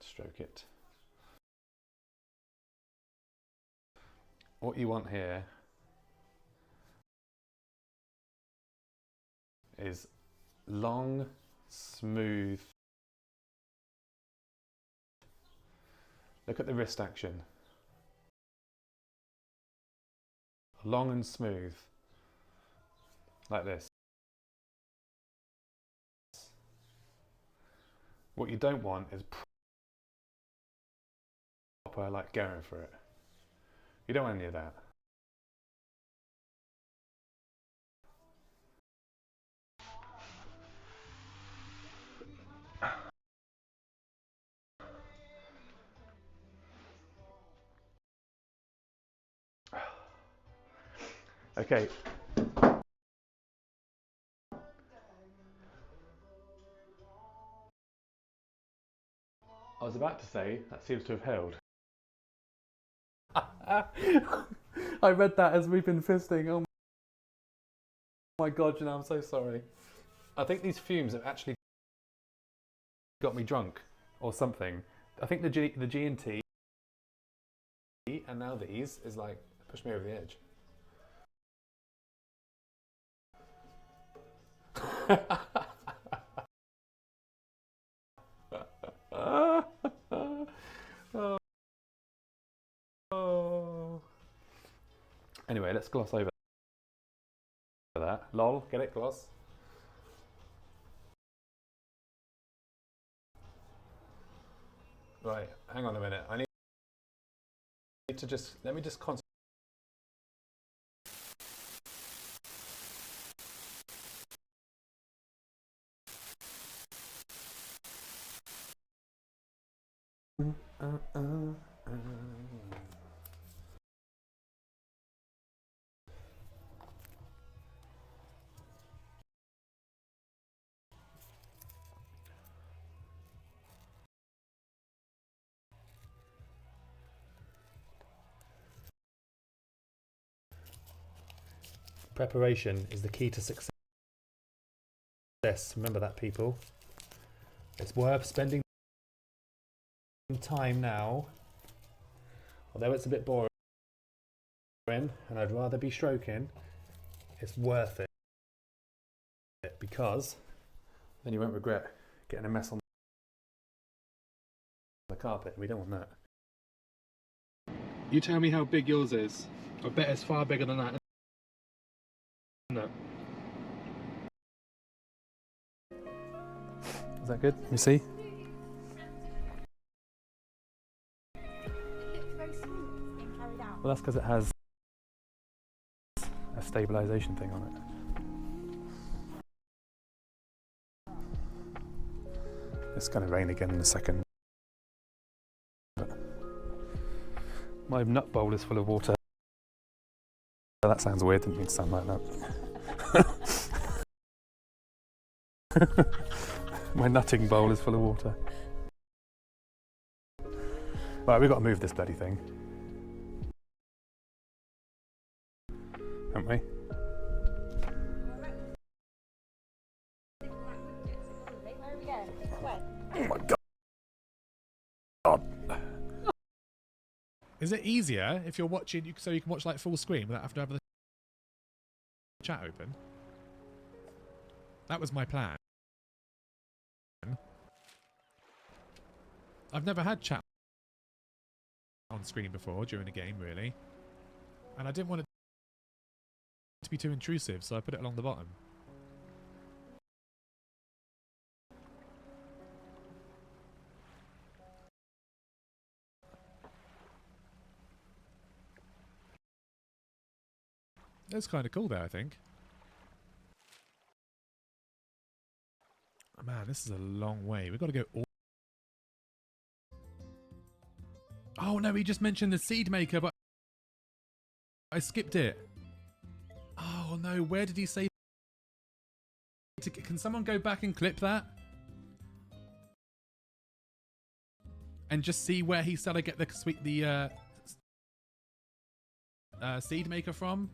stroke it. What you want here is long, smooth. Look at the wrist action. Long and smooth, like this. What you don't want is proper, like, going for it. You don't want any of that. Okay. I was about to say, that seems to have held. I read that as we've been fisting. Oh my god, you know, I'm so sorry. I think these fumes have actually got me drunk or something. I think the G&T and now these is like pushed me over the edge. Oh. Anyway, let's gloss over that. Lol, get it, gloss? Right, hang on a minute. I need to just, let me just concentrate. Preparation is the key to success. Remember that, people. It's worth spending time now, although it's a bit boring and I'd rather be stroking. It's worth it because then you won't regret getting a mess on the carpet. We don't want that. You tell me how big yours is. I bet it's far bigger than that. No. Is that good? You see? Well, that's because it has a stabilisation thing on it. It's going to rain again in a second. But my nut bowl is full of water. That sounds weird, didn't mean to sound like that. My nutting bowl is full of water. Right, we've got to move this bloody thing. Haven't we? Oh my god. Is it easier if you're watching, so you can watch like full screen without having to have the chat open? That was my plan. I've never had chat on screen before during a game, really. And I didn't want it to be too intrusive, so I put it along the bottom. That's kind of cool there, I think. Oh, man, this is a long way. We've got to go all... Oh, no, he just mentioned the seed maker, but I skipped it. Oh, no, where did he say... Can someone go back and clip that? And just see where he said I get the seed maker from?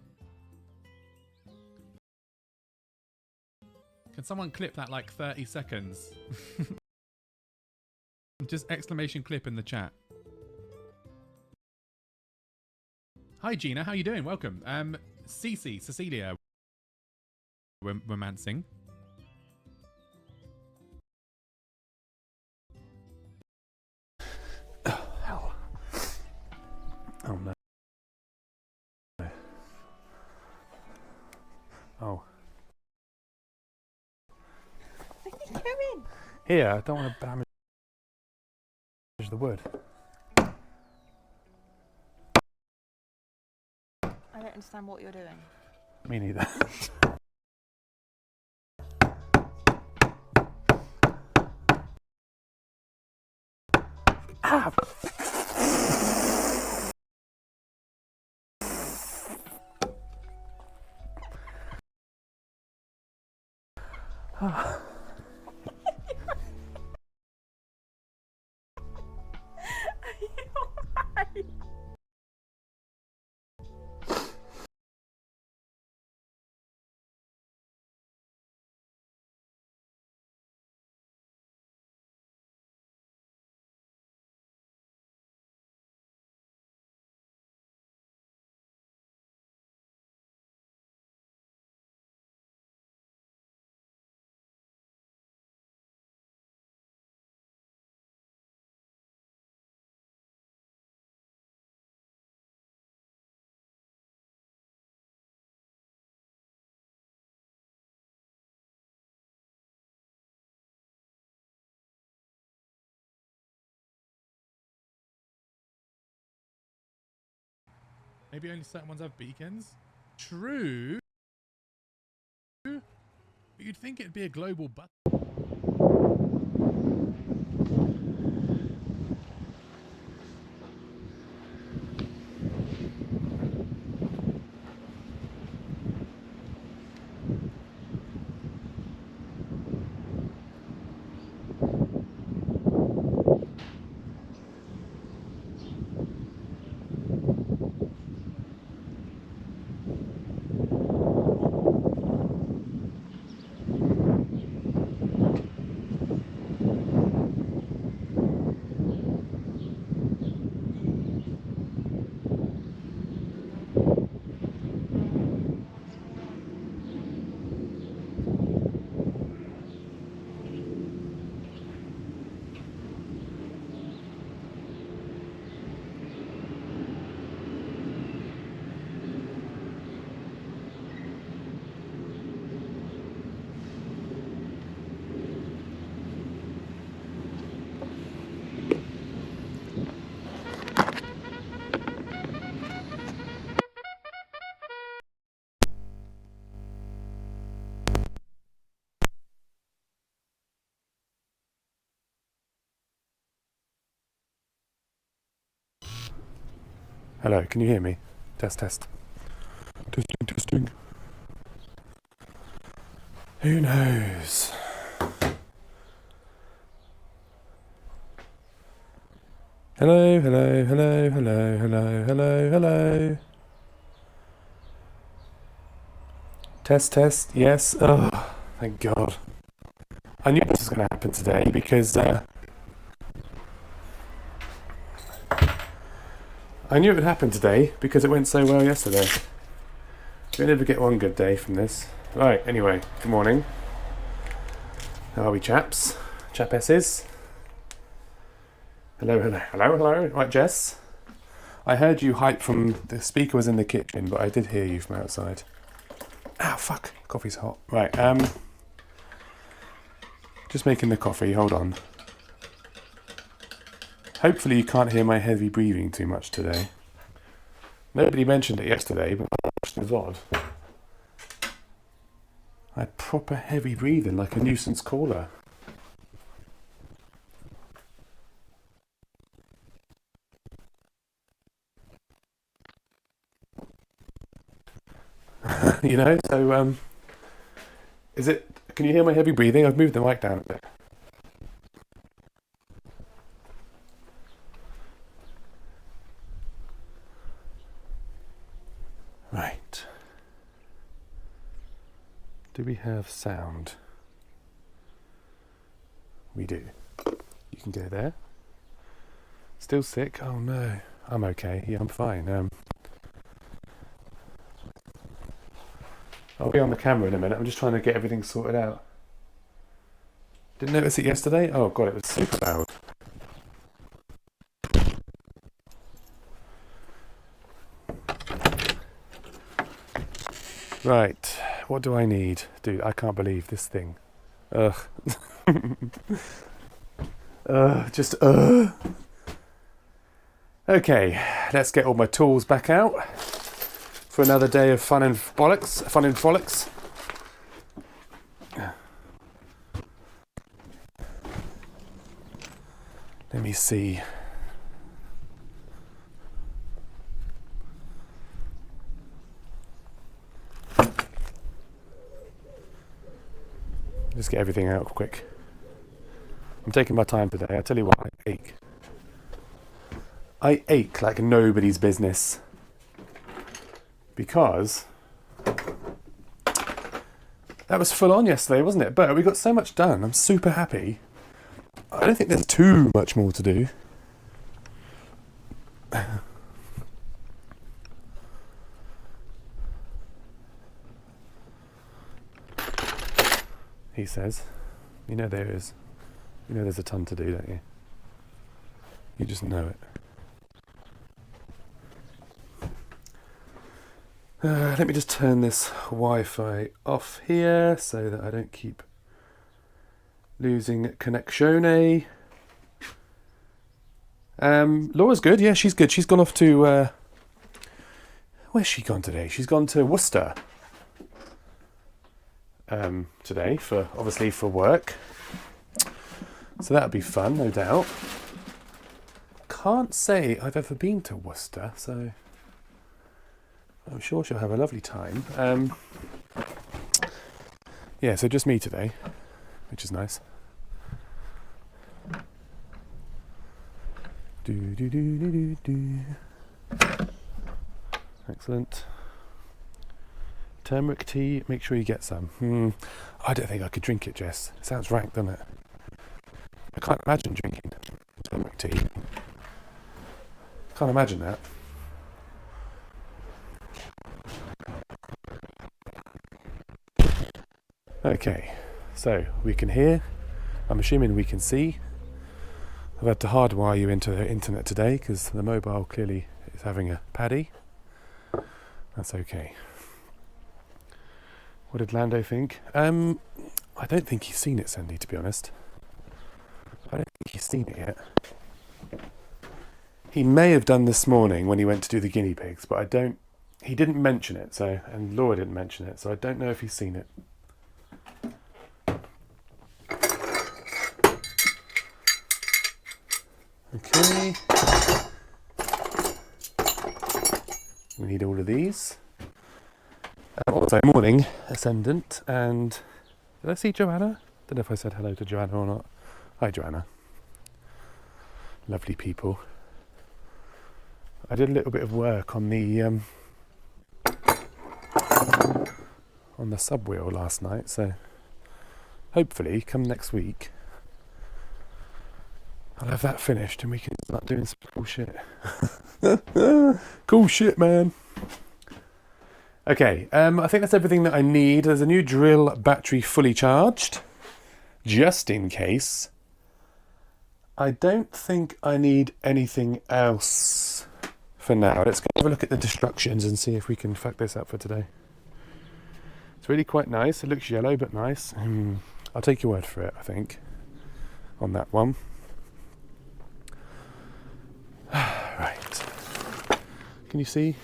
Can someone clip that like 30 seconds? Just exclamation clip in the chat. Hi Gina, how you doing? Welcome. Cecilia, romancing. Oh, hell. Oh no. Oh. Where did you go in? Here, I don't want to damage the wood. I don't understand what you're doing. Me neither. Ah! Ah. Are you alright? Maybe only certain ones have beacons. True. But you'd think it'd be a global button. Hello, can you hear me? Test, test. Testing, testing. Who knows? Hello, hello, hello, hello, hello, hello, hello. Test, test, yes. Oh, thank God. I knew this was going to happen today because I knew it would happen today because it went so well yesterday. We never get one good day from this. Right, anyway, good morning. How are we, chaps? Chapesses? Hello, hello, hello, hello. Right, Jess? I heard you hype from... The speaker was in the kitchen, but I did hear you from outside. Ow, fuck. Coffee's hot. Right, just making the coffee, hold on. Hopefully you can't hear my heavy breathing too much today. Nobody mentioned it yesterday, but it was odd. I had proper heavy breathing like a nuisance caller. You know, so, is it... Can you hear my heavy breathing? I've moved the mic down a bit. Right. Do we have sound? We do. You can go there. still sick? Oh no. I'm okay. Yeah, I'm fine. I'll be on the camera in a minute. I'm just trying to get everything sorted out. Didn't notice it yesterday? Oh god, it was super loud. Right, what do I need? Dude, I can't believe this thing. Ugh. Okay, let's get all my tools back out for another day of fun and frolics. Let me see. Just get everything out quick. I'm taking my time today. I tell you what, I ache. I ache like nobody's business. Because that was full on yesterday, wasn't it? But we got so much done. I'm super happy. I don't think there's too much more to do. He says. You know there is. You know there's a ton to do, don't you? You just know it. Let me just turn this Wi-Fi off here so that I don't keep losing connection. Laura's good. Yeah, she's good. She's gone off to... where's she gone today? She's gone to Worcester today, obviously for work. So that'll be fun, no doubt. Can't say I've ever been to Worcester, so I'm sure she'll have a lovely time. Yeah, so just me today, which is nice. Excellent. Turmeric tea, make sure you get some. I don't think I could drink it, Jess. It sounds rank, doesn't it? I can't imagine drinking turmeric tea. Can't imagine that. Okay, so we can hear. I'm assuming we can see. I've had to hardwire you into the internet today because the mobile clearly is having a paddy. That's okay. What did Lando think? I don't think he's seen it, Sandy, to be honest. I don't think he's seen it yet. He may have done this morning when he went to do the guinea pigs, but he didn't mention it, so, and Laura didn't mention it, so I don't know if he's seen it. Okay. We need all of these. Also, morning, Ascendant, and did I see Joanna? Don't know if I said hello to Joanna or not. Hi, Joanna. Lovely people. I did a little bit of work on the subwheel last night, so hopefully, come next week, I'll have that finished and we can start doing some cool shit. Cool shit, man. Okay, I think that's everything that I need. There's a new drill battery fully charged, just in case. I don't think I need anything else for now. Let's go have a look at the destructions and see if we can fuck this up for today. It's really quite nice. It looks yellow, but nice. I'll take your word for it, I think, on that one. Right. Can you see?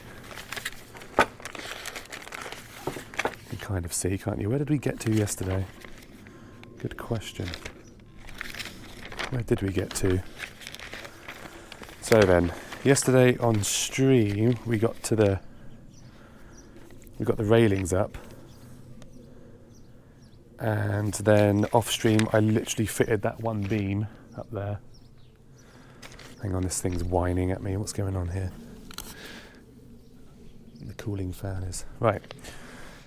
You can kind of see, can't you? Where did we get to yesterday? Good question. Where did we get to? So then, yesterday on stream, we got the railings up. And then off stream, I literally fitted that one beam up there. Hang on, this thing's whining at me. What's going on here? The cooling fan is. Right.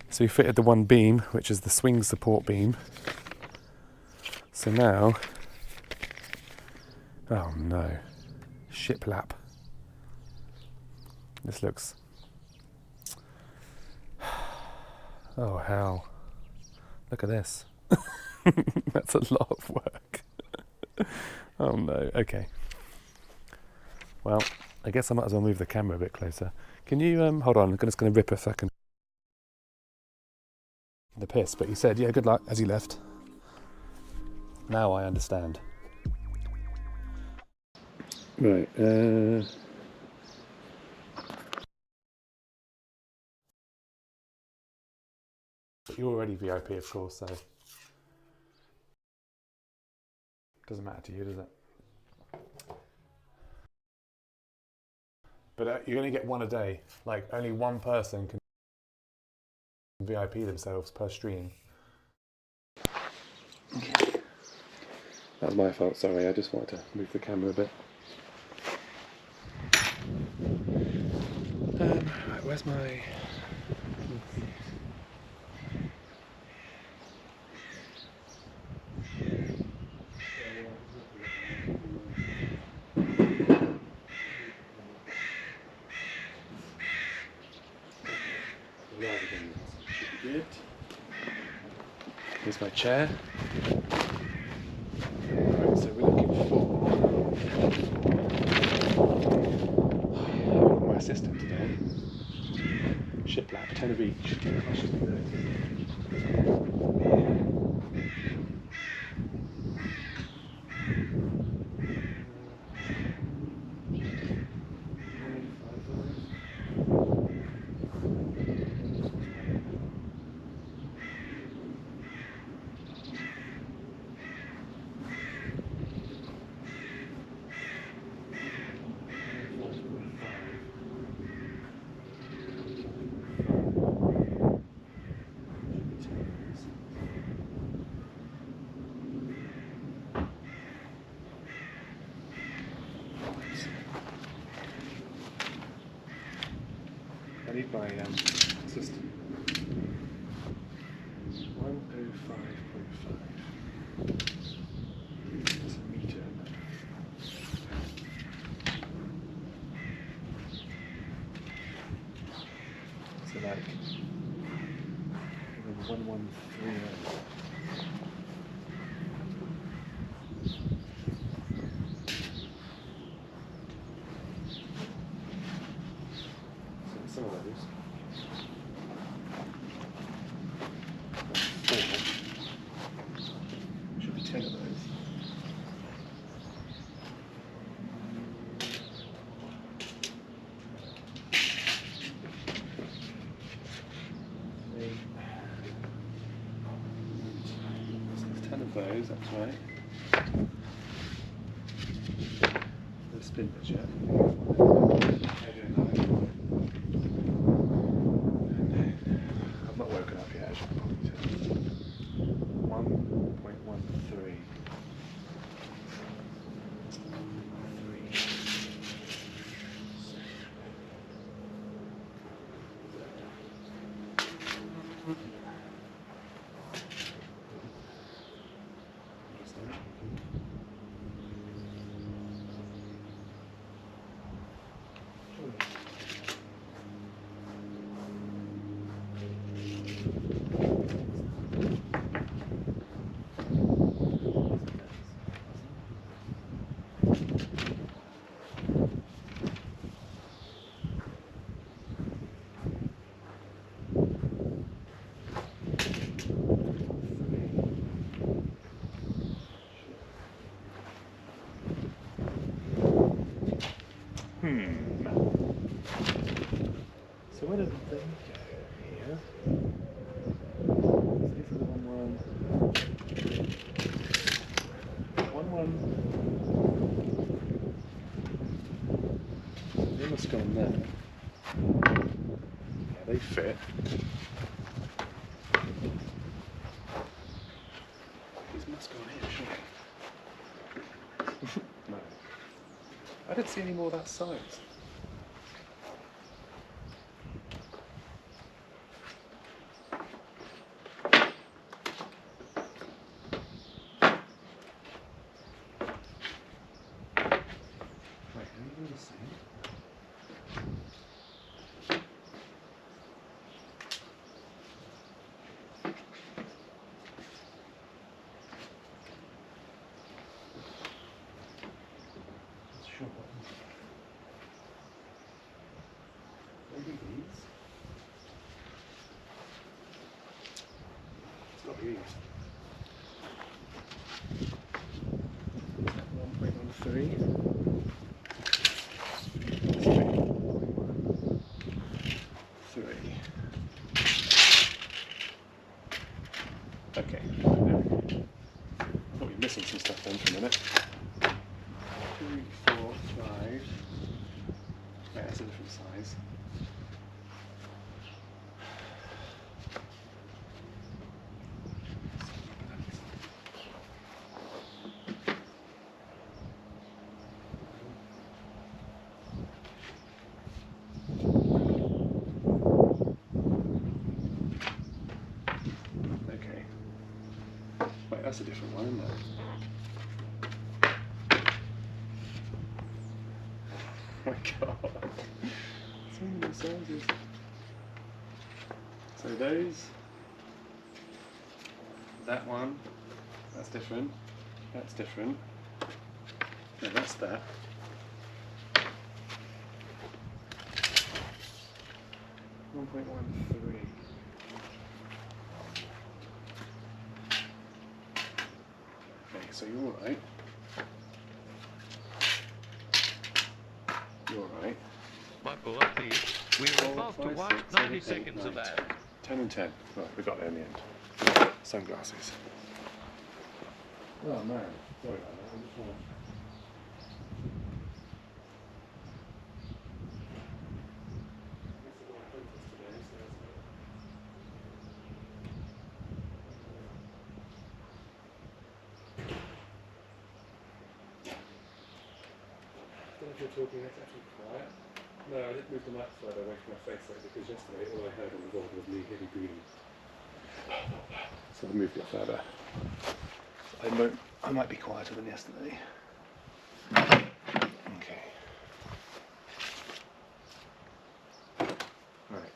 So we fitted the one beam, which is the swing support beam. So now... Oh no. shiplap. This looks... Oh, hell. Look at this. That's a lot of work. Oh, no. Okay. Well, I guess I might as well move the camera a bit closer. Can you... hold on, I'm just going to rip a second. The piss, but he said, yeah, good luck, as he left. Now I understand. Right, you're already VIP, of course, so... Doesn't matter to you, does it? But you're going to get one a day. Like, only one person can VIP themselves per stream. Okay. That was my fault, sorry. I just wanted to move the camera a bit. Right, where's my... Good. Here's my chair. Right, so we're looking for my assistant today. Shiplap, 10 of each. That should be there. I need my assistant. 105.5. That's a meter. So like 113. Some of those. That's 4. Should be 10 of those. So there's 10 of those, that's right. The spin pitch, yeah. I've not woken up yet, I should probably tell you. 1.13. So where did they go here? These are the 1-1. They must go on there. Yeah, they fit. These must go on here, surely. No. I didn't see any more of that size. maybe these? It's got these. 1.13. 3. Okay. I thought we were missing some stuff then for a minute. 3, 4, 5. Wait, that's a different size. Okay. Wait, that's a different one, isn't it? Oh my god. So many sizes. So those, that one, that's different, that's different. No, that's that. One point 1.13. Okay, so you're alright. You're alright. Michael, please. We were about to watch 90 seconds of ads. 10 and 10. Right, we got there in the end. Sunglasses. Oh man, sorry about that. I just want to... I don't know if you're talking, it's actually quiet. No, I did move the mic further away from my face though, because yesterday all I heard on the board was me heavy breathing. So I moved it further. I might be quieter than yesterday. Okay. Right.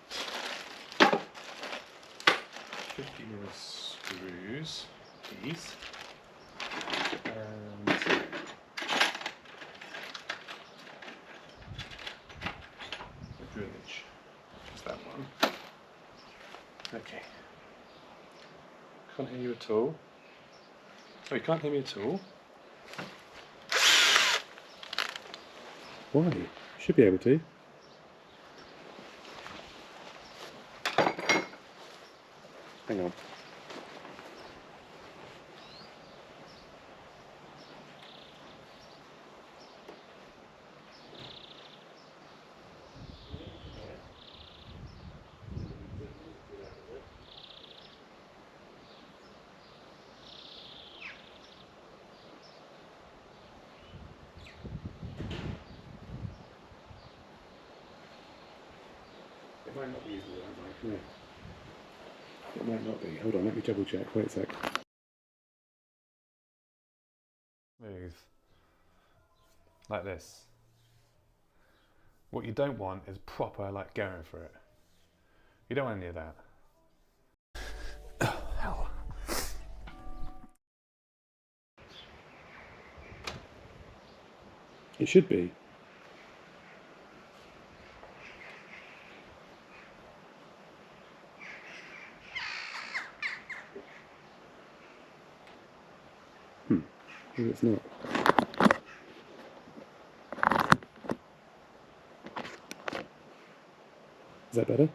50mm screws, these. And the drillage, which is that one. Okay. Can't hear you at all. Oh, you can't hear me at all? Why? You should be able to. Hang on. It might not be using that mic, no. It might not be. Hold on, let me double check. Wait a sec. Move. Like this. What you don't want is proper, like, going for it. You don't want any of that. Oh, hell. It should be. Maybe it's not. Is that better?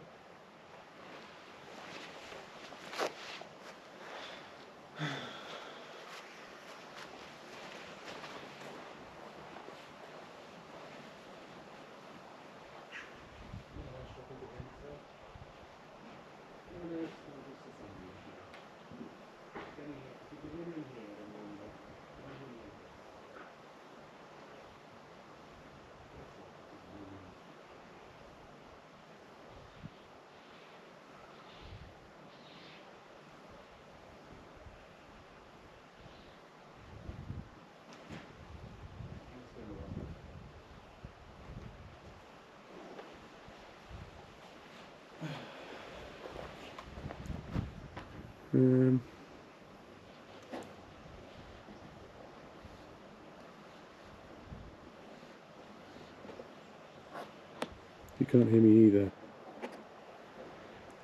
You can't hear me either.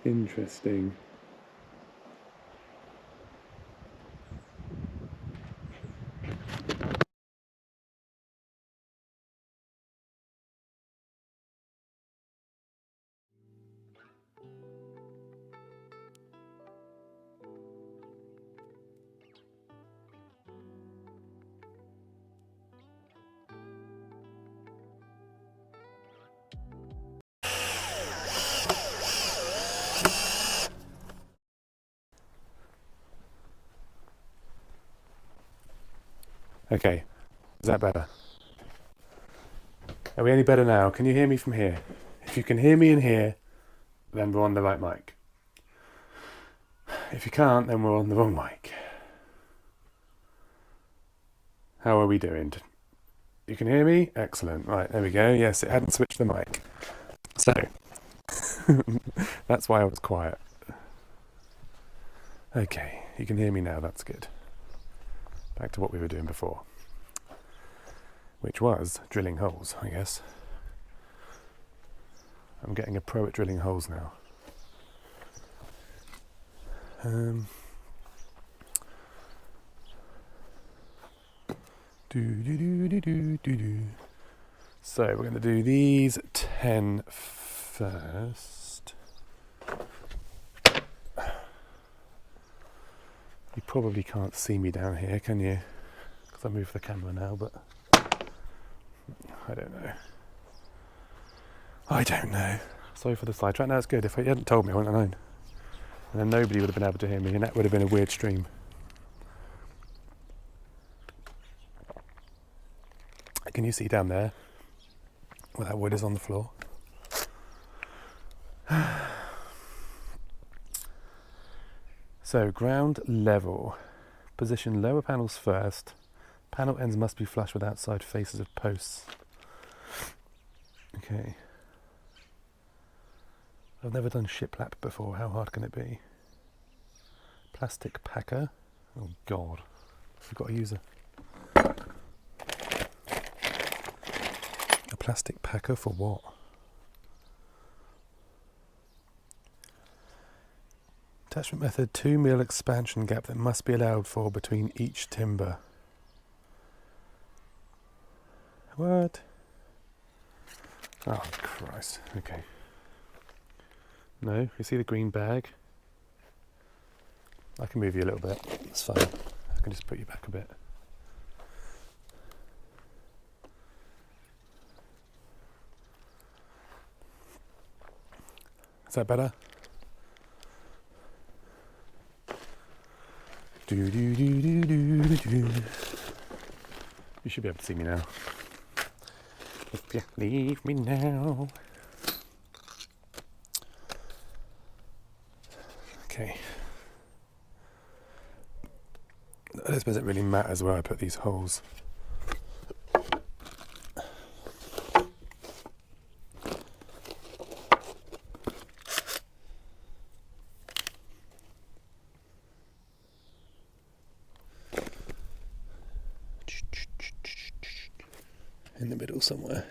Interesting. Okay, is that better? Are we any better now? Can you hear me from here? If you can hear me in here, then we're on the right mic. If you can't, then we're on the wrong mic. How are we doing? You can hear me? Excellent. Right, there we go. Yes, it hadn't switched the mic. So, that's why I was quiet. Okay, you can hear me now, that's good. Back to what we were doing before. Which was drilling holes, I guess. I'm getting a pro at drilling holes now. So we're going to do these 10 first. You probably can't see me down here, can you? Because I moved the camera now, but I don't know. I don't know. Sorry for the sidetrack. No, it's good. If you hadn't told me, I wouldn't have known. And then nobody would have been able to hear me, and that would have been a weird stream. Can you see down there where that wood is on the floor? So, ground level. Position lower panels first. Panel ends must be flush with outside faces of posts. Okay. I've never done shiplap before. How hard can it be? Plastic packer. Oh God. I've got to use a plastic packer for what? Attachment method, 2 mil expansion gap that must be allowed for between each timber. What? Oh Christ, okay. No, you see the green bag? I can move you a little bit, it's fine. I can just put you back a bit. Is that better? You should be able to see me now. If you leave me now. Okay. I suppose it really matters where I put these holes. In the middle somewhere.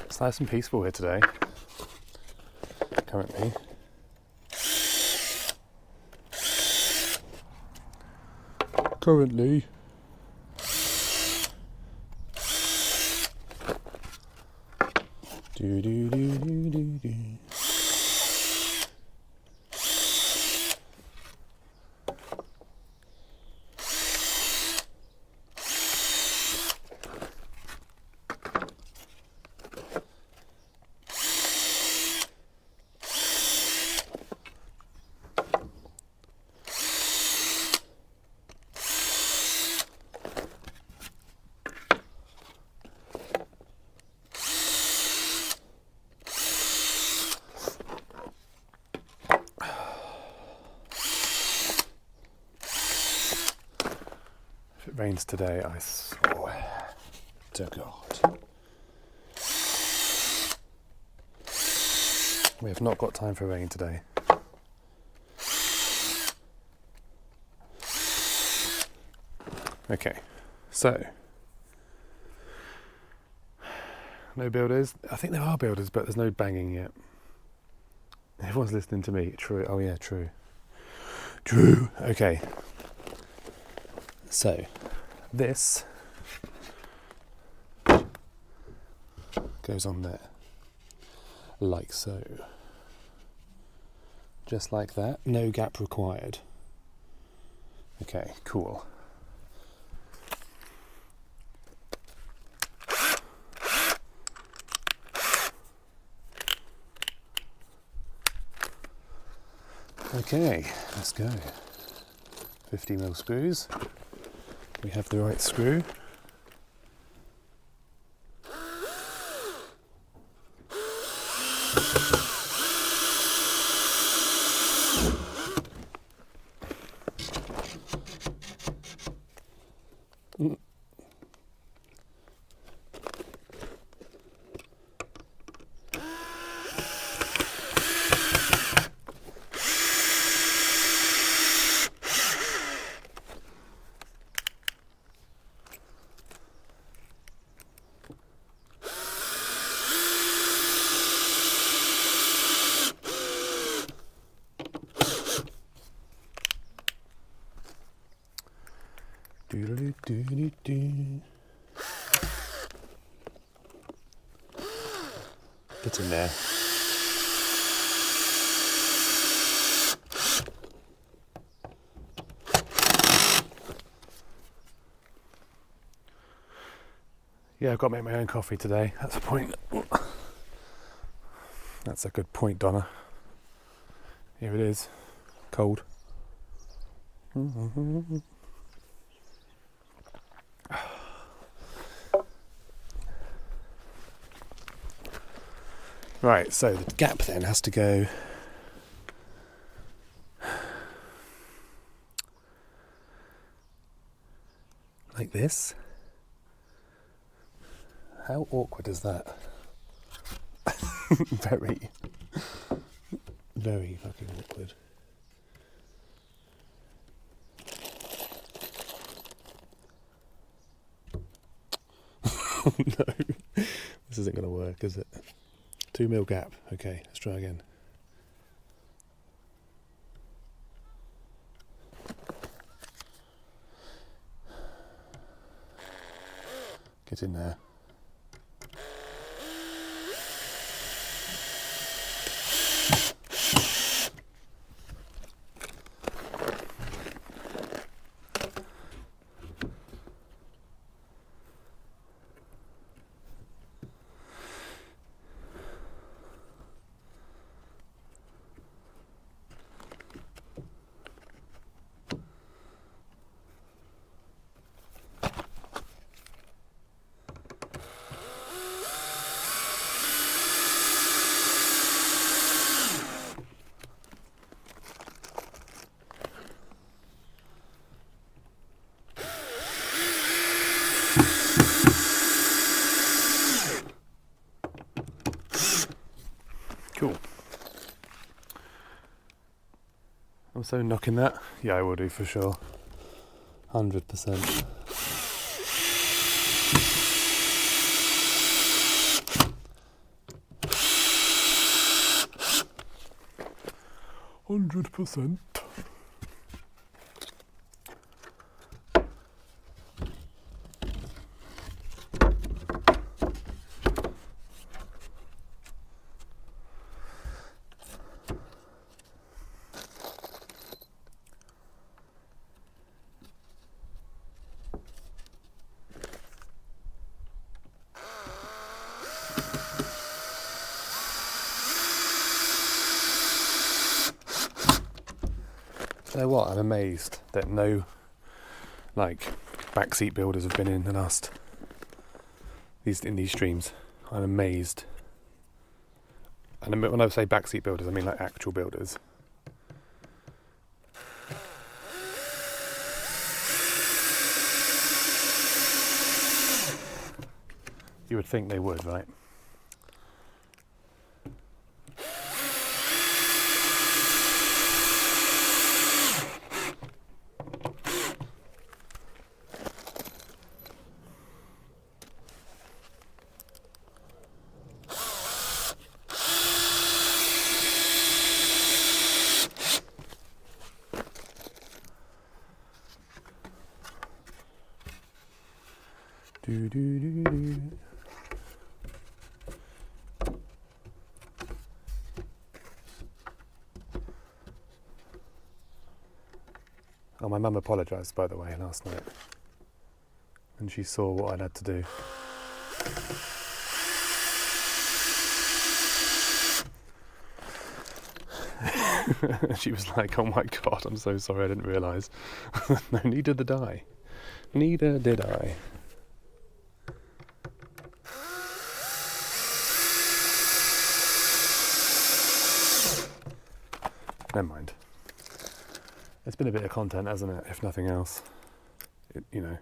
It's nice and peaceful here today, currently. currently. Do do do do do do. If it rains today, I swear to God. We have not got time for rain today. Okay, so no builders. I think there are builders, but there's no banging yet. Everyone's listening to me. True. Oh yeah, true. True. Okay. So this goes on there, like so. Just like that. No gap required. Okay, cool. Okay, let's go. 50mm screws. We have the right screw. Doo-doo-doo-doo-doo. Get in there. Yeah, I've got to make my own coffee today. That's a point. That's a good point, Donna. Here it is. Cold. Right, so the gap then has to go like this. How awkward is that? Very, very fucking awkward. No, this isn't going to work, is it? 2mm gap. Okay, let's try again. Get in there. Cool. I'm so knocking that. Yeah, I will do for sure. 100%. You know what? I'm amazed that no, like, backseat builders have been in the last in these streams. I'm amazed. And when I say backseat builders, I mean like actual builders. You would think they would, right? Do do do do. Oh, my mum apologised, by the way, last night when she saw what I'd had to do. She was like, "Oh my God, I'm so sorry, I didn't realise." No, neither did I. Neither did I. Never mind. It's been a bit of content, hasn't it? If nothing else, you know.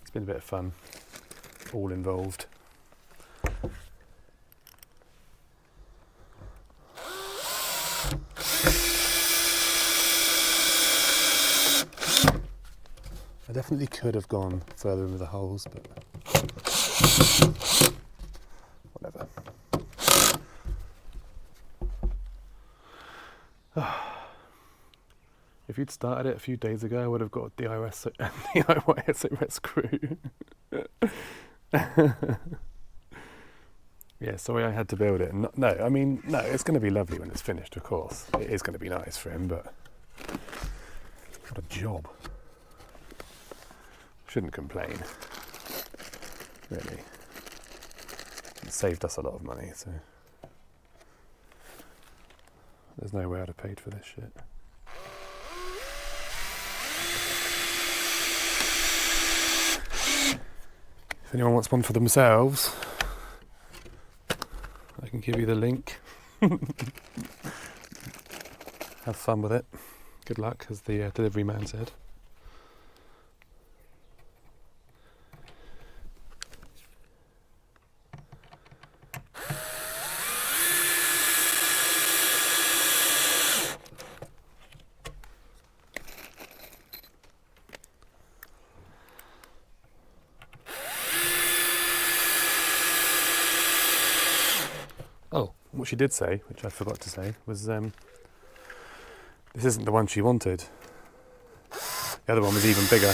It's been a bit of fun, all involved. I definitely could have gone further in with the holes, but whatever. If you'd started it a few days ago, I would have got a DIY SOS screw. Yeah, sorry I had to build it. No, I mean, no, it's going to be lovely when it's finished, of course. It is going to be nice for him, but what a job. Shouldn't complain, really. It saved us a lot of money, so there's no way I'd have paid for this shit. If anyone wants one for themselves, I can give you the link. Have fun with it. Good luck, as the delivery man said. Oh, what she did say, which I forgot to say, was this isn't the one she wanted. The other one was even bigger.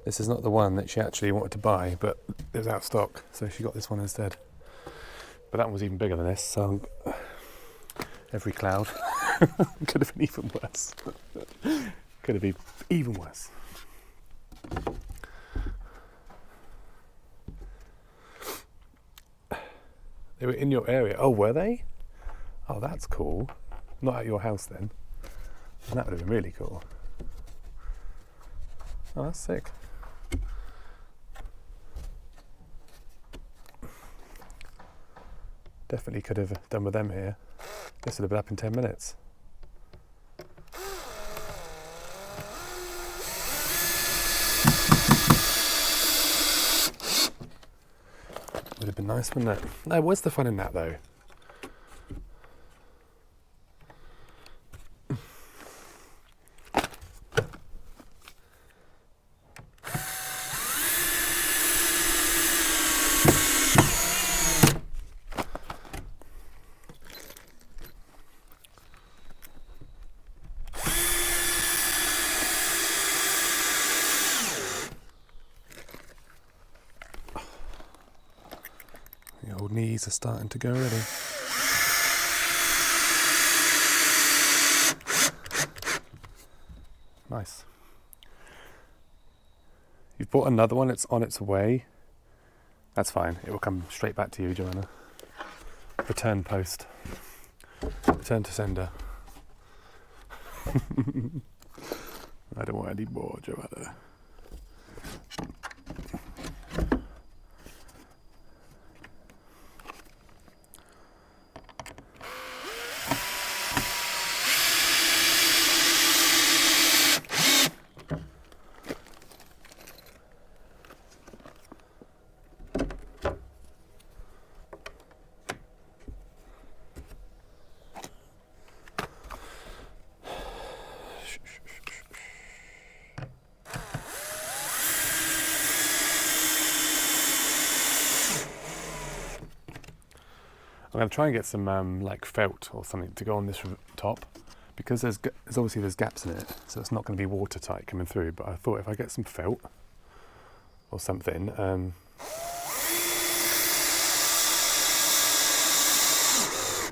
This is not the one that she actually wanted to buy, but it was out of stock, so she got this one instead. But that one was even bigger than this, so every cloud could have been even worse. Could have been even worse. They were in your area. Oh, were they? Oh, that's cool. Not at your house then. And that would have been really cool. Oh, that's sick. Definitely could have done with them here. This would have been up in 10 minutes. Would have been nice, wouldn't it? No, where's the fun in that though? The old knees are starting to go already. Nice. You've bought another one, it's on its way. That's fine. It will come straight back to you, Joanna. Return post. Return to sender. I don't want any more, Joanna. I'm going to try and get some like felt or something to go on this top, because there's obviously gaps in it, so it's not going to be watertight coming through. But I thought if I get some felt or something,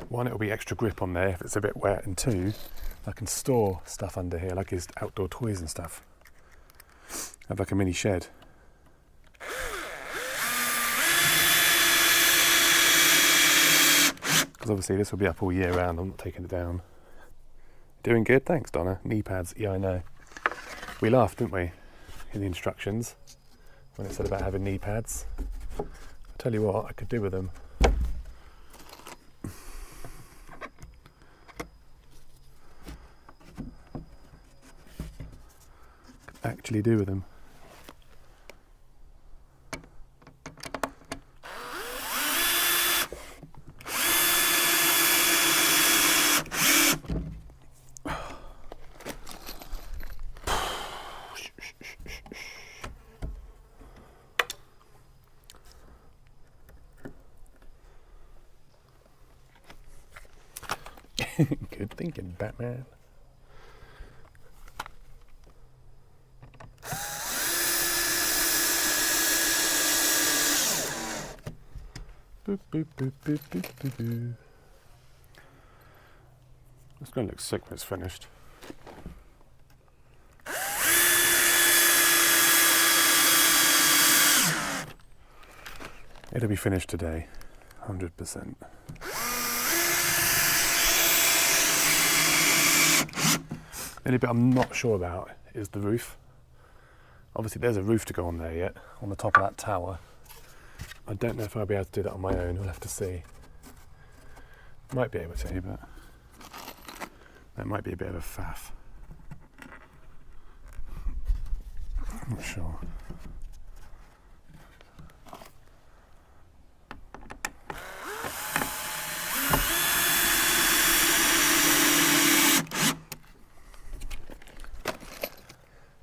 one, it'll be extra grip on there if it's a bit wet, and two, I can store stuff under here, like his outdoor toys and stuff. Have like a mini shed. Because obviously this will be up all year round, I'm not taking it down. Doing good, thanks Donna. Knee pads, yeah I know. We laughed, didn't we, in the instructions, when it said about having knee pads. I'll tell you what, I could do with them. Could actually do with them. Good thinking, Batman. Boop, boop, boop, boop, boop, boop, boop. It's going to look sick when it's finished. It'll be finished today, 100%. The only bit I'm not sure about is the roof. Obviously there's a roof to go on there yet, on the top of that tower. I don't know if I'll be able to do that on my own, we'll have to see. Might be able to, but that might be a bit of a faff. I'm not sure.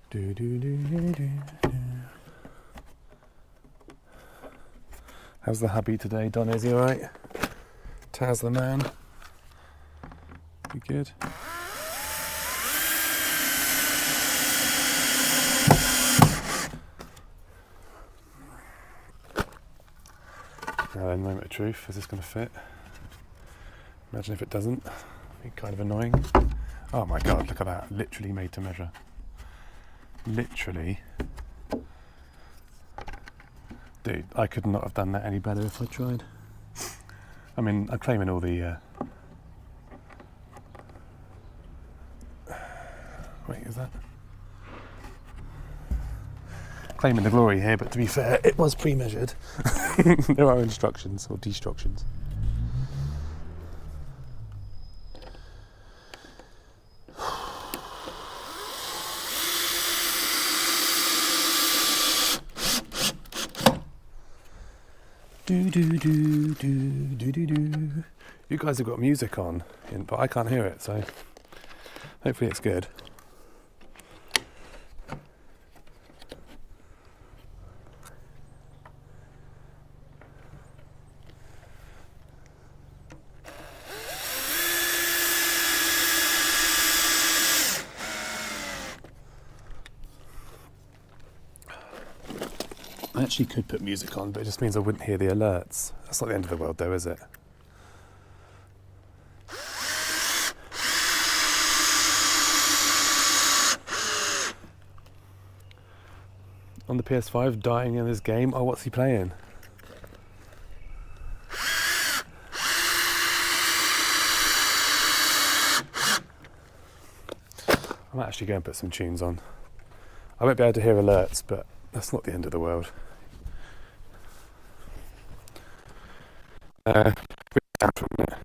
Do, do, do, do, do, do. How's the hubby today, Don? Is he alright? Taz the man? You good? Now then, moment of truth. Is this going to fit? Imagine if it doesn't. Be kind of annoying. Oh my god, look at that. Literally made to measure. Literally. Dude, I could not have done that any better if I tried. I mean, I'm claiming all the... Wait, is that? Claiming the glory here, but to be fair, it was pre-measured. There are instructions or destructions. Do do do do do do do. You guys have got music on, but I can't hear it, so hopefully it's good. I actually could put music on, but it just means I wouldn't hear the alerts. That's not the end of the world though, is it? On the PS5, dying in this game. Oh, what's he playing? I might actually go and put some tunes on. I won't be able to hear alerts, but that's not the end of the world. Down for a minute.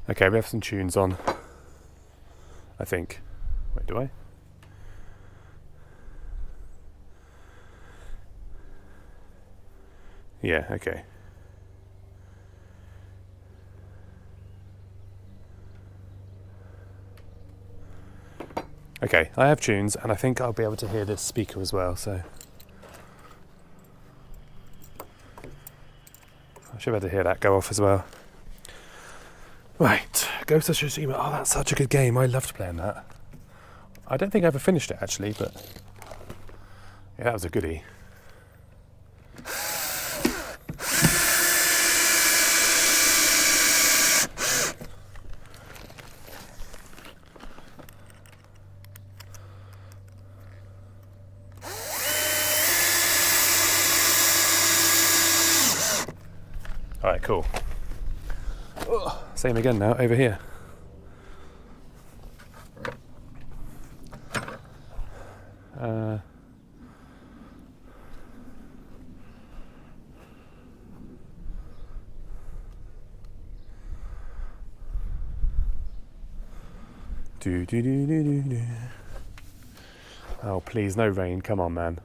Okay, we have some tunes on, I think. Wait, do I? Yeah, okay. Okay, I have tunes, and I think I'll be able to hear this speaker as well, so I should be able to hear that go off as well. Right, Ghost of Tsushima. Oh, that's such a good game. I loved playing that. I don't think I ever finished it, actually, but yeah, that was a goodie. Alright, cool. Same again now, over here. Do do do do do do. Oh, please, no rain. Come on, man.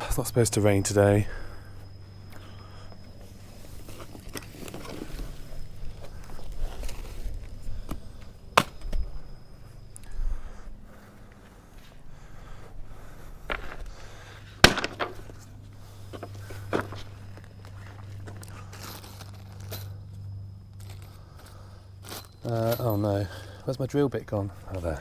It's not supposed to rain today. Oh no, where's my drill bit gone? Oh, there.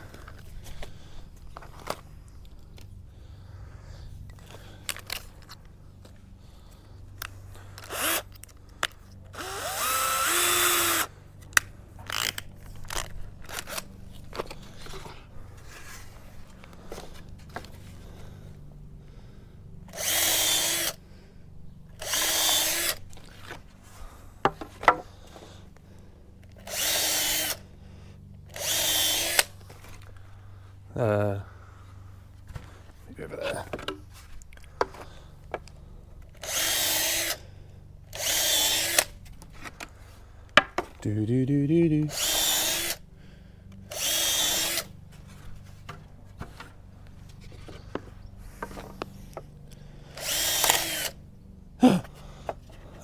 Maybe over there. Do do do do do.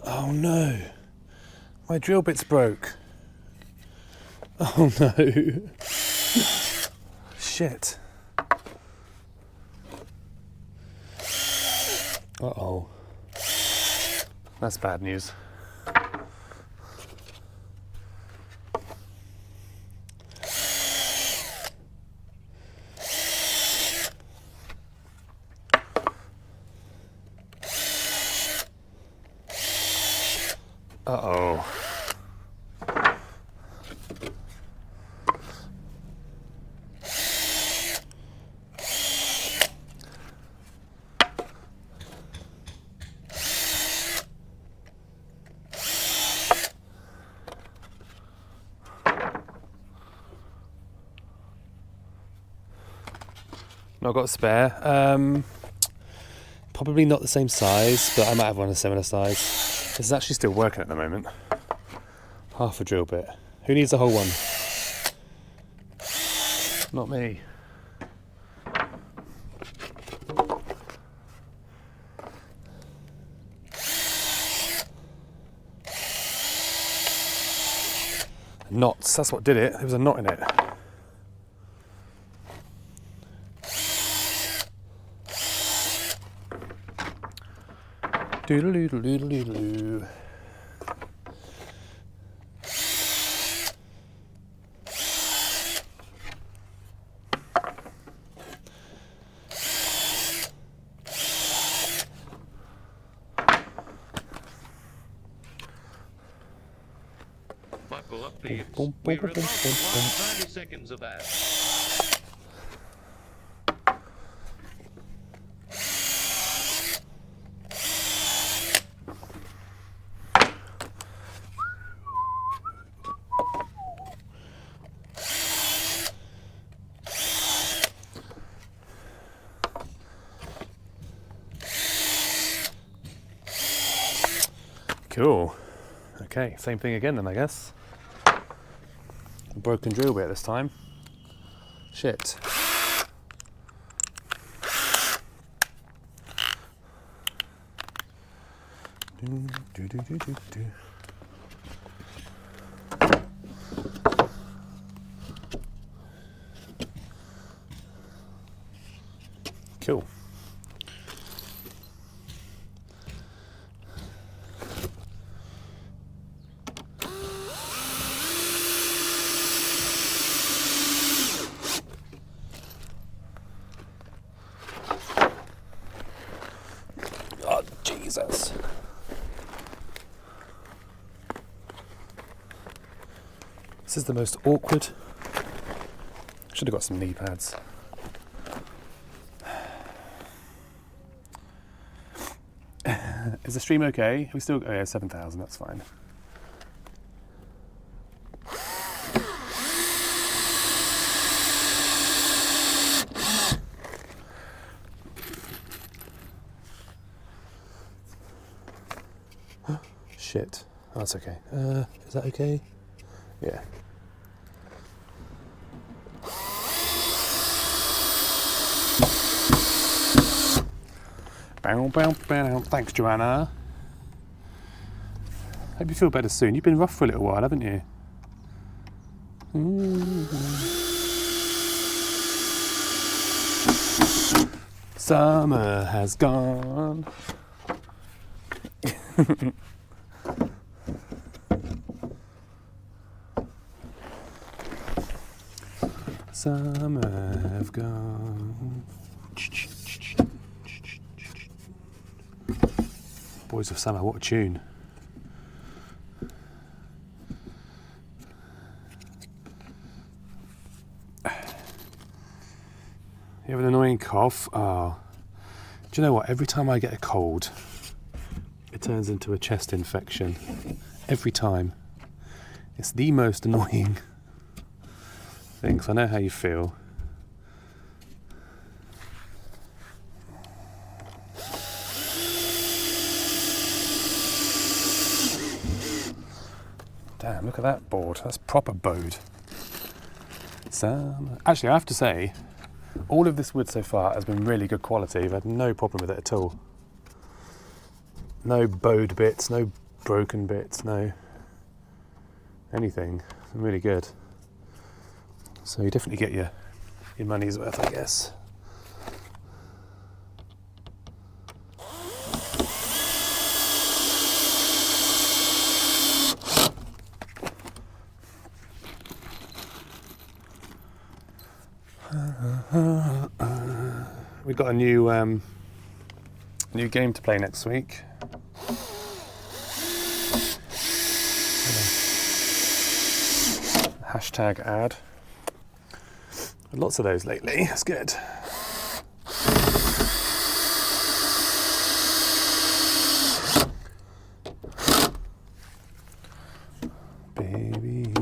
Oh no, my drill bit's broke. Oh no. Shit. Uh-oh. That's bad news. Uh-oh. I've got a spare. Probably not the same size, but I might have one a similar size. This is actually still working at the moment. Half a drill bit. Who needs the whole one? Not me. Knots, that's what did it. There was a knot in it. Doodle-doodle-doodle-doodle-doo. Buckle up, thieves. We're about to watch 90 seconds of that. Cool. Okay, same thing again then, I guess. Broken drill bit this time. Shit. Cool. Oh, Jesus. This is the most awkward. Should have got some knee pads. Is the stream okay? We still, oh yeah, 7,000, that's fine. Shit. Oh, that's okay. Is that okay? Yeah. Bow, bow, bow. Thanks, Joanna. Hope you feel better soon. You've been rough for a little while, haven't you? Summer has gone. Summer have gone. Boys of Summer, what a tune. You have an annoying cough? Oh. Do you know what? Every time I get a cold, it turns into a chest infection. Every time. It's the most annoying thing, 'cause I know how you feel. Damn, look at that board. That's proper bowed. Actually, I have to say, all of this wood so far has been really good quality. I've had no problem with it at all. No bowed bits, no broken bits, no anything. Really good. So you definitely get your money's worth, I guess. We've got a new game to play next week. Hashtag ad. Lots of those lately. That's good. Baby.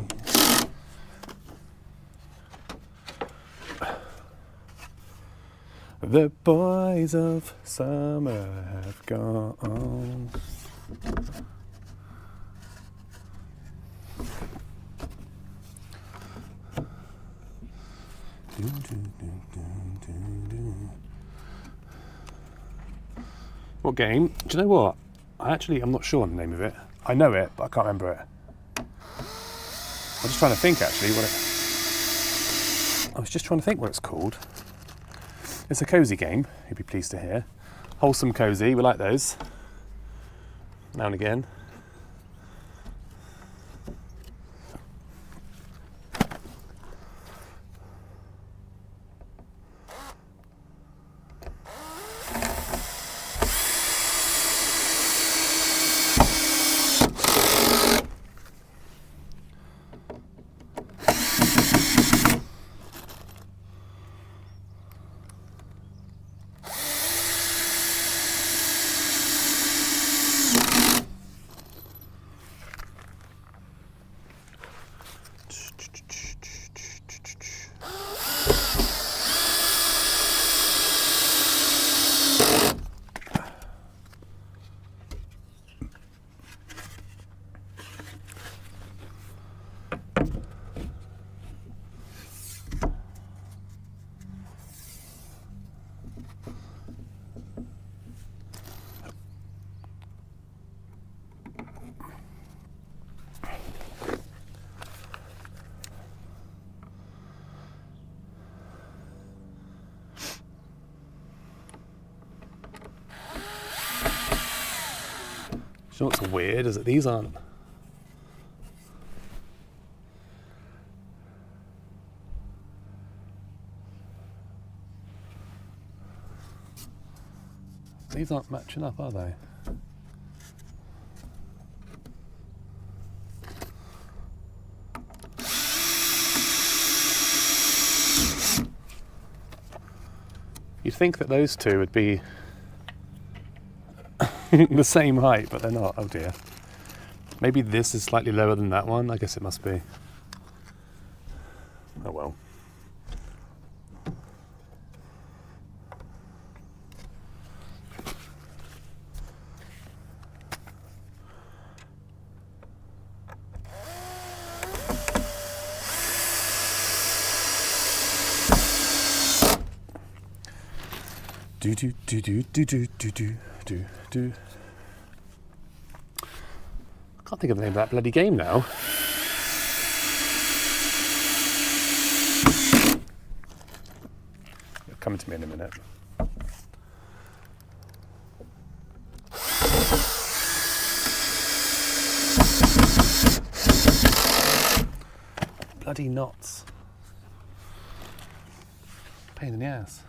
The boys of summer have gone. What game? Do you know what? I'm not sure on the name of it. I know it, but I can't remember it. I'm just trying to think actually I was just trying to think what it's called. It's a cosy game, you'd be pleased to hear. Wholesome cosy, we like those. Now and again. Do you know what's weird is that these aren't. These aren't matching up, are they? You'd think that those two would be the same height, but they're not. Oh dear. Maybe this is slightly lower than that one. I guess it must be. Oh well. Do do do do do do do do do do. I can't think of the name of that bloody game now. It'll come to me in a minute. Bloody knots. Pain in the ass.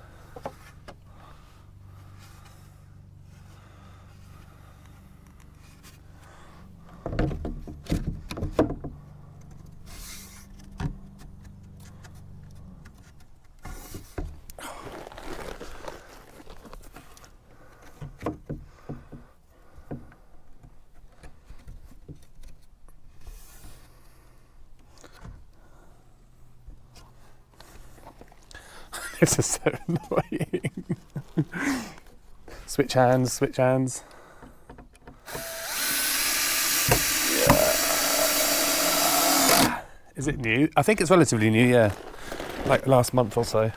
This is so annoying. Switch hands, switch hands. Yeah. Is it new? I think it's relatively new, yeah. Like last month or so.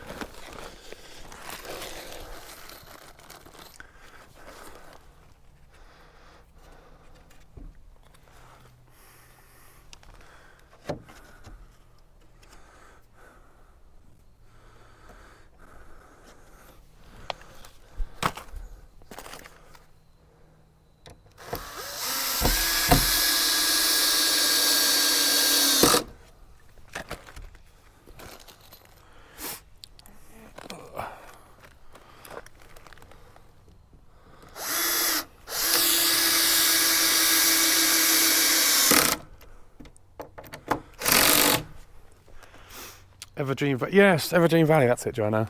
Yes, Everdream Valley, that's it, Joanna.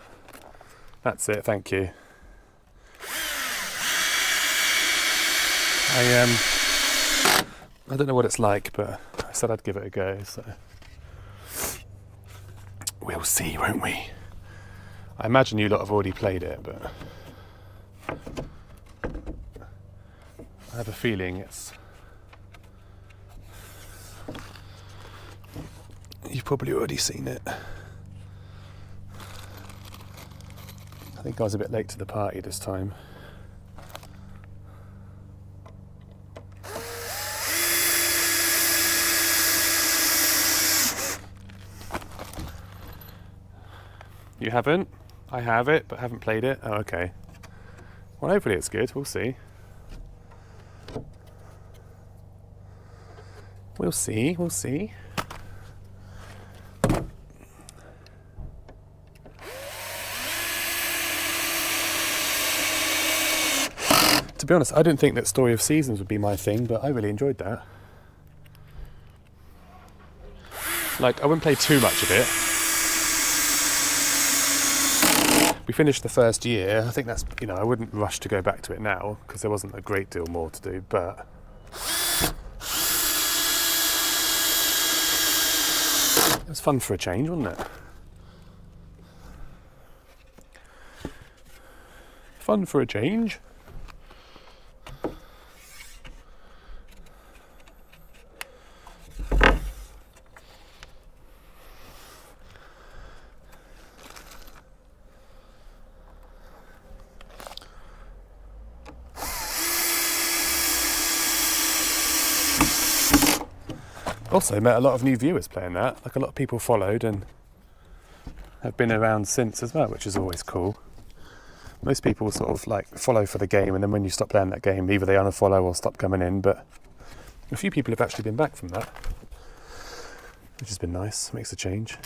That's it, thank you. I don't know what it's like, but I said I'd give it a go, so we'll see, won't we? I imagine you lot have already played it, but I have a feeling you've probably already seen it. I think I was a bit late to the party this time. You haven't? I have it, but haven't played it. Oh, okay. Well, hopefully it's good. We'll see. We'll see. We'll see. To be honest, I didn't think that Story of Seasons would be my thing, but I really enjoyed that. Like, I wouldn't play too much of it. We finished the first year. I think that's, you know, I wouldn't rush to go back to it now because there wasn't a great deal more to do, but it was fun for a change, wasn't it? Fun for a change. Also met a lot of new viewers playing that. Like, a lot of people followed and have been around since as well, which is always cool. Most people sort of like follow for the game, and then when you stop playing that game, either they unfollow or stop coming in, but a few people have actually been back from that, which has been nice. Makes a change.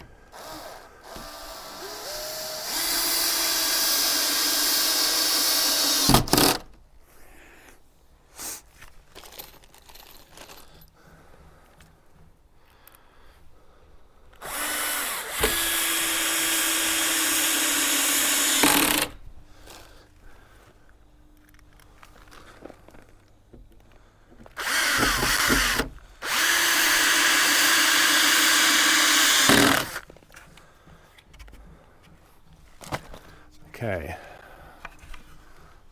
Okay,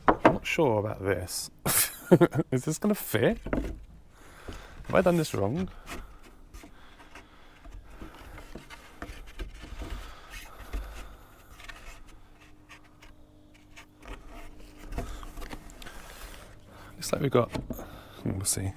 I'm not sure about this. Is this going to fit? Have I done this wrong? Looks like we've got, we'll see.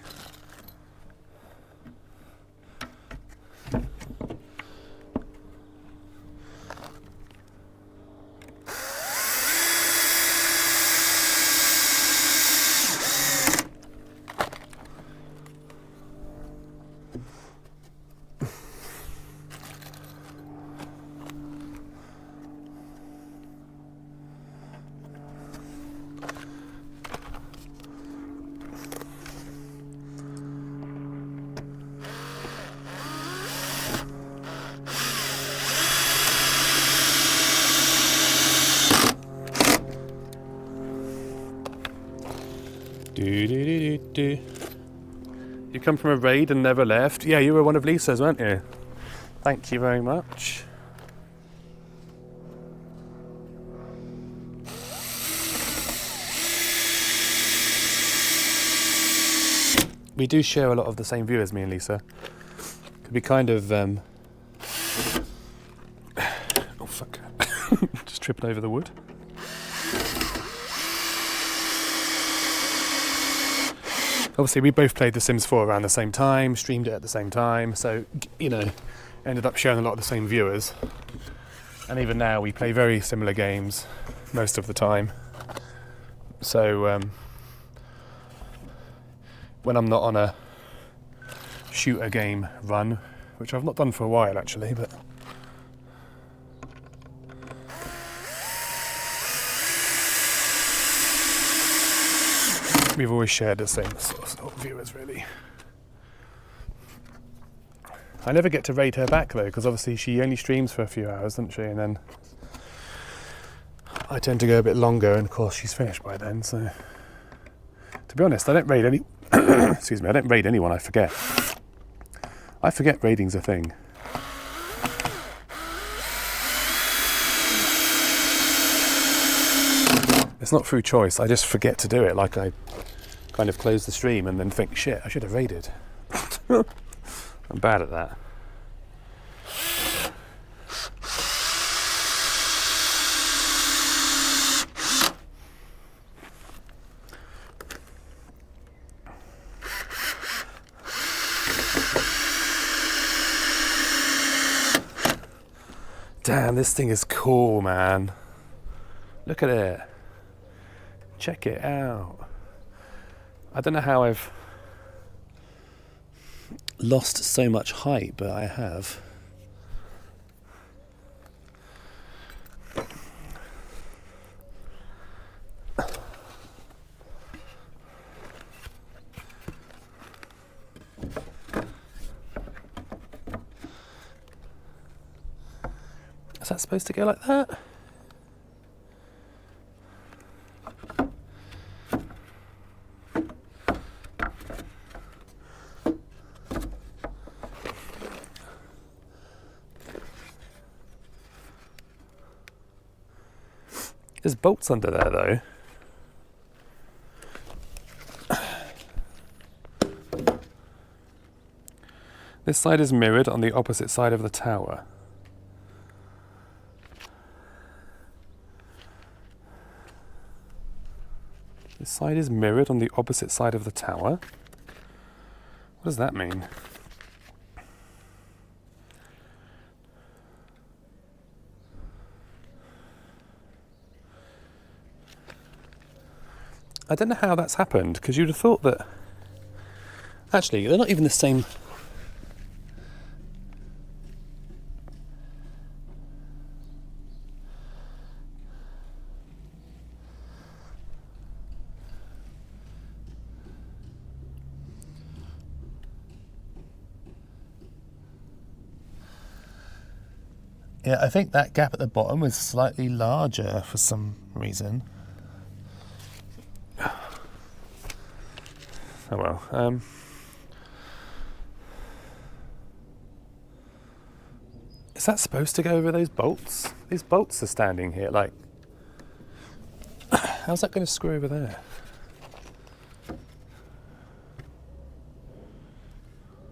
Do. You come from a raid and never left? Yeah, you were one of Lisa's, weren't you? Thank you very much. We do share a lot of the same view as me and Lisa. Could be kind of oh fuck. Just tripping over the wood. Obviously, we both played The Sims 4 around the same time, streamed it at the same time, so, you know, ended up sharing a lot of the same viewers. And even now, we play very similar games most of the time. So, when I'm not on a shooter game run, which I've not done for a while actually, but we've always shared the same sort of viewers, really. I never get to raid her back though, because obviously she only streams for a few hours, doesn't she? And then I tend to go a bit longer, and of course she's finished by then. So, to be honest, I don't raid any. Excuse me, I don't raid anyone. I forget. I forget raiding's a thing. It's not through choice. I just forget to do it. Like I kind of close the stream and then think, shit, I should have raided. I'm bad at that. Damn, this thing is cool, man. Look at it. Check it out. I don't know how I've lost so much height, but I have. Is that supposed to go like that? There's bolts under there though. This side is mirrored on the opposite side of the tower. This side is mirrored on the opposite side of the tower. What does that mean? I don't know how that's happened, because you'd have thought that... Actually, they're not even the same... Yeah, I think that gap at the bottom was slightly larger for some reason. Oh well. Is that supposed to go over those bolts? These bolts are standing here, like... How's that going to screw over there?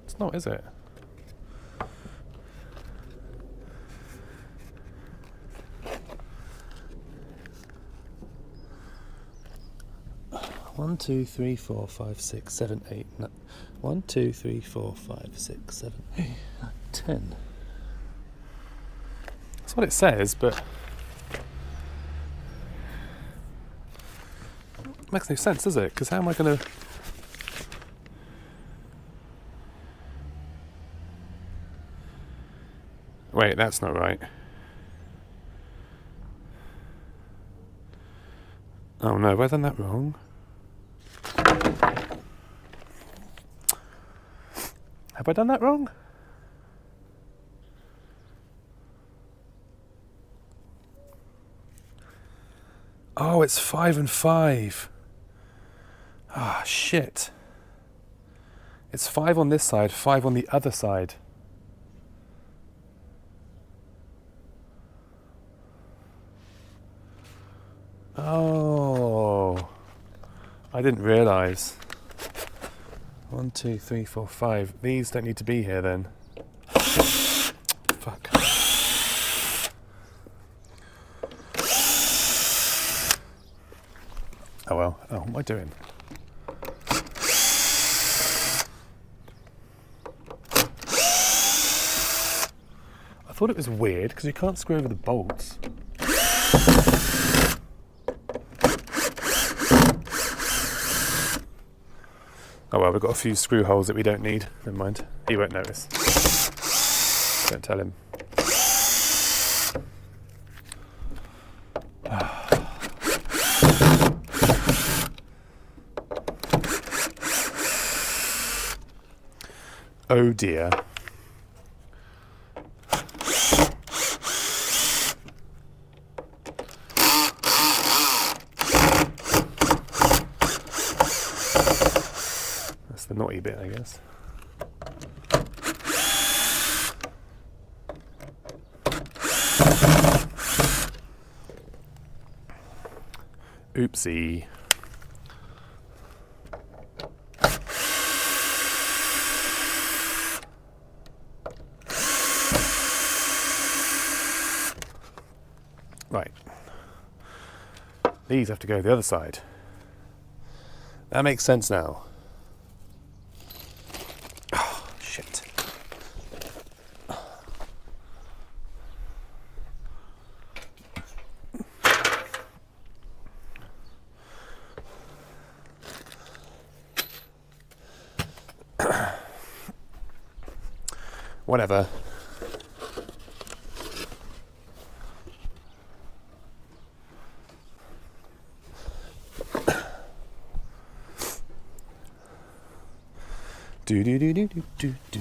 It's not, is it? One, two, three, four, five, six, seven, eight, nine. 1, 2, 3, 4, 5, 6, 7, 8, 9, 10. That's what it says, but it makes no sense, does it? Because how am I going to... Wait, that's not right. Oh no, have I done that wrong? Have I done that wrong? Oh, it's 5 and 5. Ah, shit. It's 5 on this side, 5 on the other side. Oh, I didn't realise. 1, 2, 3, 4, 5. These don't need to be here then. Fuck. Oh well. Oh, what am I doing? I thought it was weird because you can't screw over the bolts. Oh well, we've got a few screw holes that we don't need. Never mind. He won't notice. Don't tell him. Oh dear. That's the naughty bit, I guess. Oopsie. Right. These have to go the other side. That makes sense now. Oh, shit. Whatever. Do do do do do do do.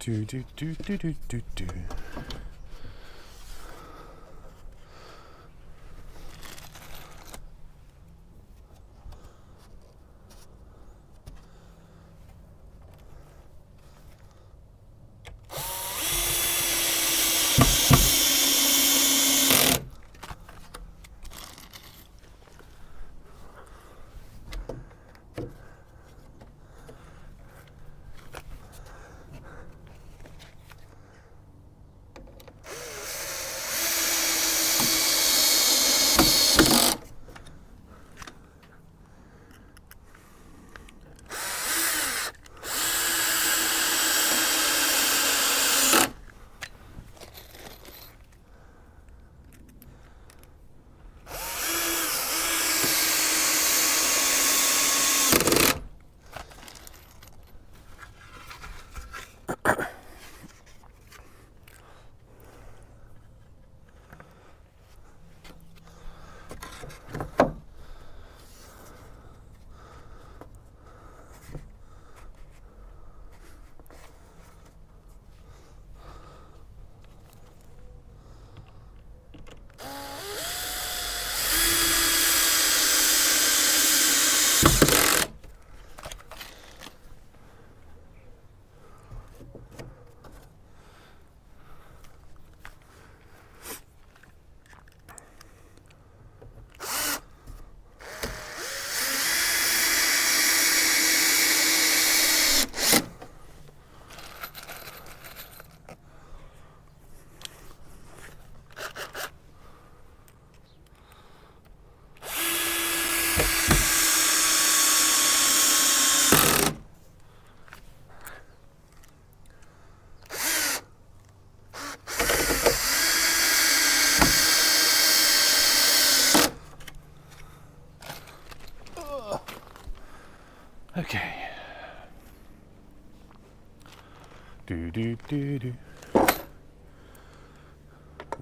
Do do do do do do do. Okay. Do do do do.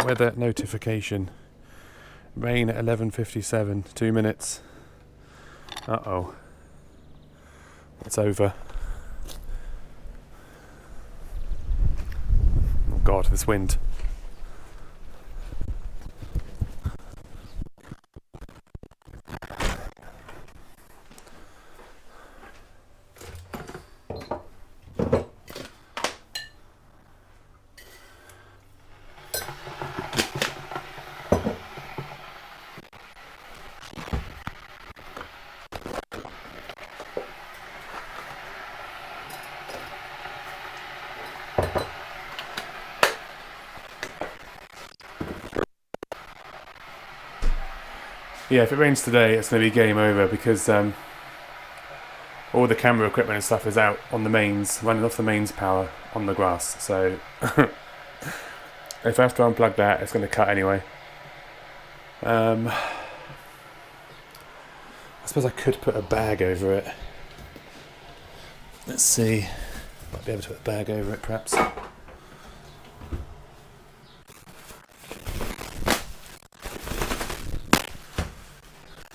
Weather notification. Rain at 11:57. 2 minutes. Uh-oh. It's over. Oh God, this wind. Yeah, if it rains today, it's going to be game over because all the camera equipment and stuff is out on the mains, running off the mains power on the grass. So if I have to unplug that, it's going to cut anyway. I suppose I could put a bag over it. Let's see. Might be able to put a bag over it, perhaps.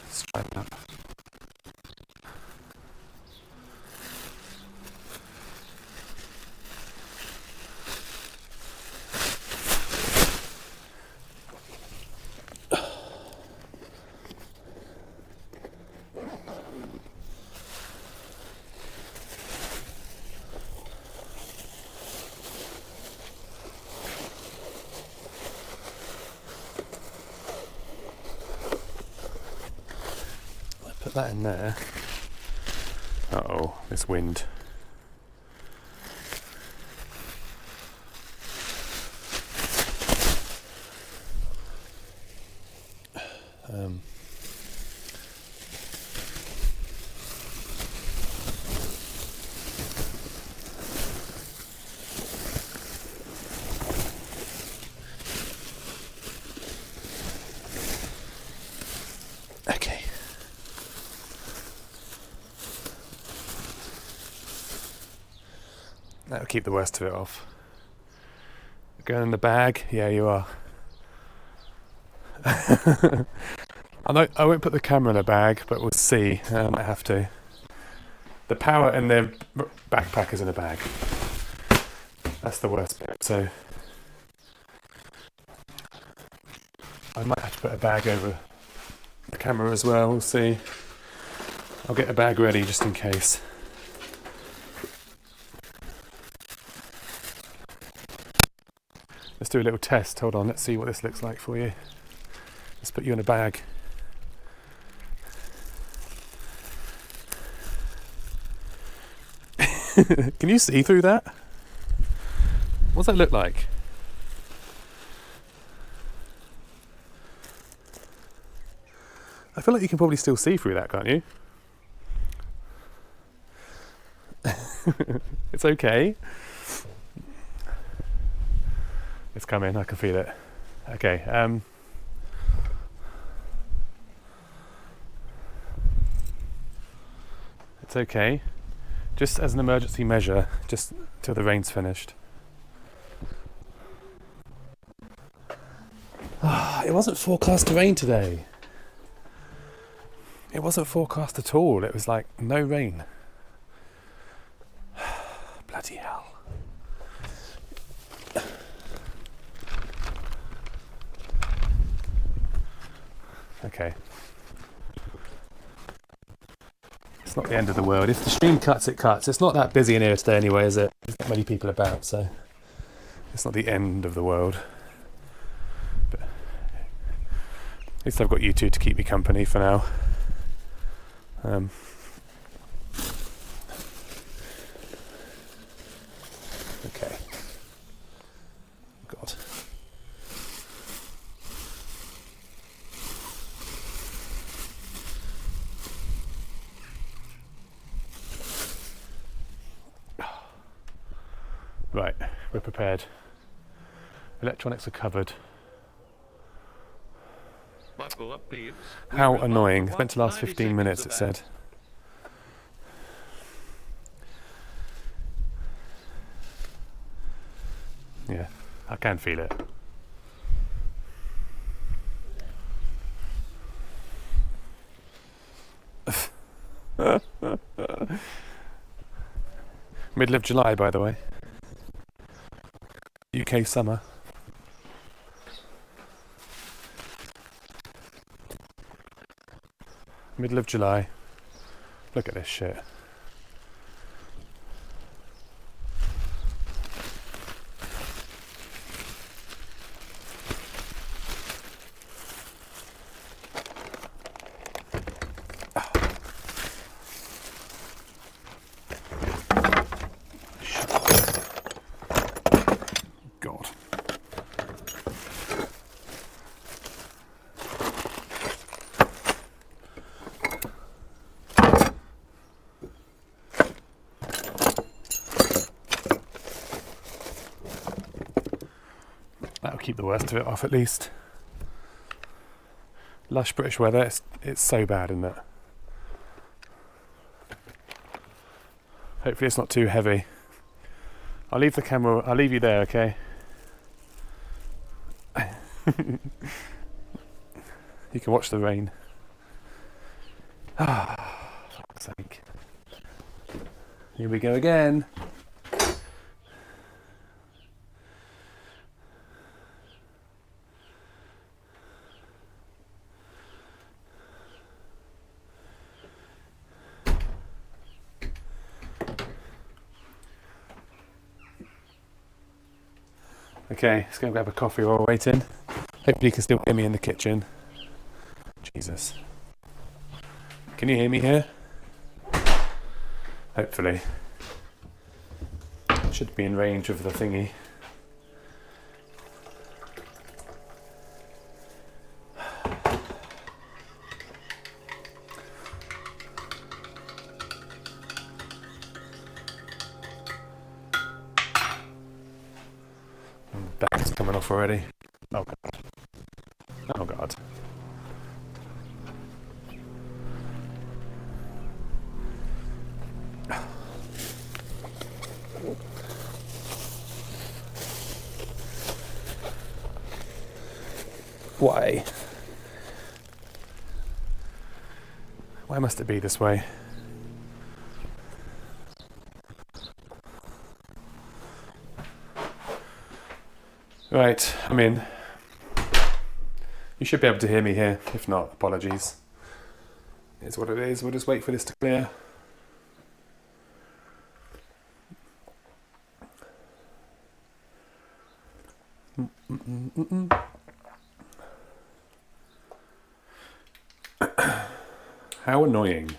Let's try that. Put that in there. Uh-oh, this wind. Okay. That'll keep the worst of it off. Going in the bag? Yeah, you are. I won't put the camera in a bag, but we'll see. I might have to. The power and the backpack is in a bag. That's the worst bit. So I might have to put a bag over the camera as well. We'll see. I'll get a bag ready just in case. Let's do a little test. Hold on, let's see what this looks like for you. Let's put you in a bag. Can you see through that? What's that look like? I feel like you can probably still see through that, can't you? It's okay. It's coming, I can feel it. Okay, it's okay. Just as an emergency measure, just till the rain's finished. It wasn't forecast to rain today. It wasn't forecast at all. It was like no rain. Bloody hell. Okay. It's not the end of the world. If the stream cuts, it cuts. It's not that busy in here today anyway, is it? There's not many people about, so it's not the end of the world. But at least I've got you two to keep me company for now. Okay. God. Right, we're prepared. Electronics are covered. Buckle up, peeps. How We're about annoying. to It's meant to last watch 15 90 minutes, it seconds of said. can feel it. Middle of July, by the way. UK summer. Middle of July. Look at this shit. God. That'll keep the worst of it off at least. Lush British weather, it's so bad, isn't it? Hopefully it's not too heavy. I'll leave the camera, I'll leave you there, okay? You can watch the rain. Ah, for fuck's sake. Here we go again. Okay, let's go grab a coffee while we're waiting. Hopefully you can still hear me in the kitchen. Jesus. Can you hear me here? Hopefully. Should be in range of the thingy. Back's coming off already. Oh god. Oh god. Why? Why must it be this way? Right, I'm in. You should be able to hear me here. If not, apologies. It's what it is. We'll just wait for this to clear. How annoying.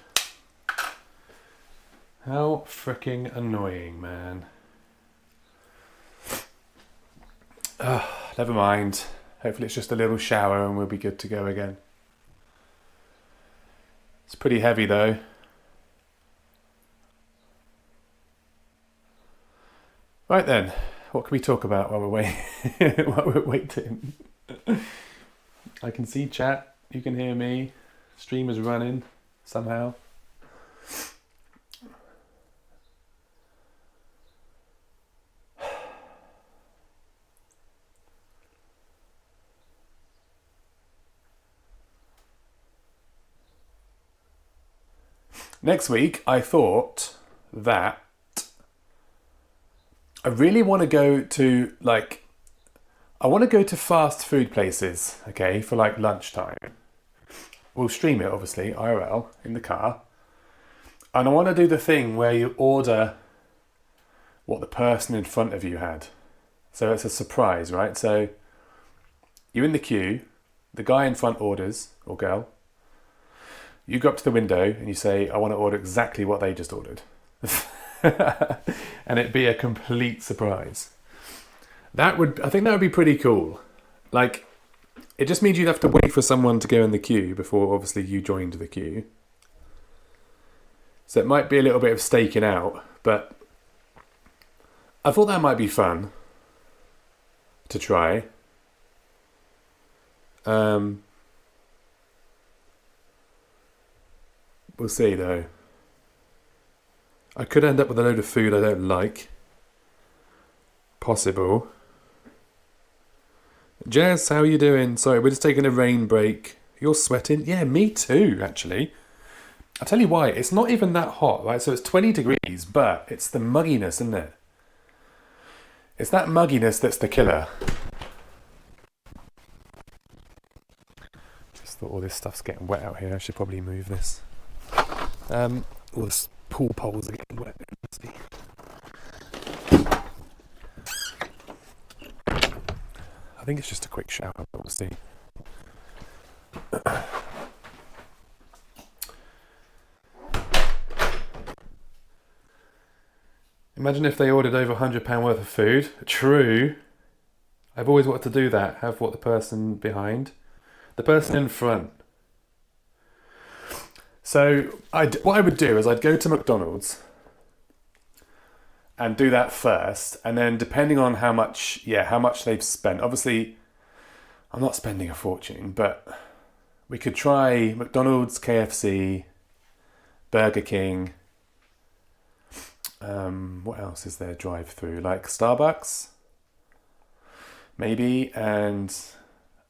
How freaking annoying, man. Never mind. Hopefully it's just a little shower and we'll be good to go again. It's pretty heavy though. Right then, what can we talk about while we're waiting? I can see chat, you can hear me. Stream is running somehow. Next week, I thought that I really want to go to I want to go to fast food places, okay, for like lunchtime. We'll stream it, obviously, IRL, in the car. And I want to do the thing where you order what the person in front of you had. So it's a surprise, right? So you're in the queue, the guy in front orders, or girl. You go up to the window and you say, I want to order exactly what they just ordered. And it'd be a complete surprise. I think that would be pretty cool. Like, it just means you'd have to wait for someone to go in the queue before obviously you joined the queue. So it might be a little bit of staking out, but I thought that might be fun to try. We'll see though. I could end up with a load of food I don't like. Possible. Jess, how are you doing? Sorry, we're just taking a rain break. You're sweating? Yeah, me too, actually. I'll tell you why. It's not even that hot, right? So it's 20 degrees, but it's the mugginess, isn't it? It's that mugginess that's the killer. Just thought all this stuff's getting wet out here. I should probably move this. All the pool poles are getting wet. Let's see. I think it's just a quick shower, but we'll see. Imagine if they ordered over £100 worth of food. True. I've always wanted to do that. Have what the person behind. The person in front. So what I would do is I'd go to McDonald's and do that first, and then depending on how much they've spent. Obviously, I'm not spending a fortune, but we could try McDonald's, KFC, Burger King. What else is there drive-through? Like Starbucks, maybe, and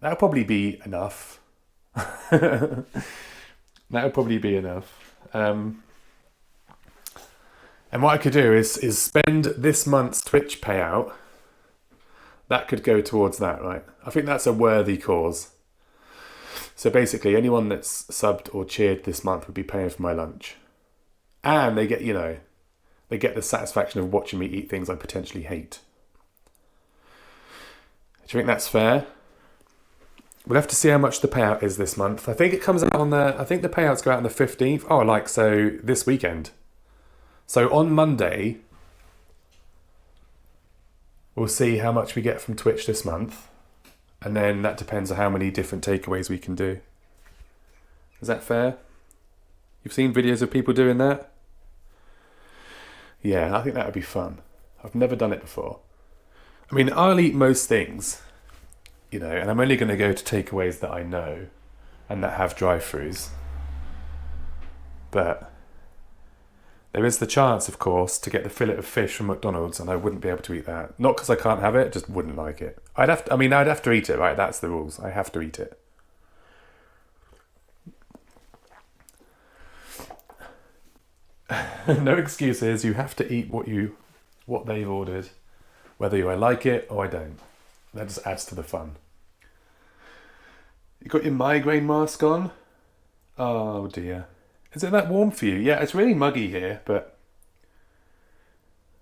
that'll probably be enough. That'll probably be enough. And what I could do is spend this month's Twitch payout. That could go towards that, right? I think that's a worthy cause. So basically, anyone that's subbed or cheered this month would be paying for my lunch, and they get, they get the satisfaction of watching me eat things I potentially hate. Do you think that's fair? We'll have to see how much the payout is this month. I think it comes out I think the payouts go out on the 15th. Oh, so this weekend. So on Monday, we'll see how much we get from Twitch this month. And then that depends on how many different takeaways we can do. Is that fair? You've seen videos of people doing that? Yeah, I think that would be fun. I've never done it before. I mean, I'll eat most things, and I'm only going to go to takeaways that I know and that have drive-thrus. But there is the chance, of course, to get the fillet of fish from McDonald's, and I wouldn't be able to eat that. Not because I can't have it, just wouldn't like it. I'd have to eat it, right? That's the rules. I have to eat it. No excuses. You have to eat what they've ordered, whether I like it or I don't. That just adds to the fun. You got your migraine mask on? Oh dear. Is it that warm for you? Yeah, it's really muggy here, but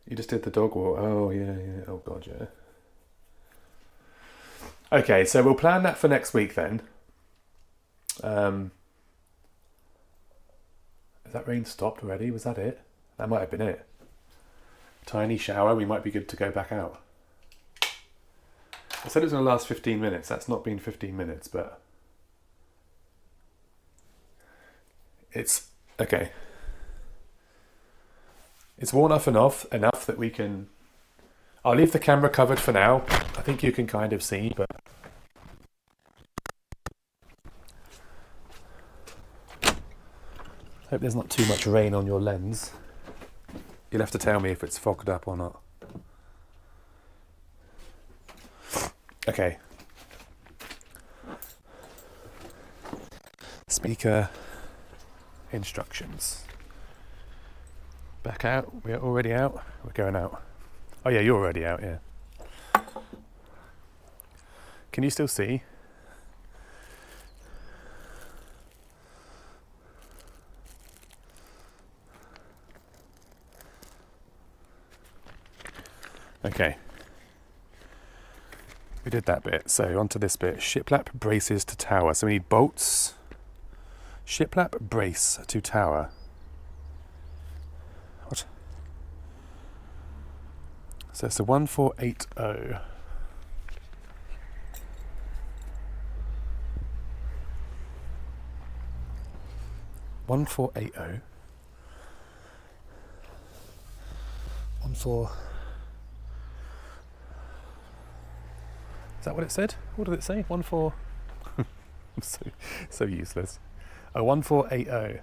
you just did the dog walk. Oh yeah. Oh god, yeah. Okay, so we'll plan that for next week then. Has that rain stopped already? Was that it? That might have been it. Tiny shower, we might be good to go back out. I said it was going to last 15 minutes. That's not been 15 minutes, but it's okay. It's worn off and off enough that we can... I'll leave the camera covered for now. I think you can kind of see, but... Hope there's not too much rain on your lens. You'll have to tell me if it's fogged up or not. Okay. Speaker instructions. Back out. We're already out. We're going out. Oh yeah, you're already out, yeah. Can you still see? Okay. We did that bit. So onto this bit. Shiplap braces to tower. So we need bolts. Shiplap brace to tower. What? So it's a 1480. 1480. 14. Is that what it said? What did it say? 14. I'm so useless. Oh, 1480.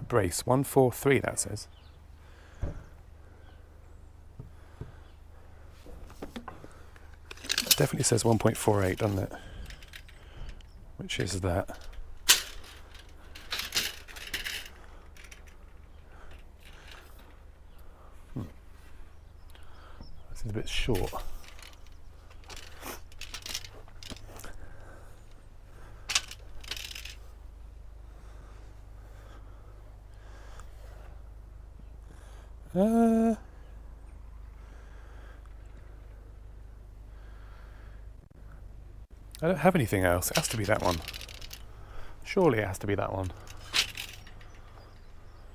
Brace 143. That says. definitely says 1.48, doesn't it? Which is that. This is a bit short. I don't have anything else. It has to be that one. Surely it has to be that one.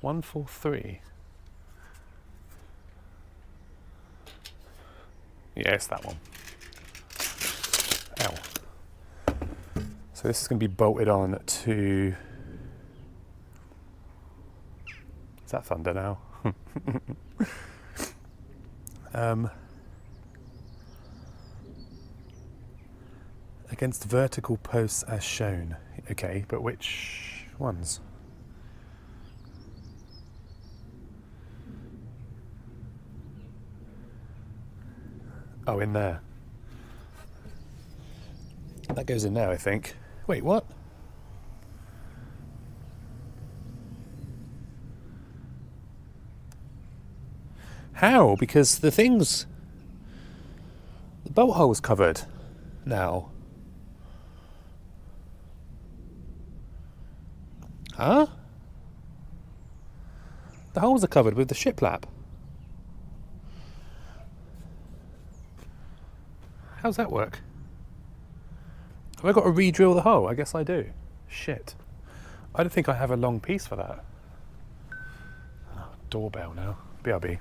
143. Yeah, it's that one. Ow. So this is going to be bolted on to... Is that thunder now? Against vertical posts as shown. Okay, but which ones? Oh, in there. That goes in there, I think. Wait, what? How? Because the thing's... The bolt hole's covered now. Huh? The holes are covered with the shiplap. How's that work? Have I got to re-drill the hole? I guess I do. Shit. I don't think I have a long piece for that. Oh, doorbell now. BRB.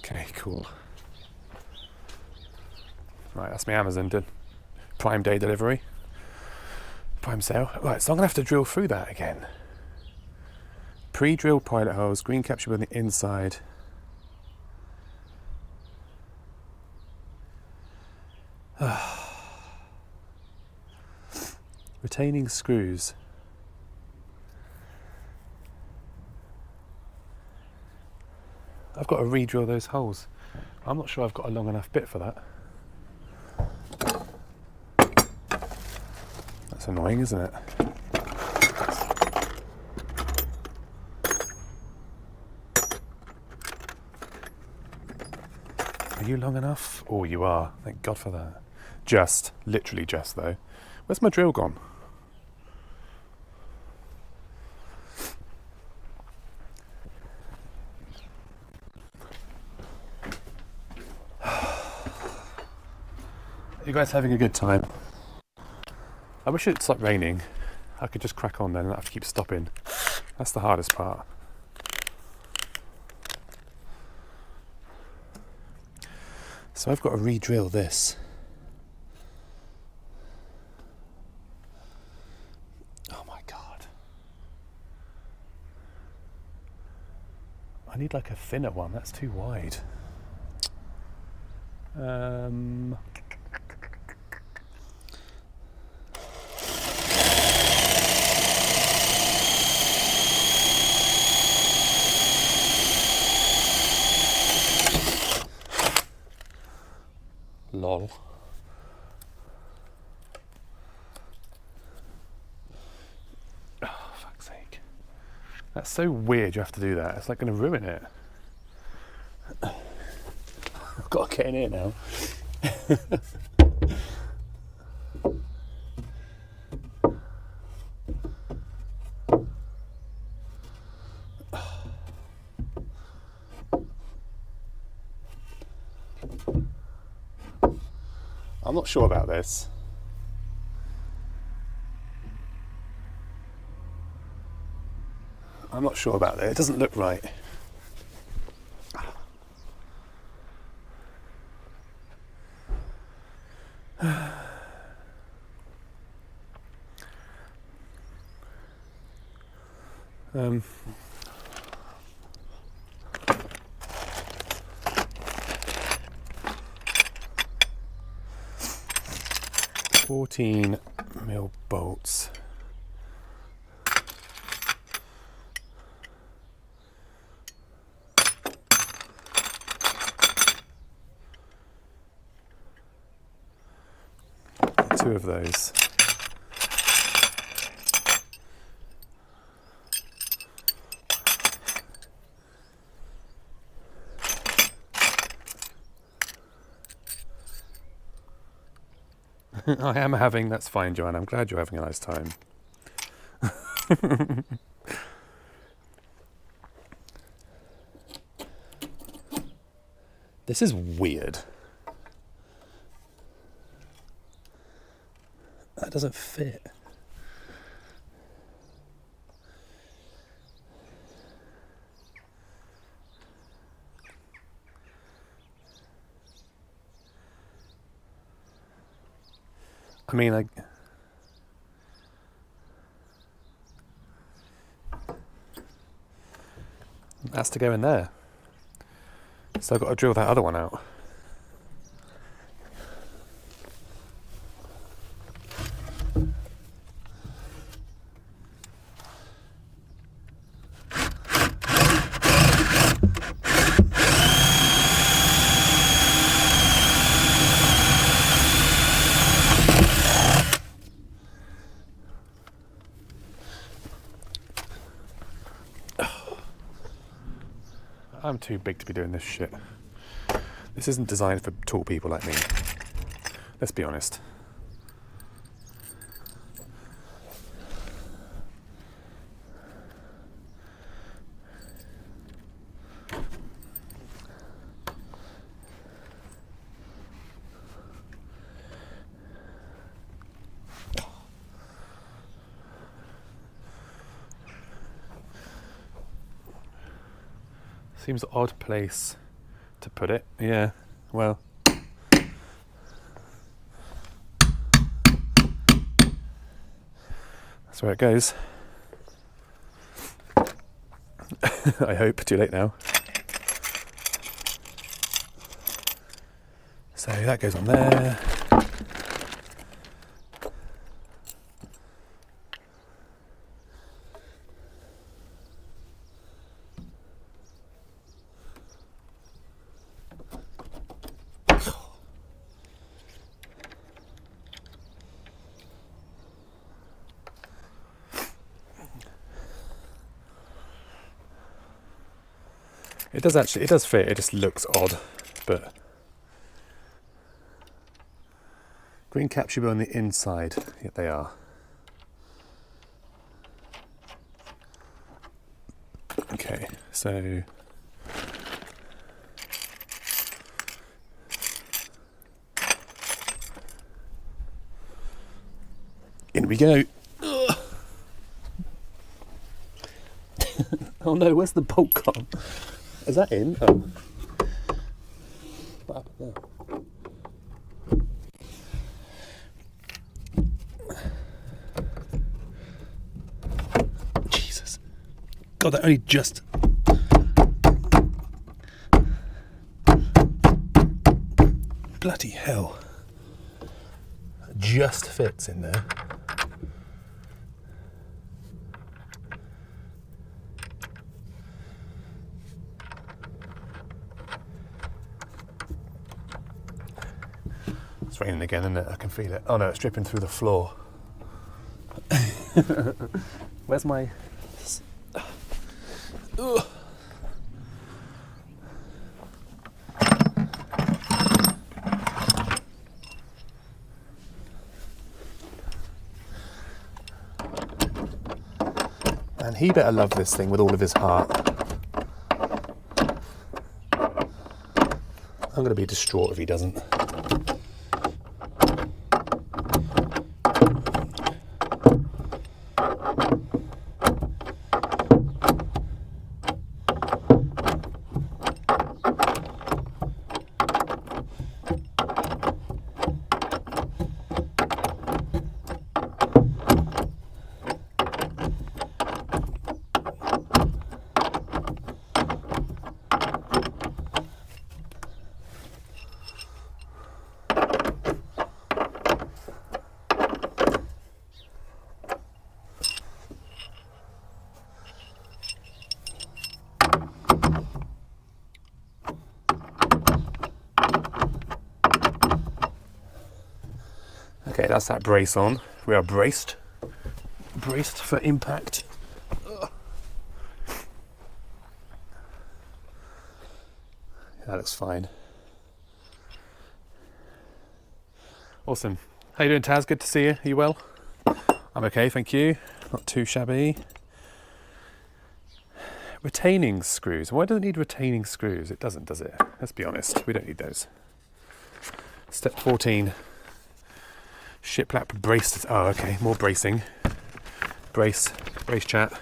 Okay, cool. Right, that's my Amazon Prime Day delivery. Prime sale. Right, so I'm going to have to drill through that again. Pre-drilled pilot holes, green capture on the inside. Retaining screws. I've got to re-drill those holes. I'm not sure I've got a long enough bit for that. That's annoying, isn't it? Are you long enough? Oh, you are. Thank God for that. Just. Literally just, though. Where's my drill gone? You guys having a good time? I wish it stopped raining. I could just crack on then and not have to keep stopping. That's the hardest part. So I've got to re-drill this. Oh my God. I need like a thinner one, that's too wide. Lol. Oh, fuck's sake. That's so weird you have to do that. It's like going to ruin it. I've got to get in here now. I'm not sure about this. I'm not sure about that. It doesn't look right. $14 mil bolts. Two of those. I am having, that's fine, Joanne. I'm glad you're having a nice time. This is weird. That doesn't fit. I mean, it has to go in there. So I've got to drill that other one out. I'm too big to be doing this shit. This isn't designed for tall people like me. Let's be honest. Seems an odd place to put it. Yeah, well. That's where it goes. I hope. Too late now. So that goes on there. It does fit, it just looks odd, but green cap should be on the inside, yet they are. Okay, so in we go. Oh no, where's the bolt gone? Is that in? Oh. What happened there? Jesus. God, that only just... Bloody hell. That just fits in there. It's raining again, isn't it? I can feel it. Oh no, it's dripping through the floor. Where's my... Ugh. And he better love this thing with all of his heart. I'm going to be distraught if he doesn't. Okay, that's that brace on. We are braced. Braced for impact. Ugh. That looks fine. Awesome. How you doing, Taz? Good to see you. Are you well? I'm okay, thank you. Not too shabby. Retaining screws. Why does it need retaining screws? It doesn't, does it? Let's be honest. We don't need those. Step 14. Shiplap braced. Oh, okay. More bracing. Brace chat.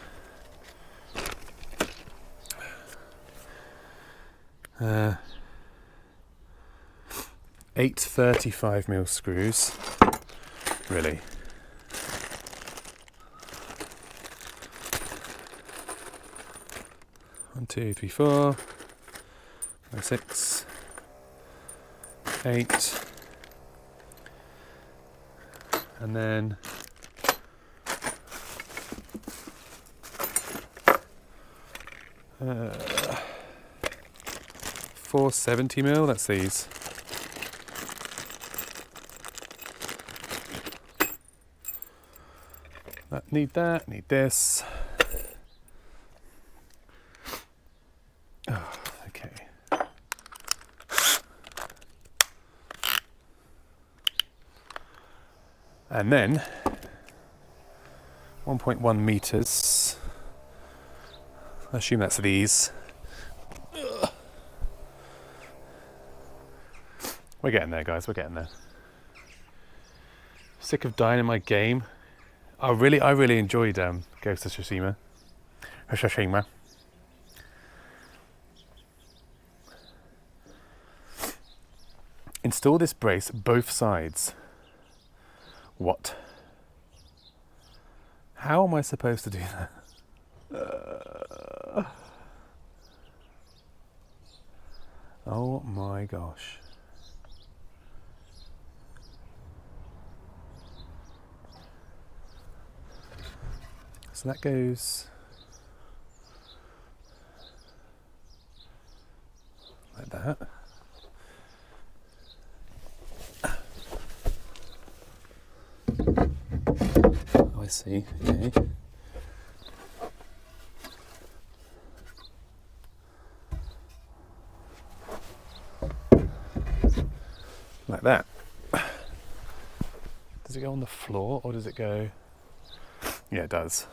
8 35mm screws. Really? One, two, three, 4, 5, 6, 8, and then 4 70mm. That's these. Need that. Need this. Oh, okay. And then 1.1 meters. I assume that's these. We're getting there, guys. We're getting there. Sick of dying in my game. I really enjoyed Ghost of Tsushima. Install this brace both sides. What? How am I supposed to do that? Oh my gosh. So that goes like that. Oh, I see. Okay. Like that. Does it go on the floor or does it go? Yeah, it does.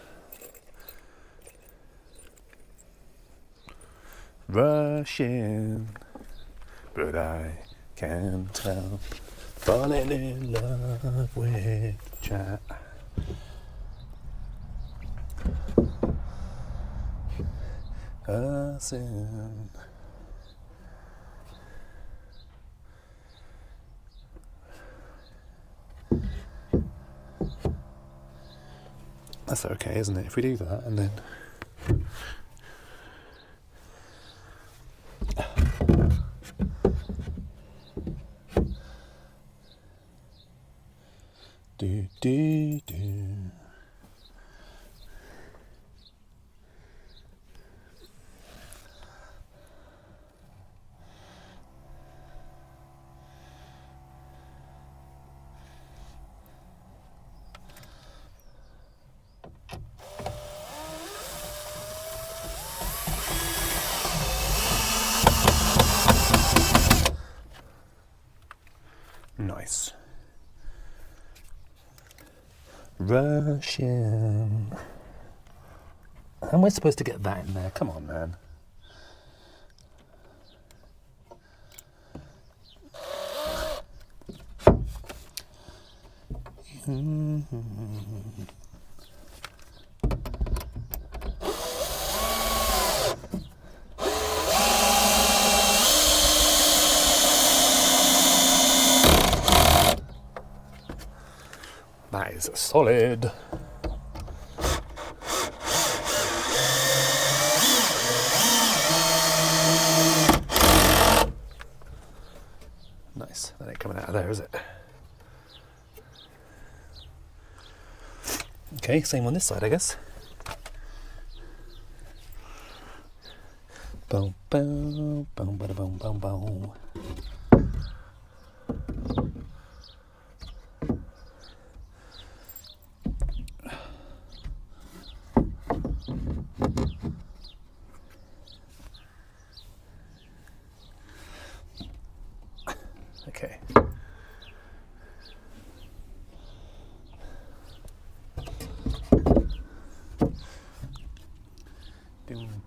Rushing, but I can't help falling in love with chat. Soon. That's okay, isn't it? If we do that and then do. Nice. Russian. How am I supposed to get that in there? Come on, man. That is solid. Nice. That ain't coming out of there, is it? Okay, same on this side, I guess. Boom, boom, boom, bada, boom, boom, boom.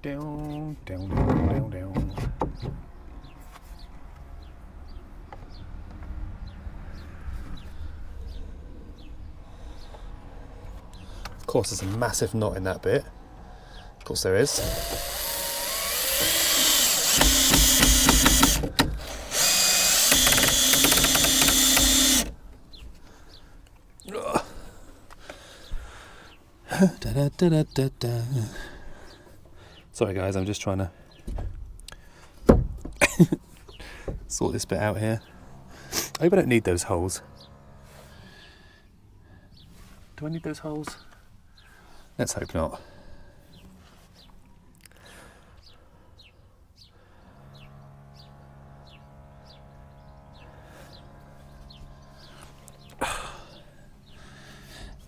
Down, down, down, down, down. Of course, there's a massive knot in that bit. Of course, there is. Da, da, da, da, da, da. Sorry guys, I'm just trying to sort this bit out here. I hope I don't need those holes. Do I need those holes? Let's hope not.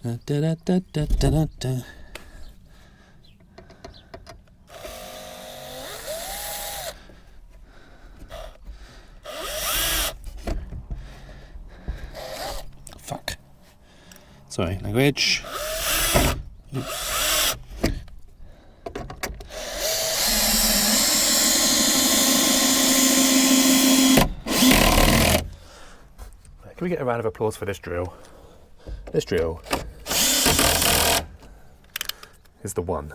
Da, da, da, da, da, da, da. Fuck. Sorry, language. Can we get a round of applause for this drill? This drill is the one.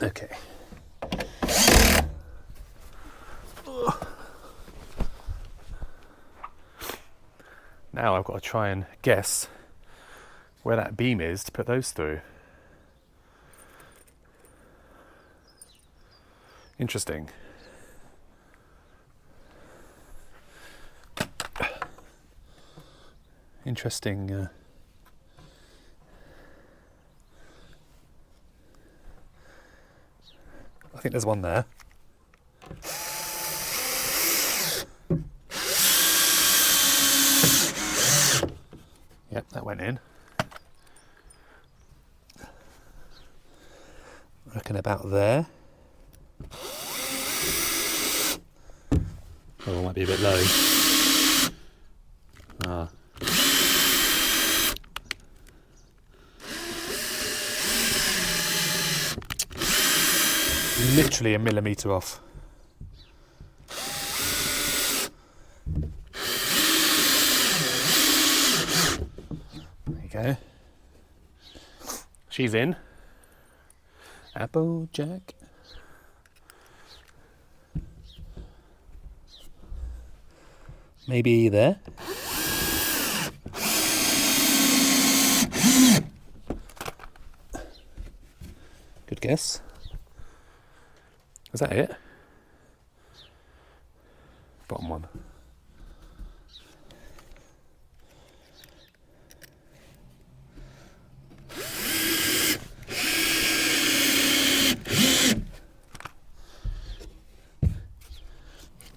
Okay. Now I've got to try and guess where that beam is to put those through. Interesting. Interesting. I think there's one there. Yep, that went in. I reckon about there. Oh, it might be a bit low. Ah. Literally a millimetre off. There you go. She's in. Applejack. Maybe there. Good guess. Was that it? Bottom one.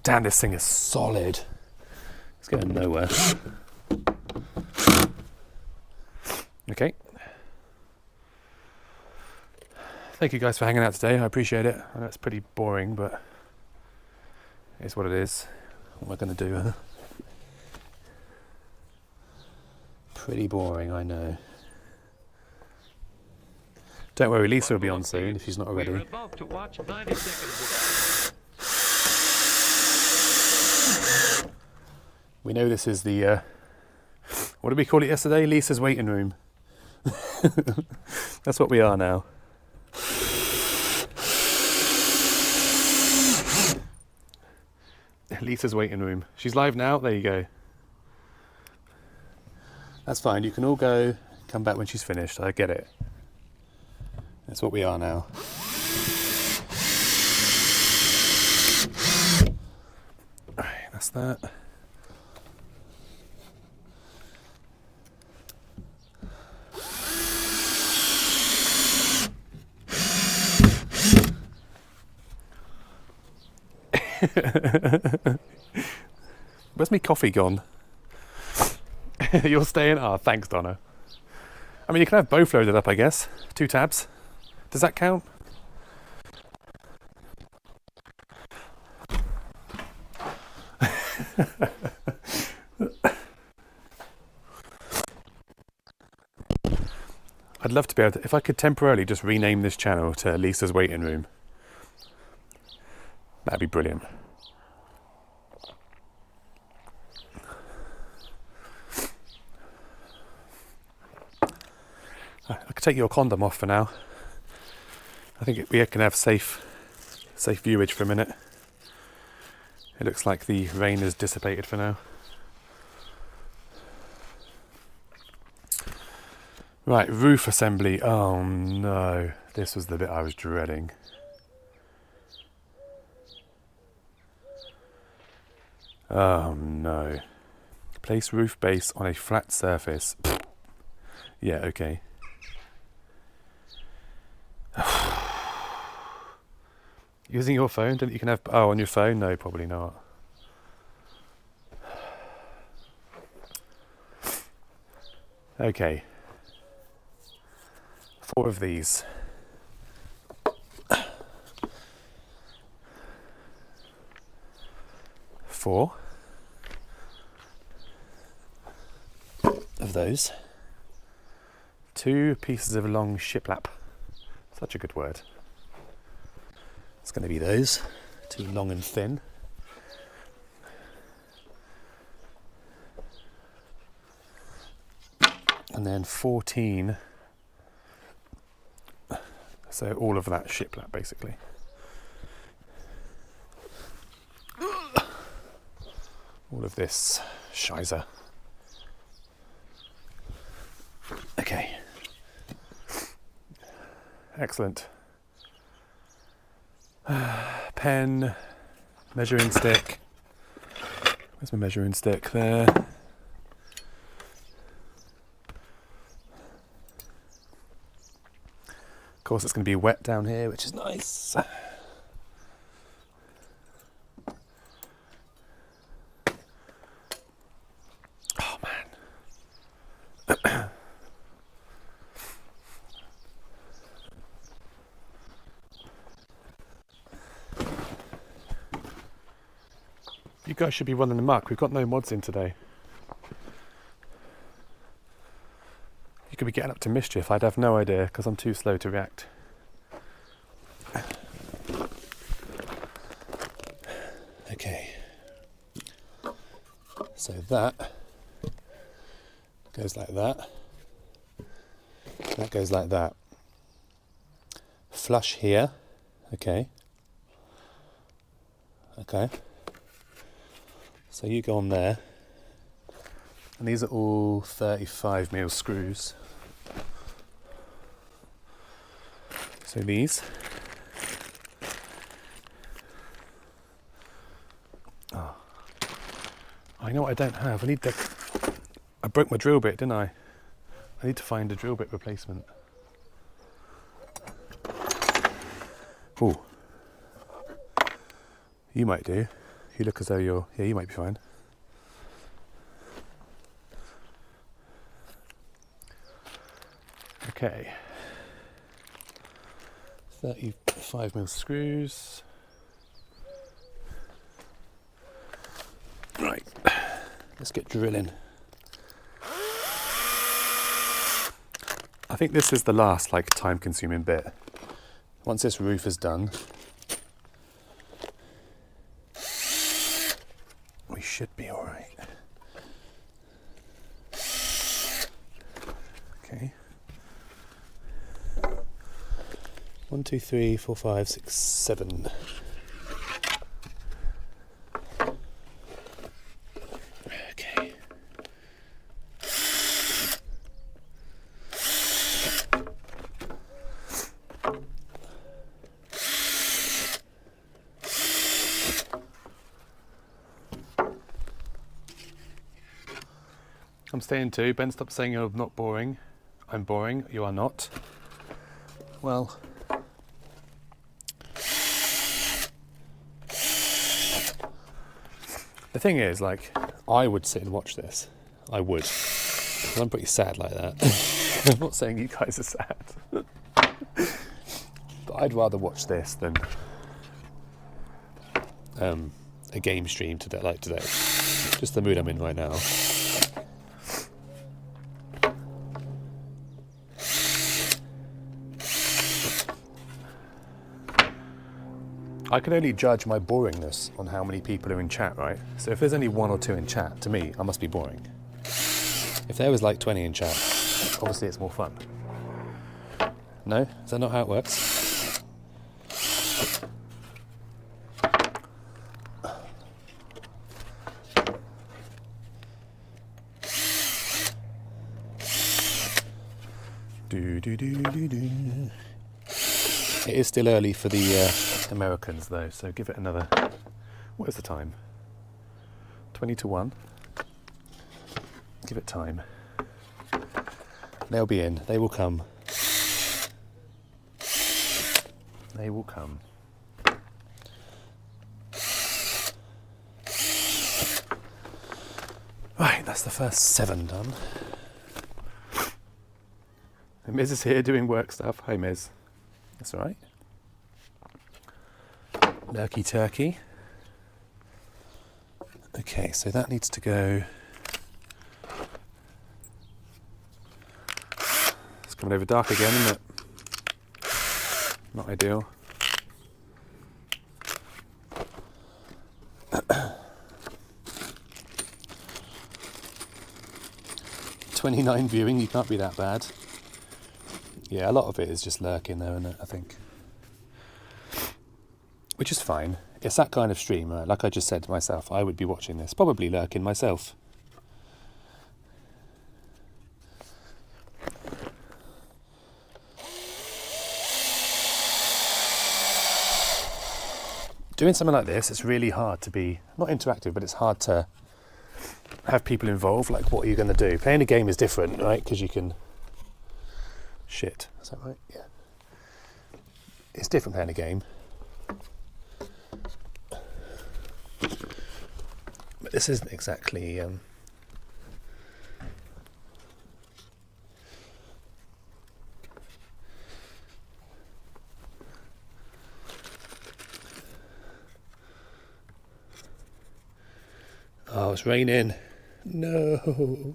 Damn, this thing is solid. It's going nowhere. Okay. Thank you guys for hanging out today. I appreciate it. I know it's pretty boring, but it's what it is. What am I going to do? Huh? Pretty boring, I know. Don't worry, Lisa will be on soon if she's not already. We're about to watch 90 seconds. We know this is the, what did we call it yesterday? Lisa's waiting room. That's what we are now. Lisa's waiting room. She's live now. There you go. That's fine. You can all go, come back when she's finished. I get it. That's what we are now. Alright, that's that. Where's my coffee gone? You're staying? Ah, thanks, Donna. I mean, you can have both loaded up, I guess. 2 tabs. Does that count? I'd love to be able to, if I could temporarily just rename this channel to Lisa's Waiting Room. That'd be brilliant. I could take your condom off for now. I think we can have safe viewage for a minute. It looks like the rain has dissipated for now. Right, roof assembly. Oh no, this was the bit I was dreading. Oh no. Place roof base on a flat surface. Yeah, okay. Using your phone? Don't you can have... Oh, on your phone? No, probably not. Okay. 4 of these. Four of those. 2 pieces of long shiplap. Such a good word. It's going to be those. 2 long and thin. And then 14. So all of that shiplap basically. All of this shizer. Okay. Excellent. Pen, measuring stick. Where's my measuring stick? There. Of course, it's going to be wet down here, which is nice. Oh man. You guys should be running amok. We've got no mods in today. You could be getting up to mischief. I'd have no idea because I'm too slow to react. Okay. So that goes like that. That goes like that. Flush here. Okay. Okay. So you go on there. And these are all 35mm screws. So these. Oh. I know what I don't have. I broke my drill bit, didn't I? I need to find a drill bit replacement. Ooh. You might do. You look as though you're... Yeah, you might be fine. Okay. 35mm screws. Right. Let's get drilling. I think this is the last, like, time-consuming bit. Once this roof is done, we should be all right. Okay. 1, 2, 3, 4, 5, 6, 7. Okay. I'm staying too. Ben, stop saying you're not boring. I'm boring. You are not. Well, the thing is, like, I would sit and watch this. I would. 'Cause I'm pretty sad like that. I'm not saying you guys are sad. But I'd rather watch this than a game stream today, like today. Just the mood I'm in right now. I can only judge my boringness on how many people are in chat, right? So if there's only 1 or 2 in chat, to me, I must be boring. If there was like 20 in chat, obviously it's more fun. No? Is that not how it works? Do, do, do, do, do. It is still early for the Americans though, so give it another... What is the time? 20 to 1. Give it time. They'll be in. They will come. They will come. Right, that's the first 7 done. And Miz is here doing work stuff. Hi, Miz. That's all right. Lurky turkey. Okay, so that needs to go. It's coming over dark again, isn't it? Not ideal. $29 viewing, you can't be that bad. Yeah, a lot of it is just lurking there, isn't it, I think. Which is fine. It's that kind of stream, right? Like I just said to myself, I would be watching this, probably lurking myself. Doing something like this, it's really hard to be, not interactive, but it's hard to have people involved. Like, what are you going to do? Playing a game is different, right? Because you can... Shit, is that right? Yeah. It's different playing a game. But this isn't exactly... Oh, it's raining. No.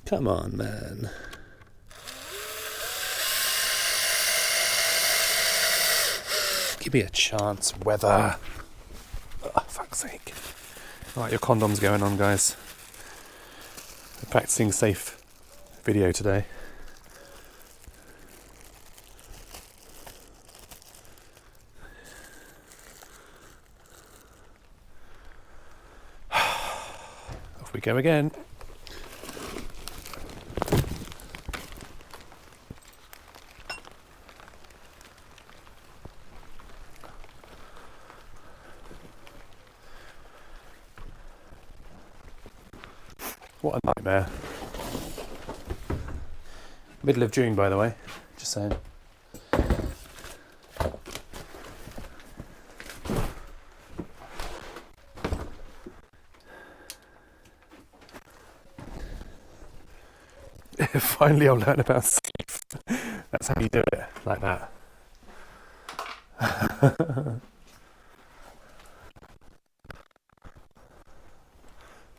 Come on, man. Give me a chance, weather. Oh, fuck's sake. Right, your condom's going on, guys. I'm practicing safe video today. Off we go again. What a nightmare. Middle of June, by the way, just saying. Finally I'll learn about safe. That's how you do it, like that.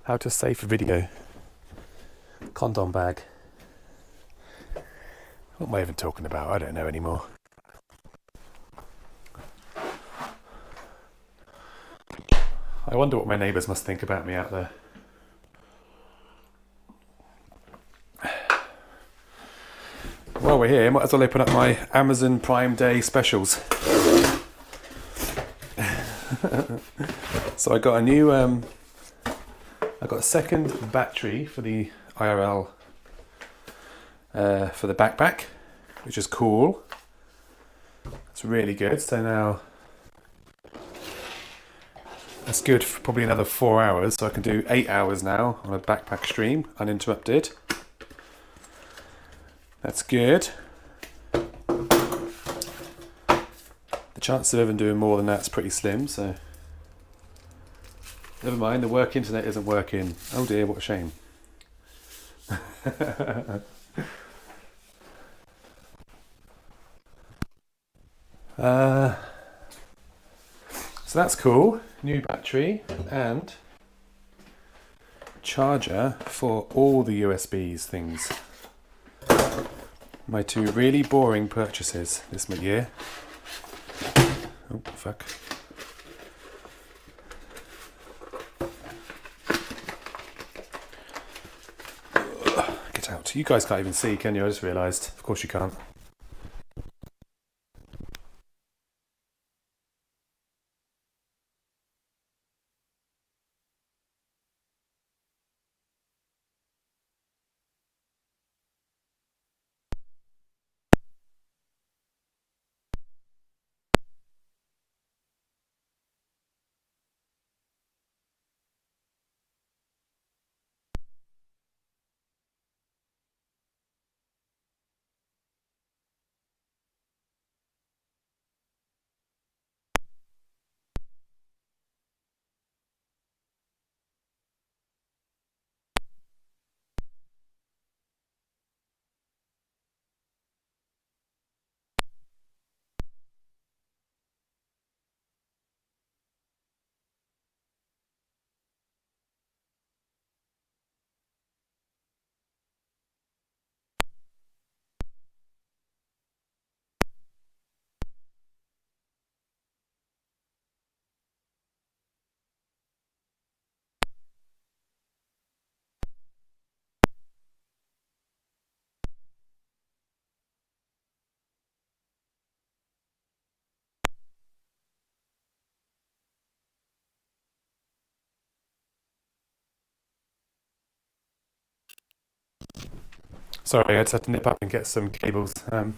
How to safe video. Condom bag. What am I even talking about? I don't know anymore. I wonder what my neighbours must think about me out there. While we're here, might as well open up my Amazon Prime Day specials. So I got a new, I got a second battery for the IRL, for the backpack, which is cool. It's really good. So now that's good for probably another 4 hours. So I can do 8 hours now on a backpack stream uninterrupted. That's good. The chance of ever doing more than that's pretty slim, so never mind, the work internet isn't working. Oh dear, what a shame. So that's cool. New battery and charger for all the USBs things. My two really boring purchases this year. Oh, fuck. Get out. You guys can't even see, can you? I just realised. Of course you can't. Sorry, I just had to nip up and get some cables. I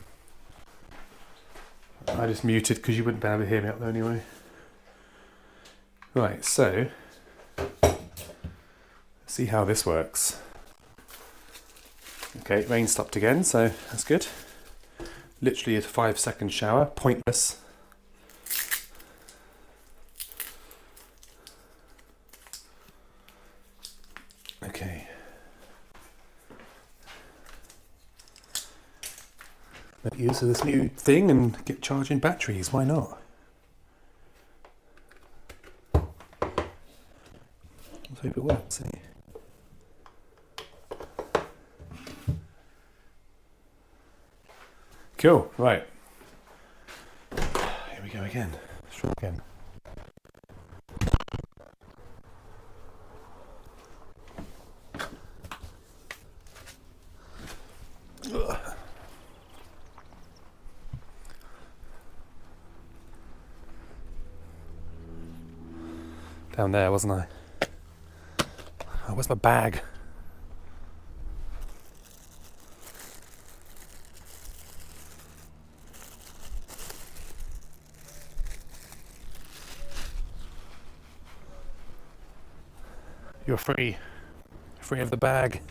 just muted because you wouldn't be able to hear me up there anyway. Right, so see how this works. Okay, rain stopped again, so that's good. Literally a 5-second shower, pointless. Okay. Make use of this new thing and get charging batteries, why not? Let's hope it works, eh? Cool, right. Here we go again. Let's try again. Down there, wasn't I? Oh, where's my bag? You're free. Free of the bag.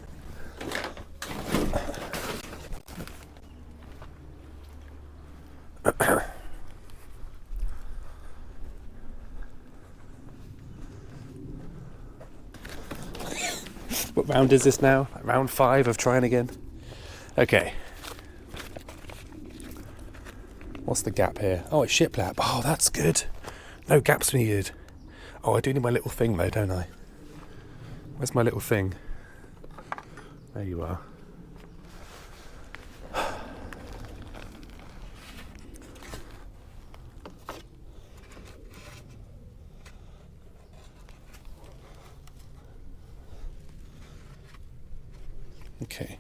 What round is this now? Round 5 of trying again? Okay. What's the gap here? Oh, it's shiplap. Oh, that's good. No gaps needed. Oh, I do need my little thing though, don't I? Where's my little thing? There you are. Okay.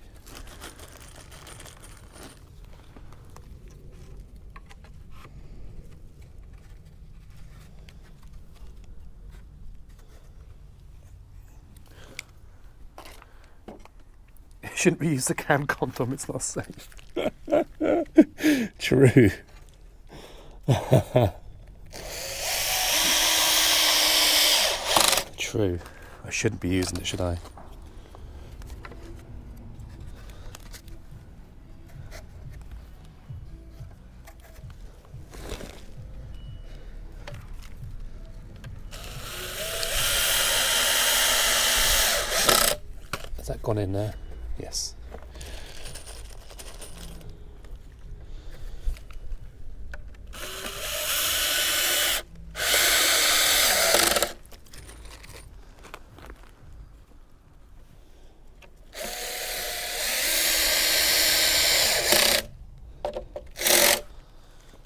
You shouldn't be used a cam condom, it's not safe. True. True. I shouldn't be using it, should I? Has that gone in there? Yes.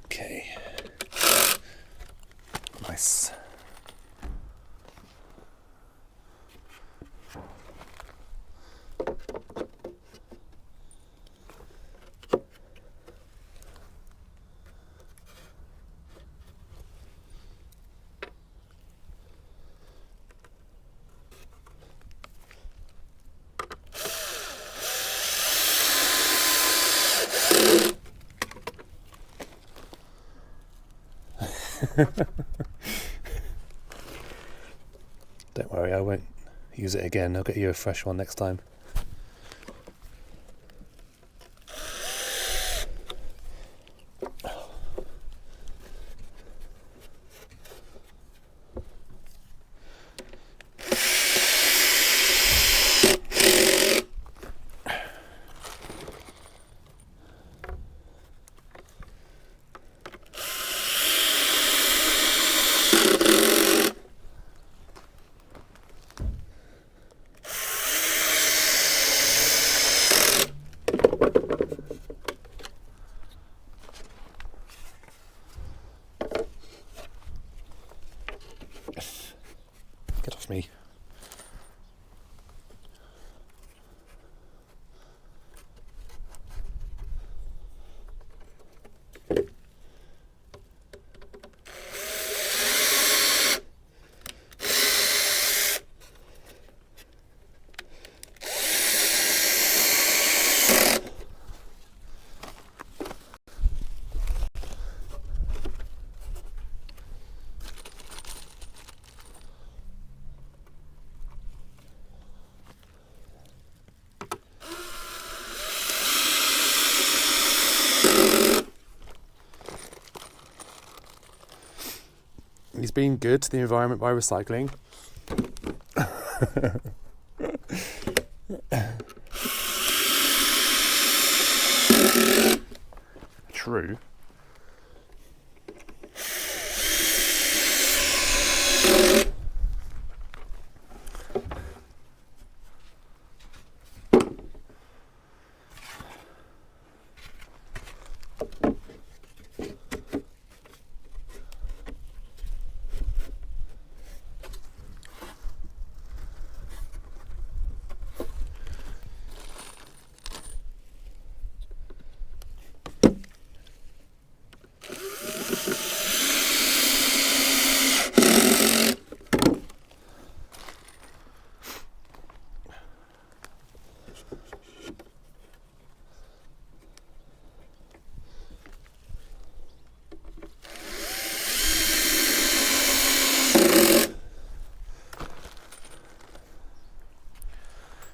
Okay. Nice. Don't worry, I won't use it again. I'll get you a fresh one next time. Get off me. He's been good to the environment by recycling. True.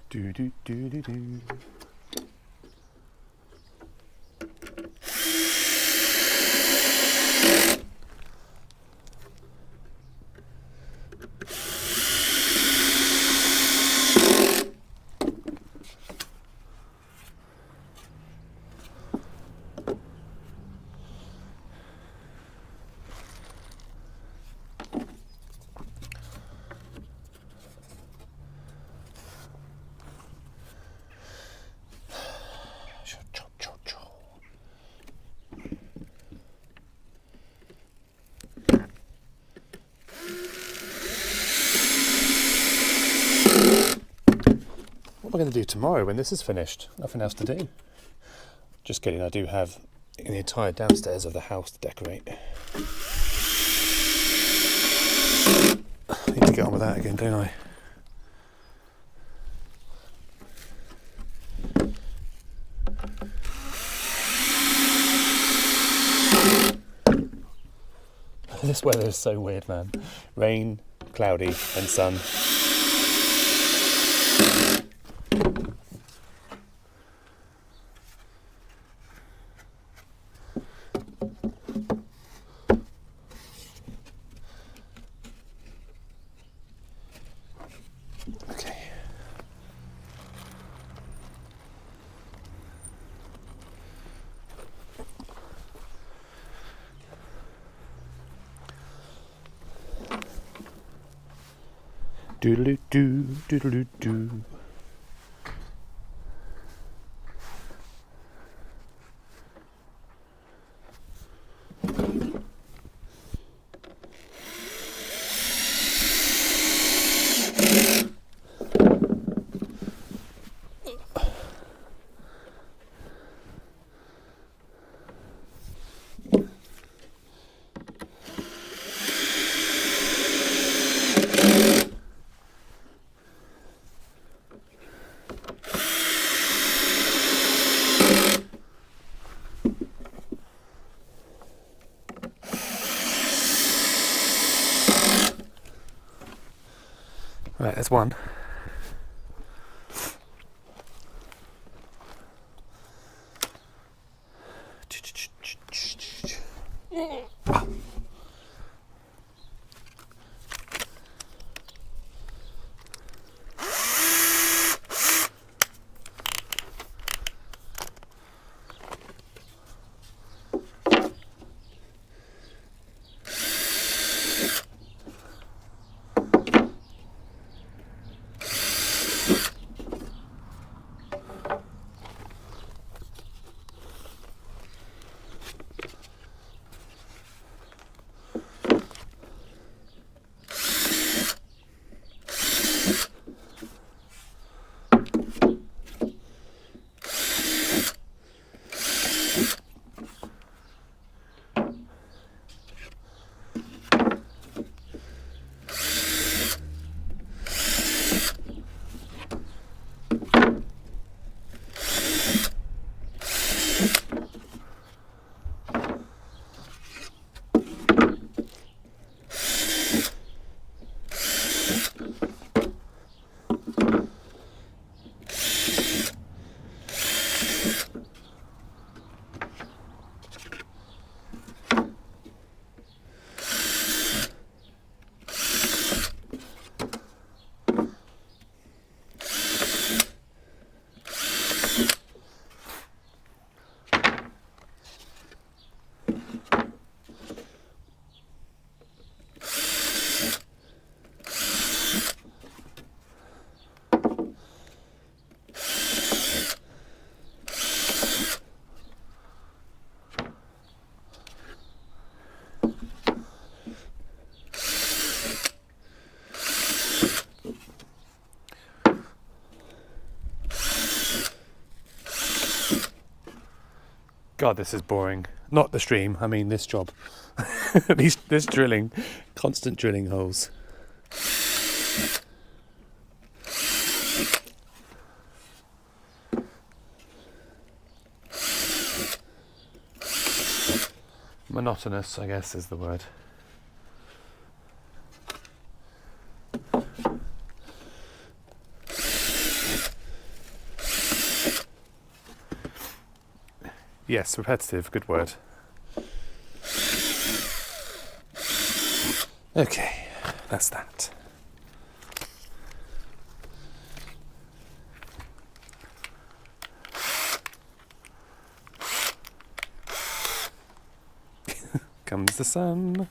Do do do do do. What am I going to do tomorrow when this is finished? Nothing else to do. Just kidding, I do have the entire downstairs of the house to decorate. I need to get on with that again, don't I? This weather is so weird, man. Rain, cloudy, and sun. Okay. Doodaloo doo, doodaloo doo. Right, there's one. God, this is boring. Not the stream, I mean this job. this drilling, constant drilling holes. Monotonous, I guess, is the word. Yes, repetitive, good word. Okay, that's that. Comes the sun.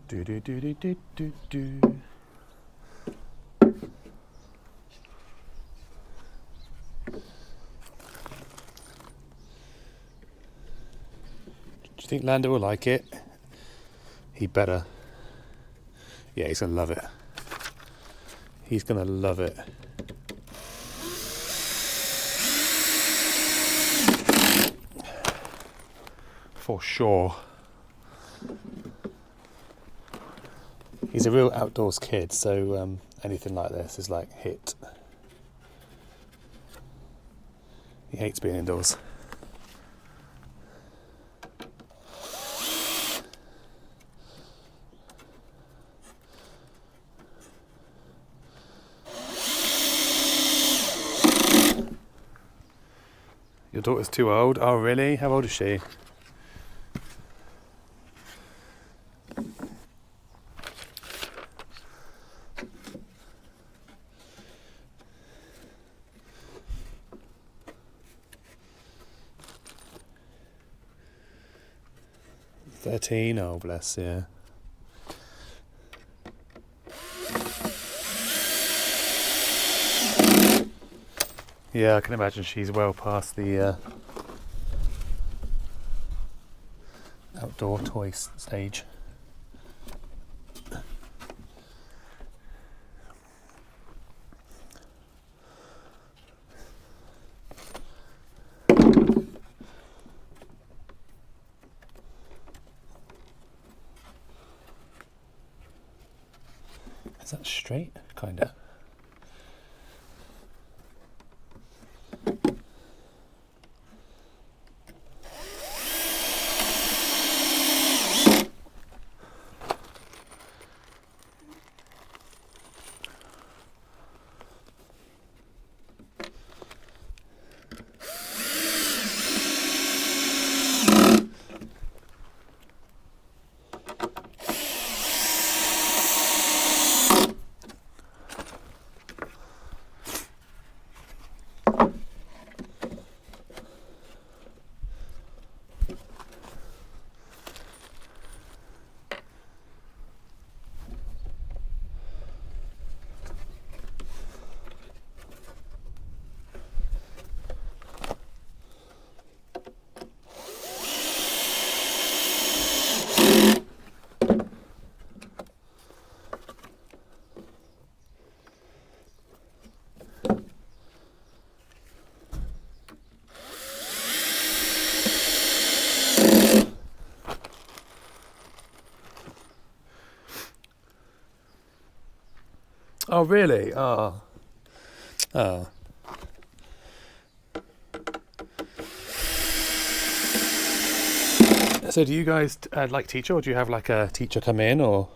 Do do do do do do do. Do you think Lando will like it? He better. Yeah, he's gonna love it. He's gonna love it. For sure. He's a real outdoors kid, so anything like this is like hit. He hates being indoors. Your daughter's too old? Oh really? How old is she? "13? Oh bless, yeah. Yeah, I can imagine she's well past the outdoor toy stage. Is that straight? Kinda. Oh, really? Oh. Oh. So do you guys like teacher, or do you have like a teacher come in, or?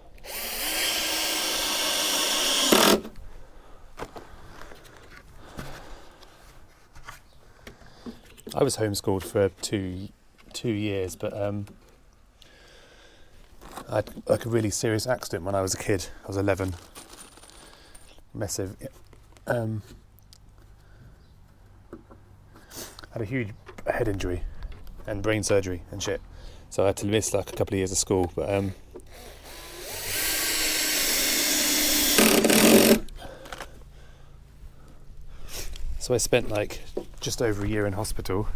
I was homeschooled for two years, but I had like a really serious accident when I was a kid. I was 11. Massive. Had a huge head injury and brain surgery and shit. So I had to miss like a couple of years of school. But so I spent like just over a year in hospital,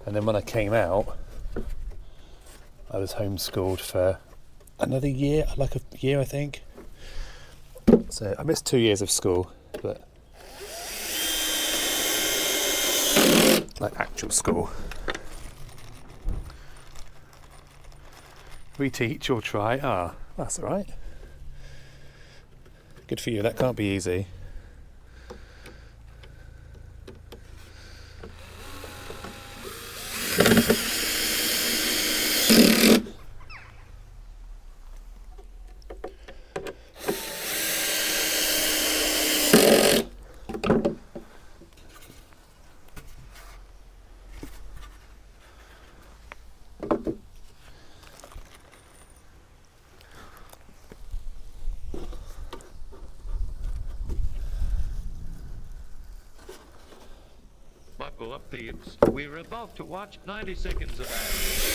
and then when I came out, I was homeschooled for another year, like a year I think. So I missed 2 years of school, but like actual school. Reteach or try? Ah, that's all right. Good for you. That can't be easy. Buckle up, thieves. We're about to watch 90 seconds of action.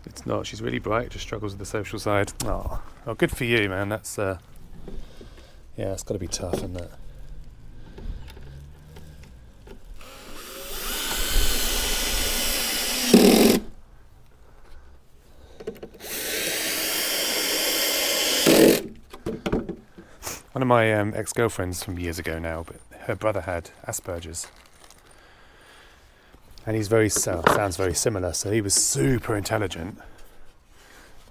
It's not. She's really bright. Just struggles with the social side. Oh, good for you, man. That's yeah, it's got to be tough, isn't it? One of my ex-girlfriends from years ago now, but her brother had Asperger's, and he's sounds very similar. So he was super intelligent,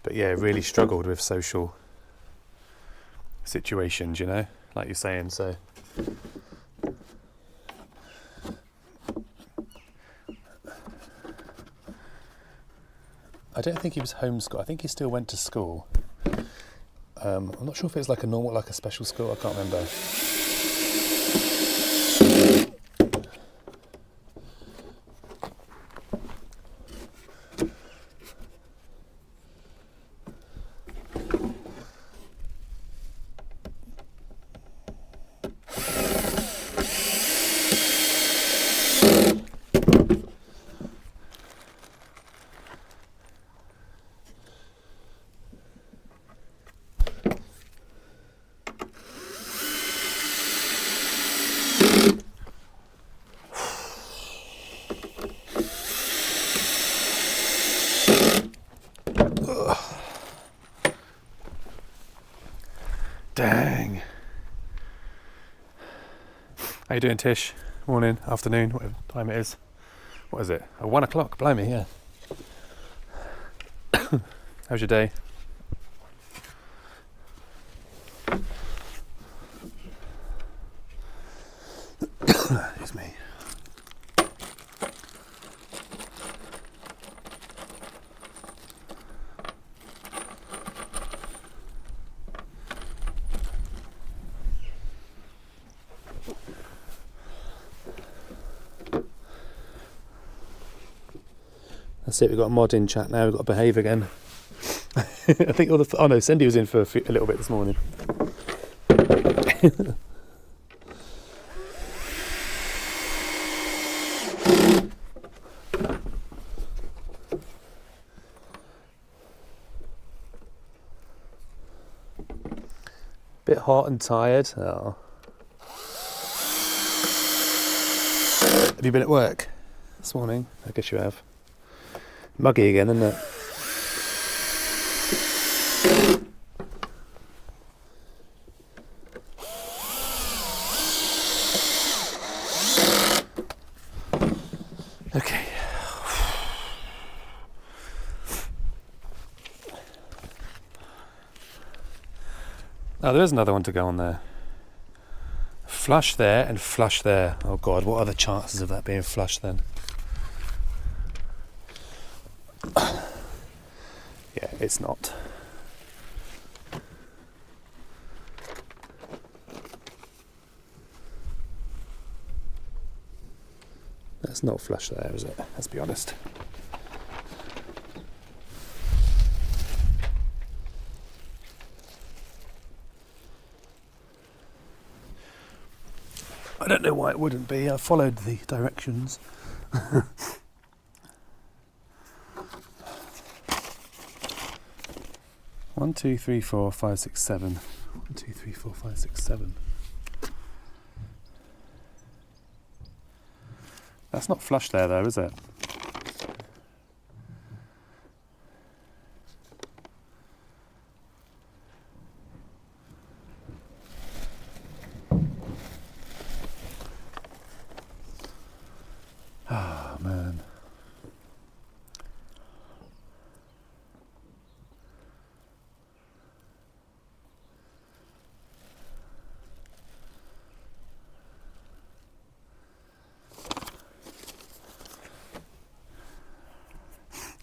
but yeah, really struggled with social situations, you know, like you're saying. So I don't think he was homeschooled. I think he still went to school. I'm not sure if it was like a normal, like a special school. I can't remember. Dang. How you doing, Tish? Morning, afternoon, whatever time it is. What is it? Oh, 1 o'clock, blimey, yeah. How's your day? Excuse me. That's it, we've got a mod in chat now, we've got to behave again. I think all the... oh no, Cindy was in for a little bit this morning. Bit hot and tired. Oh. Have you been at work this morning? I guess you have. Muggy again, isn't it? Okay. Oh, there is another one to go on there. Flush there and flush there. Oh God, what are the chances of that being flush then? Yeah, it's not. That's not flush there, is it? Let's be honest. I don't know why it wouldn't be. I followed the directions. 1, 2, 3, 4, 5, 6, 7. 1, 2, 3, 4, 5, 6, 7. That's not flush there though, is it? Ah, man.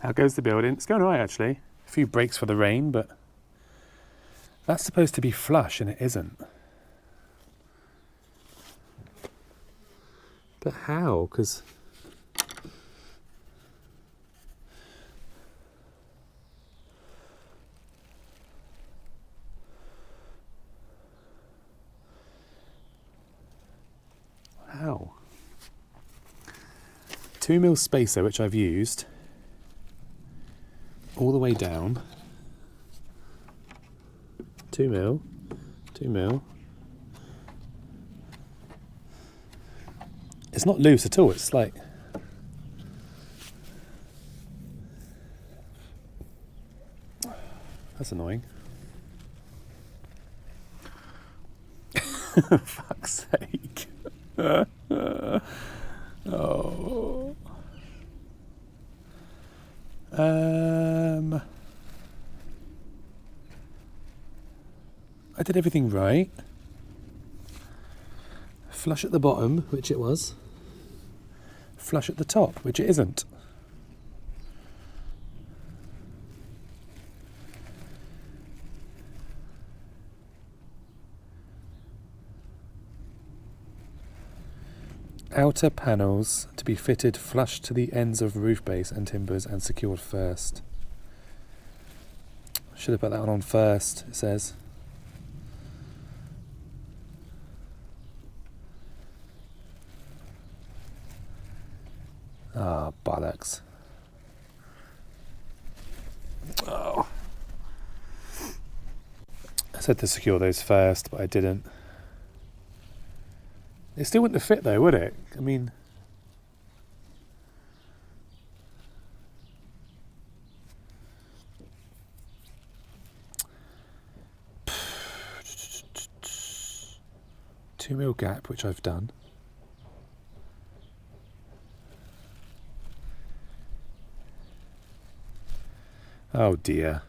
How goes the building? It's going alright actually. A few breaks for the rain, but that's supposed to be flush and it isn't. But how? Because how? 2mm spacer, which I've used all the way down. 2mm, 2mm. It's not loose at all. It's like that's annoying. Fuck's sake. Oh. I did everything right. Flush at the bottom, which it was. Flush at the top, which it isn't. Outer panels to be fitted flush to the ends of roof base and timbers and secured first. Should have put that one on first, it says. Ah, bollocks. Oh. I said to secure those first, but I didn't. It still wouldn't have fit though, would it? I mean... 2mm gap, which I've done. Oh dear.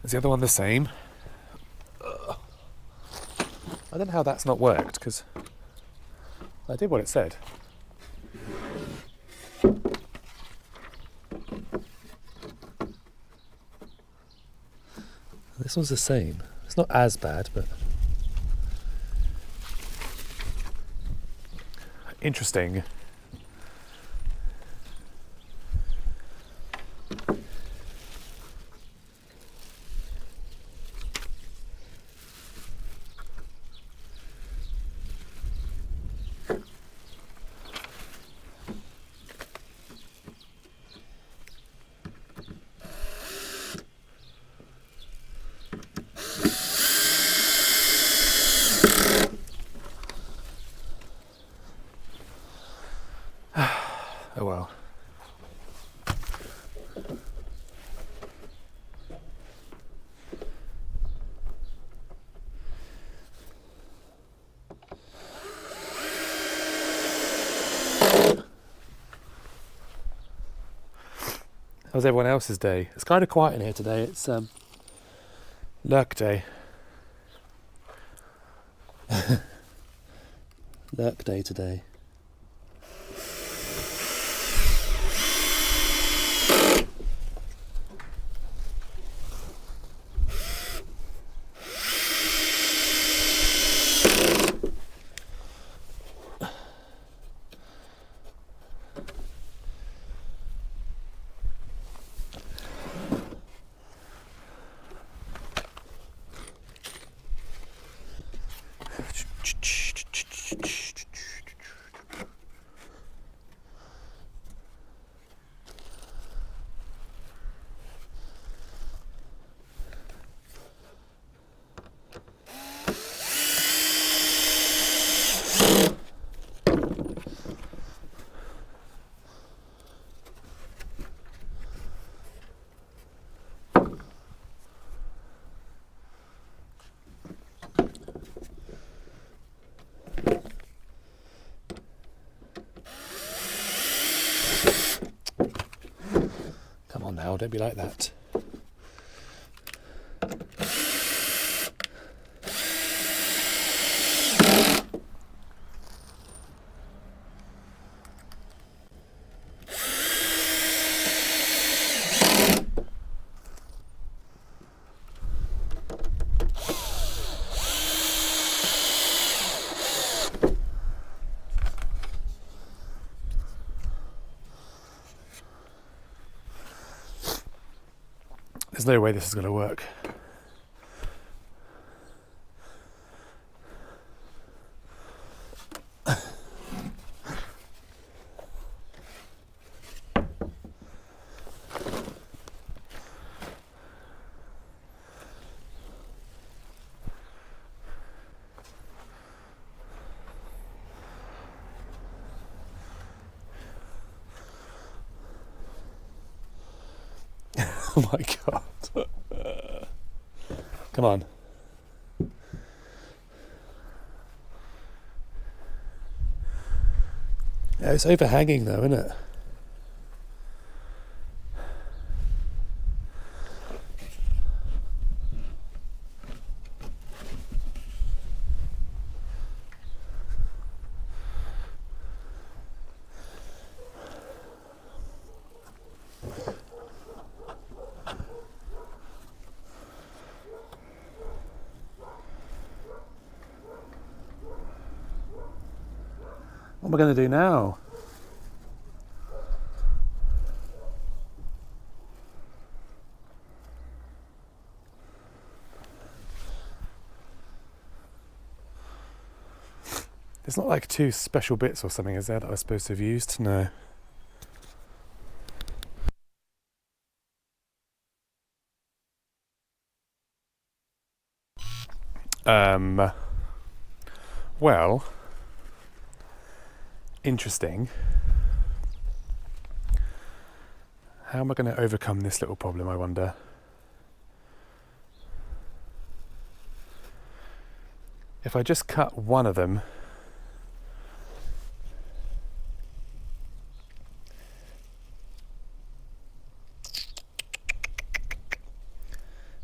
Is the other one the same? Ugh. I don't know how that's not worked, because I did what it said. This one's the same. It's not as bad, but interesting. Oh well. How's everyone else's day? It's kind of quiet in here today. It's Lurk Day. Lurk Day today. Come on now, don't be like that. There's no way this is going to work. Oh my god. Come on. Yeah, it's overhanging though, isn't it? What am I going to do now? There's not like two special bits or something, is there, that I was supposed to have used? No. Well, interesting. How am I going to overcome this little problem, I wonder? If I just cut one of them,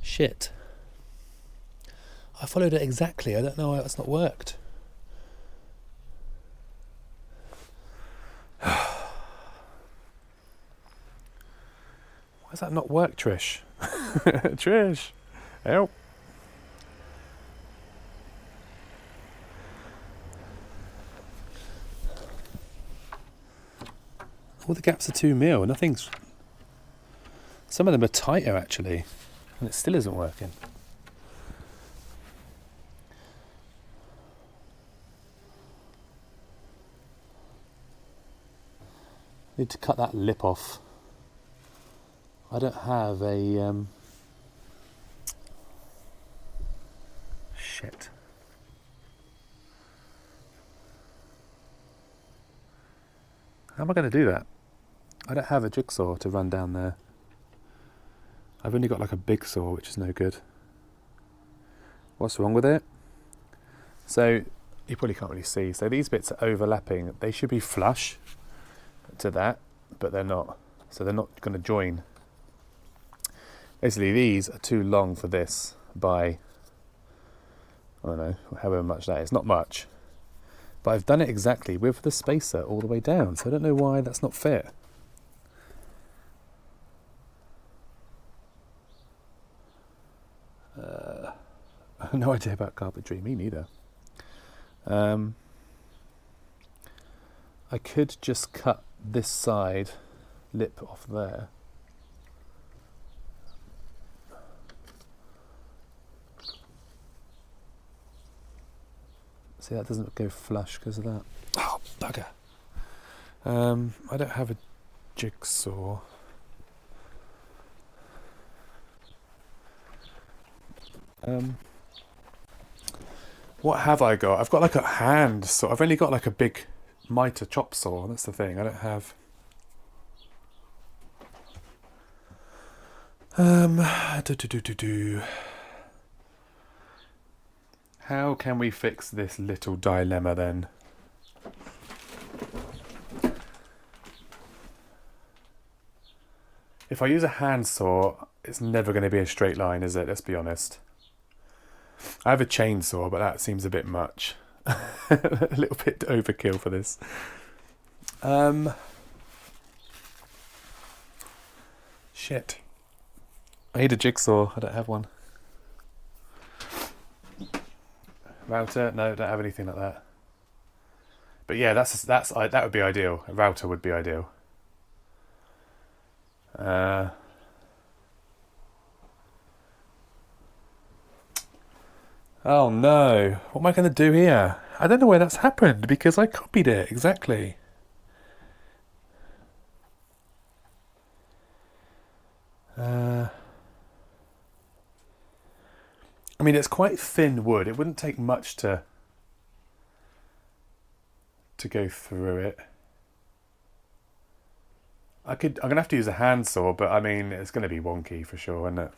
shit. I followed it exactly. I don't know why that's not worked. Why does that not work, Trish? Trish, help. All the gaps are 2mm. Nothing's... Some of them are tighter, actually. And it still isn't working. Need to cut that lip off. I don't have a... Shit. How am I going to do that? I don't have a jigsaw to run down there. I've only got like a big saw, which is no good. What's wrong with it? So, you probably can't really see. So these bits are overlapping. They should be flush to that, but they're not. So they're not going to join. Basically, these are too long for this by, I don't know, however much that is. Not much. But I've done it exactly with the spacer all the way down, so I don't know why that's not fit. I have no idea about carpentry, me neither. I could just cut this side lip off there. See, that doesn't go flush because of that. Oh, bugger. I don't have a jigsaw. What have I got? I've got like a hand saw. I've only got like a big mitre chop saw. That's the thing. I don't have... How can we fix this little dilemma then? If I use a handsaw, it's never going to be a straight line, is it? Let's be honest. I have a chainsaw, but that seems a bit much. A little bit overkill for this. Shit. I need a jigsaw. I don't have one. Router? No, don't have anything like that. But yeah, that would be ideal. A router would be ideal. Oh no, what am I going to do here? I don't know where that's happened because I copied it exactly. I mean, it's quite thin wood. It wouldn't take much to go through it. I'm going to have to use a handsaw, but I mean, it's going to be wonky for sure, isn't it?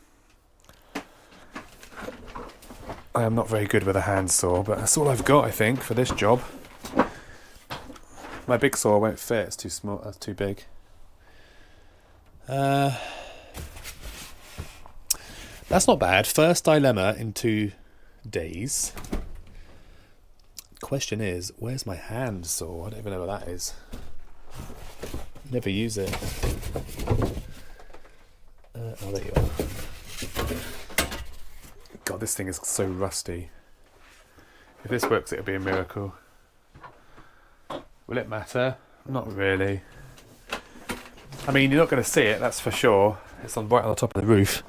I am not very good with a handsaw, but that's all I've got, I think, for this job. My big saw won't fit, it's too small, that's too big. That's not bad. First dilemma in 2 days. Question is, where's my handsaw? I don't even know what that is. Never use it. Oh, there you are. God, this thing is so rusty. If this works, it'll be a miracle. Will it matter? Not really. I mean, you're not going to see it, that's for sure. It's right on the top of the roof.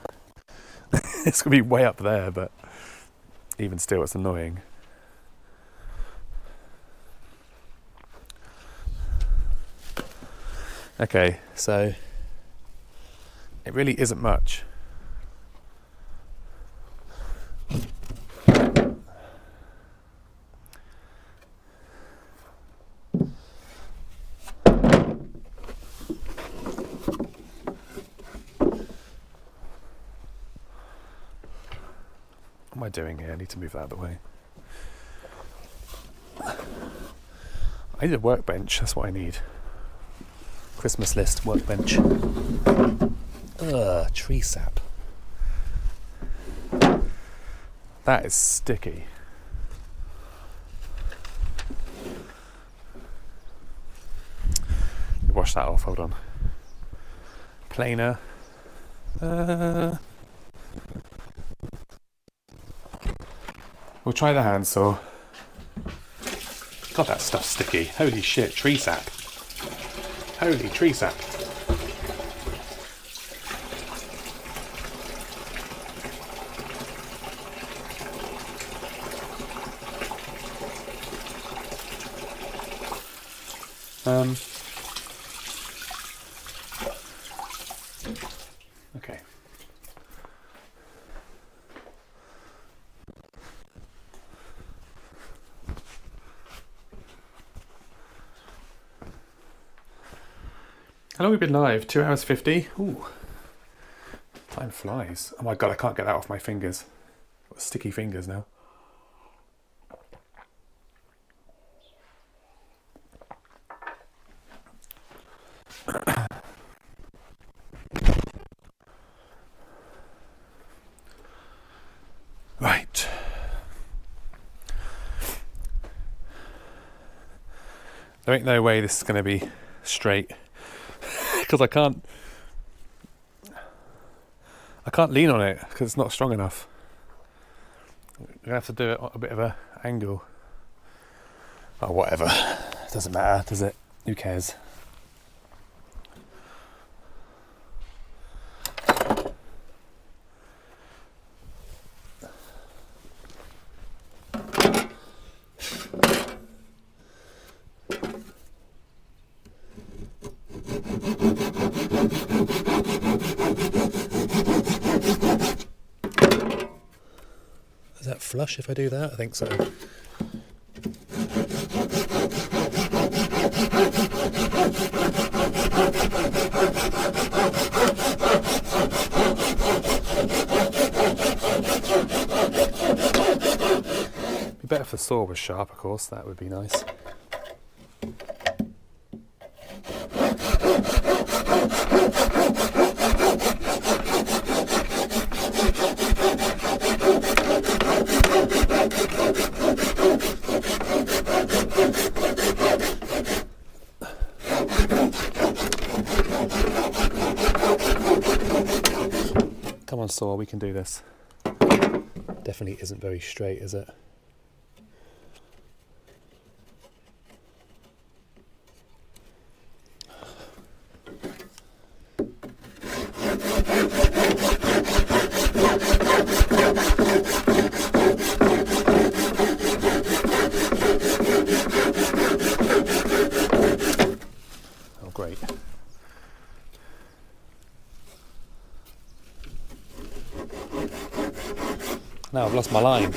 It's going to be way up there, but even still, it's annoying. Okay, so it really isn't much. What am I doing here? I need to move that out of the way. I need a workbench, that's what I need. Christmas list, workbench. Ugh, tree sap. That is sticky. Let me wash that off, hold on. Planer. We'll try the handsaw. God, that stuff's sticky. Holy shit, tree sap. Holy tree sap. Okay. How long have we been live? 2 hours 50? Ooh. Time flies. Oh my god, I can't get that off my fingers. Got sticky fingers now. Right. There ain't no way this is going to be straight. Because I can't lean on it because it's not strong enough. I'm gonna have to do it at a bit of an angle. Oh, whatever. It doesn't matter, does it? Who cares? Is that flush if I do that? I think so. Be better if the saw was sharp, of course, that would be nice. Come on, saw, we can do this. Definitely isn't very straight, is it? Oh, great. Now I've lost my line.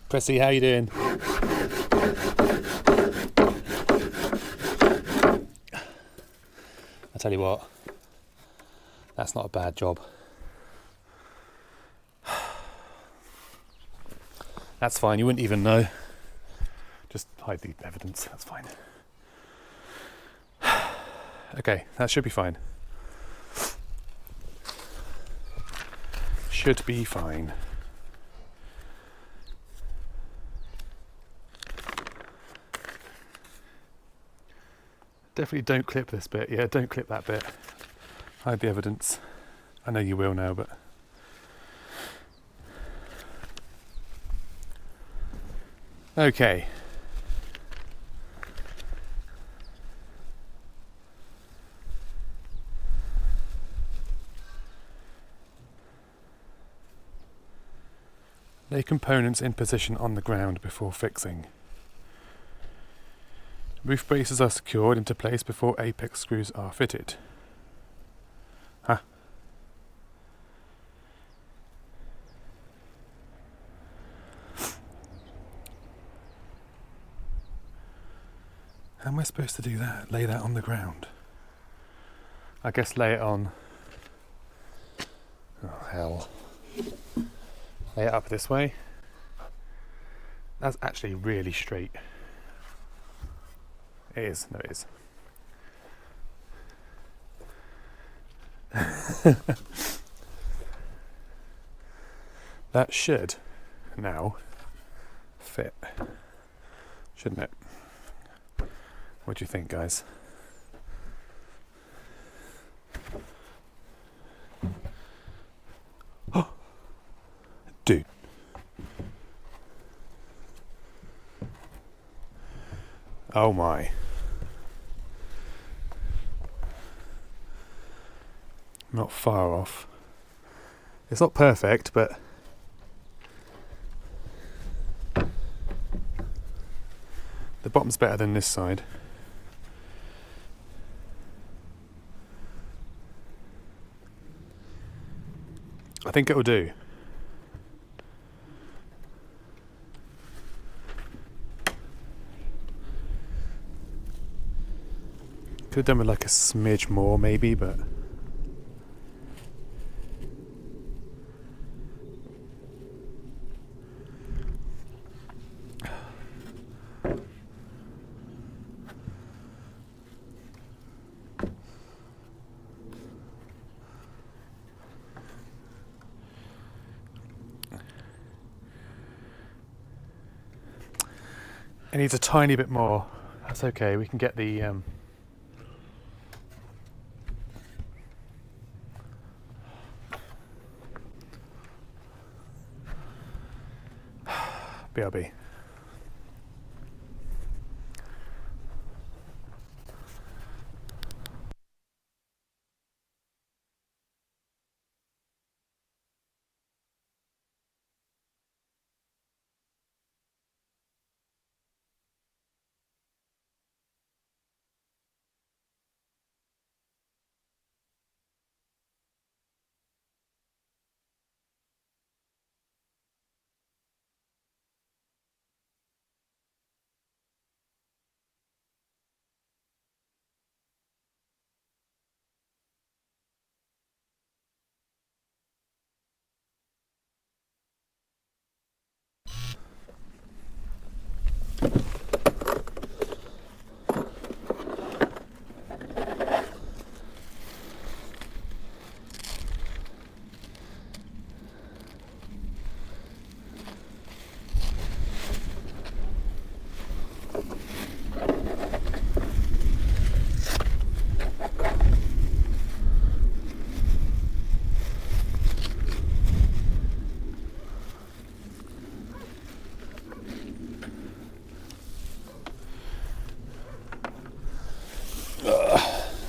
Pressy, how you doing? I tell you what, that's not a bad job. That's fine, you wouldn't even know. Just hide the evidence, that's fine. Okay, that should be fine. Should be fine. Definitely don't clip this bit. Yeah, don't clip that bit. Hide the evidence. I know you will now, but... Okay. Lay components in position on the ground before fixing. Roof braces are secured into place before apex screws are fitted. Huh. How am I supposed to do that? Lay that on the ground? I guess lay it on. Oh, hell. Lay it up this way. That's actually really straight. It is. No, it is. That should now fit, shouldn't it? What do you think, guys? Dude. Oh my. Not far off. It's not perfect, but the bottom's better than this side. I think it'll do. Could have done with like a smidge more maybe, but it needs a tiny bit more. That's okay, we can get the BRB.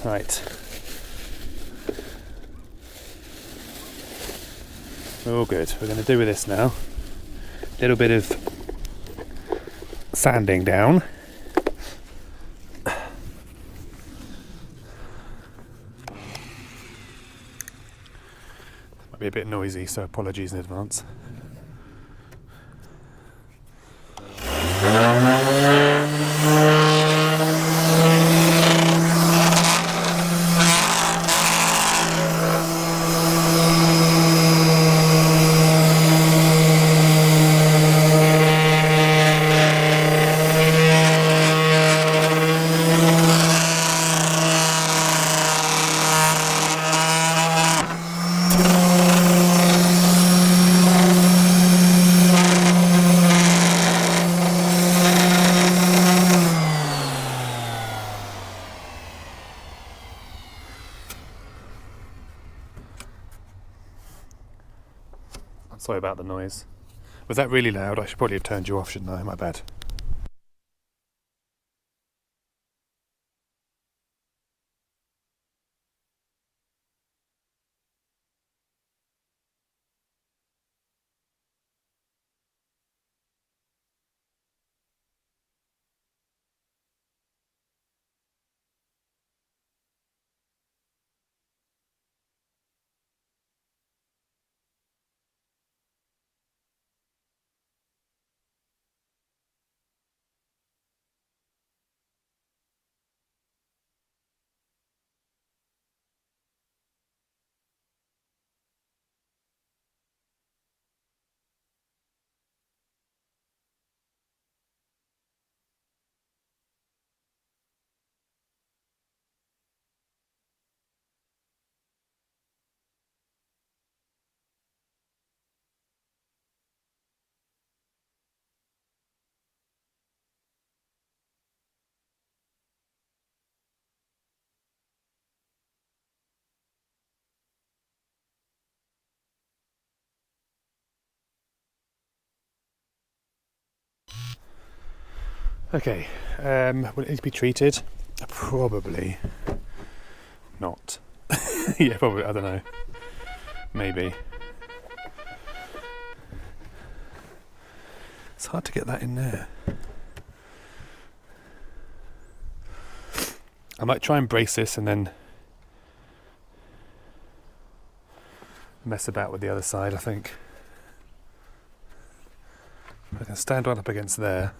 Right. We're all good. We're going to do with this now. A little bit of sanding down. Might be a bit noisy, so apologies in advance. Sorry about the noise. Was that really loud? I should probably have turned you off, shouldn't I? My bad. Okay, will it need to be treated? Probably not. Yeah, probably, I don't know. Maybe. It's hard to get that in there. I might try and brace this and then mess about with the other side, I think. I can stand one up against there.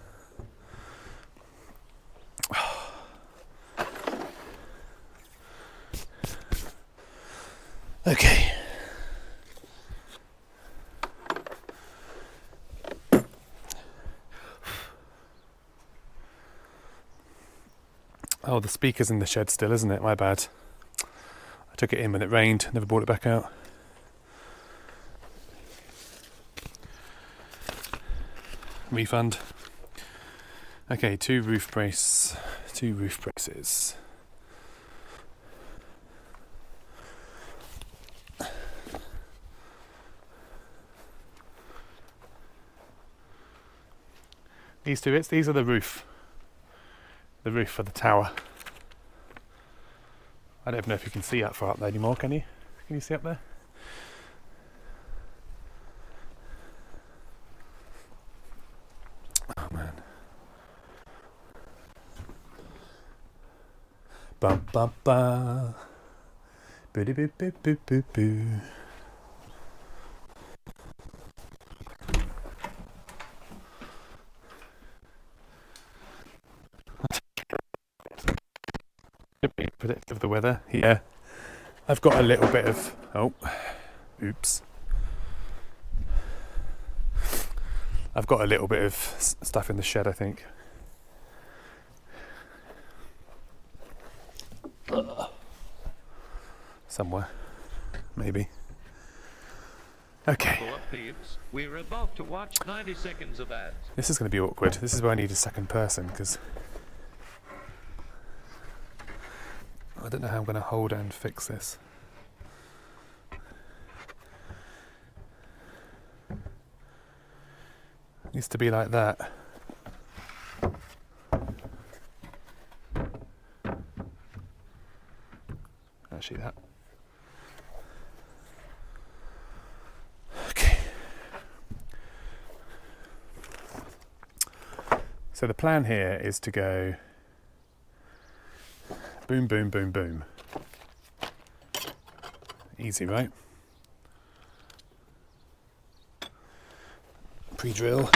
Okay. Oh, the speaker's in the shed still, isn't it? My bad. I took it in when it rained, never brought it back out. Refund. Okay, two roof braces. These two bits, these are the roof for the tower. I don't even know if you can see that far up there anymore, can you? Can you see up there? Oh man. Bum bum bum. Boo boo boo boo boo boo. Predictive of the weather. Yeah, I've got a little bit of oops. I've got a little bit of stuff in the shed, I think. Somewhere, maybe. Okay. Buckle up, peeps. We're about to watch 90 seconds of ads. This is going to be awkward. This is where I need a second person because I don't know how I'm going to hold and fix this. It needs to be like that. Actually, that. Okay. So the plan here is to go boom, boom, boom, boom. Easy, right? Pre-drill.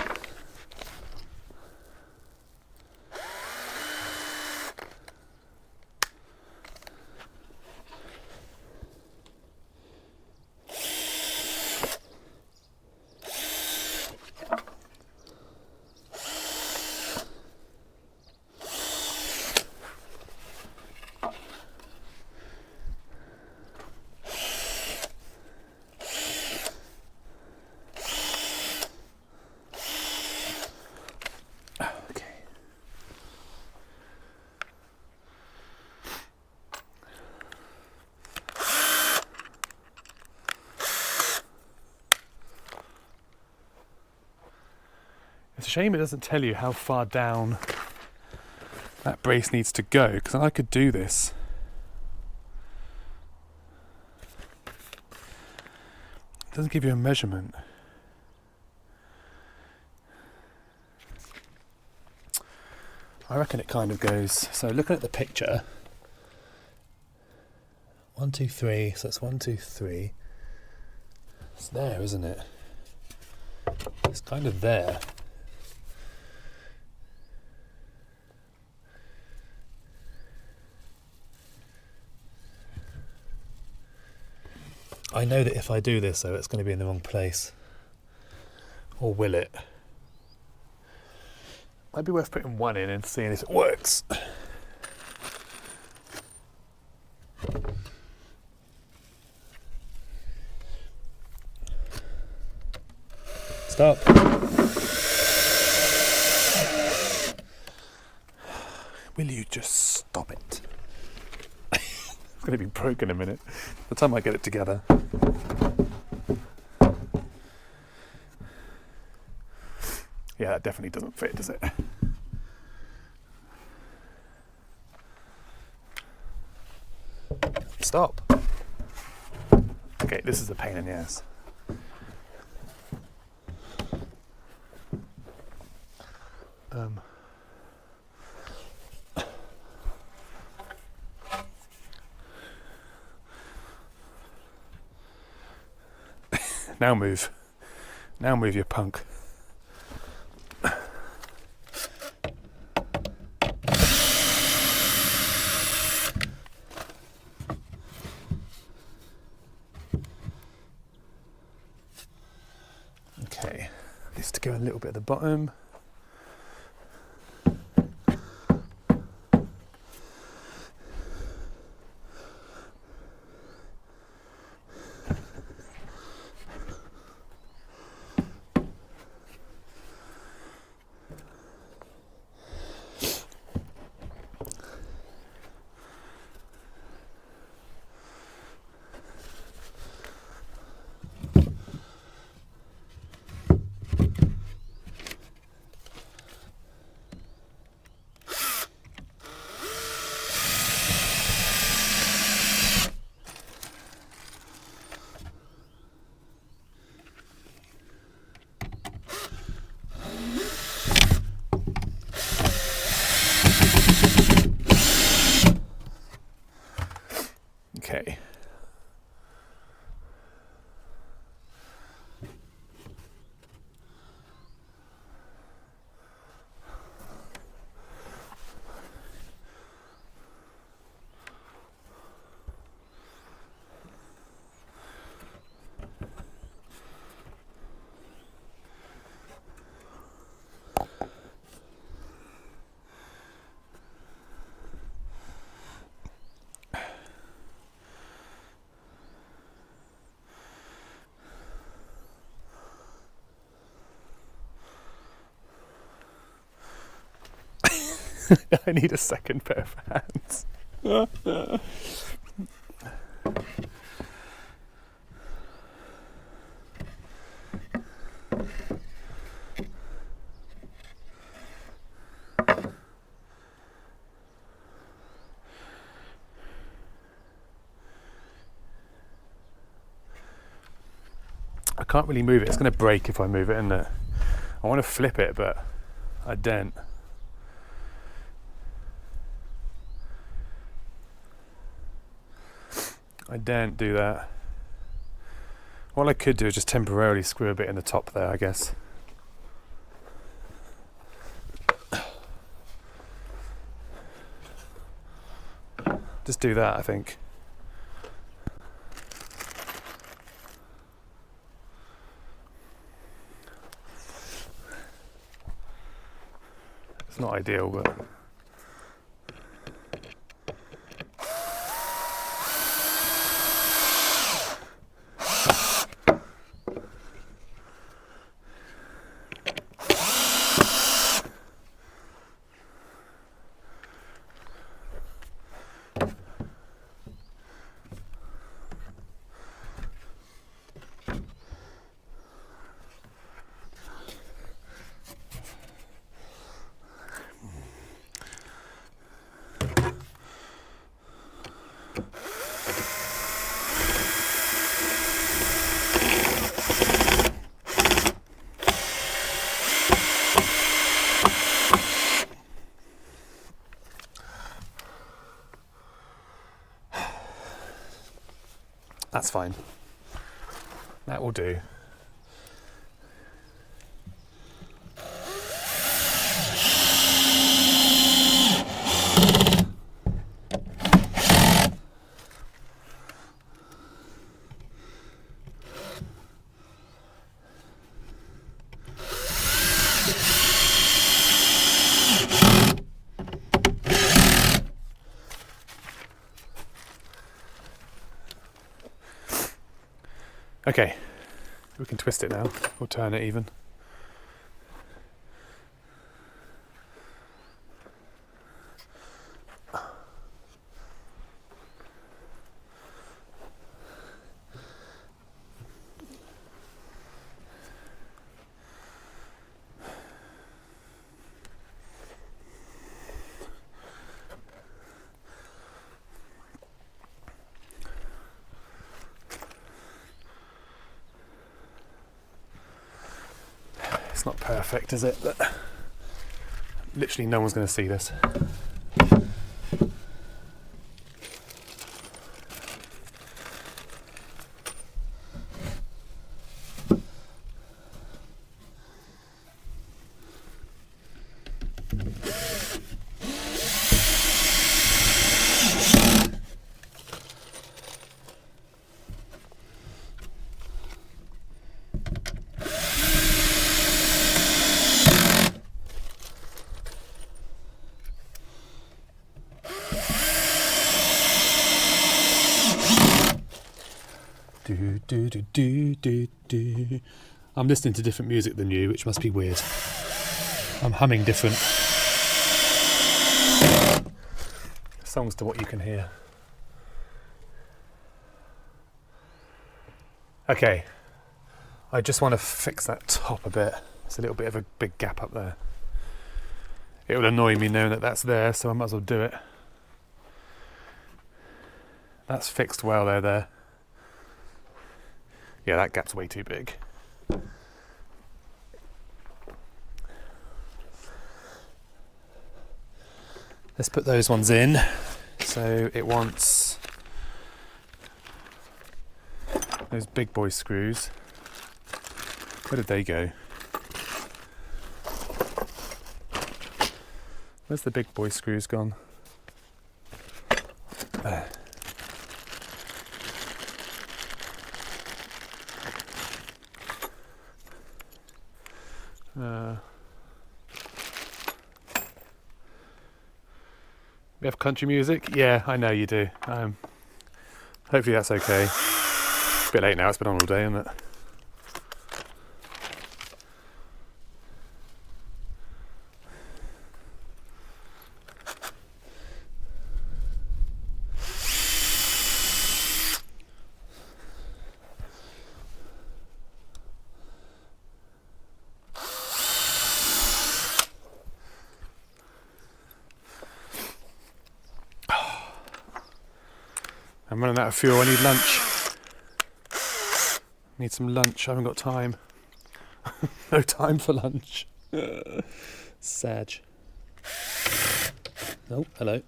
It's a shame it doesn't tell you how far down that brace needs to go, because I could do this. It doesn't give you a measurement. I reckon it kind of goes, so looking at the picture, 1, 2, 3, so that's 1, 2, 3. It's there, isn't it? It's kind of there. I know that if I do this, though, it's going to be in the wrong place. Or will it? Might be worth putting one in and seeing if it works. Stop. Will you just stop it? It's going to be broken in a minute. By the time I get it together. Yeah, that definitely doesn't fit, does it? stop. Okay, this is a pain in the ass. Now move. Now move, you punk. Okay, this to go a little bit at the bottom. Okay. I need a second pair of hands. I can't really move it. It's going to break if I move it, isn't it? I want to flip it, but I don't. I daren't do that. What I could do is just temporarily screw a bit in the top there, I guess. Just do that, I think. It's not ideal, but... That's fine. That will do. Okay, we can twist it now, or turn it even. It's not perfect, is it? But literally no one's going to see this. Do, do, do, do, do, do. I'm listening to different music than you, which must be weird. I'm humming different songs to what you can hear. Okay, I just want to fix that top a bit. There's a little bit of a big gap up there. It will annoy me knowing that that's there, so I might as well do it. That's fixed well there. Yeah, that gap's way too big. Let's put those ones in. So it wants those big boy screws. Where did they go? Where's the big boy screws gone? There. We have country music? Yeah, I know you do. Hopefully that's okay. A bit late now, it's been on all day, isn't it? I'm running out of fuel, I need lunch. Need some lunch, I haven't got time. No time for lunch. Sad. Oh, hello.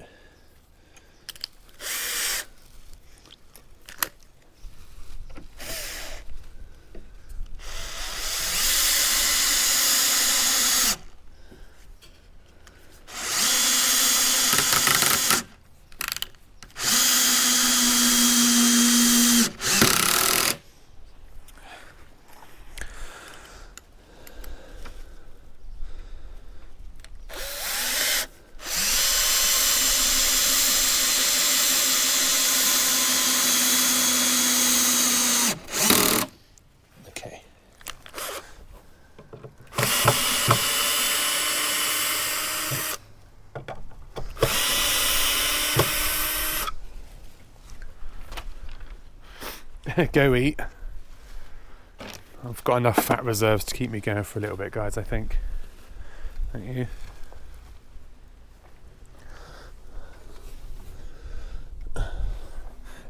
Okay. Go eat. I've got enough fat reserves to keep me going for a little bit, guys, I think. Don't you?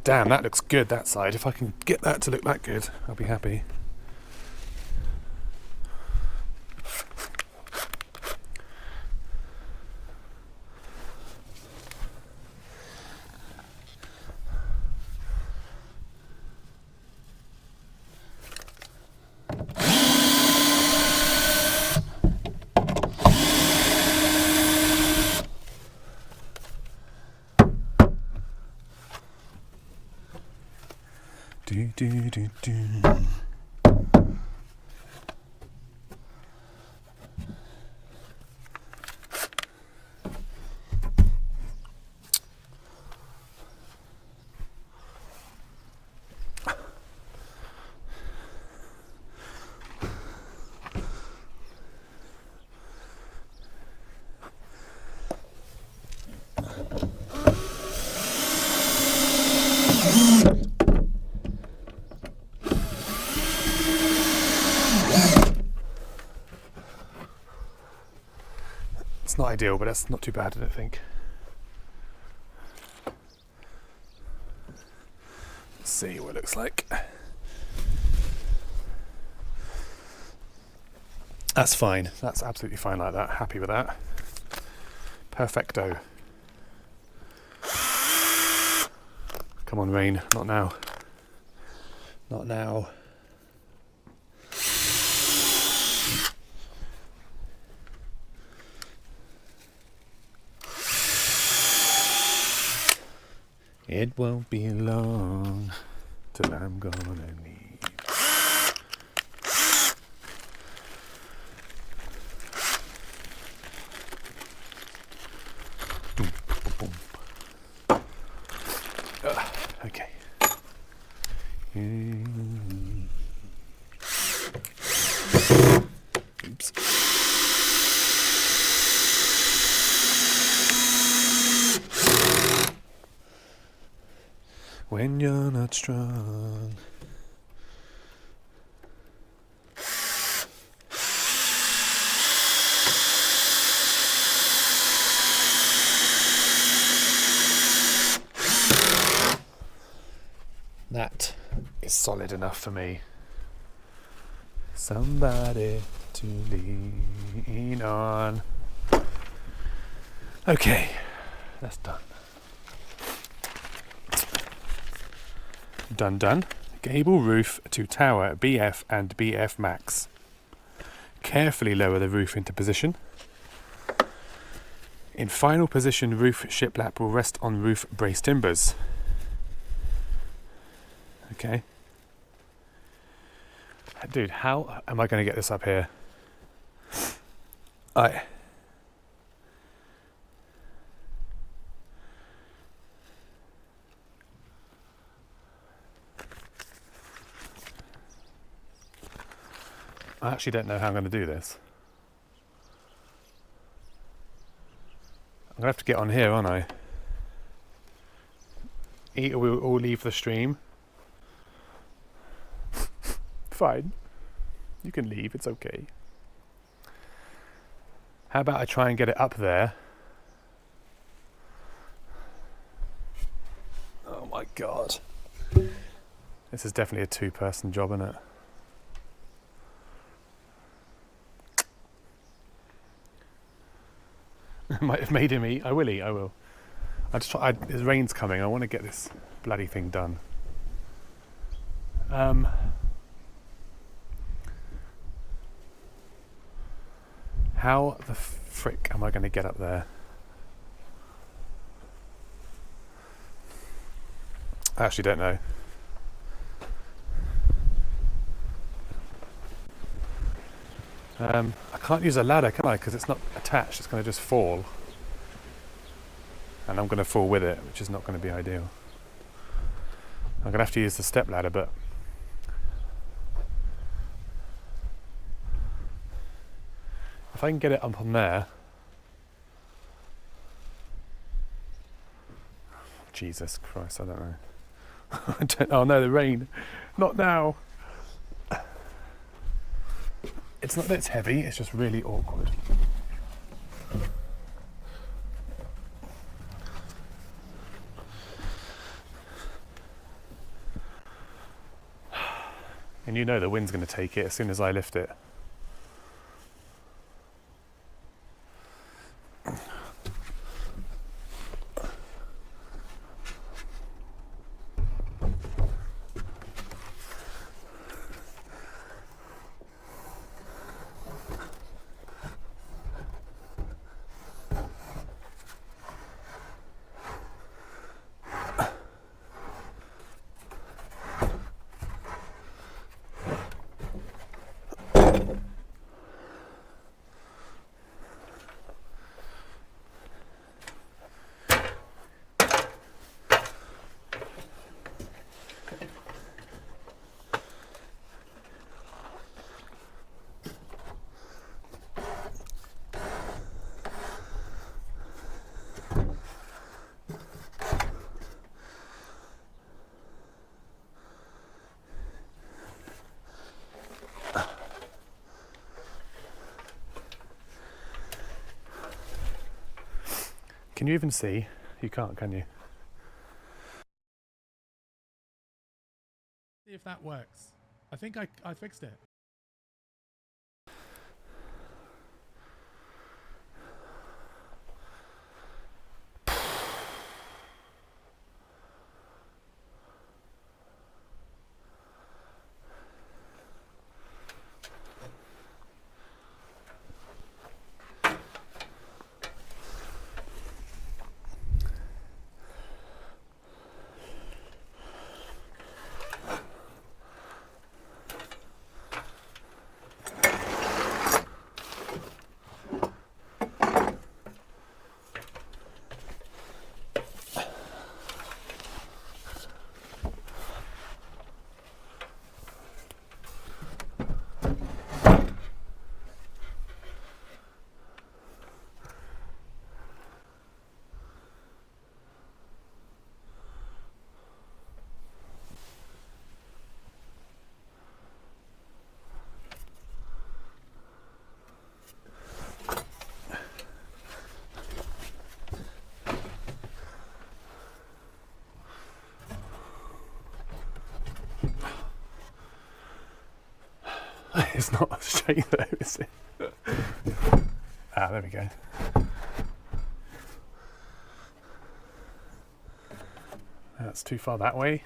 Damn, that looks good, that side. If I can get that to look that good, I'll be happy. Do, do, do, do. It's not ideal, but that's not too bad, I don't think. Let's see what it looks like. That's fine. That's absolutely fine like that. Happy with that. Perfecto. Come on, rain. Not now. Not now. It won't be long till I'm gonna leave. Okay. Oops. When you're not strong. That is solid enough for me. Somebody to lean on. Okay, that's done. Done. Gable roof to tower BF and BF max. Carefully lower the roof into position. In final position, roof shiplap will rest on roof brace timbers. Okay. Dude, how am I going to get this up here? I actually don't know how I'm going to do this. I'm going to have to get on here, aren't I? Either we'll all leave the stream. Fine. You can leave, it's okay. How about I try and get it up there? Oh my god. This is definitely a two-person job, isn't it? Might have made him eat. I will eat, I will. The rain's coming, I want to get this bloody thing done. How the frick am I going to get up there? I actually don't know. I can't use a ladder, can I? Because it's not attached, it's going to just fall. And I'm going to fall with it, which is not going to be ideal. I'm going to have to use the step ladder, but if I can get it up on there. Jesus Christ, I don't know. Oh no, the rain. Not now. It's not that it's heavy, it's just really awkward. And you know the wind's going to take it as soon as I lift it. Can you even see? You can't, can you? See if that works. I think I fixed it. It's not straight though, is it? Ah, there we go. That's too far that way.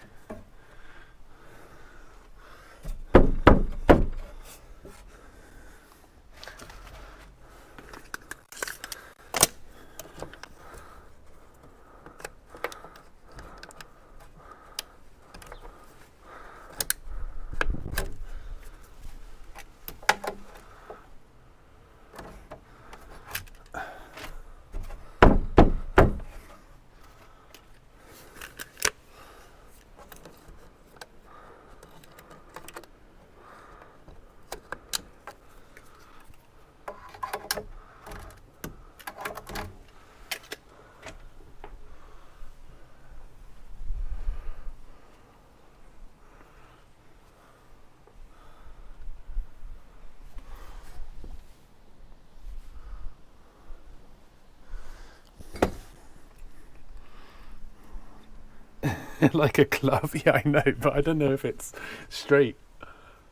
Like a glove, yeah, I know, but I don't know if it's straight.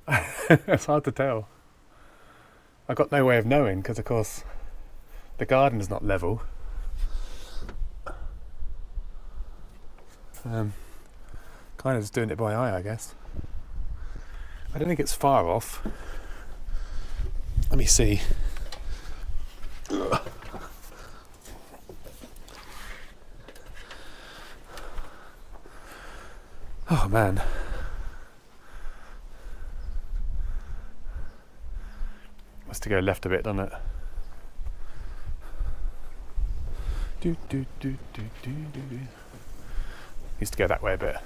It's hard to tell. I've got no way of knowing because, of course, the garden is not level. Kind of just doing it by eye, I guess. I don't think it's far off. Let me see. Oh man. Has to go left a bit, doesn't it? Do, do, do, do, do, do, do. Needs to go that way a bit.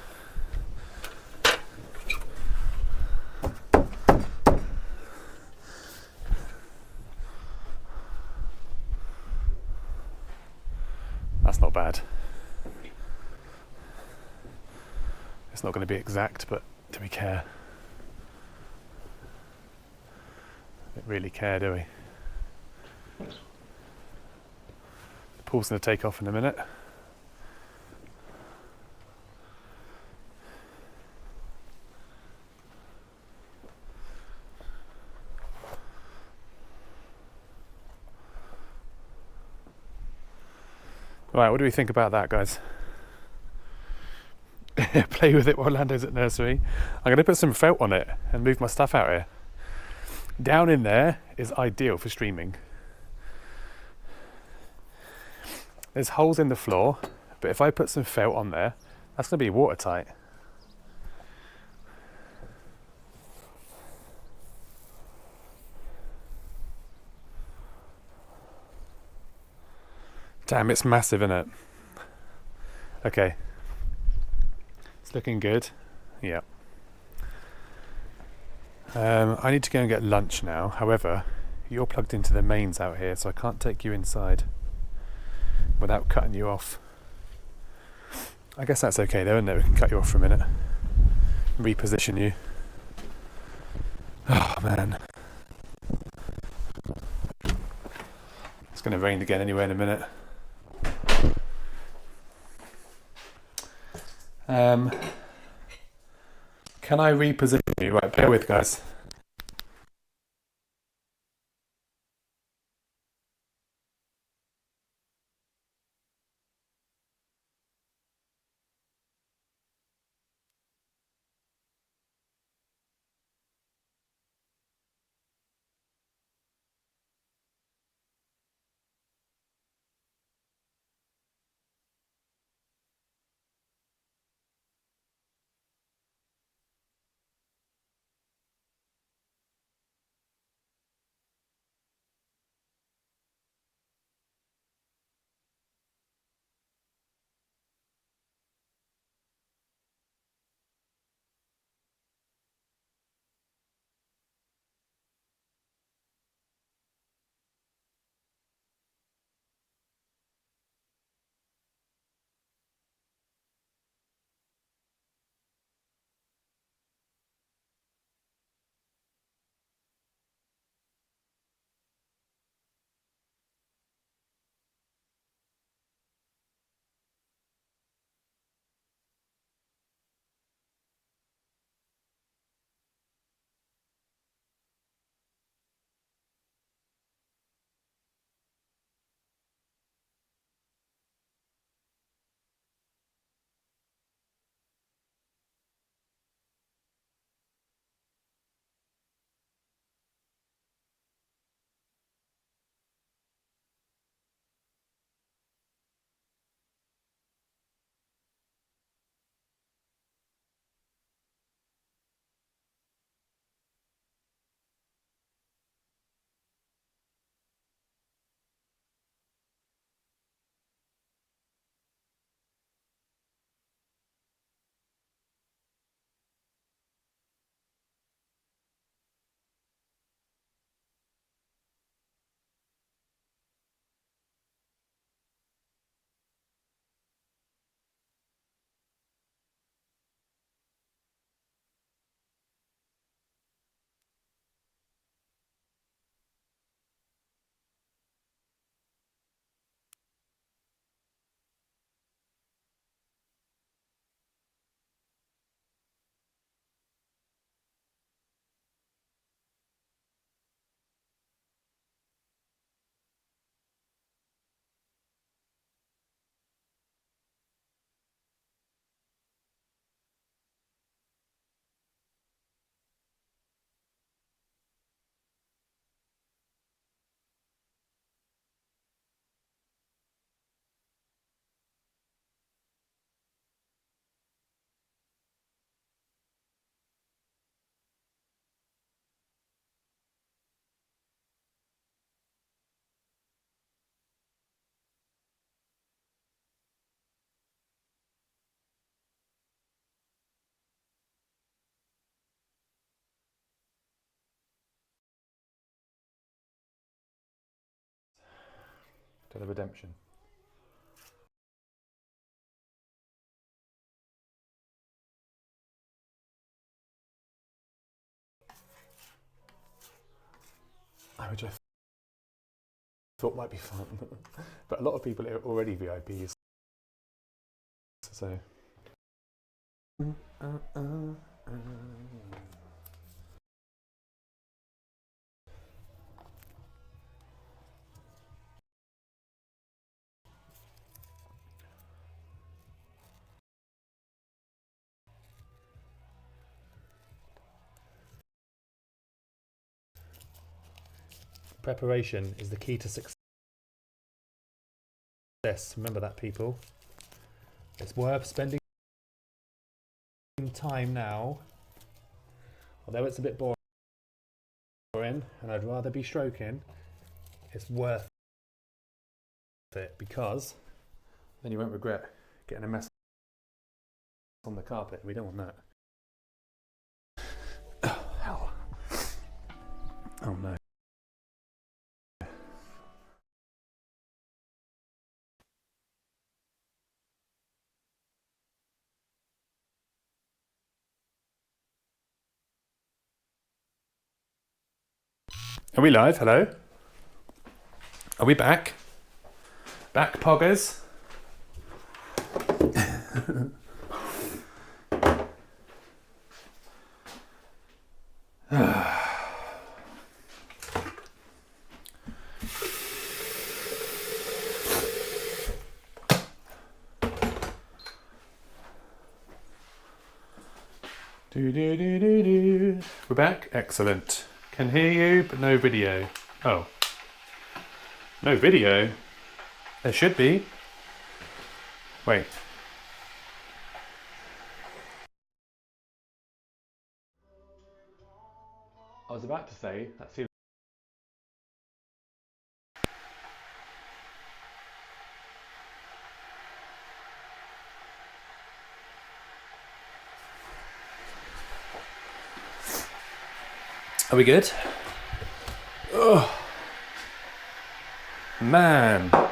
That's not bad. It's not going to be exact, but do we care? Don't really care, do we? The pool's going to take off in a minute. Right, what do we think about that, guys? Play with it while Lando's at nursery. I'm going to put some felt on it and move my stuff out here. Down in there is ideal for streaming. There's holes in the floor, but if I put some felt on there, that's going to be watertight. Damn, it's massive, isn't it? Okay. It's looking good. Yeah. I need to go and get lunch now. However, you're plugged into the mains out here, so I can't take you inside without cutting you off. I guess that's okay though, isn't it? We can cut you off for a minute. Reposition you. Oh man. It's going to rain again anyway in a minute. Can I reposition you? Right, bear with, guys. to the redemption. Which I thought might be fun, but a lot of people are already VIPs, so. Preparation is the key to success. Remember that, people. It's worth spending time now, although it's a bit boring and I'd rather be stroking. It's worth it because then you won't regret getting a mess on the carpet. We don't want that. Oh, hell. Oh no. Are we live? Hello? Are we back? Back, poggers? We're back? Excellent. Can hear you, but no video. Oh. No video? There should be. Wait. I was about to say, let's see. Are we good? Oh, man. I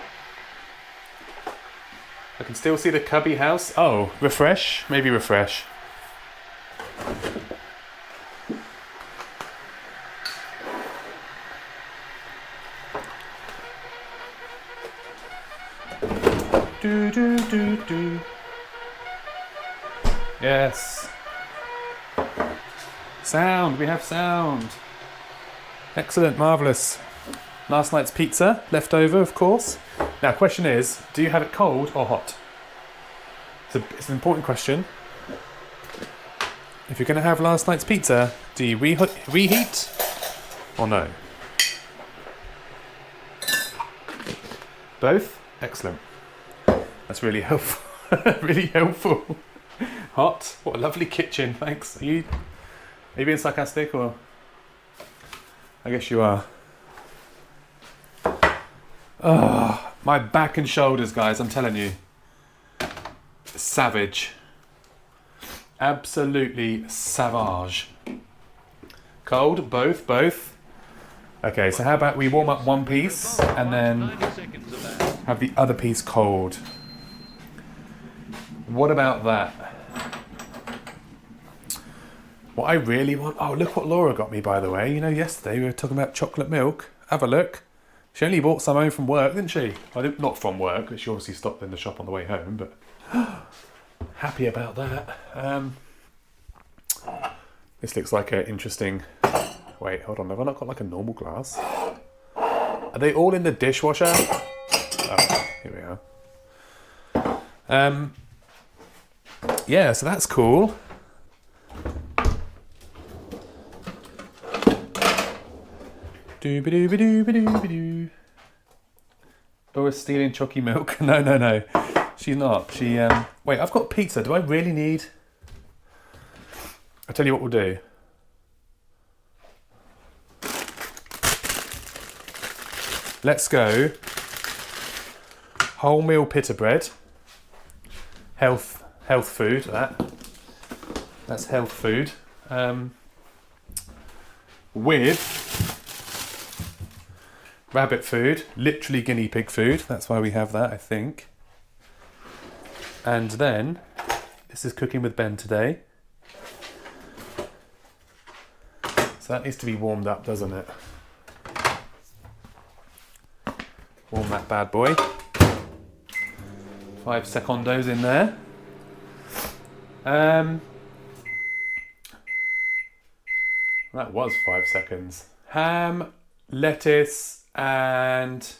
can still see the cubby house. Oh, refresh? Maybe refresh. Do, do, do, do. Yes. Sound, we have sound. Excellent, marvellous. Last night's pizza, left over, of course. Now, question is, do you have it cold or hot? It's an important question. If you're going to have last night's pizza, do you reheat or no? Both? Excellent. That's really helpful. Really helpful. Hot? What a lovely kitchen, thanks. Are you being sarcastic or? I guess you are. Oh, my back and shoulders, guys, I'm telling you. Savage. Absolutely savage. Cold? Both? Okay, so how about we warm up one piece and then have the other piece cold? What about that? What I really want... Oh, look what Laura got me, by the way. You know, yesterday we were talking about chocolate milk. Have a look. She only bought some home from work, didn't she? Well, not from work, but she obviously stopped in the shop on the way home, but... happy about that. This looks like an interesting... Wait, hold on. Have I not got like a normal glass? Are they all in the dishwasher? Oh, here we are. Yeah, so that's cool. Doo-ba-doo-ba-doo-ba-doo-ba-doo. Laura's stealing chalky milk. No. She's not. She, Wait, I've got pizza. Do I really need... I'll tell you what we'll do. Let's go. Wholemeal pita bread. Health food, That's health food. rabbit food, literally guinea pig food. That's why we have that, I think. And then, this is cooking with Ben today. So that needs to be warmed up, doesn't it? Warm that bad boy. 5 secondos in there. That was 5 seconds. Ham, lettuce, and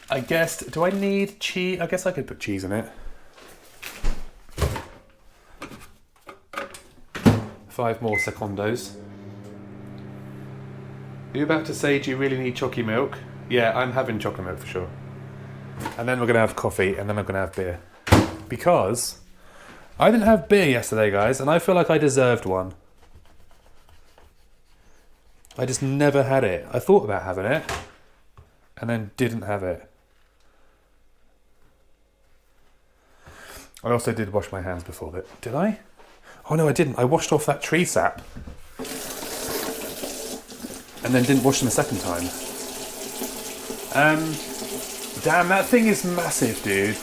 I guess, do I need cheese? I guess I could put cheese in it. 5 more secondos. Are you about to say, do you really need chocolate milk? Yeah, I'm having chocolate milk for sure. And then we're going to have coffee, and then I'm going to have beer. Because I didn't have beer yesterday, guys, and I feel like I deserved one. I just never had it. I thought about having it, and then didn't have it. I also did wash my hands before that. Did I? Oh no, I didn't. I washed off that tree sap. And then didn't wash them a second time. Damn, that thing is massive, dude.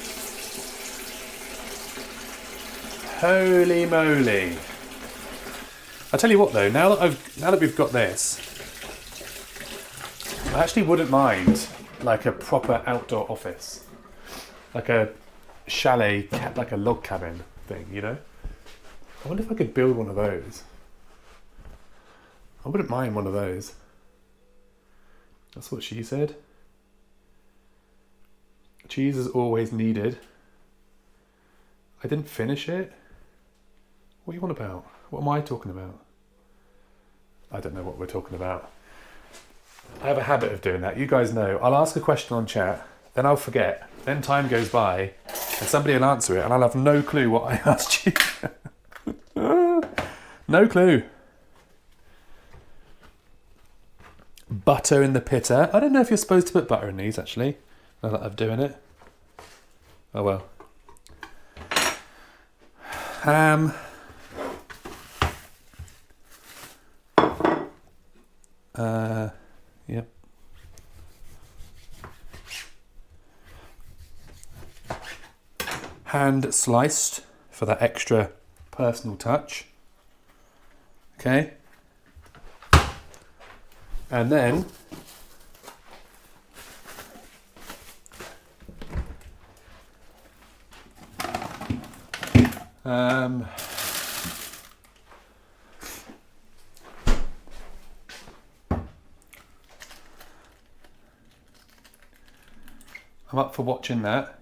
Holy moly. I tell you what though, now that we've got this, I actually wouldn't mind like a proper outdoor office. Like a chalet, like a log cabin thing, you know? I wonder if I could build one of those. I wouldn't mind one of those. That's what she said. Cheese is always needed. I didn't finish it. What are you on about? What am I talking about? I don't know what we're talking about. I have a habit of doing that. You guys know. I'll ask a question on chat, then I'll forget. Then time goes by, and somebody will answer it, and I'll have no clue what I asked you. No clue. Butter in the pitta. I don't know if you're supposed to put butter in these, actually. Now that I'm doing it. Oh well. Ham. Yep. Hand sliced for that extra personal touch. Okay. And then I'm up for watching that.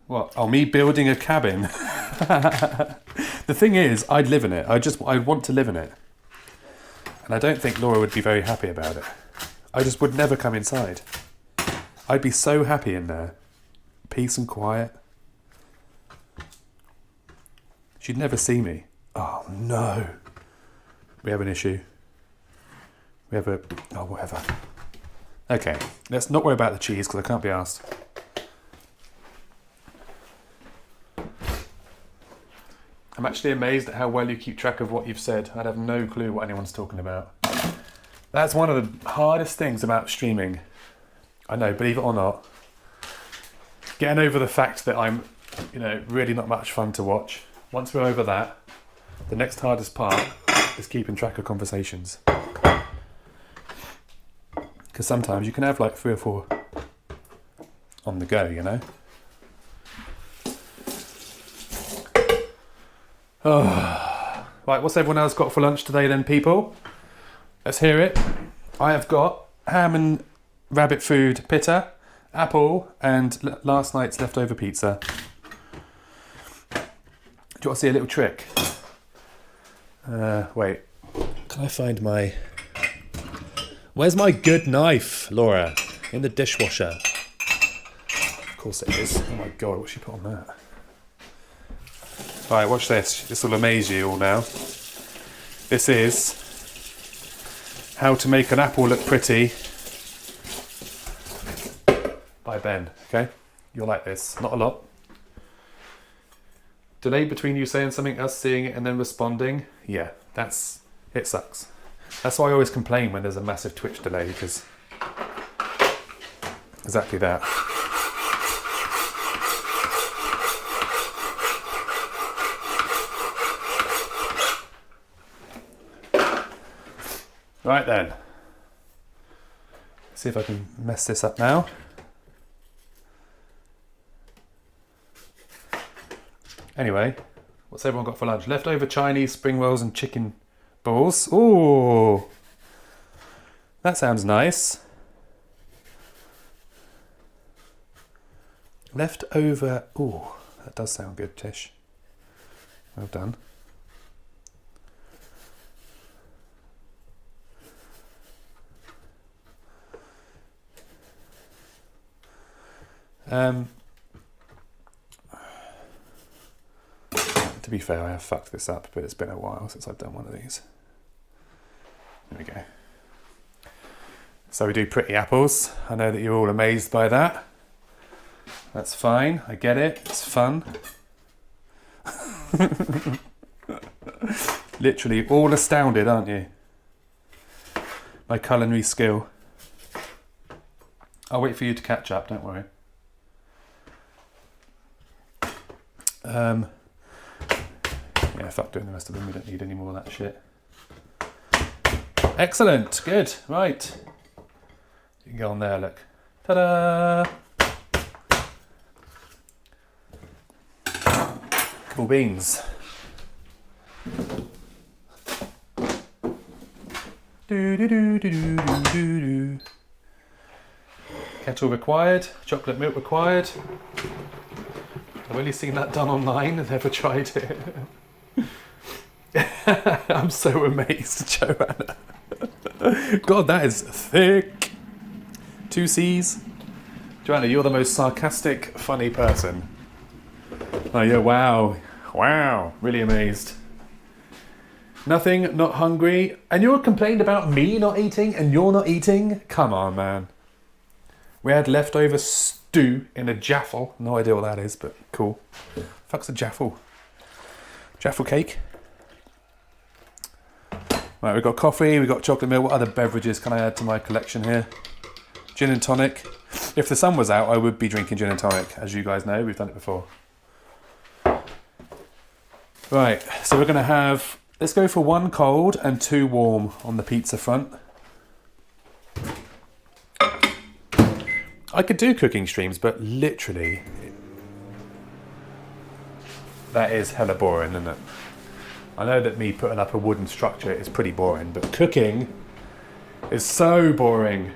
What? Oh, me building a cabin. The thing is, I'd live in it. I'd want to live in it. And I don't think Laura would be very happy about it. I just would never come inside. I'd be so happy in there. Peace and quiet. She'd never see me. Oh no. We have an issue. We have oh whatever. Okay, let's not worry about the cheese because I can't be asked. I'm actually amazed at how well you keep track of what you've said. I'd have no clue what anyone's talking about. That's one of the hardest things about streaming. I know, believe it or not. Getting over the fact that I'm, really not much fun to watch. Once we're over that, the next hardest part is keeping track of conversations. Because sometimes you can have like 3 or 4 on the go, Oh. Right, what's everyone else got for lunch today then, people? Let's hear it. I have got ham and rabbit food pitta, apple, and last night's leftover pizza. Do you want to see a little trick? Wait. Can I find my... Where's my good knife, Laura? In the dishwasher. Of course it is. Oh my god, what she put on that? Alright, watch this. This will amaze you all now. This is How to Make an Apple Look Pretty by Ben, okay? You'll like this. Not a lot. Delay between you saying something, us seeing it, and then responding. Yeah, it sucks. That's why I always complain when there's a massive Twitch delay, because exactly that. Right then. See if I can mess this up now. Anyway, what's everyone got for lunch? Leftover Chinese spring rolls and chicken balls. Ooh, that sounds nice. Leftover. Ooh, that does sound good, Tish. Well done. To be fair, I have fucked this up, but it's been a while since I've done one of these. There we go. So we do pretty apples. I know that you're all amazed by that. That's fine. I get it. It's fun. Literally all astounded, aren't you? My culinary skill. I'll wait for you to catch up, don't worry. Yeah, fuck doing the rest of them. We don't need any more of that shit. Excellent. Good. Right. You can go on there, look. Ta-da! Cool beans. Do. Kettle required. Chocolate milk required. I've only seen that done online and never tried it. I'm so amazed, Joanna. God, that is thick. 2 C's. Joanna, you're the most sarcastic, funny person. Oh yeah, wow. Wow. Really amazed. Nothing, not hungry. And you're complaining about me not eating and you're not eating? Come on, man. We had leftover stew in a jaffle. No idea what that is, but cool. Fuck's a jaffle? Jaffle cake. Right, we've got coffee, we've got chocolate milk. What other beverages can I add to my collection here? Gin and tonic. If the sun was out, I would be drinking gin and tonic. As you guys know, we've done it before. Right, so we're going to have... Let's go for 1 cold and 2 warm on the pizza front. I could do cooking streams, but literally... That is hella boring, isn't it? I know that me putting up a wooden structure is pretty boring, but cooking is so boring.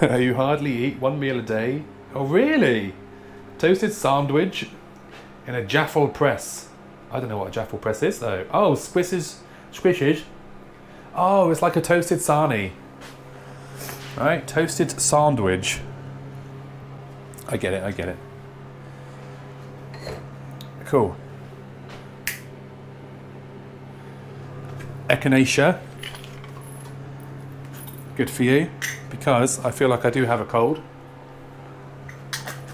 You hardly eat 1 meal a day? Oh, really? Toasted sandwich in a jaffle press. I don't know what a jaffle press is, though. Oh, squishes. Oh, it's like a toasted sarnie. Right, toasted sandwich. I get it. Cool. Echinacea. Good for you, because I feel like I do have a cold.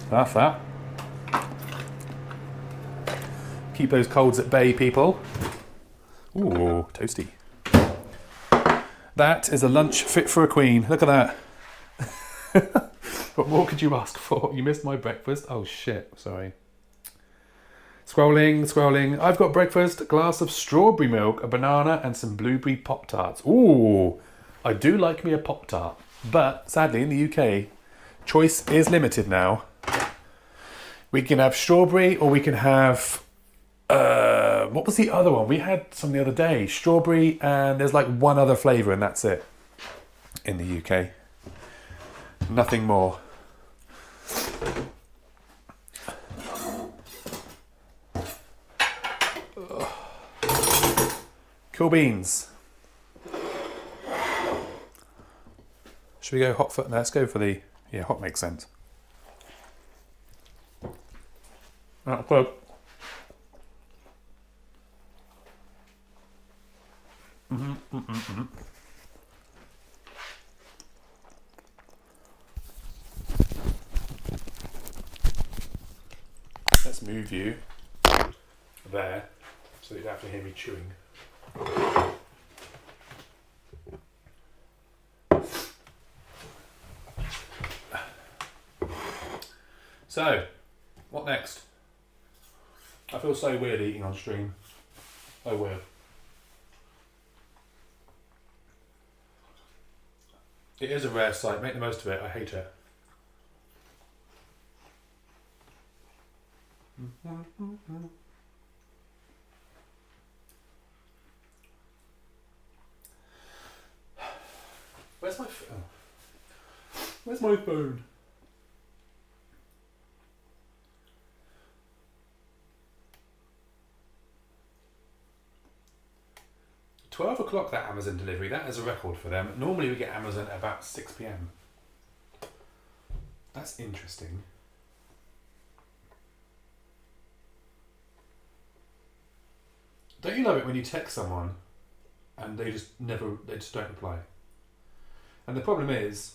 That's that. Keep those colds at bay, people. Ooh, toasty. That is a lunch fit for a queen. Look at that. What more could you ask for? You missed my breakfast. Oh shit, sorry. Scrolling. I've got breakfast, a glass of strawberry milk, a banana, and some blueberry Pop-Tarts. Ooh, I do like me a Pop-Tart. But sadly, in the UK, choice is limited now. We can have strawberry, or we can have... what was the other one? We had some the other day. Strawberry, and there's like 1 other flavour, and that's it. In the UK. Nothing more. Cool beans. Should we go hot foot? Let's go for the... Yeah, hot makes sense. Close. Let's move you there. Sit down. have to hear me chewing. So, what next? I feel so weird eating on stream. So weird. It is a rare sight. Make the most of it. I hate it. Where's my phone? Where's my phone? £12 that Amazon delivery. That is a record for them. Normally we get Amazon at about 6 p.m. That's interesting. Don't you love it when you text someone and they just don't reply? And the problem is,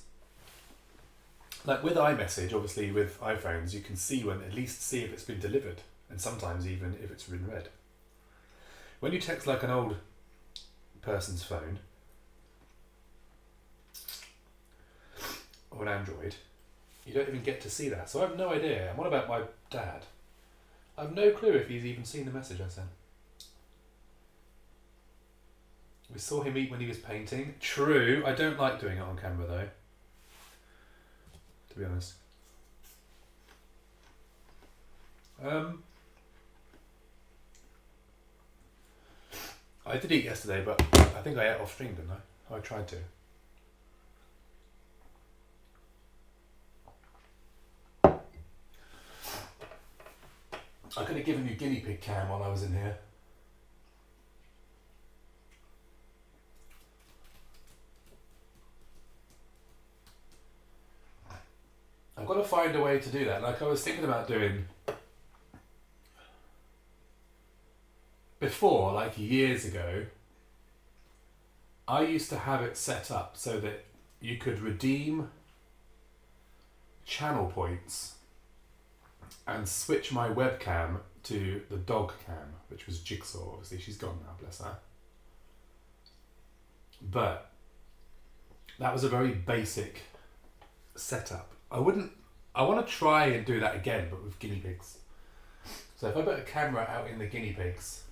like with iMessage, obviously with iPhones, you can see at least see if it's been delivered, and sometimes even if it's been read. When you text like an old person's phone or an Android, you don't even get to see that. So I have no idea. And what about my dad? I have no clue if he's even seen the message I sent. We saw him eat when he was painting. True, I don't like doing it on camera though, to be honest. I did eat yesterday, but I think I ate off stream, didn't I? I tried to. I could have given you guinea pig cam while I was in here. I've got to find a way to do that. Like I was thinking about doing before, like years ago, I used to have it set up so that you could redeem channel points and switch my webcam to the dog cam, which was Jigsaw. Obviously she's gone now, bless her. But that was a very basic setup. I want to try and do that again, but with guinea pigs. So if I put a camera out in the guinea pigs,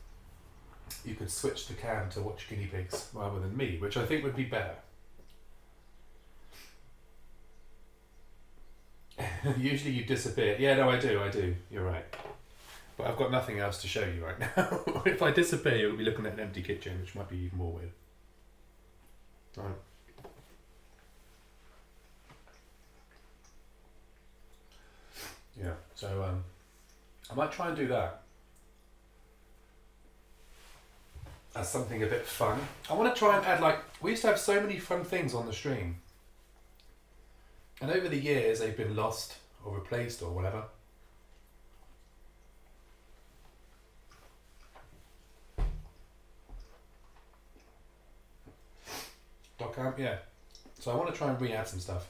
you could switch the cam to watch guinea pigs rather than me, which I think would be better. Usually you disappear. Yeah, no, I do. You're right. But I've got nothing else to show you right now. If I disappear, you'll be looking at an empty kitchen, which might be even more weird. Right. Yeah, so I might try and do that as something a bit fun. I want to try and add, like, we used to have so many fun things on the stream, and over the years they've been lost or replaced or whatever. Dot camp, yeah. So I want to try and re-add some stuff.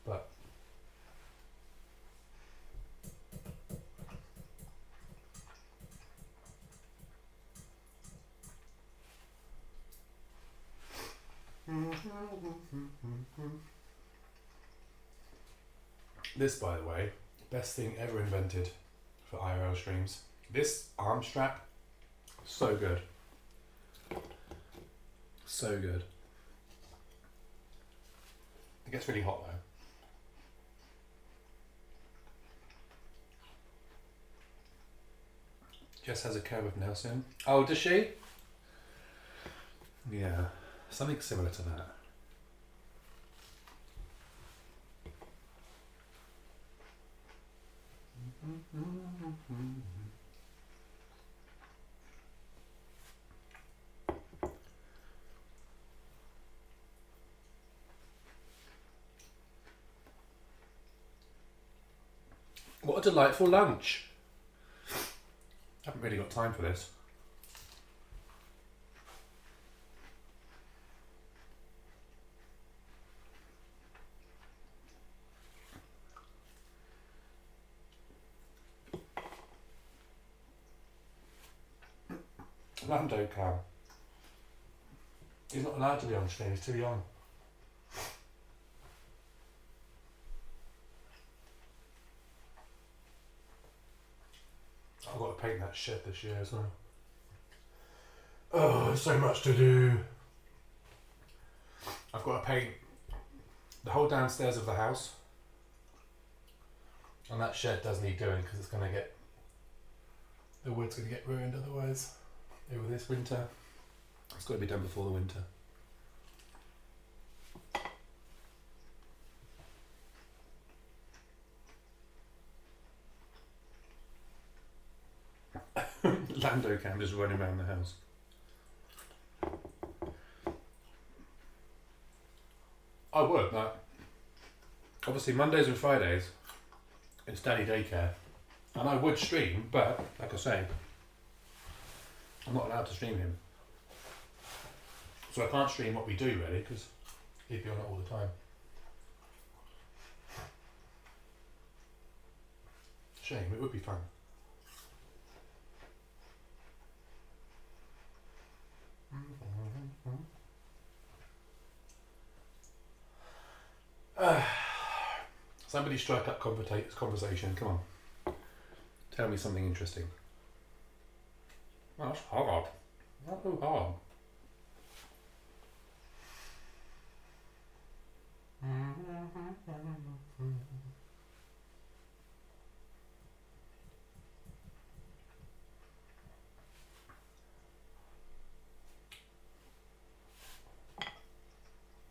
But this, by the way, best thing ever invented for IRL streams. This arm strap, so good. So good. It gets really hot though. Jess has a curve of nail soon. Oh, does she? Yeah, something similar to that. What a delightful lunch. I haven't really got time for this. Lando Cam. He's not allowed to be on stream, he's too young. I've got to paint that shed this year as well. Oh, there's so much to do. I've got to paint the whole downstairs of the house. And that shed does need doing because it's going to get, the wood's going to get ruined otherwise over this winter. It's got to be done before the winter. Lando Cam just running around the house. I would, but obviously Mondays and Fridays it's Daddy Daycare, and I would stream, but like I say, I'm not allowed to stream him, so I can't stream what we do really because he'd be on it all the time. Shame, it would be fun. Somebody strike up conversation, come on. Tell me something interesting. Oh, that's hard. Not so hard.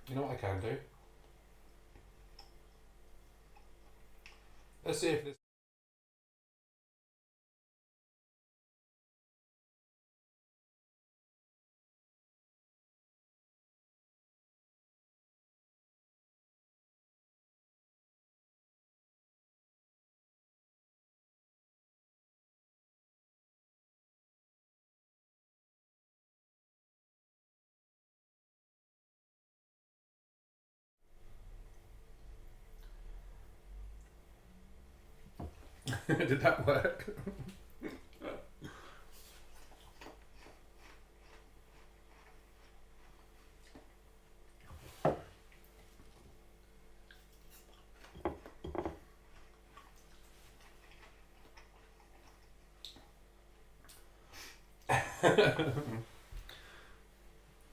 You know what I can do? Let's see if this. Did that work?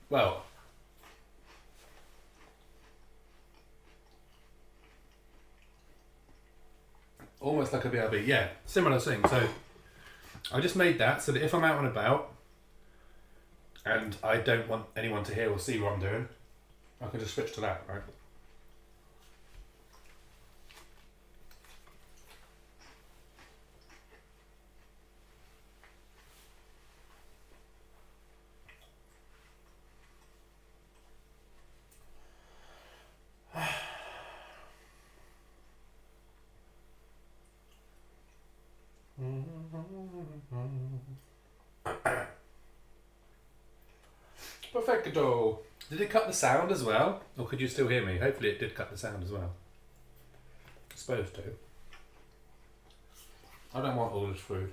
Well, almost like a BRB, yeah, similar thing. So I just made that so that if I'm out and about and I don't want anyone to hear or see what I'm doing, I can just switch to that, right? Perfecto. Did it cut the sound as well? Or could you still hear me? Hopefully it did cut the sound as well. It's supposed to. I don't want all this food.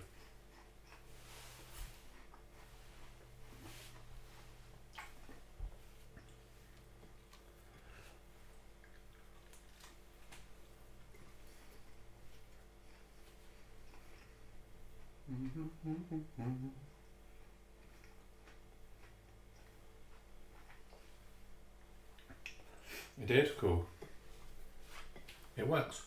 It did? Cool. It works.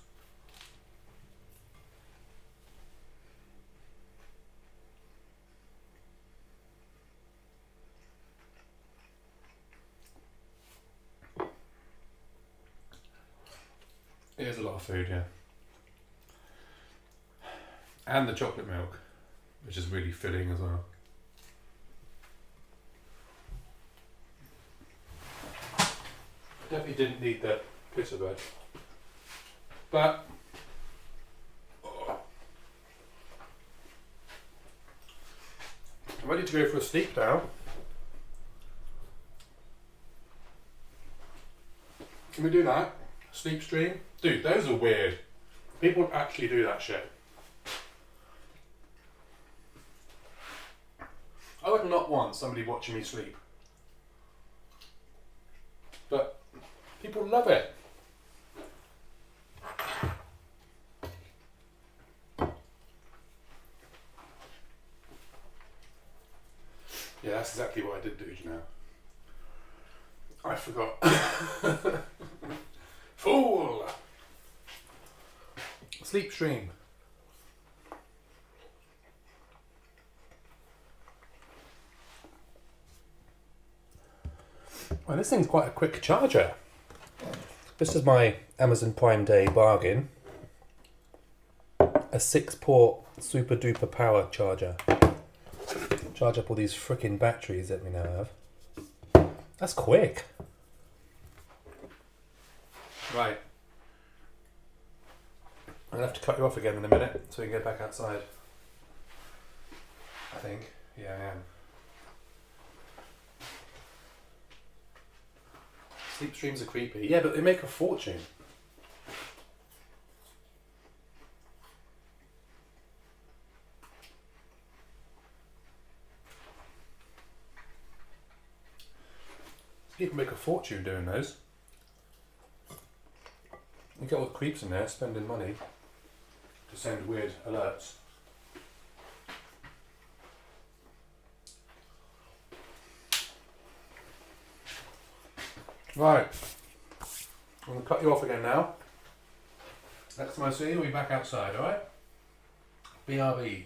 It is a lot of food, yeah. And the chocolate milk, which is really filling as well. Definitely didn't need that pita bread. But I'm ready to go for a sleep now. Can we do that? Sleep stream? Dude, those are weird. People actually do that shit. I would not not want somebody watching me sleep. But people love it. Yeah, that's exactly what I did do, you know. I forgot. Fool! Sleep stream. Well, this thing's quite a quick charger. This is my Amazon Prime Day bargain. A 6-port super duper power charger. Charge up all these frickin' batteries that we now have. That's quick. Right. I'm gonna have to cut you off again in a minute so we can get back outside. I think. Yeah, I am. Sleep streams are creepy. Yeah, but they make a fortune. People make a fortune doing those. You get all the creeps in there spending money to send weird alerts. Right. I'm going to cut you off again now. Next time I see you, we'll be back outside, alright? BRB.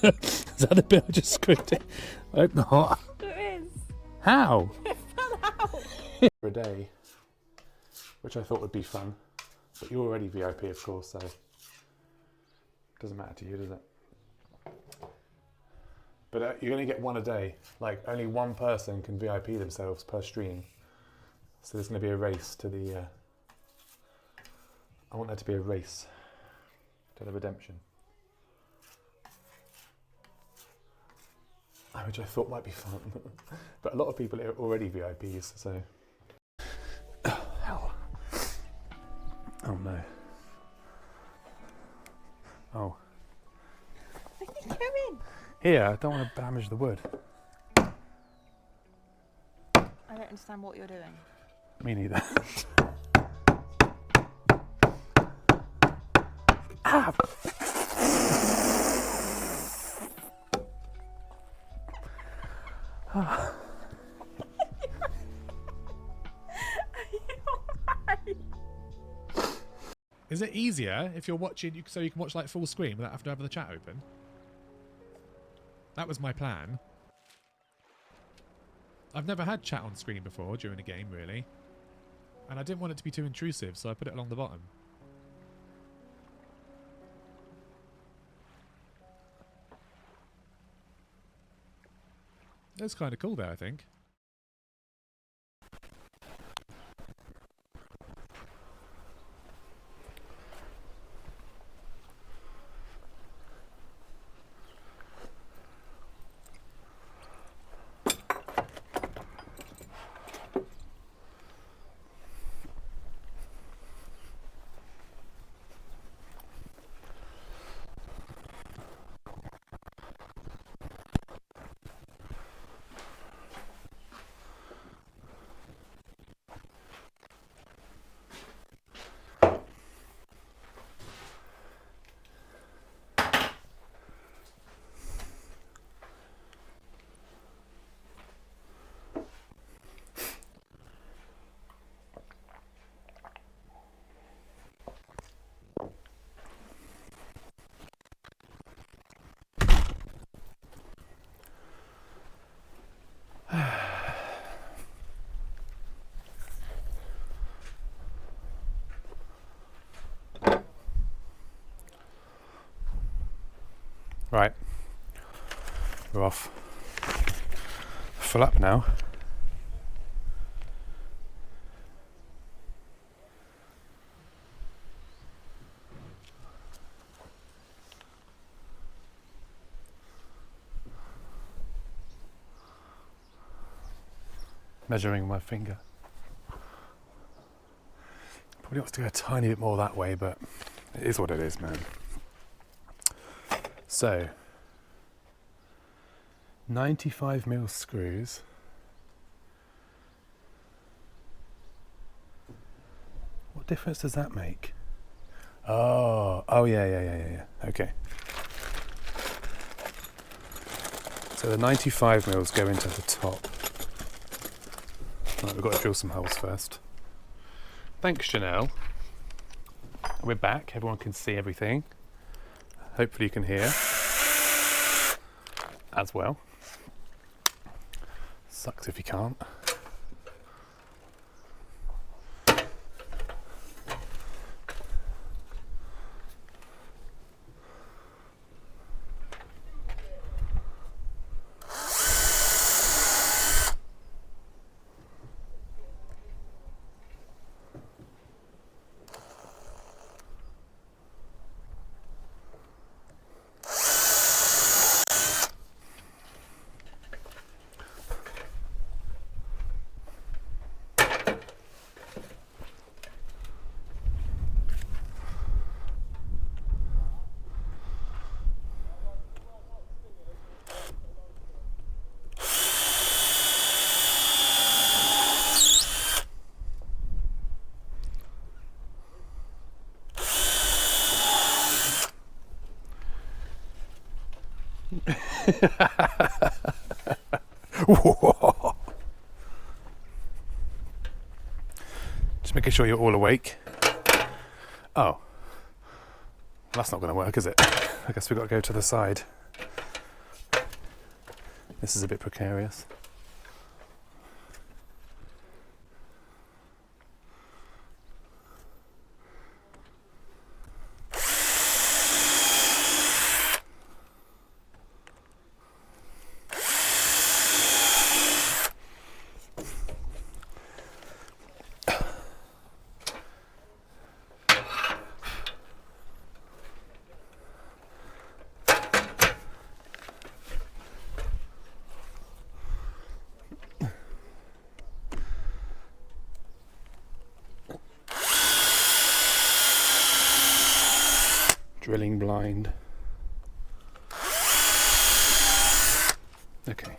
Is that the bit I just scripted? I hope not. It is. How? For a day, which I thought would be fun. But you're already VIP, of course, so it doesn't matter to you, does it? But you're going to get one a day. Like, only one person can VIP themselves per stream. So there's going to be a race to the... I want there to be a race to the redemption. Which I thought might be fun. But a lot of people are already VIPs, so... Oh, hell. Oh, no. Oh. Where are you going? Here, I don't want to damage the wood. I don't understand what you're doing. Me neither. Ah! Are you alright? Is it easier if you're watching, so you can watch like full screen without having to have the chat open? That was my plan. I've never had chat on screen before during a game, really. And I didn't want it to be too intrusive, so I put it along the bottom. That's kind of cool there, I think. Right, we're off. Full up now. Measuring my finger. Probably wants to go a tiny bit more that way, but it is what it is, man. So, 95mm screws. What difference does that make? Oh yeah. Okay. So the 95mm go into the top. Right, we've got to drill some holes first. Thanks, Janelle. We're back. Everyone can see everything. Hopefully you can hear as well. Sucks if you can't. Just making sure you're all awake. Oh, that's not going to work, is it? I guess we've got to go to the side. This is a bit precarious. Drilling blind. Okay.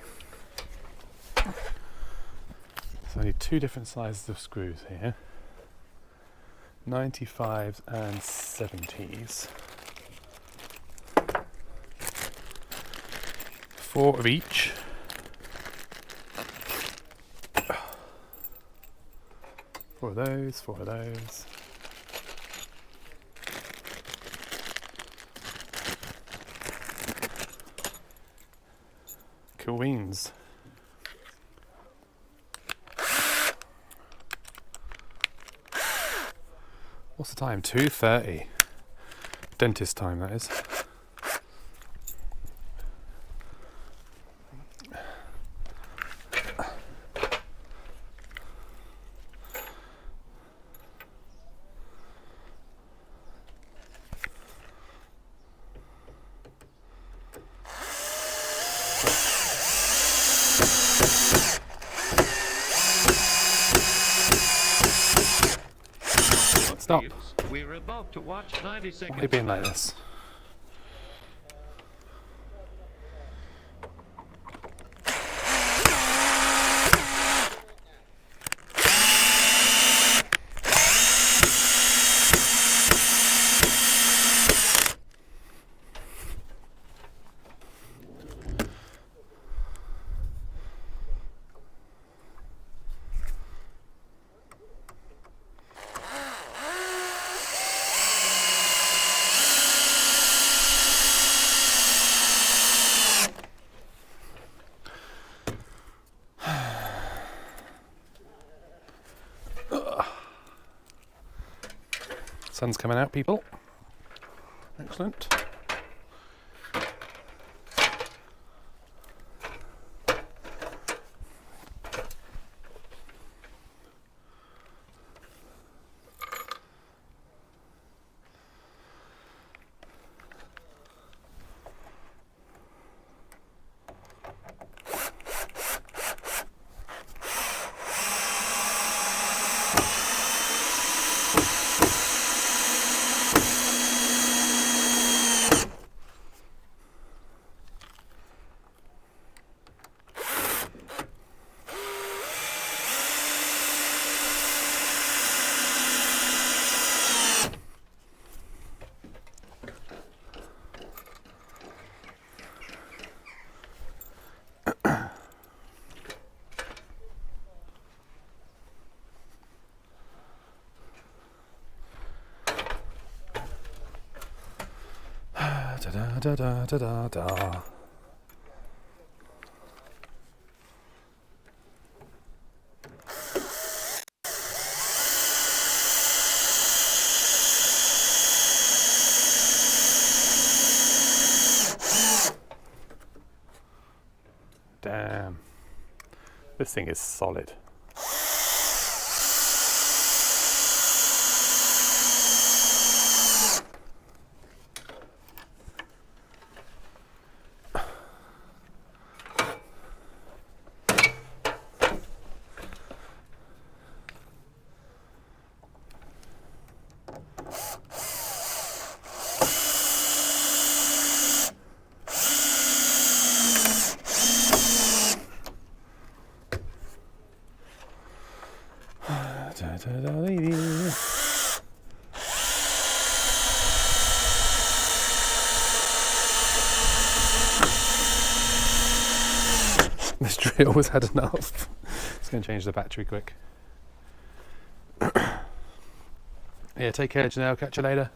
So I need two different sizes of screws here. 95s and 70s. 4 of each. Four of those, 4 of those. Cool beans. What's the time? 2:30. Dentist time, that is. Stop. We're about to watch 90 seconds. Why are you being like this? Sun's coming out, people. Excellent. da da da da da da. Damn. This thing is solid. This drill has had enough. It's going to change the battery quick. Yeah, take care, Janelle. Catch you later.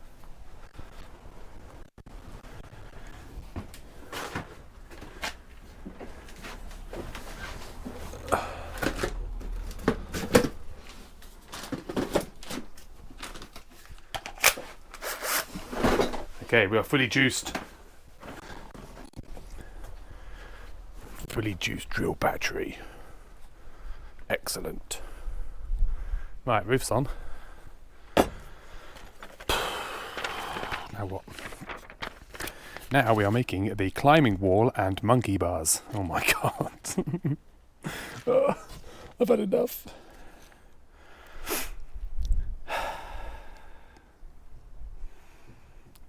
Okay, we are fully juiced. Fully juiced drill battery. Excellent. Right, roof's on. Now what? Now we are making the climbing wall and monkey bars. Oh my god. Oh, I've had enough.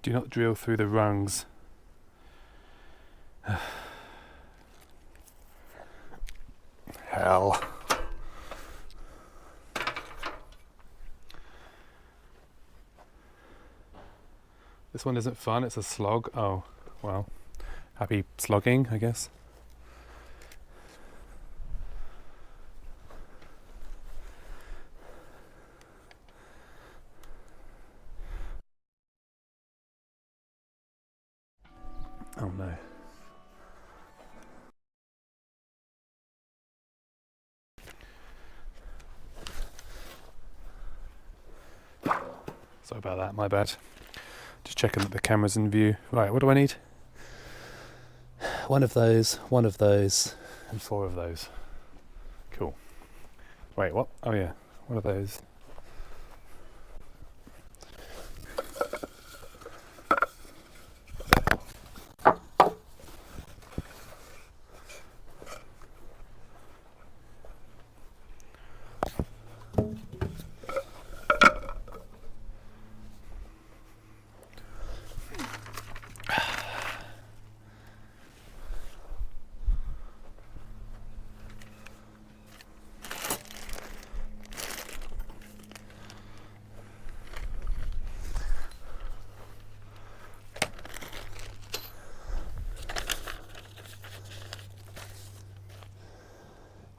Do not drill through the rungs. Hell. This one isn't fun, it's a slog. Oh, well. Happy slogging, I guess. Oh no. Sorry about that, my bad. Just checking that the camera's in view. Right, what do I need? One of those, and 4 of those. Cool. Wait, what? Oh yeah, one of those.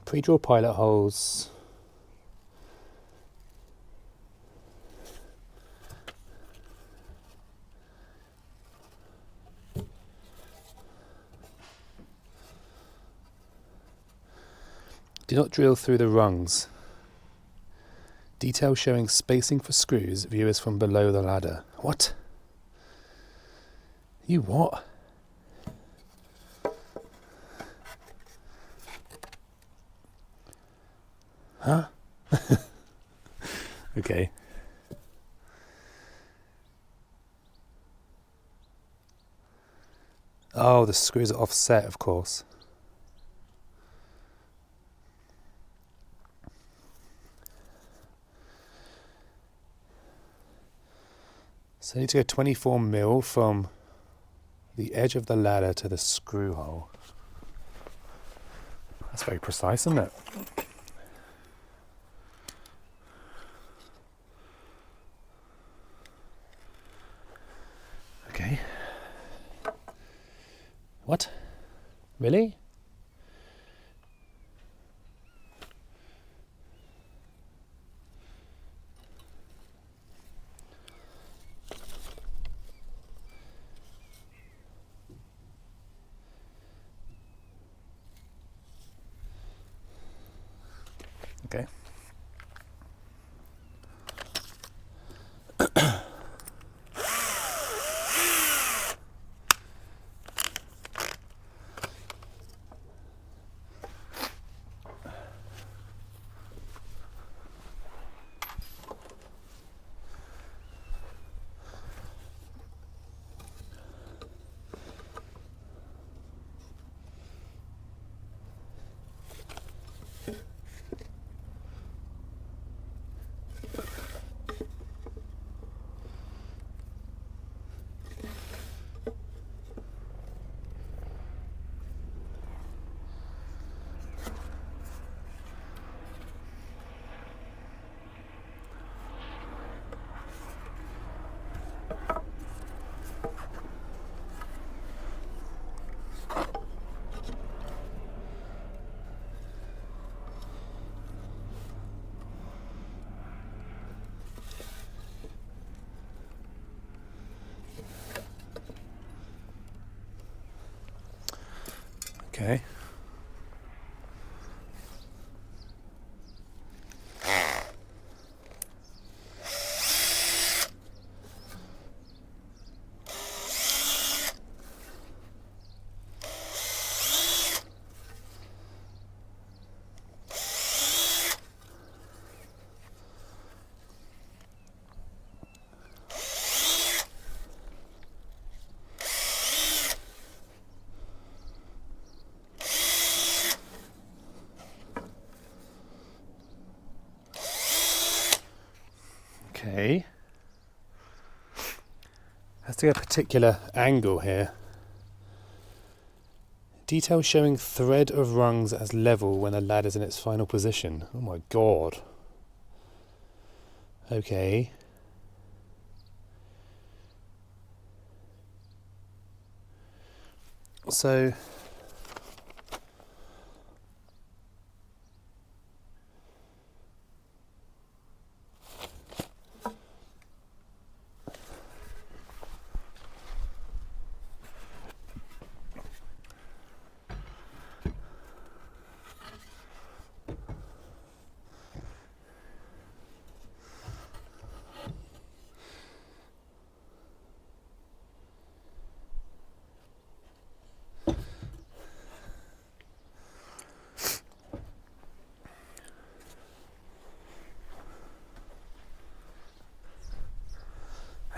Pre-draw pilot holes. Do not drill through the rungs. Detail showing spacing for screws, viewers from below the ladder. What? You what? Huh? Okay. Oh, the screws are offset, of course. So I need to go 24 mil from the edge of the ladder to the screw hole. That's very precise, isn't it? Okay. What? Really? Okay. Okay. Okay. Has to be a particular angle here. Detail showing thread of rungs as level when a ladder is in its final position. Oh my god. Okay. So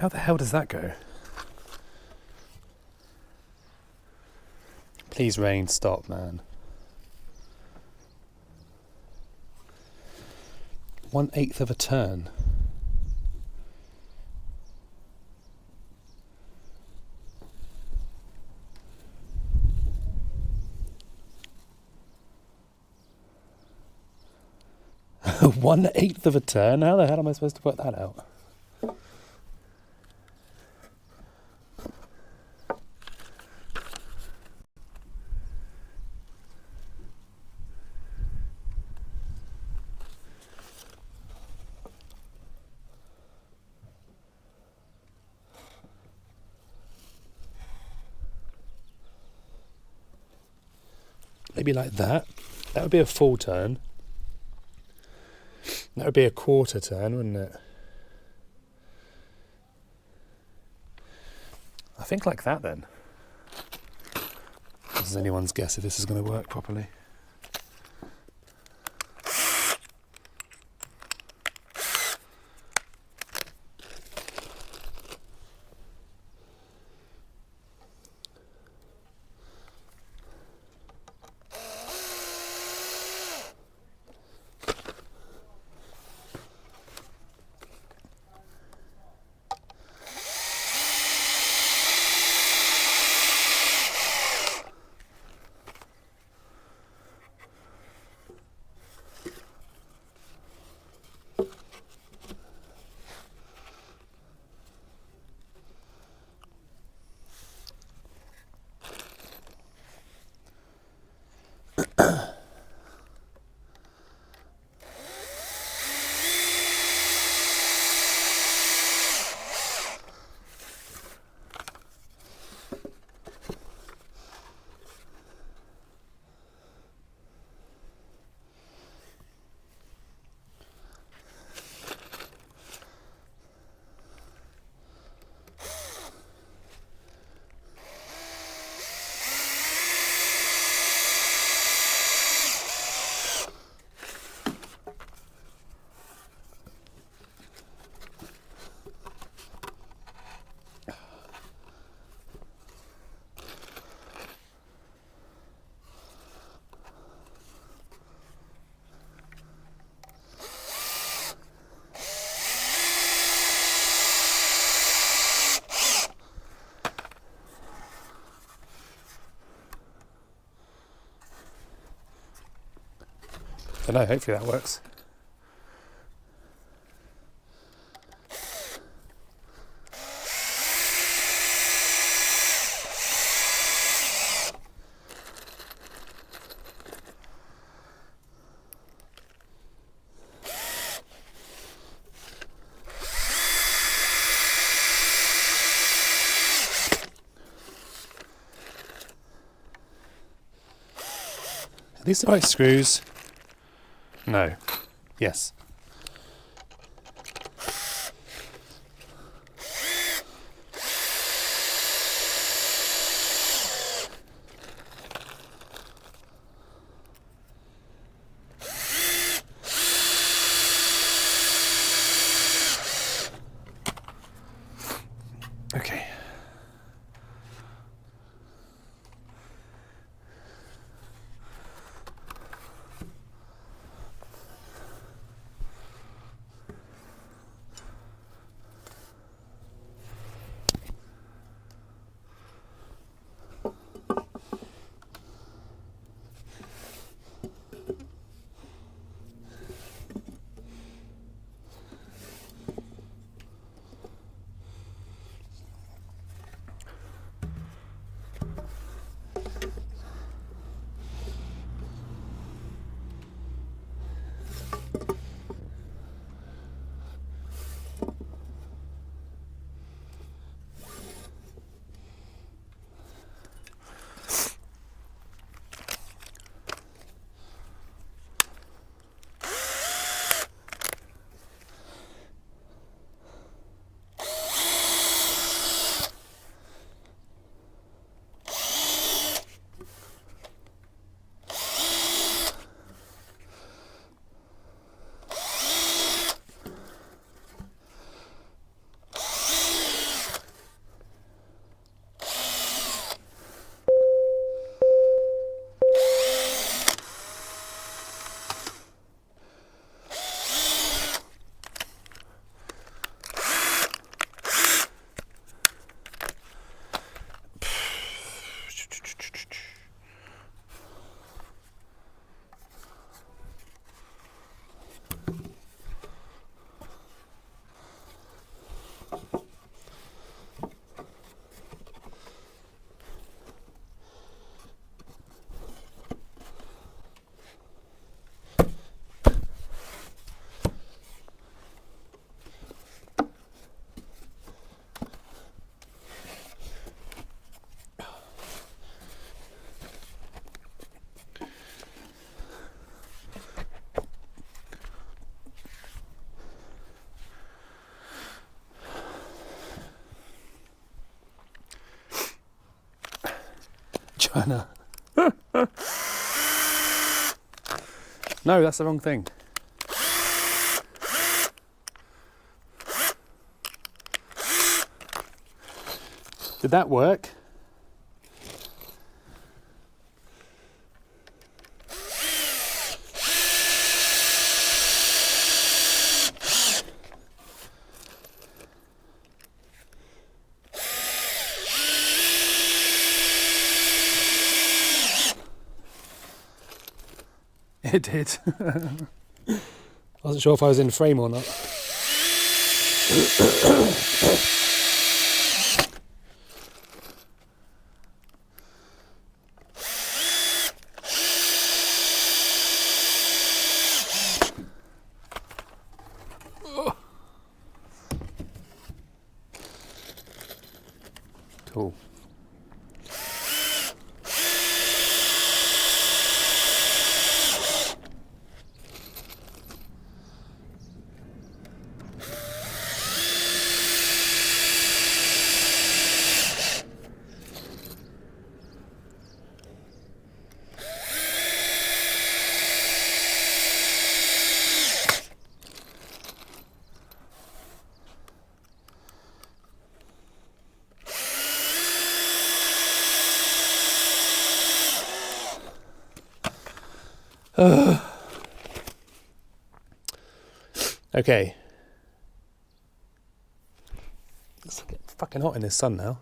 how the hell does that go? Please rain, stop, man. 1/8 of a turn. One eighth of a turn? How the hell am I supposed to work that out? Maybe like that. That would be a full turn. That would be a quarter turn, wouldn't it? I think like that then. This is anyone's guess if this is going to work properly. Don't know, hopefully that works. Are these the right screws? No. Yes. Okay. China. No, that's the wrong thing. Did that work? It did. I wasn't sure if I was in frame or not. Cool. Okay. It's getting fucking hot in this sun now.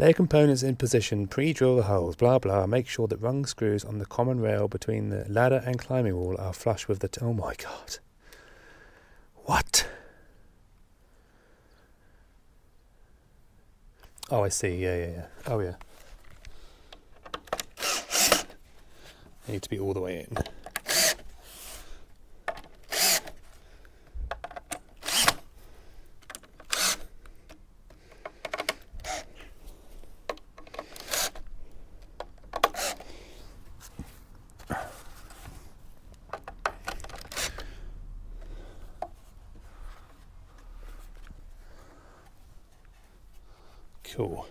Lay components in position, pre-drill the holes, blah blah. Make sure that rung screws on the common rail between the ladder and climbing wall are flush with the... oh my god. What? Oh, I see. Yeah. Oh, yeah. They need to be all the way in. Cool.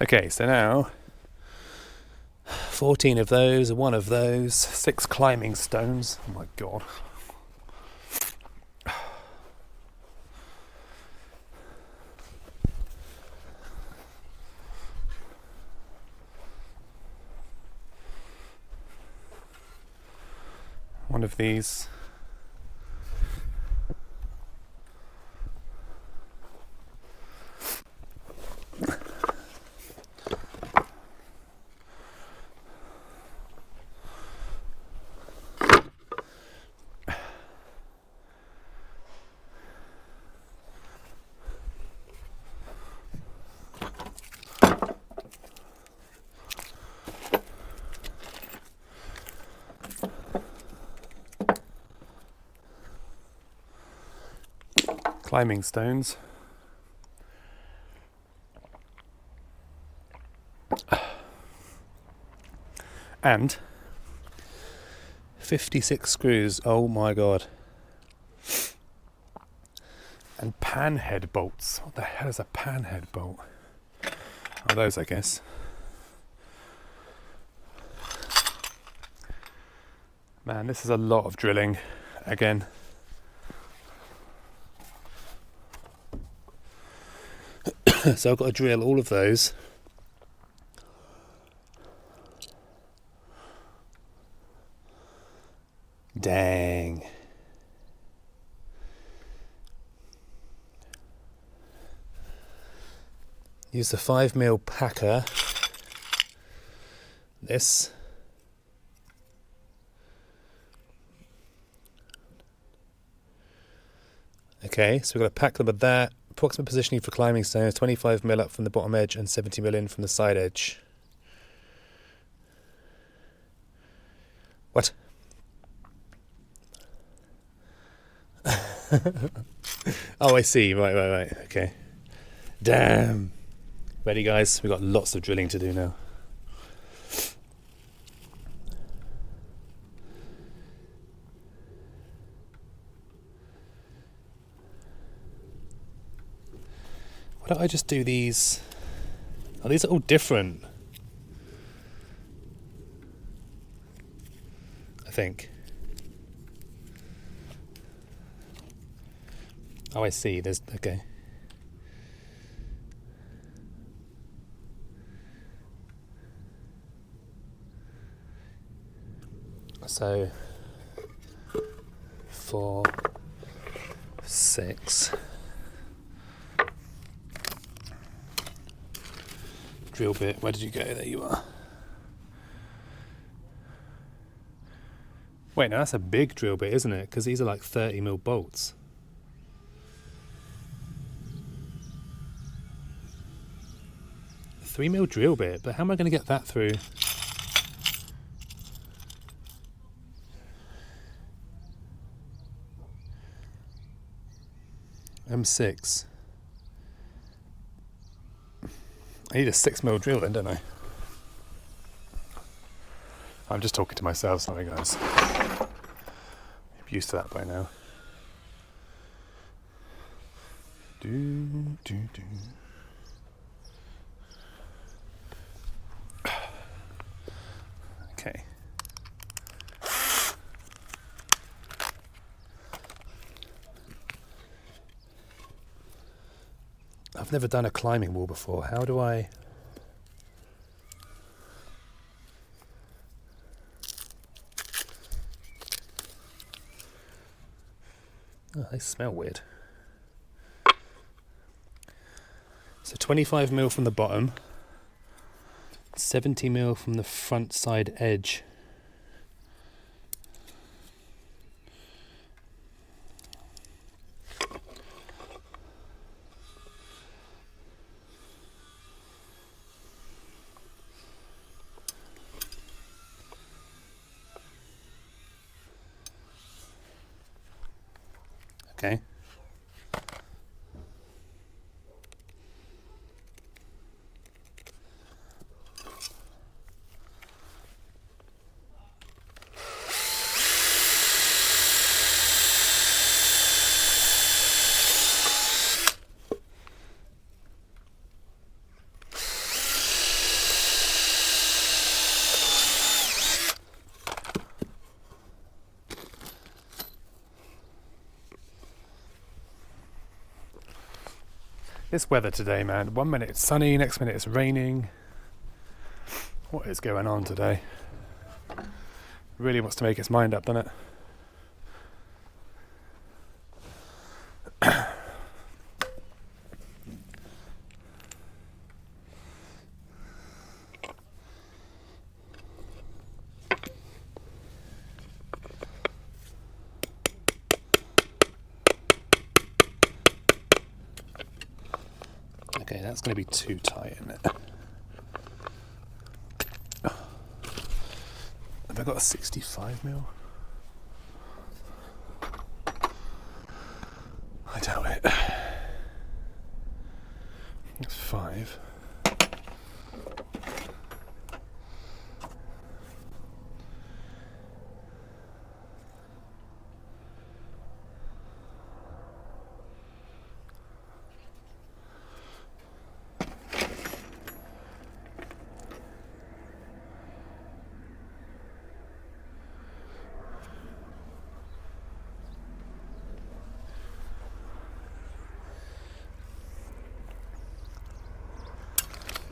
Okay, so now 14 of those, one of those, 6 climbing stones. Oh my god. One of these. Climbing stones. And 56 screws. Oh my god. And panhead bolts. What the hell is a panhead bolt? Oh, those, I guess. Man, this is a lot of drilling again. So I've got to drill all of those. Dang. Use the 5mm packer. This. Okay, so we've got to pack them with that. Approximate positioning for climbing stones, 25mm up from the bottom edge and 70mm in from the side edge. What? Oh, I see. Right. Okay. Damn. Ready, guys? We've got lots of drilling to do now. Why don't I just do these? Oh, these are all different. I think. Oh, I see. There's... okay. So 4, 6. Drill bit, where did you go? There you are. Wait, no, that's a big drill bit, isn't it? Because these are like 30mm bolts. A 3mm drill bit, but how am I going to get that through? M6. I need a 6mm drill then, don't I? I'm just talking to myself, sorry guys. I'm used to that by now. Okay. I've never done a climbing wall before. How do I... oh, they smell weird. So 25mm from the bottom, 70mm from the front side edge. Okay. This weather today, man. 1 minute it's sunny, next minute it's raining. What is going on today? Really wants to make its mind up, doesn't it? Okay, that's going to be too tight, isn't it? Have I got a 65mm? I doubt it. It's 5.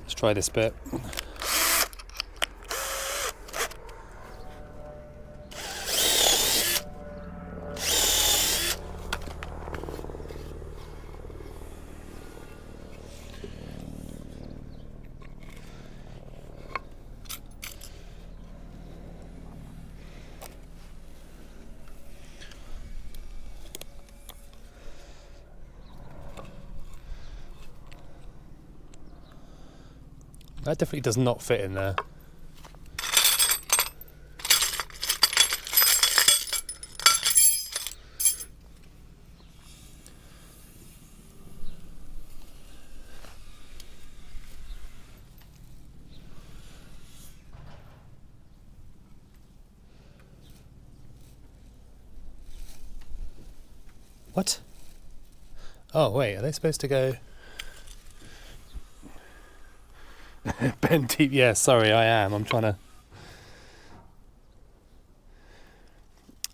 Let's try this bit. That definitely does not fit in there. What? Oh wait, are they supposed to go? Bend deep, yeah, sorry, I am. I'm trying to...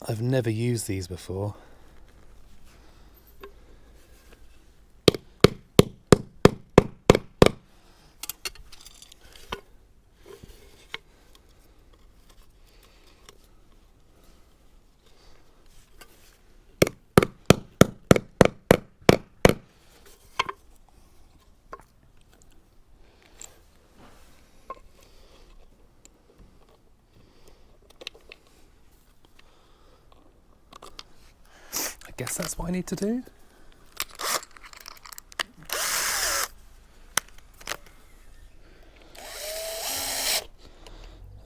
I've never used these before. I guess that's what I need to do.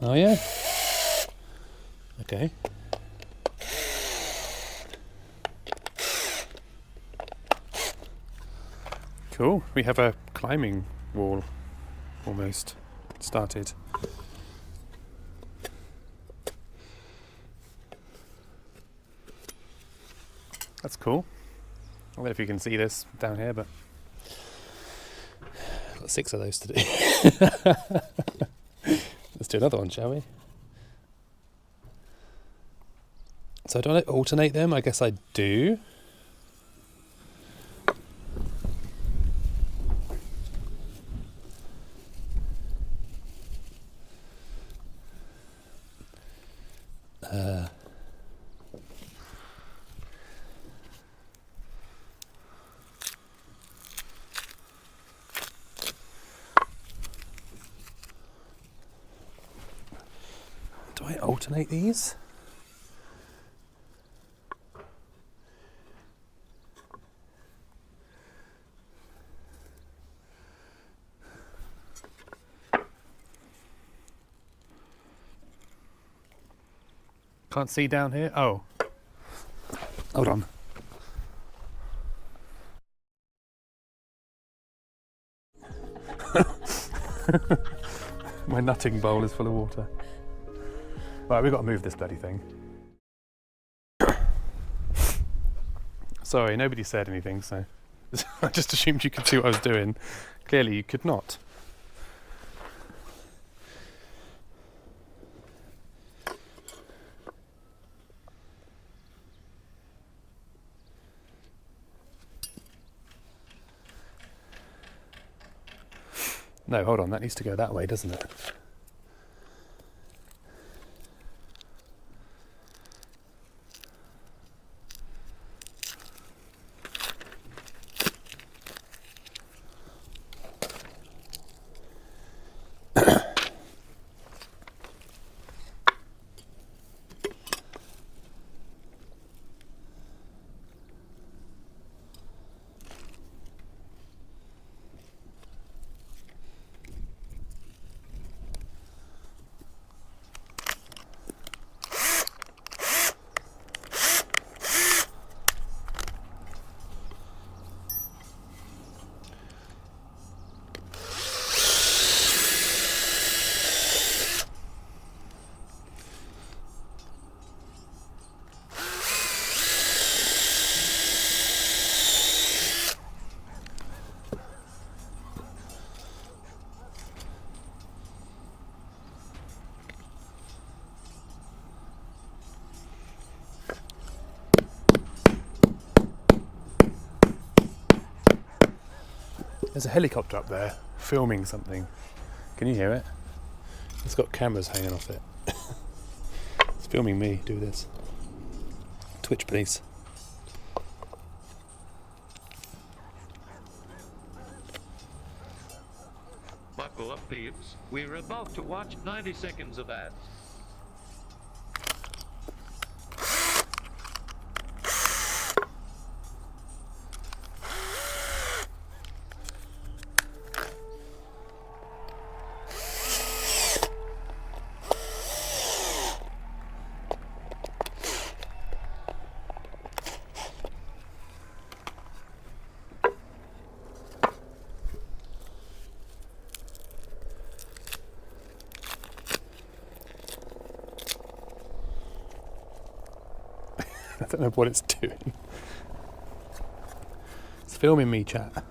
Oh yeah? Okay. Cool, we have a climbing wall almost started. That's cool. I don't know if you can see this down here, but I've got 6 of those to do. Let's do another one, shall we? So do I alternate them? I guess I do. alternate these. Can't see down here. Oh, hold on. My nutting bowl is full of water. Right, we've got to move this bloody thing. Sorry, nobody said anything, so I just assumed you could see what I was doing. Clearly you could not. No, hold on, that needs to go that way, doesn't it? There's a helicopter up there filming something. Can you hear it? It's got cameras hanging off it. It's filming me do this. Twitch, please. Buckle up, peeps. We're about to watch 90 seconds of ads. I don't know what it's doing. It's filming me, chat.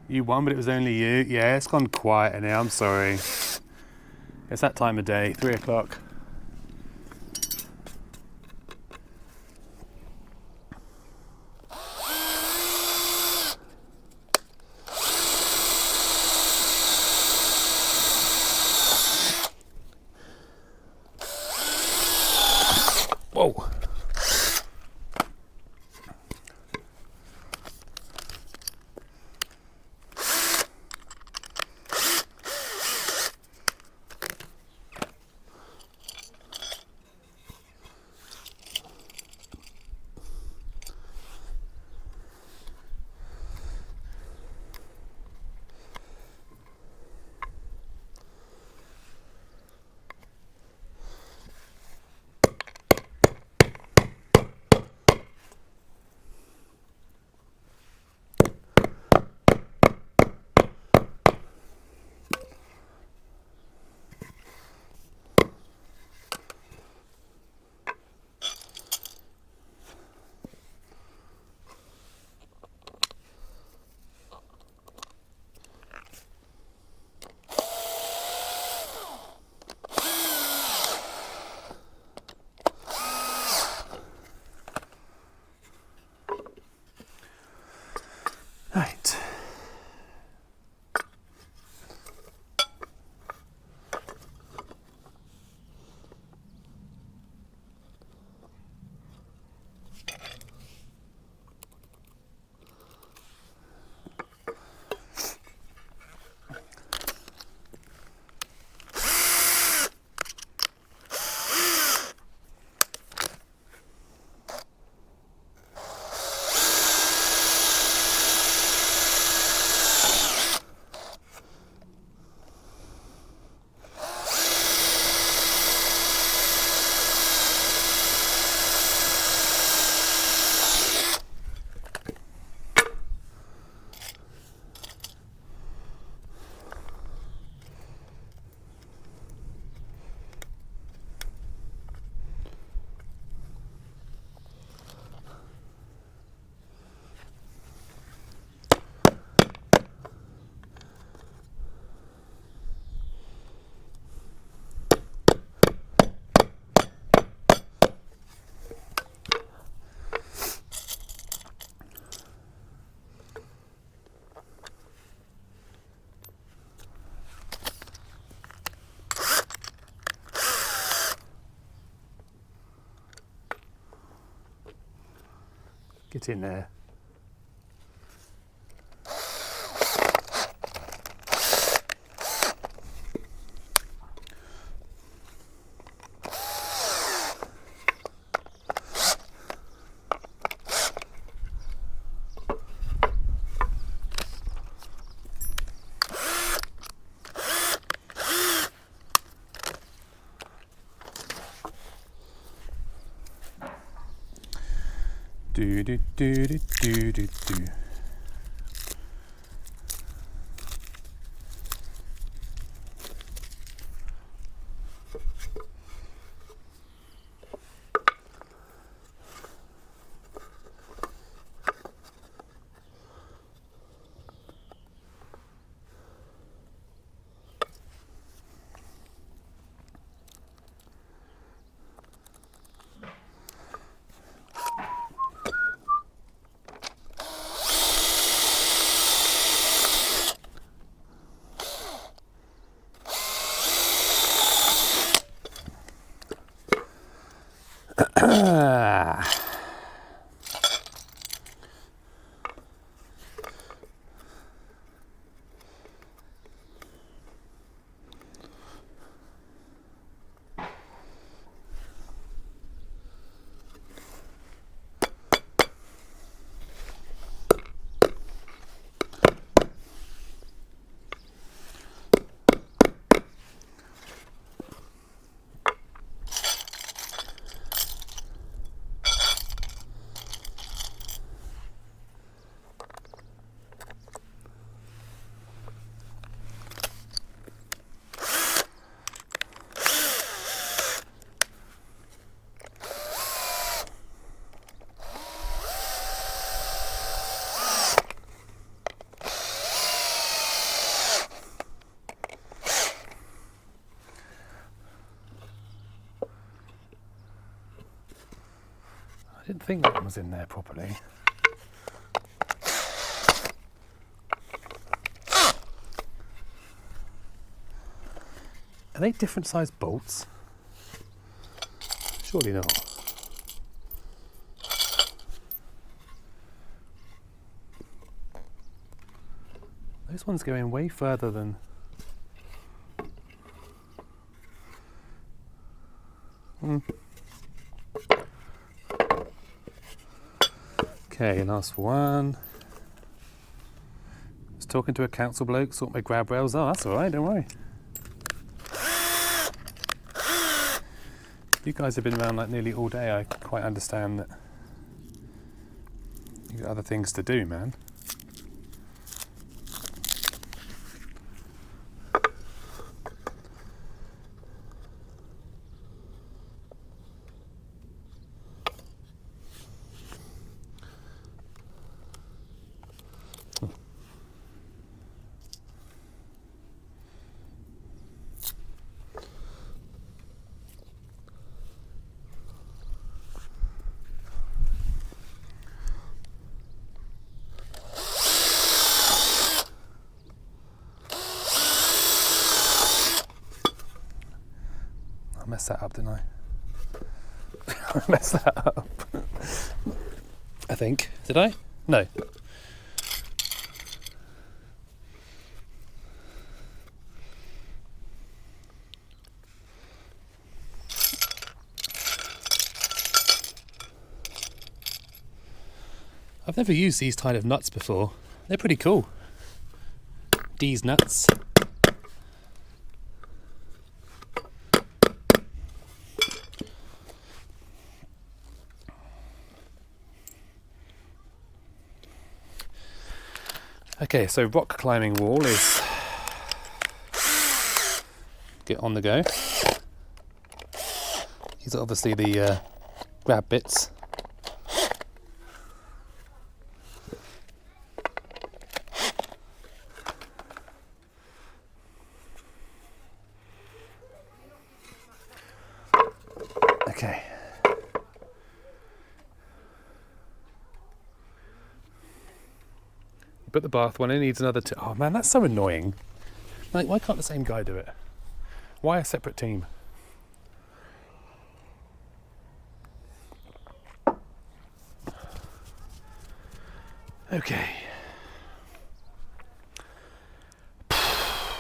You won, but it was only you. Yeah, it's gone quiet in here. I'm sorry. It's that time of day, 3 o'clock. Whoa. Get in there. Do do do do do do do. I didn't think that one was in there properly. Are they different sized bolts? Surely not. Those ones go in way further than... Okay, last one. I was talking to a council bloke, sort my grab rails. Oh, that's alright, don't worry. You guys have been around like nearly all day. I quite understand that you've got other things to do, man. I messed that up, didn't I? I messed that up. I think. Did I? No. I've never used these kind of nuts before. They're pretty cool. These nuts. Okay, so rock climbing wall is get on the go. These are obviously the grab bits. Okay. Put the bath one in, needs another two. Oh man, that's so annoying. Like, why can't the same guy do it? Why a separate team? Okay.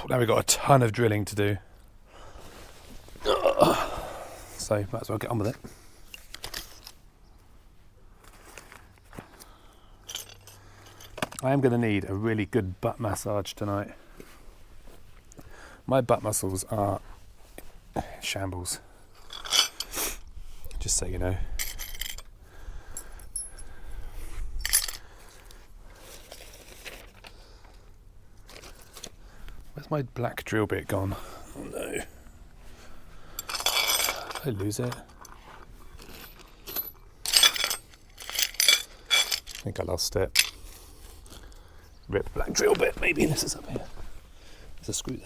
Now we've got a ton of drilling to do. So might as well get on with it. I am going to need a really good butt massage tonight. My butt muscles are shambles. Just so you know. Where's my black drill bit gone? Oh no. Did I lose it? I think I lost it. Rip black drill bit. Maybe this is up here. There's a screw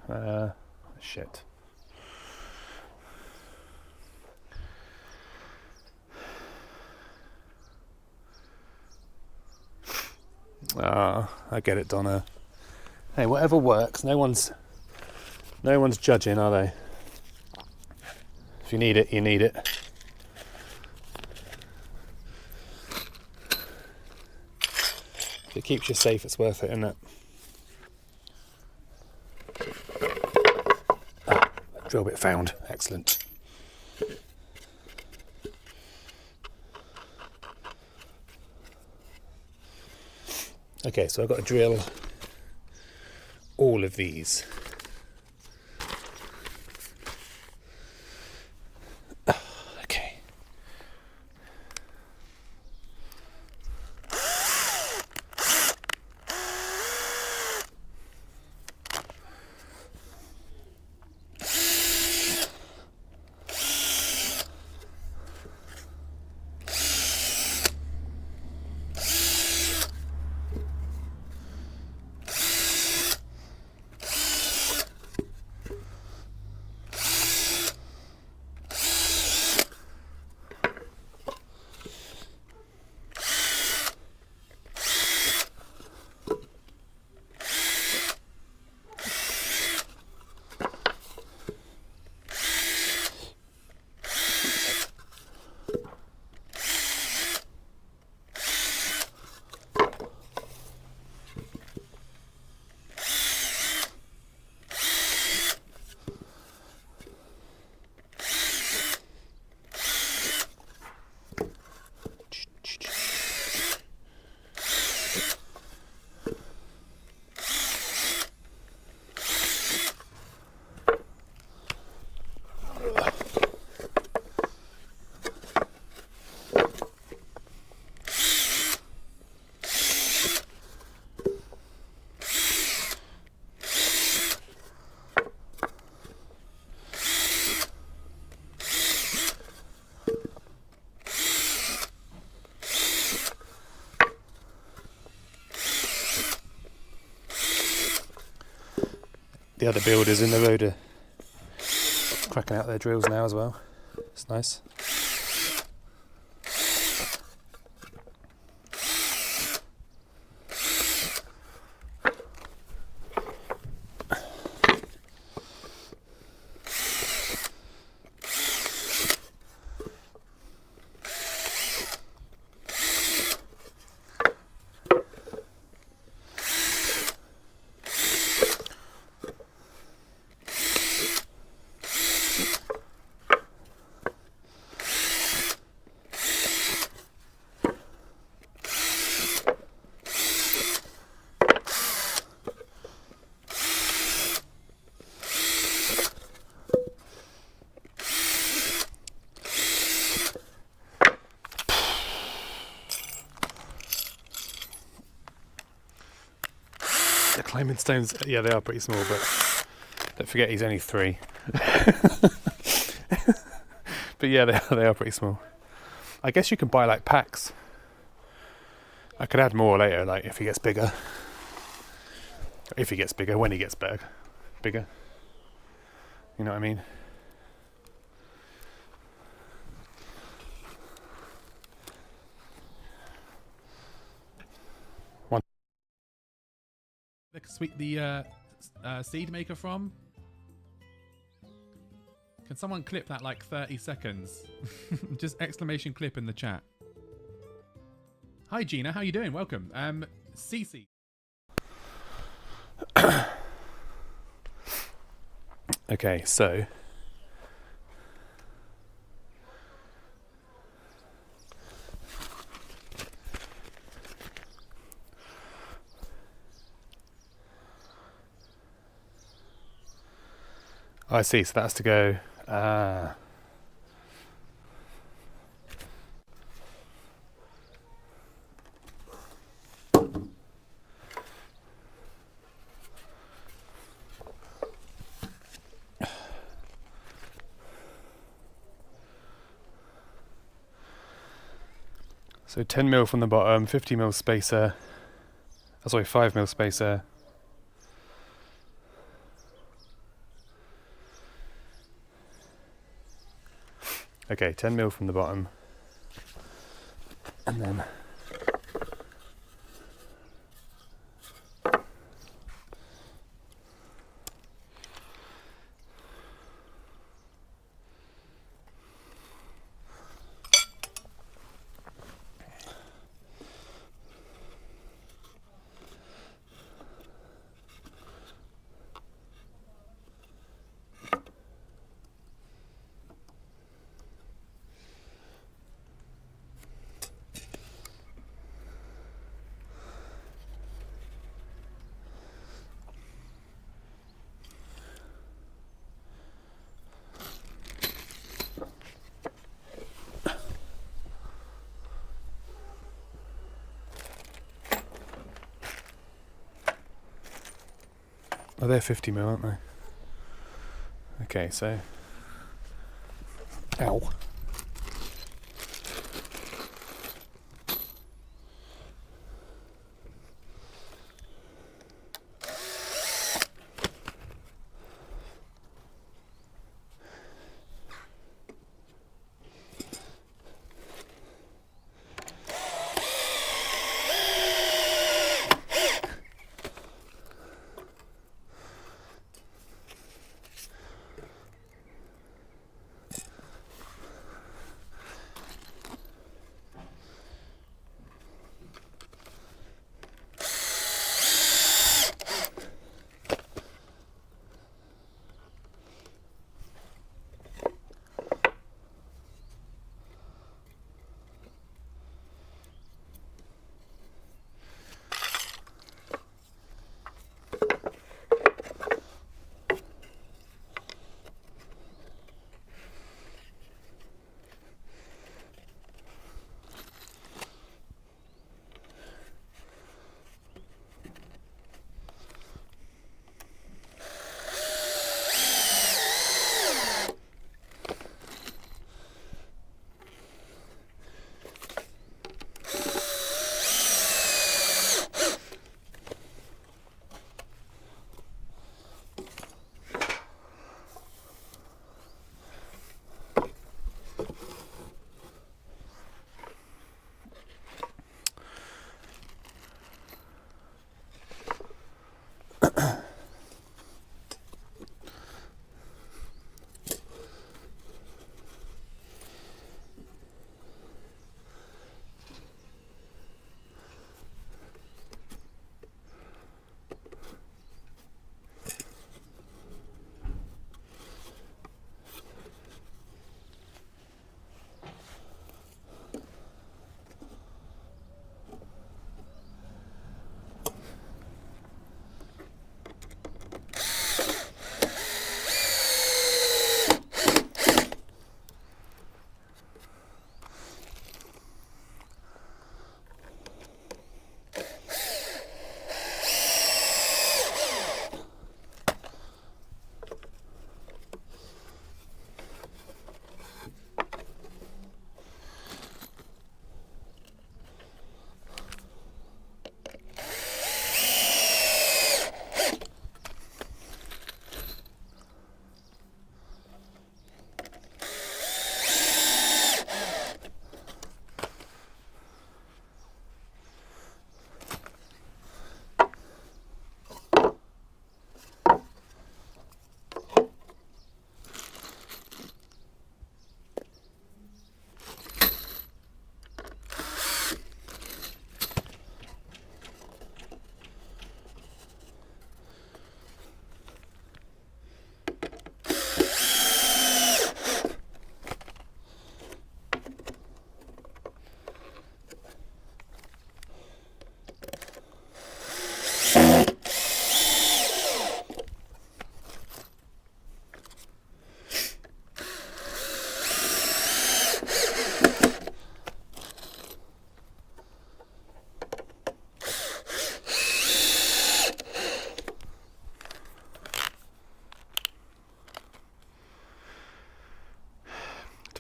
there. Shit. I get it, Donna. Hey, whatever works. No one's judging, are they? If you need it, you need it. If it keeps you safe, it's worth it, isn't it? Drill bit found. Excellent. Okay, so I've got to drill all of these. Okay. The other builders in the road are cracking out their drills now as well. It's nice. The climbing stones, yeah, they are pretty small, but don't forget he's only 3. But yeah, they are pretty small. I guess you can buy like packs. I could add more later, like if he gets bigger. If he gets bigger, when he gets bigger. You know what I mean? The seed maker from? Can someone clip that like 30 seconds? Just exclamation clip in the chat. Hi, Gina. How you doing? Welcome. Cece. Okay, so I see. So that's to go. So 10mm from the bottom, 50mm spacer. Sorry, 5mm spacer. Okay, 10mm from the bottom, and then oh, they're 50mm, aren't they? Okay, so ow.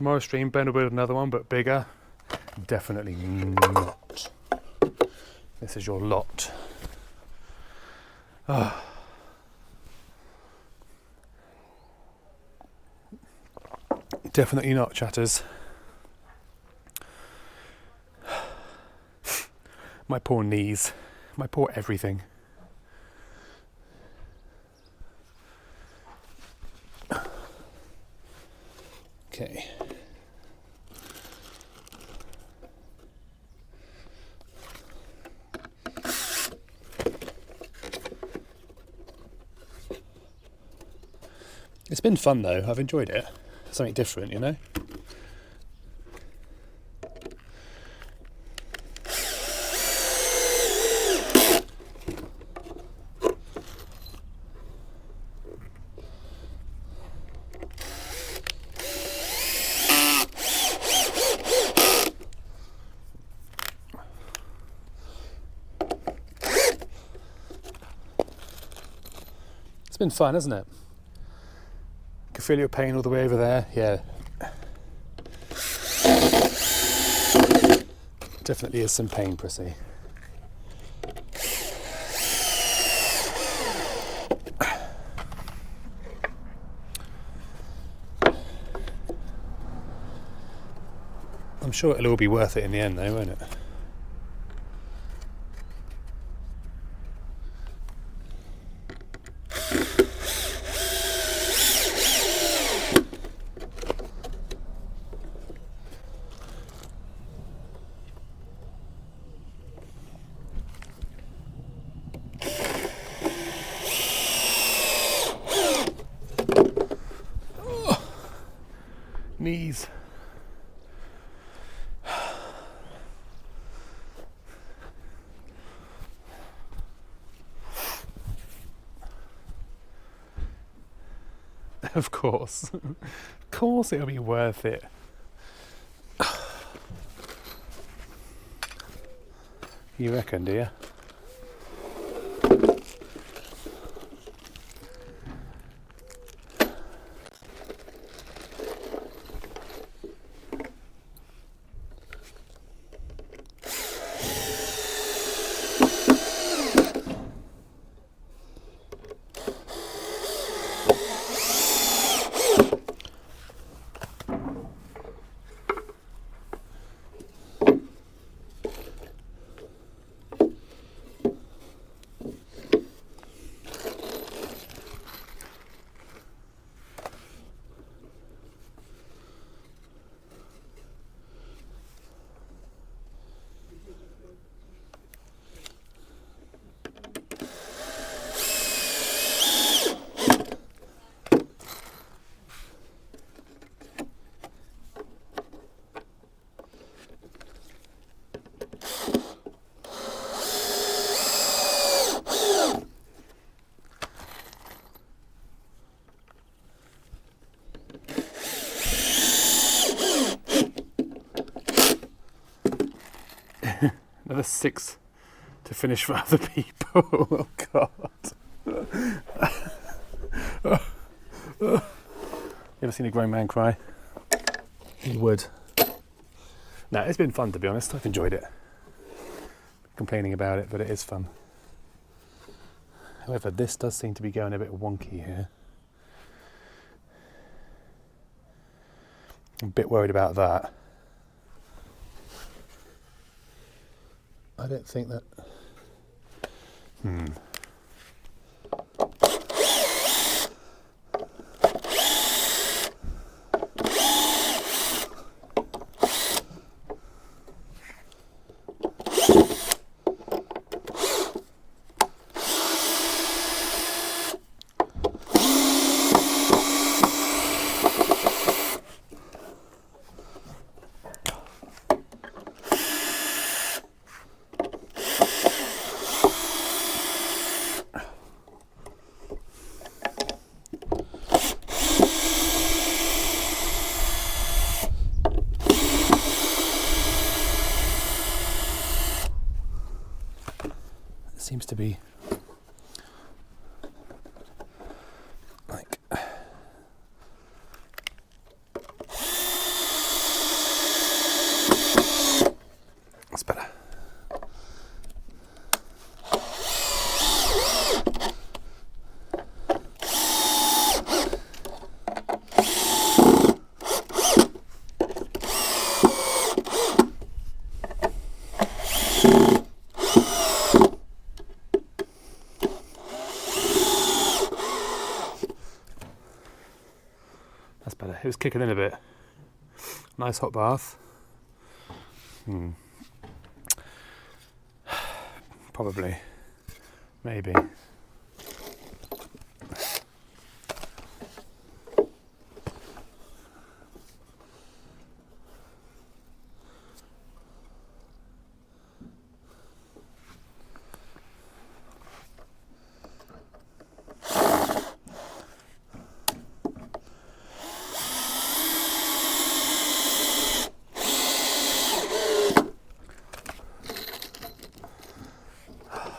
tomorrow's stream, Ben will build another one, but bigger. Definitely not. This is your lot. Ah. Definitely not, chatters. My poor knees. My poor everything. Okay. It's been fun though, I've enjoyed it. Something different, you know? It's been fun, hasn't it? Can feel your pain all the way over there. Yeah. Definitely is some pain, Prissy. I'm sure it'll all be worth it in the end though, won't it? Knees. Of course. Of course it'll be worth it. You reckon, do you? Another 6 to finish for other people. Oh God. You ever seen a grown man cry? You would. No, it's been fun to be honest. I've enjoyed it. Complaining about it, but it is fun. However, this does seem to be going a bit wonky here. I'm a bit worried about that. I don't think that... seems to be like That's better. It was kicking in a bit. Nice hot bath. Probably. Maybe.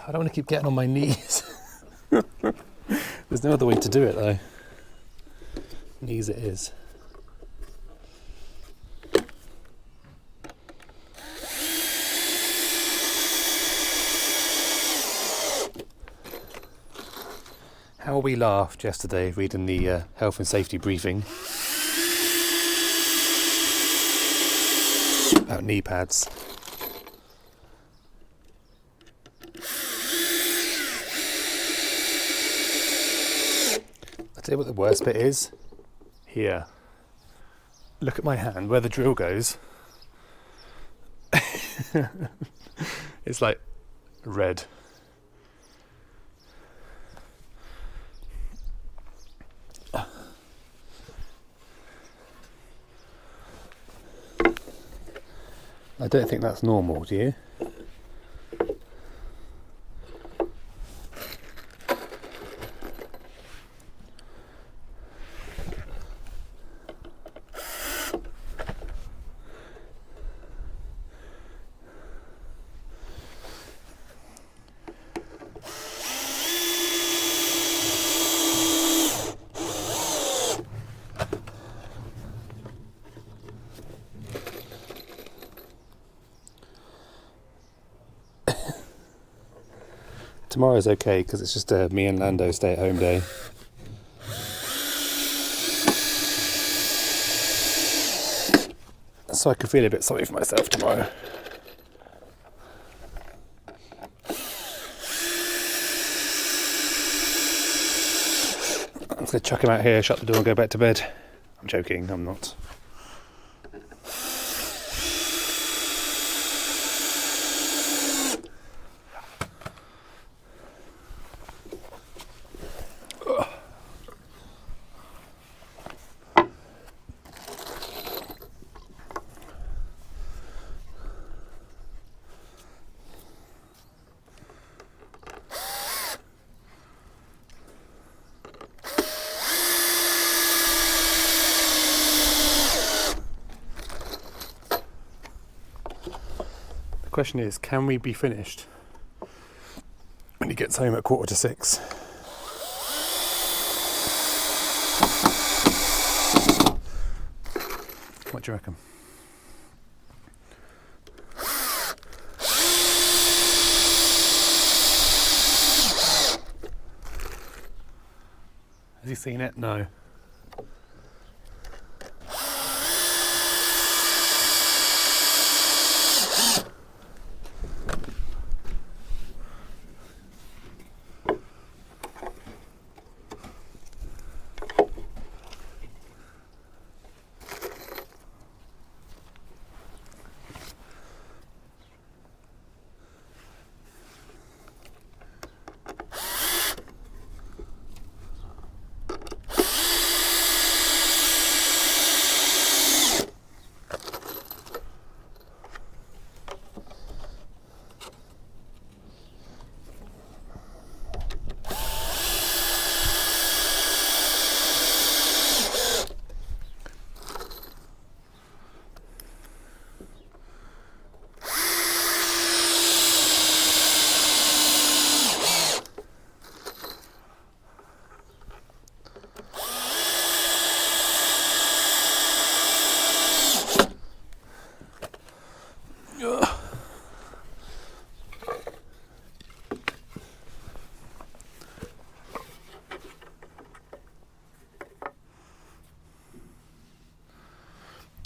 I don't want to keep getting on my knees. There's no other way to do it though. Knees it is. How we laughed yesterday reading the health and safety briefing about knee pads. I'll tell you what the worst bit is. Here. Look at my hand where the drill goes. It's like red. I don't think that's normal, do you? Tomorrow's okay because it's just a me and Lando stay-at-home day. So I can feel a bit sorry for myself tomorrow. I'm just going to chuck him out here, shut the door and go back to bed. I'm joking, I'm not. The question is, can we be finished when he gets home at 5:45? What do you reckon? Has he seen it? No.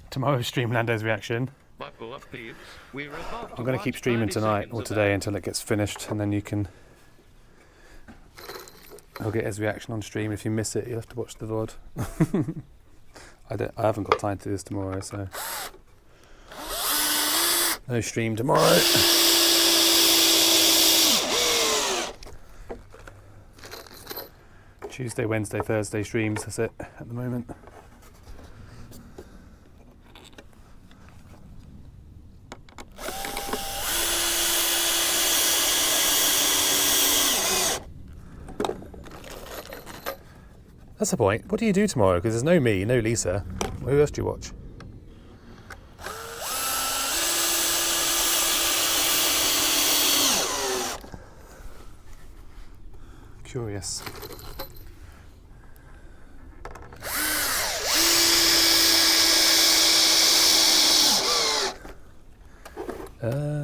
Tomorrow's stream Lando's reaction. Buckle up, peeps. We're about I'm going to keep watch streaming 90 tonight seconds or of today that. until it gets finished, and then you can. I'll get his reaction on stream. If you miss it, you'll have to watch the VOD. I haven't got time to do this tomorrow, so no stream tomorrow. Tuesday, Wednesday, Thursday streams, that's it at the moment. That's the point. What do you do tomorrow? Because there's no me, no Lisa. Who else do you watch? Curious.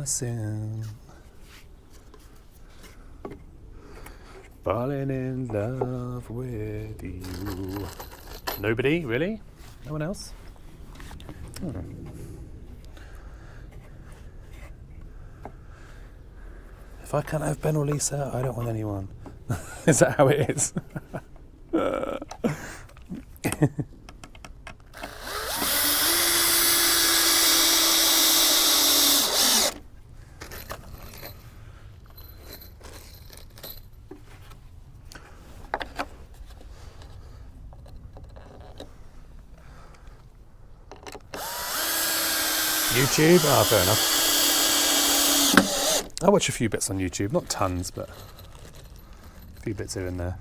Soon. Falling in love with you. Nobody, really? No one else? If I can't have Ben or Lisa, I don't want anyone. Is that how it is? YouTube? Ah, fair enough. I watch a few bits on YouTube, not tons, but a few bits here and there.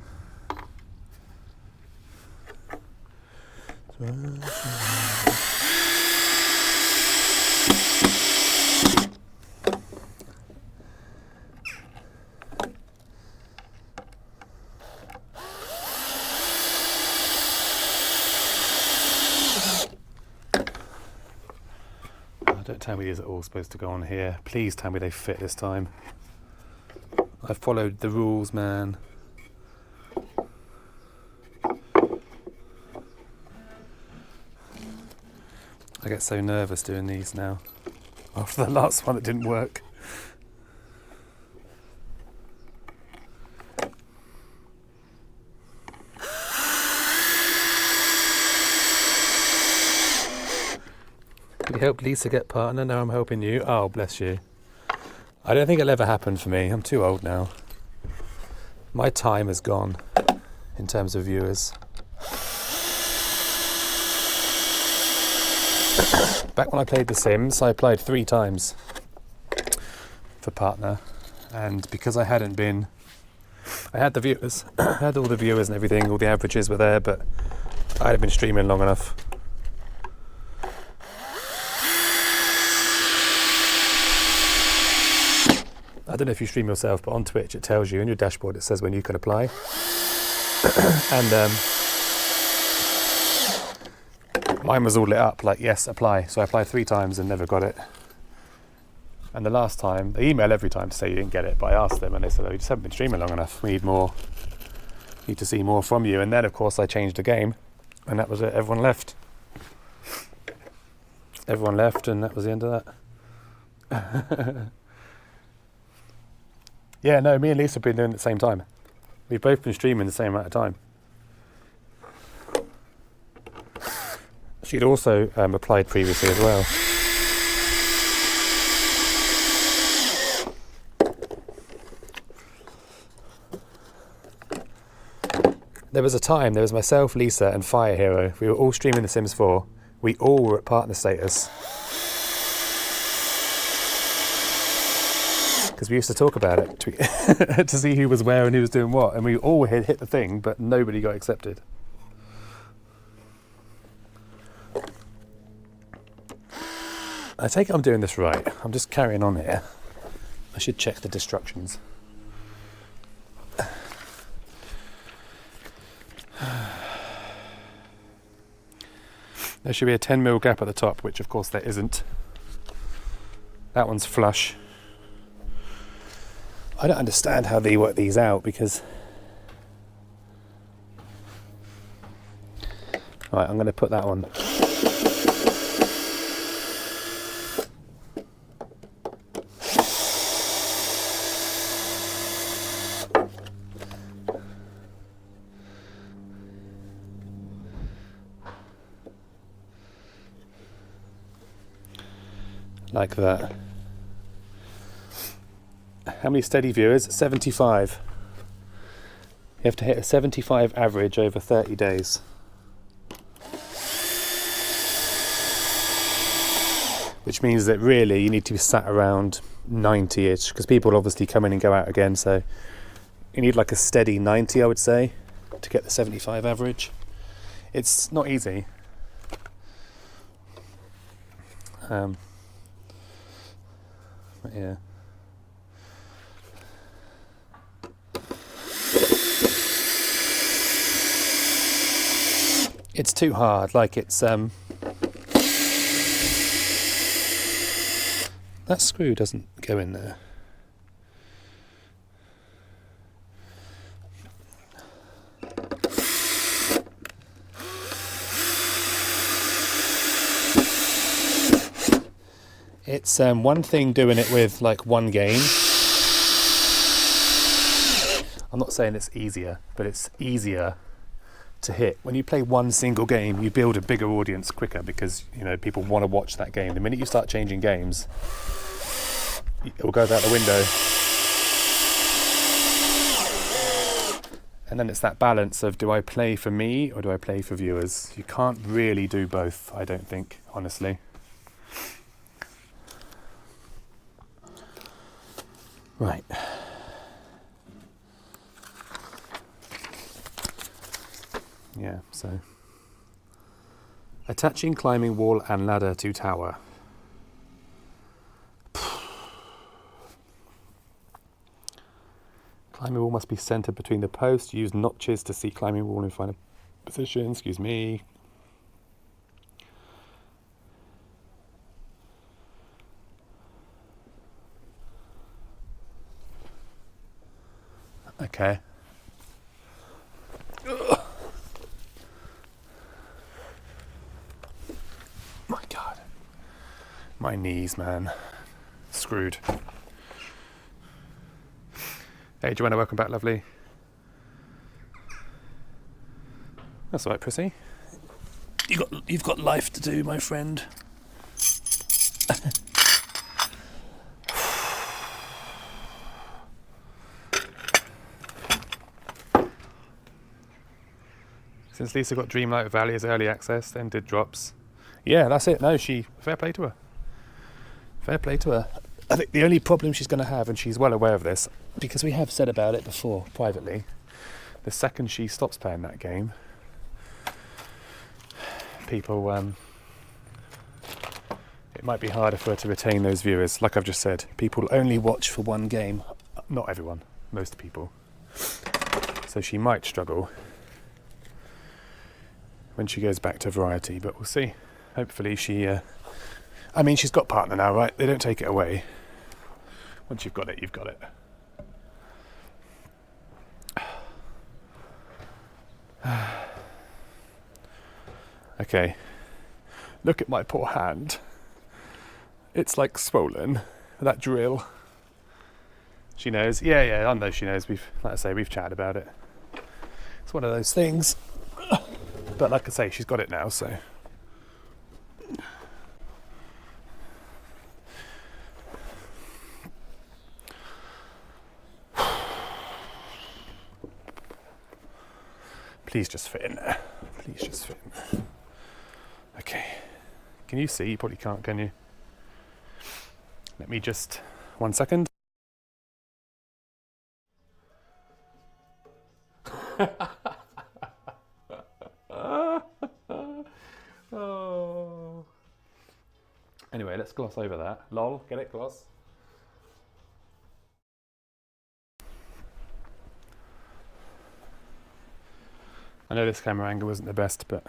Don't tell me these are all supposed to go on here. Please tell me they fit this time. I've followed the rules, man. I get so nervous doing these now. After the last one that didn't work. You helped Lisa get partner, now I'm helping you. Oh, bless you. I don't think it'll ever happen for me. I'm too old now. My time is gone in terms of viewers. Back when I played The Sims, I applied 3 times for partner. And because I hadn't been... I had the viewers. I had all the viewers and everything, all the averages were there, but I hadn't been streaming long enough. I don't know if you stream yourself, but on Twitch it tells you in your dashboard, it says when you can apply. And mine was all lit up like, yes, apply. So I applied 3 times and never got it. And the last time, they email every time to say you didn't get it, but I asked them and they said, oh, you just haven't been streaming long enough. We need more, need to see more from you. And then of course I changed the game and that was it, everyone left. Everyone left and that was the end of that. Yeah, no, me and Lisa have been doing it at the same time. We've both been streaming the same amount of time. She'd also applied previously as well. There was a time, there was myself, Lisa and Fire Hero. We were all streaming The Sims 4. We all were at partner status. Because we used to talk about it to see who was where and who was doing what, and we all had hit the thing, but nobody got accepted. I take it I'm doing this right. I'm just carrying on here. I should check the destructions. There should be a 10mm gap at the top, which of course there isn't. That one's flush. I don't understand how they work these out because... Right, I'm going to put that on. like that. How many steady viewers? 75. You have to hit a 75 average over 30 days. Which means that really you need to be sat around 90-ish, because people obviously come in and go out again, so you need like a steady 90, I would say, to get the 75 average. It's not easy. But yeah. It's too hard, like it's that screw doesn't go in there. It's one thing doing it with like one game. I'm not saying it's easier, but it's easier to hit. When you play one single game, you build a bigger audience quicker because, you know, people want to watch that game. The minute you start changing games, it all goes out the window. And then it's that balance of, do I play for me or do I play for viewers? You can't really do both, I don't think, honestly. Right. Yeah, so attaching climbing wall and ladder to tower. Climbing wall must be centered between the posts. Use notches to see climbing wall in final position. Excuse me. Okay. My God. My knees, man. Screwed. Hey, Joanna, welcome back, lovely. That's all right, Prissy. You've got life to do, my friend. Since Lisa got Dreamlight Valley as early access, then did drops. Yeah, that's it. No, fair play to her. Fair play to her. I think the only problem she's going to have, and she's well aware of this, because we have said about it before privately, the second she stops playing that game, people, it might be harder for her to retain those viewers. Like I've just said, people only watch for one game. Not everyone, most people. So she might struggle when she goes back to variety, but we'll see. Hopefully she, I mean, she's got partner now, right? They don't take it away. Once you've got it, you've got it. Okay. Look at my poor hand. It's like swollen. That drill. She knows. Yeah, I know she knows. Like I say, we've chatted about it. It's one of those things. But like I say, she's got it now, so. Please just fit in there. Please just fit in there. Okay. Can you see? You probably can't, can you? Let me just... 1 second. Oh. Anyway, let's gloss over that. Lol, get it, gloss? I know this camera angle wasn't the best, but...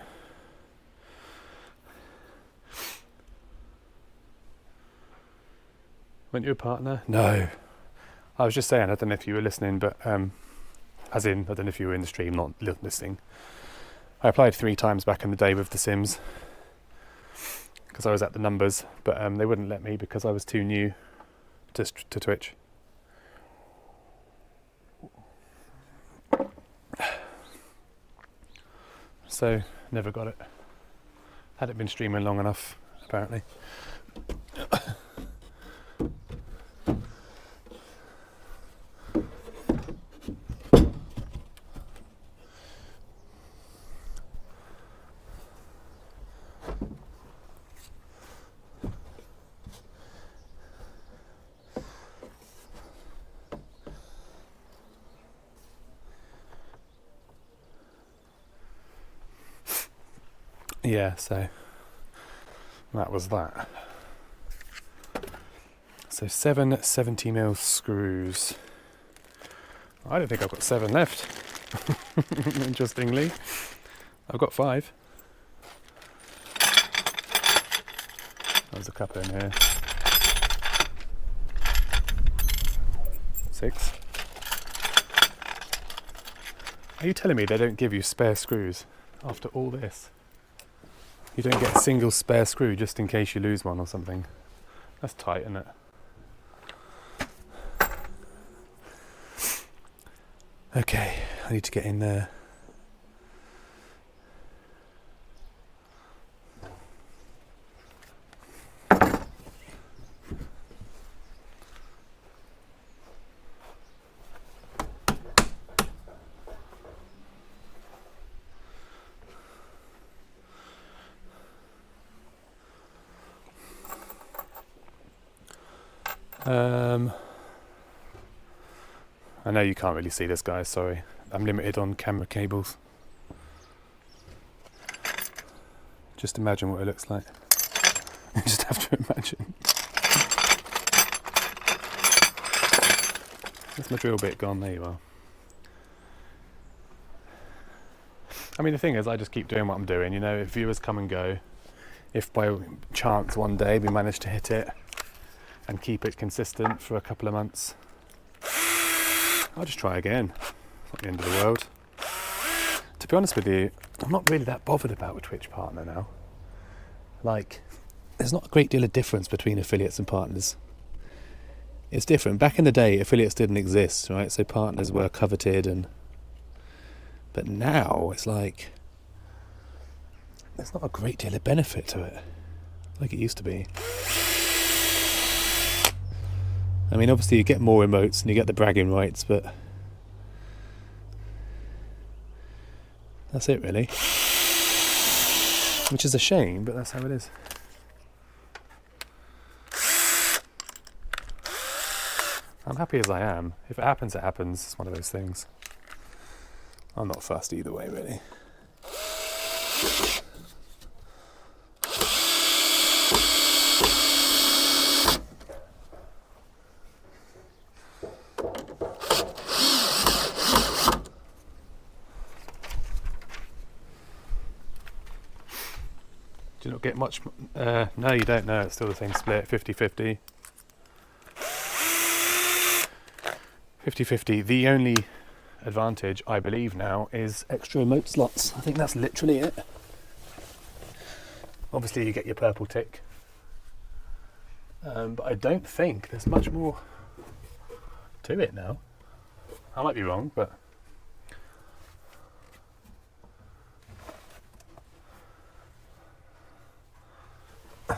Weren't you a partner? No. I was just saying, I don't know if you were listening, but... as in, I don't know if you were in the stream, not listening. I applied 3 times back in the day with The Sims. Because I was at the numbers, but they wouldn't let me because I was too new to Twitch. So, never got it. Hadn't been streaming long enough, apparently. Yeah, so that was that. So 7 70mm screws. I don't think I've got 7 left. Interestingly, I've got 5. There's a couple in here. 6. Are you telling me they don't give you spare screws after all this? You don't get a single spare screw just in case you lose one or something? That's tight, isn't it? Okay, I need to get in there. I know you can't really see this, guys, sorry. I'm limited on camera cables. Just imagine what it looks like. You just have to imagine. That's my drill bit gone, there you are. I mean, the thing is, I just keep doing what I'm doing, you know, if viewers come and go, if by chance one day we manage to hit it and keep it consistent for a couple of months, I'll just try again. It's not the end of the world. To be honest with you, I'm not really that bothered about a Twitch partner now. Like, there's not a great deal of difference between affiliates and partners. It's different. Back in the day, affiliates didn't exist, right? So partners were coveted, but now it's like there's not a great deal of benefit to it, like it used to be. I mean, obviously you get more emotes and you get the bragging rights, but that's it really. Which is a shame, but that's how it is. I'm happy as I am. If it happens, it happens. It's one of those things. I'm not fussed either way, really. Do you not get much? No, you don't know. It's still the same split, 50-50. 50-50. The only advantage, I believe now, is extra emote slots. I think that's literally it. Obviously, you get your purple tick. But I don't think there's much more to it now. I might be wrong, but... I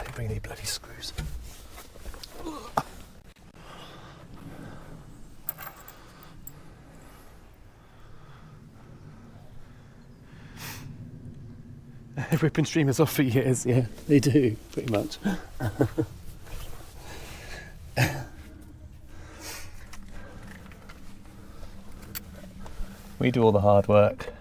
didn't bring any bloody screws. Ripping streamers off for years, yeah, they do, pretty much. We do all the hard work.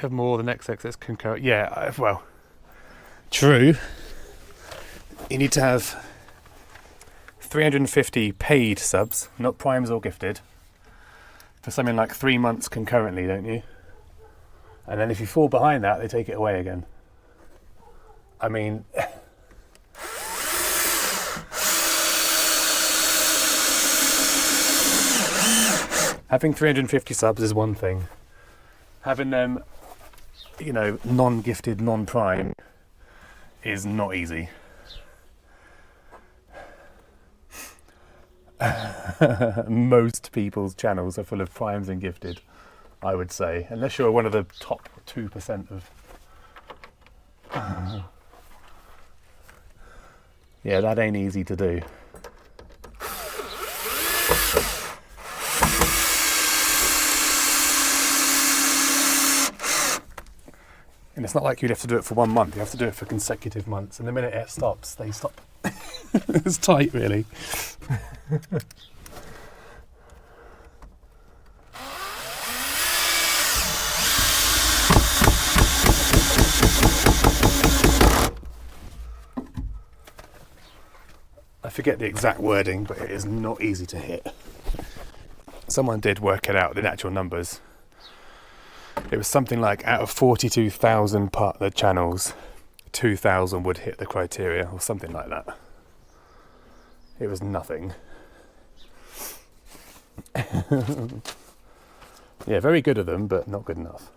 You have more than XXX concurrent. Yeah, well, true. You need to have 350 paid subs, not primes or gifted, for something like 3 months concurrently, don't you? And then if you fall behind that, they take it away again. I mean, having 350 subs is one thing. Having them, you know, non-gifted, non-prime is not easy. Most people's channels are full of primes and gifted, I would say, unless you're one of the top 2% of. Yeah, that ain't easy to do. And it's not like you'd have to do it for 1 month, you have to do it for consecutive months, and the minute it stops, they stop. It's tight, really. I forget the exact wording, but it is not easy to hit. Someone did work it out, the actual numbers. It was something like out of 42,000 partner channels, 2,000 would hit the criteria, or something like that. It was nothing. Yeah, very good of them, but not good enough.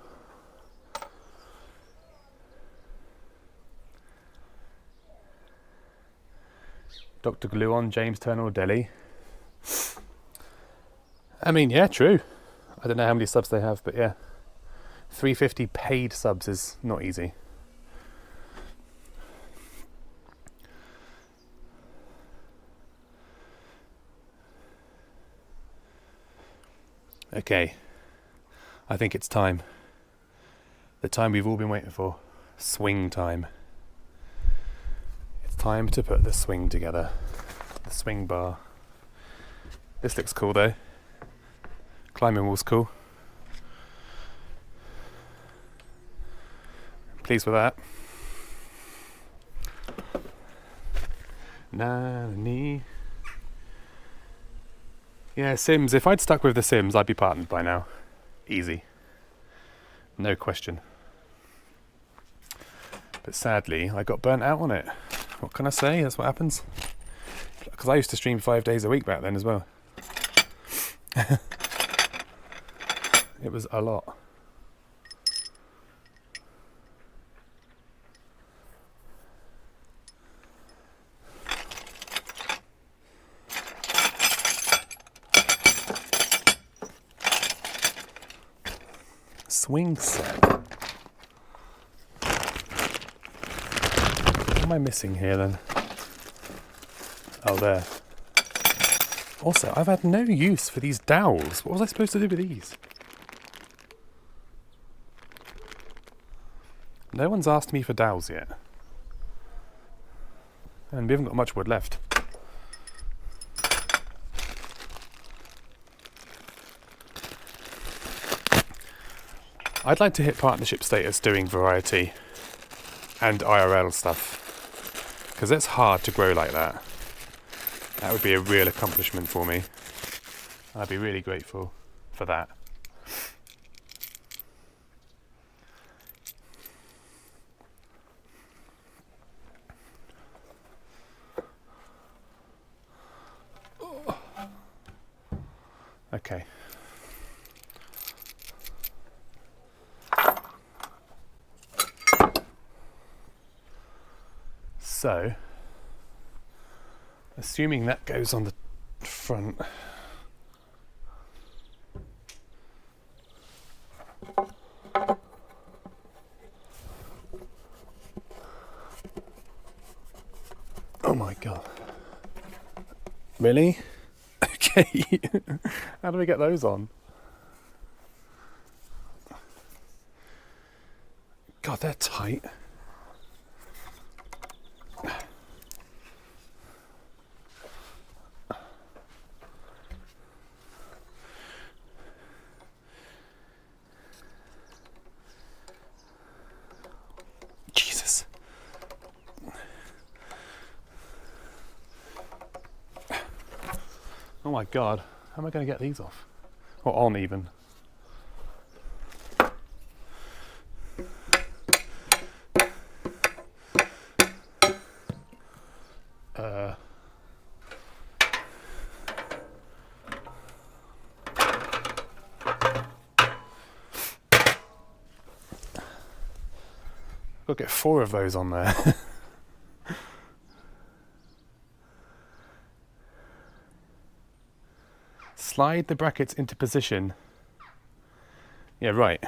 Dr. Gluon, James Turner, Delhi. I mean, yeah, true. I don't know how many subs they have, but yeah. 350 paid subs is not easy. Okay. I think it's time. The time we've all been waiting for. Swing time. It's time to put the swing together. The swing bar. This looks cool though. Climbing wall's cool. Pleased with that. Yeah, Sims. If I'd stuck with the Sims, I'd be partnered by now. Easy. No question. But sadly, I got burnt out on it. What can I say? That's what happens. Because I used to stream 5 days a week back then as well. It was a lot. Swing set. What am I missing here then? Oh, there. Also, I've had no use for these dowels. What was I supposed to do with these? No one's asked me for dowels yet. And we haven't got much wood left. I'd like to hit partnership status doing variety and IRL stuff, because it's hard to grow like that. That would be a real accomplishment for me. I'd be really grateful for that. Okay. So, assuming that goes on the front, oh my god, really? Okay, how do we get those on? God, they're tight. Oh my god, how am I going to get these off? Or on even? I'll get 4 of those on there. Slide the brackets into position. Yeah, right.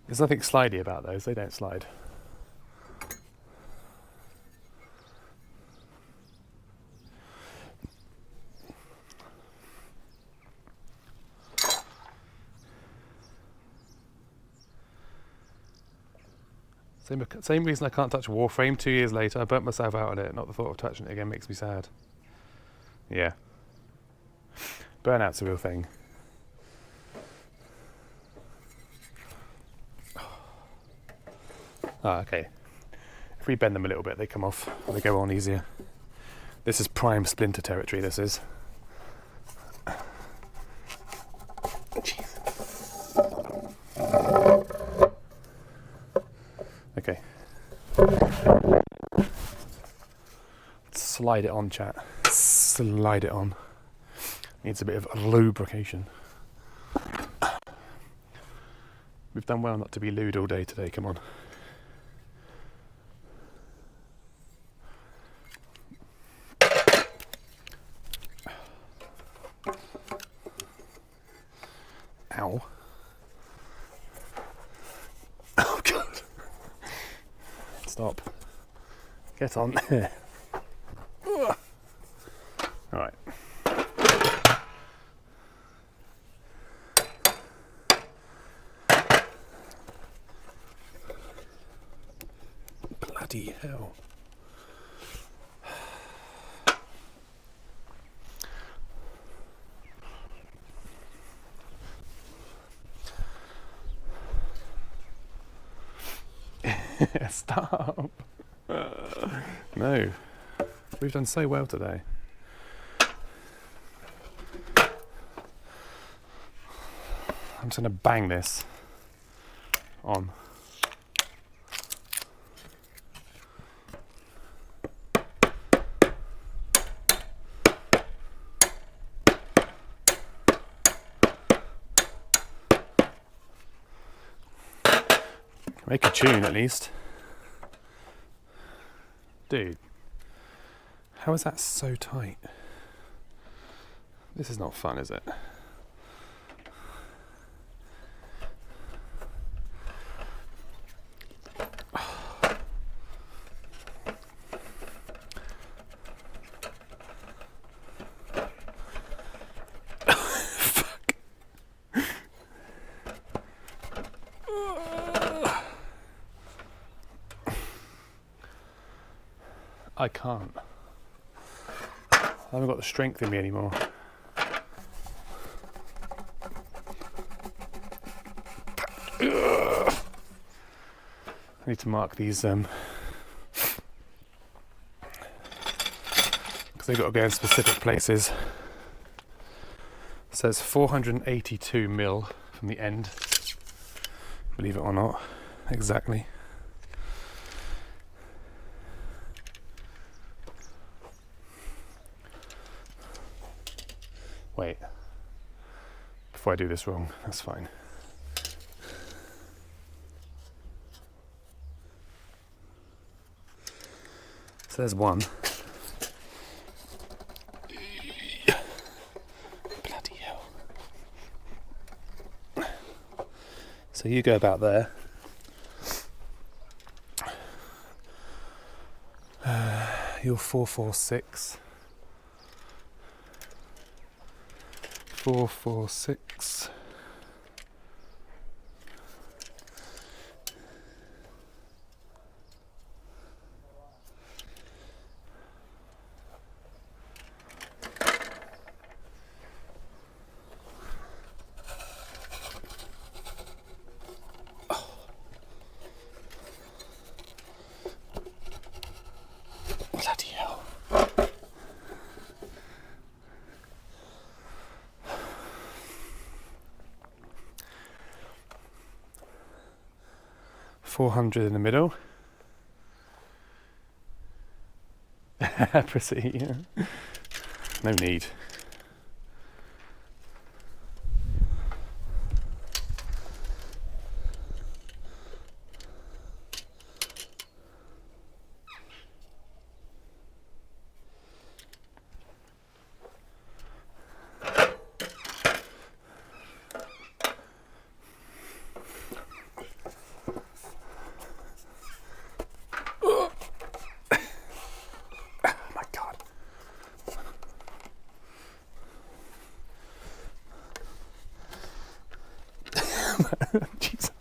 There's nothing slidey about those, they don't slide. Same reason I can't touch Warframe 2 years later. I burnt myself out on it. Not the thought of touching it again makes me sad. Yeah. Burnout's a real thing. Ah, okay. If we bend them a little bit, they come off. They go on easier. This is prime splinter territory, this is. Jeez. Okay. Slide it on, chat. Slide it on. Needs a bit of lubrication. We've done well not to be lewd all day today, come on. Ow. Oh god. Stop. Get on there. Alright. Bloody hell. Stop. No. We've done so well today. I'm just going to bang this on. Make a tune at least. Dude, how is that so tight? This is not fun, is it? I can't. I haven't got the strength in me anymore. I need to mark these because they've got to go in specific places. It says 482 mil from the end, believe it or not, exactly. Wait, before I do this wrong, that's fine. So there's one. Bloody hell. So you go about there. You're 446. 446. Bloody hell. 400 in the middle. Proceed. Yeah. No need. My God. Jesus.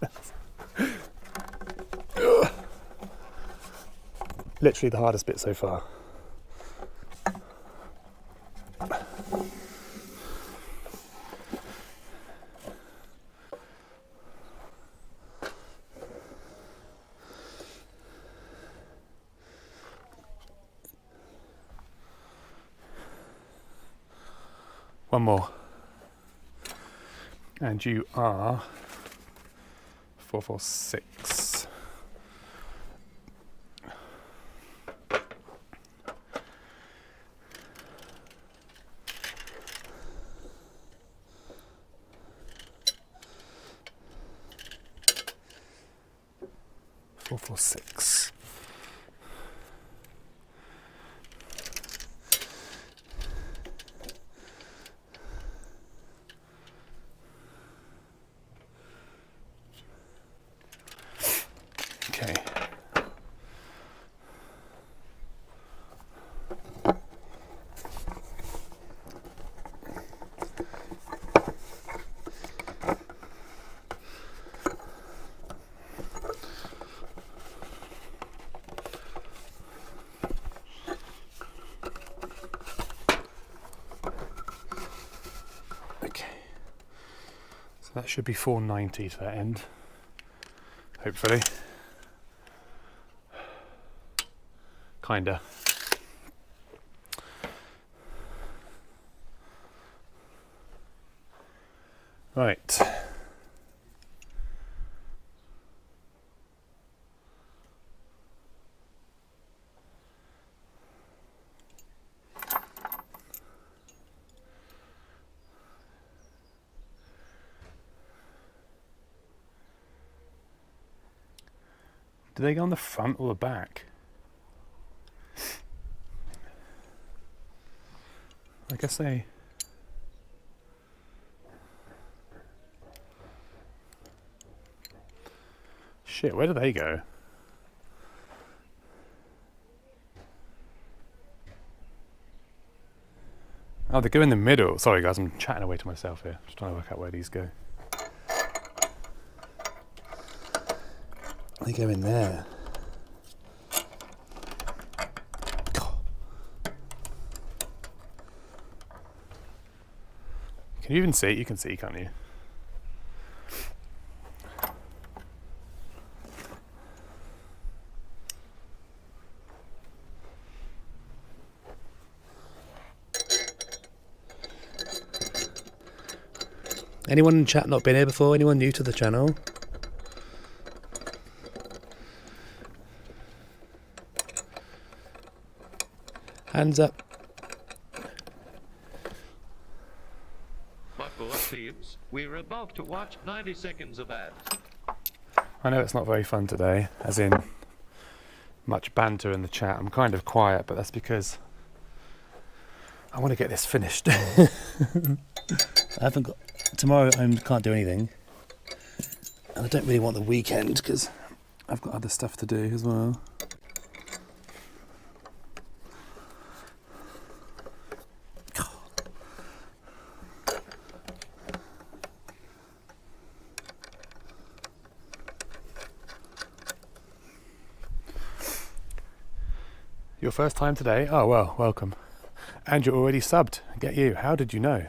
Literally the hardest bit so far. One more. And you are 446. Four, 4, 6. Okay. Okay. So that should be 490 to that end. Hopefully. Kinda. Right. Do they go on the front or the back? I guess they... Shit, where do they go? Oh, they go in the middle. Sorry guys, I'm chatting away to myself here. Just trying to work out where these go. They go in there. God. Can you even see? You can see, can't you? Anyone in chat not been here before? Anyone new to the channel? Hands up. My poor thieves, we're about to watch 90 seconds of ads. I know it's not very fun today, as in much banter in the chat. I'm kind of quiet, but that's because I want to get this finished. I haven't got... Tomorrow I can't do anything. And I don't really want the weekend because I've got other stuff to do as well. Your first time today? Oh well, welcome. And you're already subbed. Get you. How did you know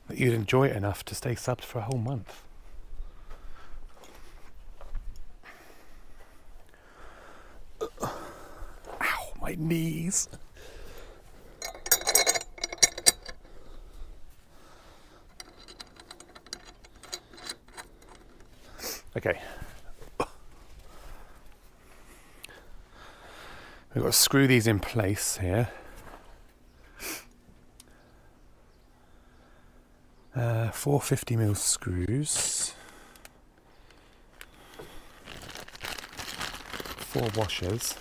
that you'd enjoy it enough to stay subbed for a whole month? Ow, my knees. Okay. We've got to screw these in place here. 450mm screws. 4 washers.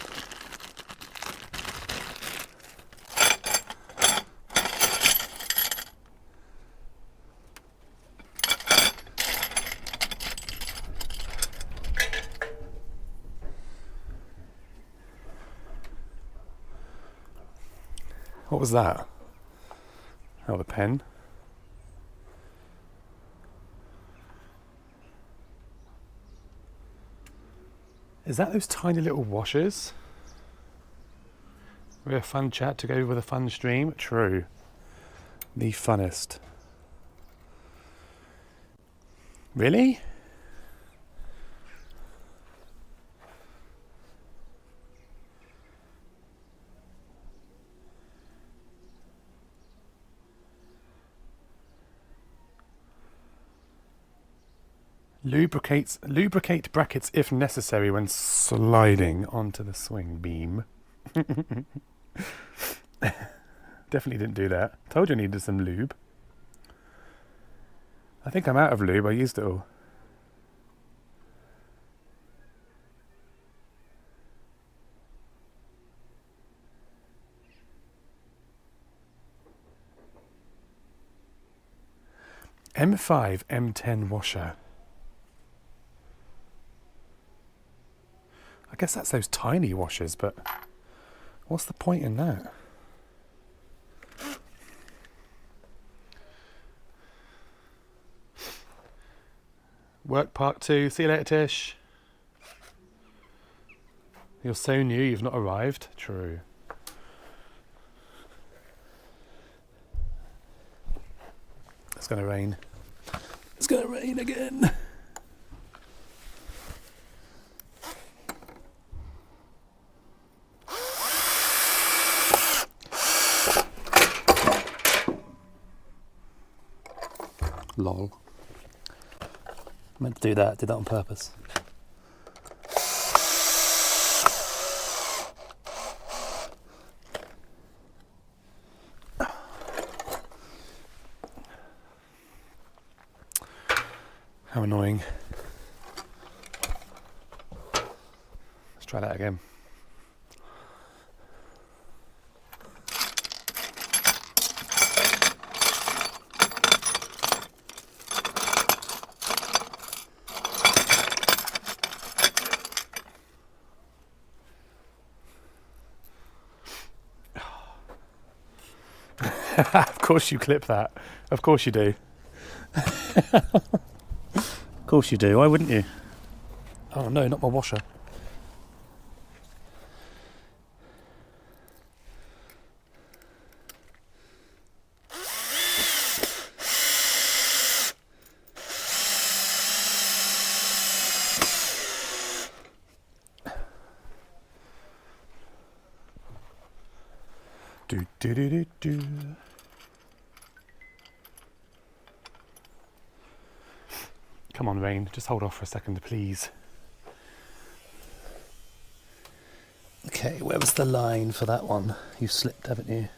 What was that? Oh, the pen. Is that those tiny little washers? We're a fun chat to go with a fun stream? True. The funnest. Really? Lubricate brackets if necessary when sliding onto the swing beam. Definitely didn't do that. Told you I needed some lube. I think I'm out of lube. I used it all. M5 M10 washer. I guess that's those tiny washers, but what's the point in that? Work part 2. See you later, Tish. You're so new, you've not arrived. True. It's going to rain. It's going to rain again. Lol. Meant to do that, did that on purpose. How annoying. Let's try that again. Of course you clip that. Of course you do. Of course you do. Why wouldn't you? Oh no, not my washer. Do do do do do. Come on, Rain, just hold off for a second, please. Okay, where was the line for that one? You slipped, haven't you?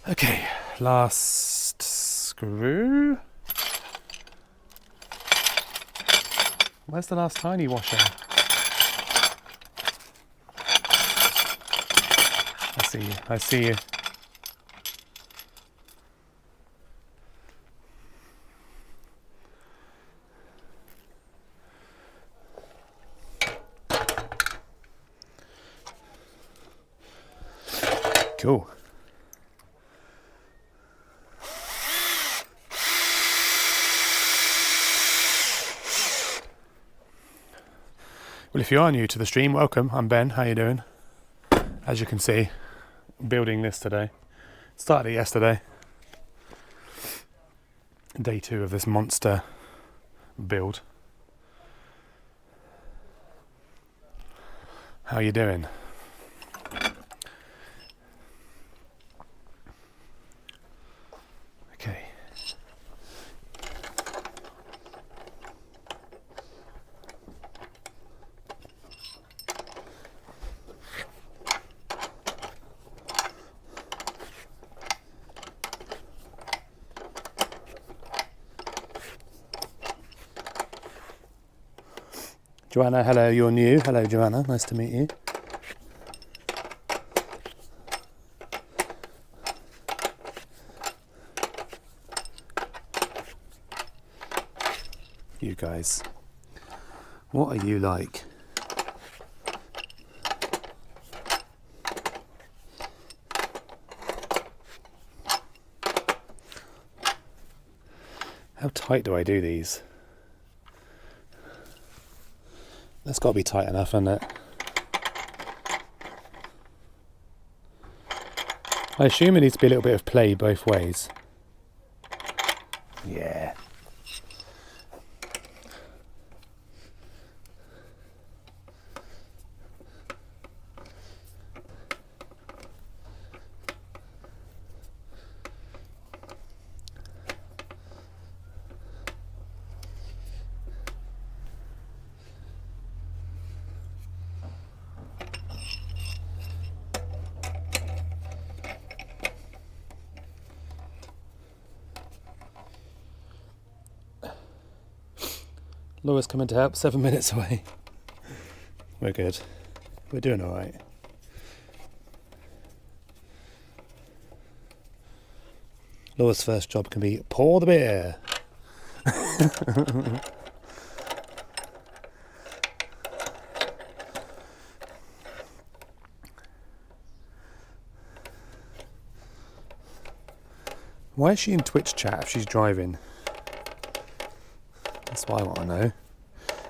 Okay, last screw. Where's the last tiny washer? I see you. I see you. Cool. Well, if you are new to the stream, welcome. I'm Ben. How you doing? As you can see, building this today. Started it yesterday. Day 2 of this monster build. How you doing? Okay. Joanna, hello, you're new. Hello, Joanna, nice to meet you. You guys, what are you like? How tight do I do these? That's got to be tight enough, hasn't it? I assume it needs to be a little bit of play both ways. Yeah. Laura's coming to help, 7 minutes away. We're good. We're doing alright. Laura's first job can be pour the beer. Why is she in Twitch chat if she's driving? That's what I want to know.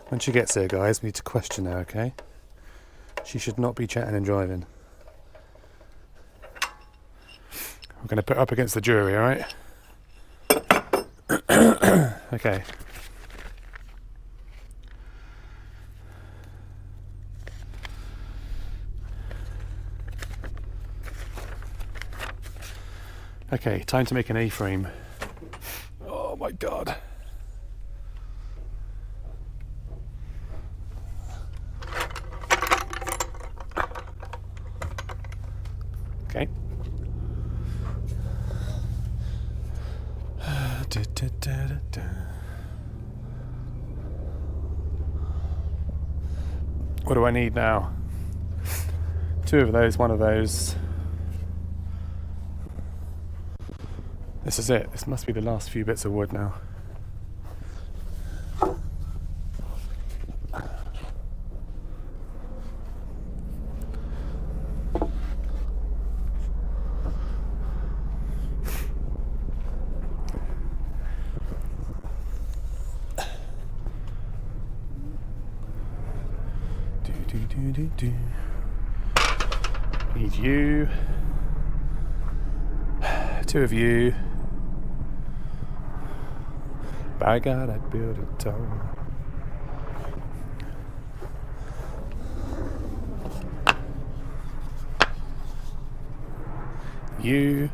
When she gets here, guys, we need to question her, okay? She should not be chatting and driving. We're going to put her up against the jury, alright? Okay. Okay, time to make an A-frame. Oh my god. Okay. What do I need now? 2 of those, 1 of those. This is it. This must be the last few bits of wood now. Need you. 2 of you. By God, I'd build a tower. You.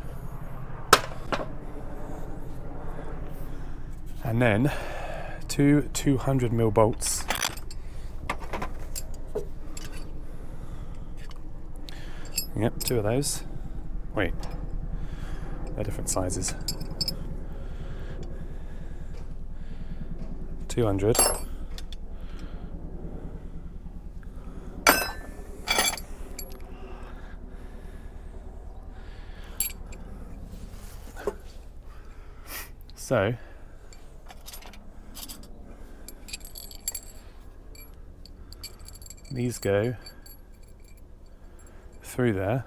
And then 2 200mm bolts. Yep, 2 of those. Wait, they're different sizes. 200. So these go through there.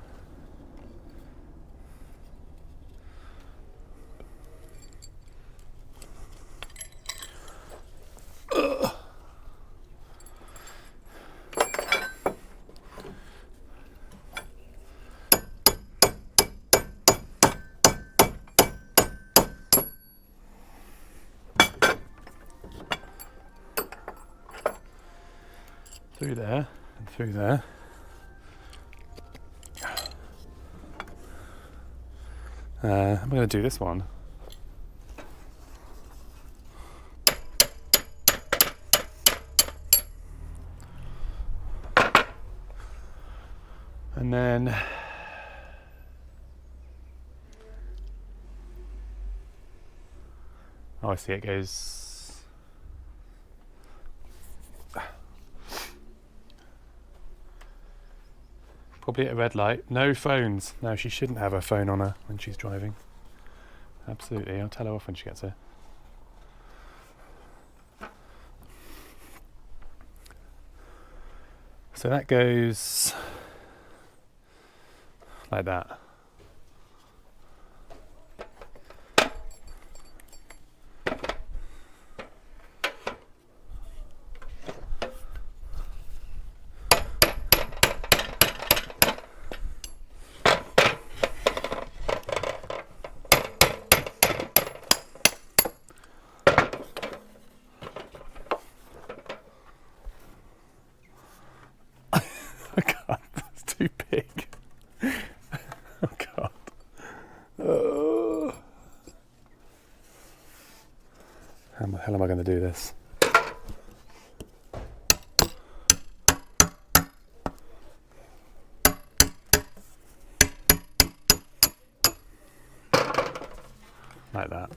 Through there and through there. I'm going to do this one. And then oh, I see, it goes probably at a red light. No phones. No, she shouldn't have her phone on her when she's driving. Absolutely, I'll tell her off when she gets here. So that goes like that. Oh God, that's too big. Oh God. Oh. How the hell am I going to do this? Like that.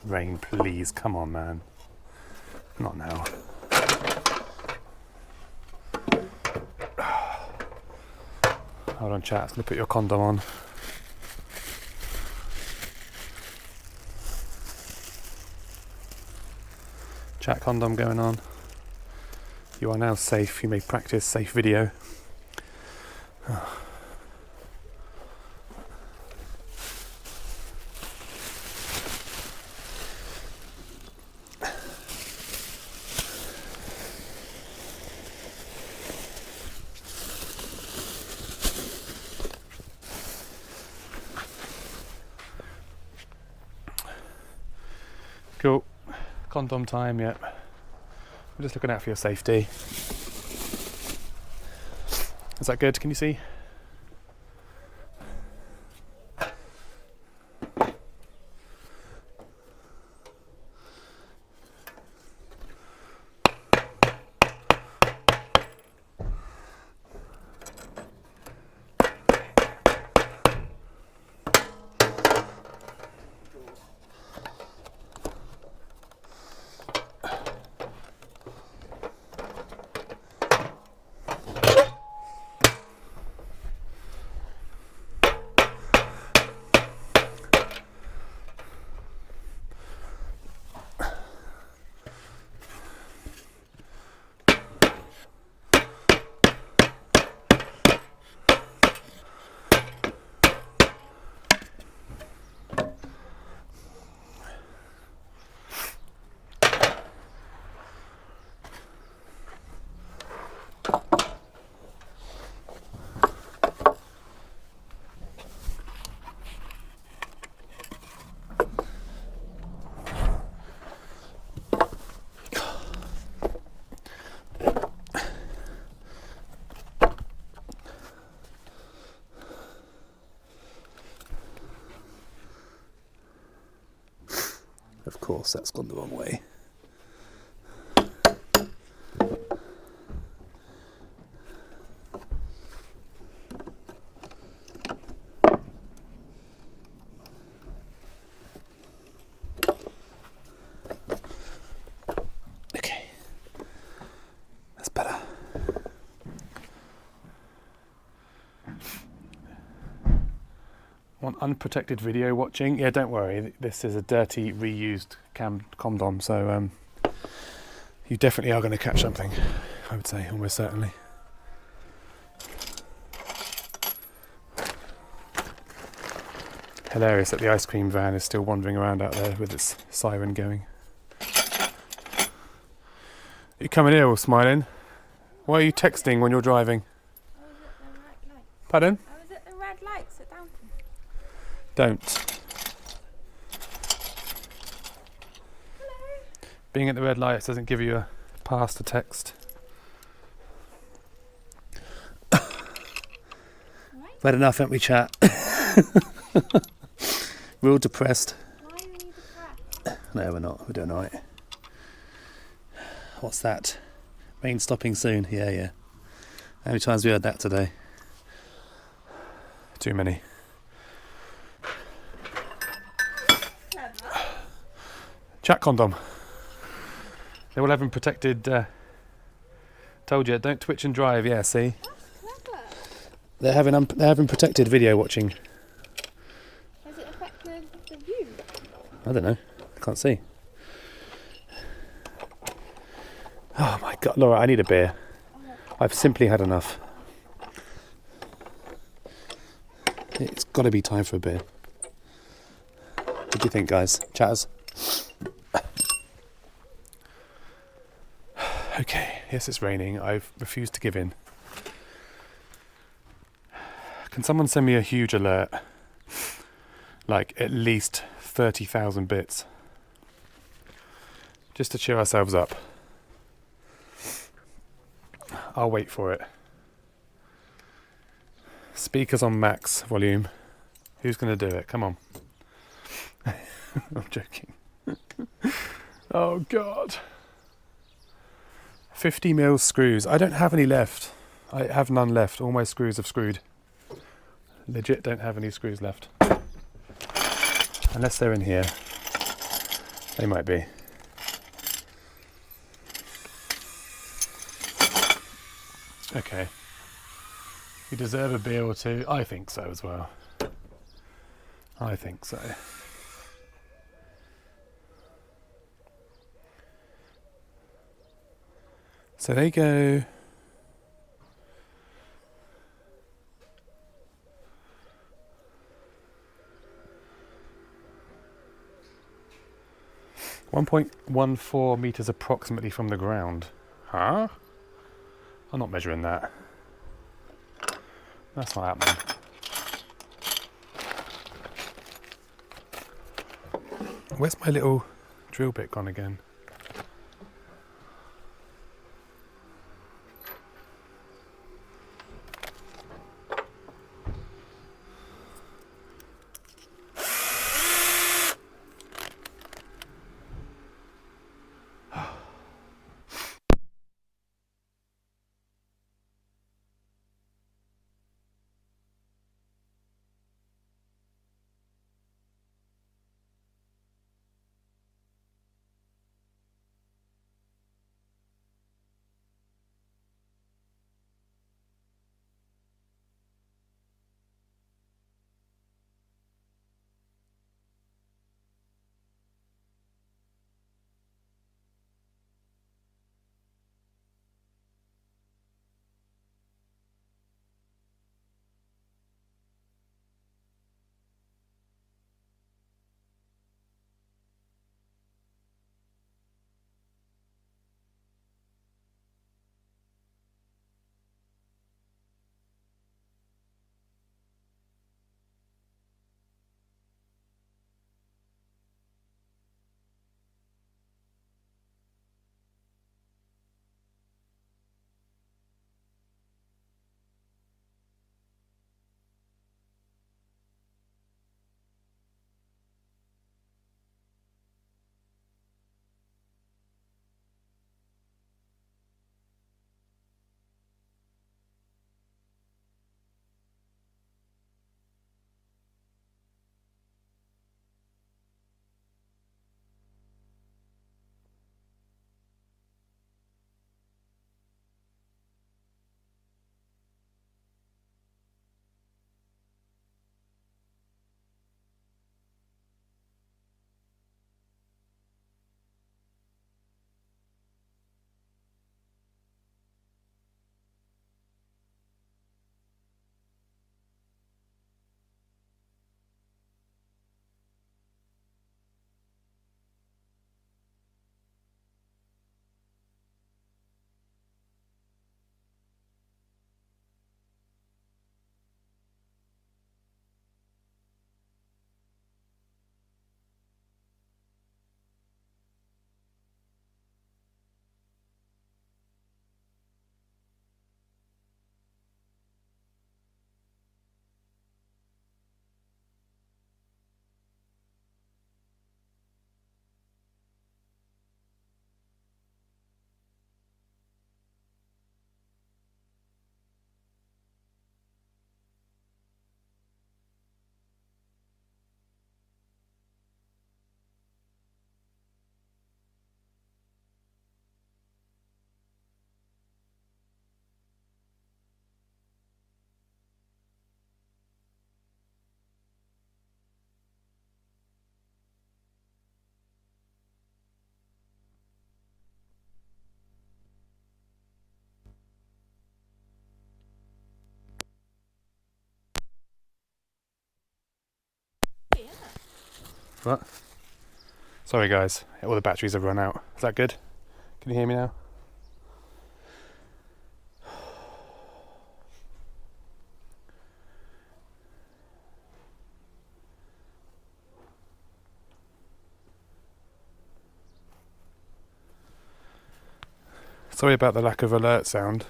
Rain, please, come on, man. Not now. Hold on, chat. Let me put your condom on. Chat, condom going on. You are now safe. You may practice safe video. Cool. Condom time, yep. I'm just looking out for your safety. Is that good? Can you see? Of course, that's gone the wrong way. Okay, that's better. Want unprotected video watching? Yeah, don't worry. This is a dirty, reused condom, so you definitely are going to catch something. I would say, almost certainly. Hilarious that the ice cream van is still wandering around out there with its siren going. You coming here all smiling? Why are you texting when you're driving? I was at the red light. Pardon? I was at the red light. Sit down. Don't. Hello. Being at the red lights doesn't give you past the text. Right? We've had enough, haven't we, chat? We're all depressed. Why are we depressed? No, we're not. We're doing alright. What's that? Rain stopping soon. Yeah, yeah. How many times have we heard that today? Too many. Clever. Chat condom. They will have him protected. Told you, don't twitch and drive. Yeah, see. Clever. They're having protected video watching. Has it affected the view? I don't know. I can't see. Oh my god, Laura, I need a beer. I've simply had enough. It's got to be time for a beer. What do you think, guys? Chatters? Okay, yes, it's raining. I've refused to give in. Can someone send me a huge alert? Like at least 30,000 bits. Just to cheer ourselves up. I'll wait for it. Speakers on max volume. Who's going to do it? Come on. I'm joking. Oh God. 50 mil screws. I don't have any left. I have none left. All my screws have screwed. Legit don't have any screws left. Unless they're in here. They might be. Okay. You deserve a beer or two. I think so as well. I think so. So they go. .14 meters approximately from the ground. Huh? I'm not measuring that. That's not happening. Where's my little drill bit gone again? What? Sorry guys, all the batteries have run out. Is that good? Can you hear me now? Sorry about the lack of alert sound.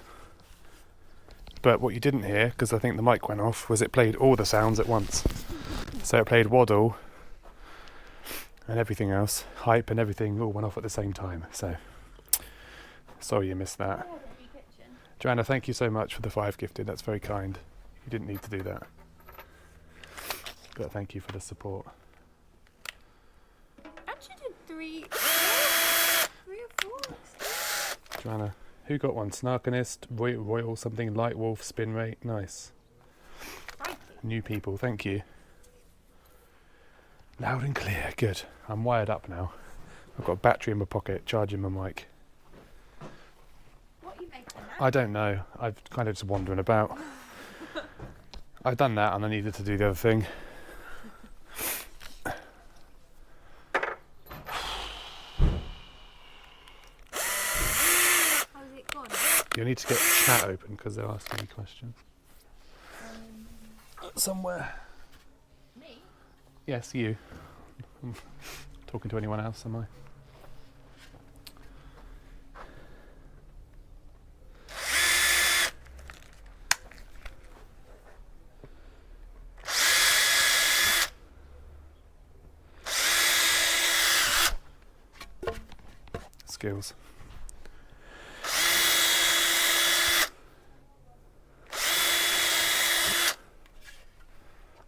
But what you didn't hear, because I think the mic went off, was it played all the sounds at once. So it played waddle and everything else, hype and everything all went off at the same time. So sorry you missed that. Joanna, thank you so much for the 5 gifted. That's very kind. You didn't need to do that. But thank you for the support. Actually did three or four. Joanna, who got one? Snarkinist, Royal something, Light Wolf, Spin Rate. Nice. Thank you. New people, thank you. Loud and clear, good. I'm wired up now. I've got a battery in my pocket, charging my mic. What are you making now? I don't know. I've kind of just wandering about. I've done that and I needed to do the other thing. How's it gone? You need to get chat open because they're asking me questions. Somewhere. Me? Yes, you. I'm talking to anyone else, am I? Skills.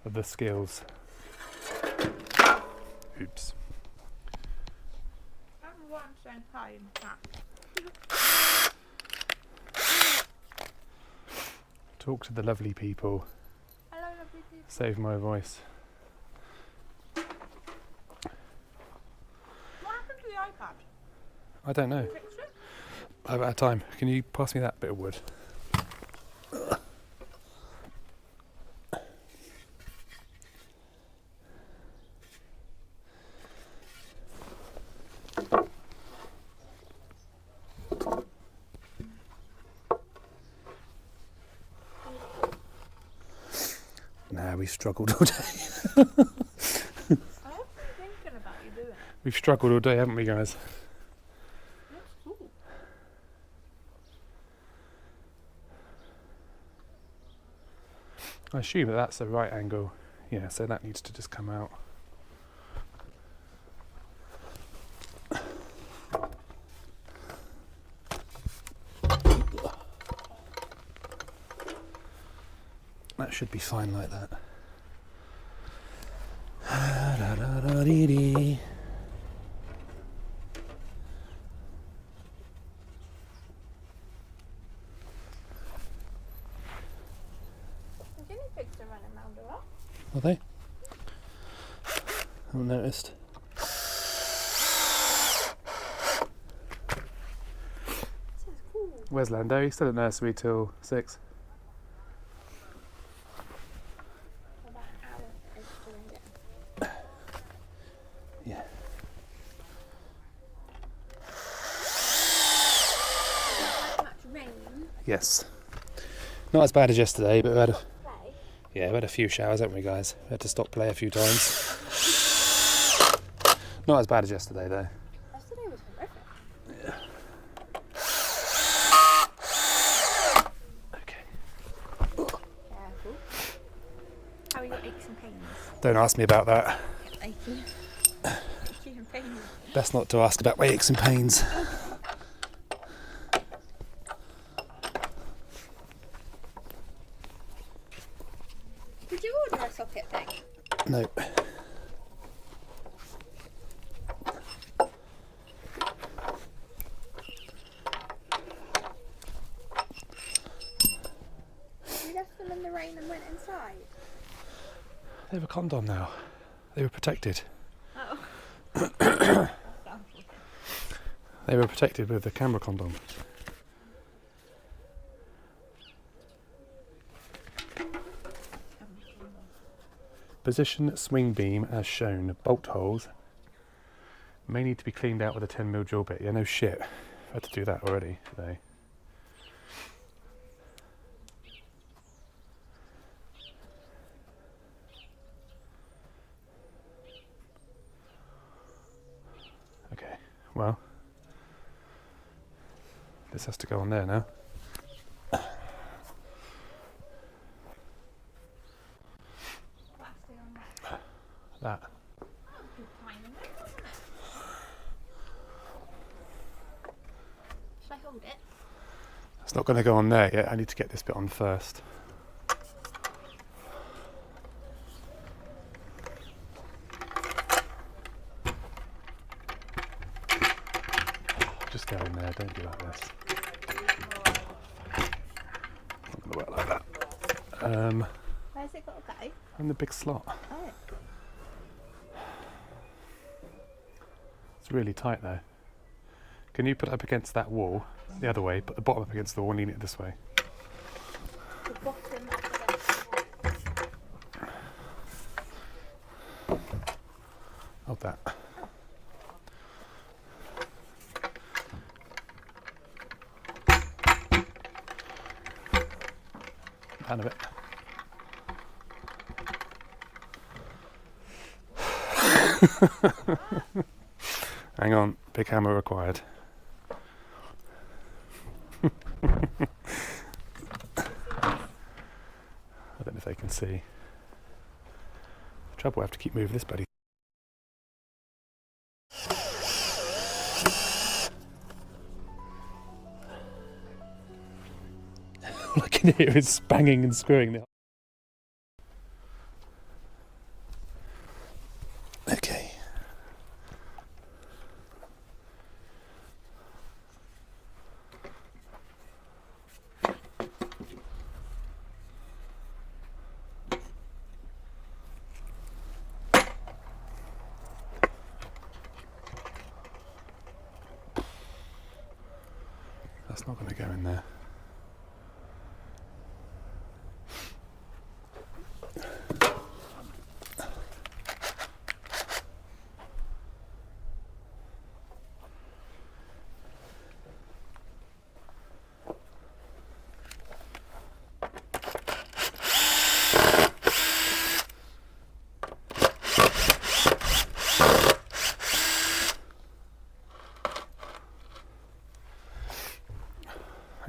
Of the skills. Oops. Everyone saying hi in chat. Talk to the lovely people. Hello, lovely people. Save my voice. What happened to the iPad? I don't know. Fix it? I'm out of time. Can you pass me that bit of wood? Nah, we've struggled all day. I have been thinking about you doing it. We've struggled all day, haven't we, guys? Looks cool. I assume that that's the right angle. Yeah, so that needs to just come out. That should be fine like that. Da-da-da-dee-dee. The guinea pigs are running round a lot. Are they? Haven't noticed. This is cool. Where's Lando? He's still at nursery till 6. About an hour is doing it. Yeah. Not much rain. Yes. Not as bad as yesterday, but we had a, Play. yeah, we had a few showers, haven't we, guys? We had to stop play a few times. Not as bad as yesterday, though. Yesterday was horrific. Okay. Careful. How are your aches and pains? Don't ask me about that. Achy. Achy and pains. Best not to ask about my aches and pains. Did you order a socket thing? Nope. You left them in the rain and went inside? They have a condom now. They were protected. Oh. They were protected with the camera condom. Position swing beam as shown. Bolt holes may need to be cleaned out with a 10mm drill bit. Yeah, no shit. I've had to do that already today. Okay, well, this has to go on there now. That. Should I hold it? It's not going to go on there yet. I need to get this bit on first. Just go in there. Don't do like this. Not going to work like that. Where's it got to go? In the big slot. Oh. It's really tight though. Can you put it up against that wall the other way? Put the bottom up against the wall and lean it this way. The bottom up against the wall. Hold that. Down a bit. Hang on, big hammer required. I don't know if they can see. Trouble, I have to keep moving this buddy. All I can hear is banging and screwing the. Okay. That's not going to go in there.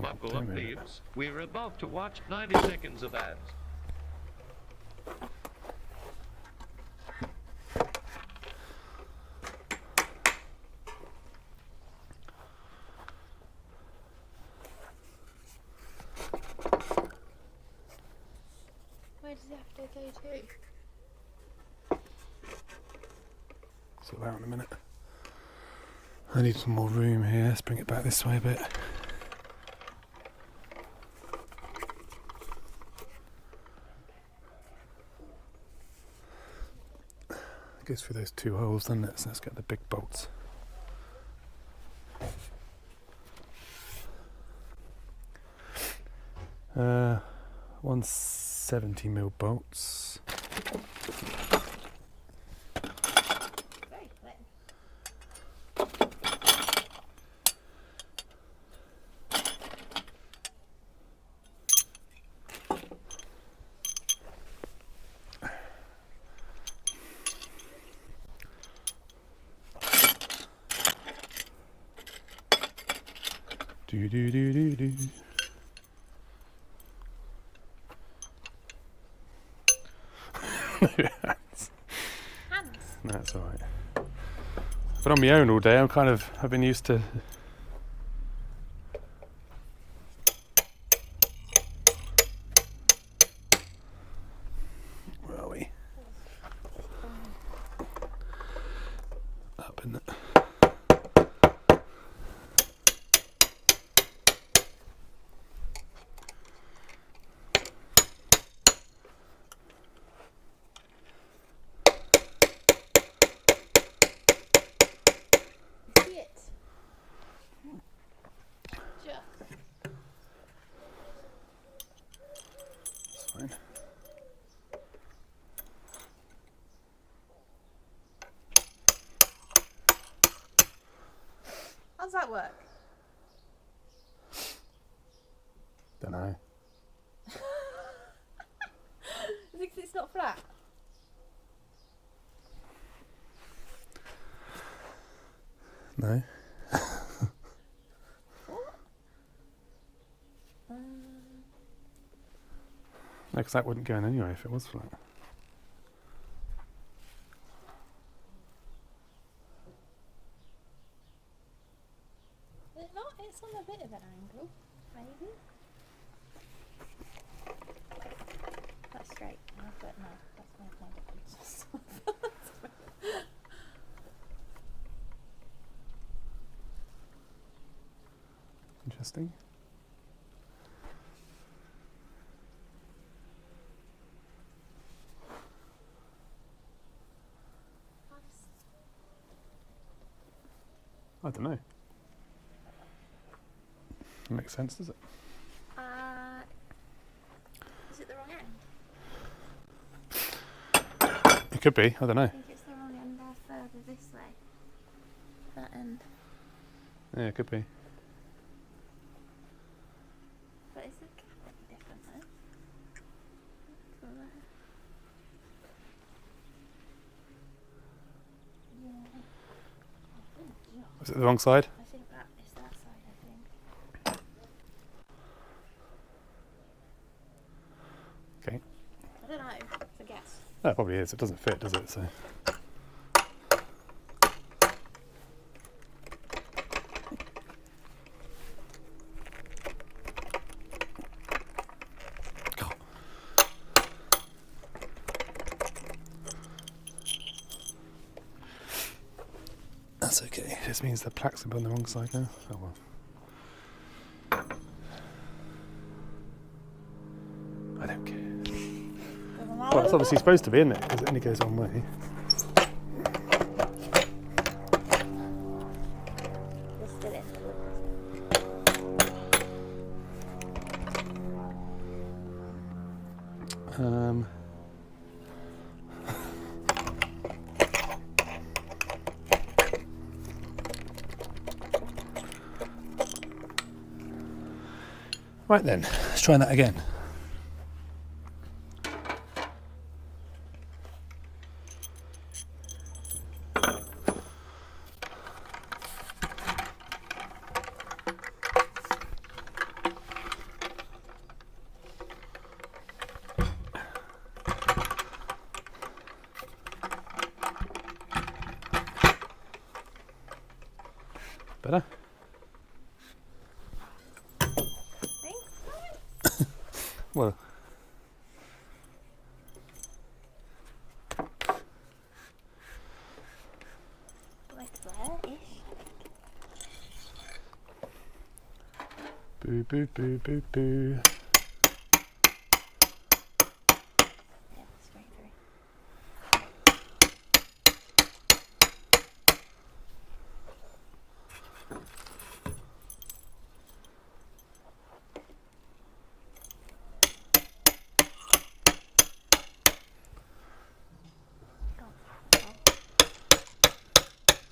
Buckle up, peeps. We're about to watch 90 seconds of ads. Where does it have to go to? Sort that out in a minute. I need some more room here. Let's bring it back this way a bit. Goes through those two holes, doesn't it? So let's get the big bolts. 170mm bolts. Very quick. Do do do do do. Hands. That's all right. But on my own all day, I've been used to. Where are we? Up in the. See it? does that work? Don't know. Because it's not flat. No. What? No, because that wouldn't go in anyway if it was flat. Is it not? It's on a bit of an angle, maybe. That's straight. But no, that's no difference. Interesting. I don't know. Makes sense, does it? Is it the wrong end? It could be. I don't know. I think it's the wrong end. They're further this way. That end. Yeah, it could be. But is the cap any different though? Yeah. Was it the wrong side? I think that is that side, I think. Okay. I don't know. It's a guess. No, it probably is. It doesn't fit, does it? So. That's okay. This means the plaques will be on the wrong side now. Oh well. I don't care. Doesn't Well, it's obviously supposed to be, isn't it? Because it only goes one way. You're still in the look. Right then, let's try that again. Better? Well, Like there-ish. boo, boo, boo, boo, boo. Yeah, straight through.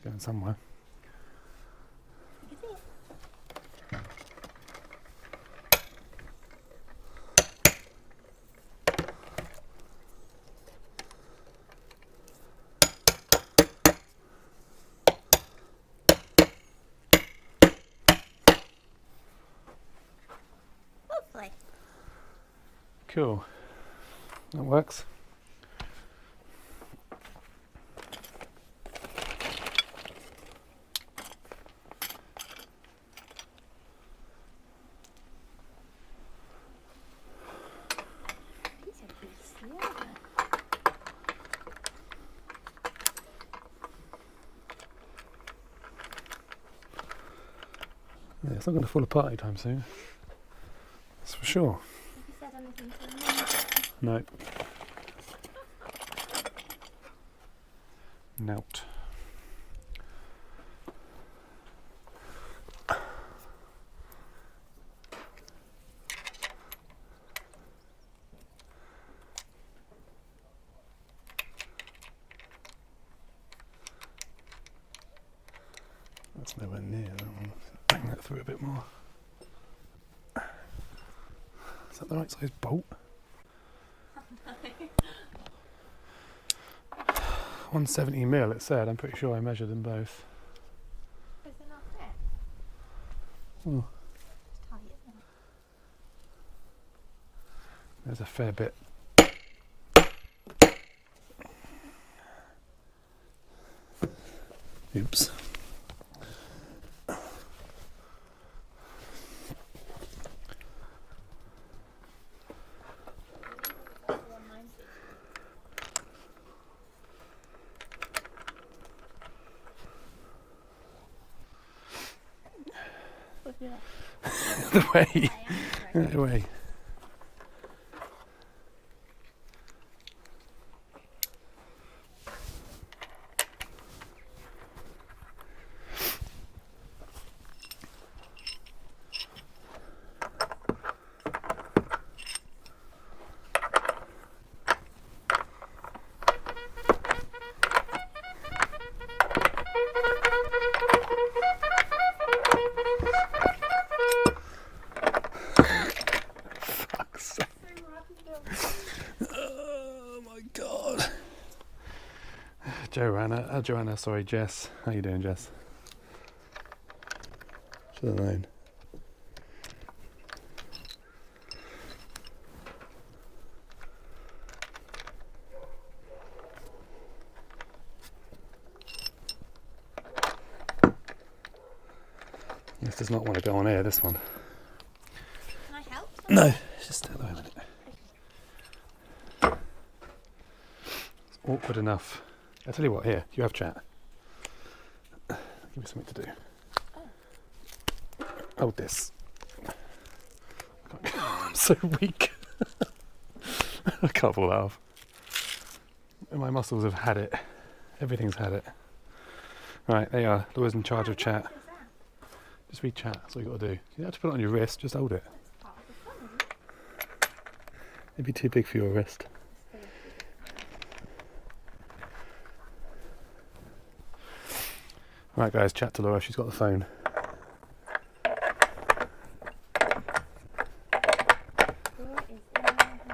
Going somewhere. You can see it. Lovely. Cool. That works. These are beastly, aren't they? Yeah, it's not going to fall apart anytime soon. That's for sure. Have you said anything to them? No. Nout. That's nowhere near that one. Bang that through a bit more. Is that the right size bolt? 170 mil it said. I'm pretty sure I measured them both. Is there not there? Oh, Just tight, isn't it? there's a fair bit. Oops. The way. The way. Oh my god. Joanna, sorry, Jess. How you doing, Jess? Should have known. This does not want to go on air, this one. Can I help? No, just stay there a minute. It's awkward enough. I'll tell you what, here, you have chat. Give me something to do. Hold this. I'm so weak. I can't pull that off. My muscles have had it. Everything's had it. Right, there you are. Laura's in charge of chat. What is that? Just read chat, that's all you got to do. You don't have to put it on your wrist, just hold it. Part of the phone. It'd be too big for your wrist. Right guys, chat to Laura, she's got the phone. Laura is in my hands.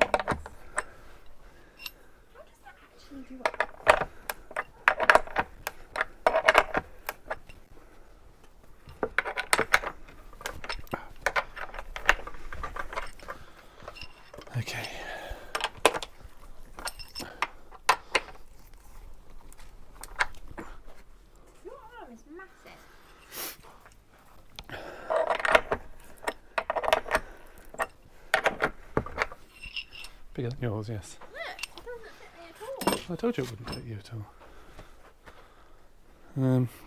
How does that actually do it? Okay. Your arm is massive. Bigger than yours, yes. Look, it doesn't fit me at all. I told you it wouldn't fit you at all.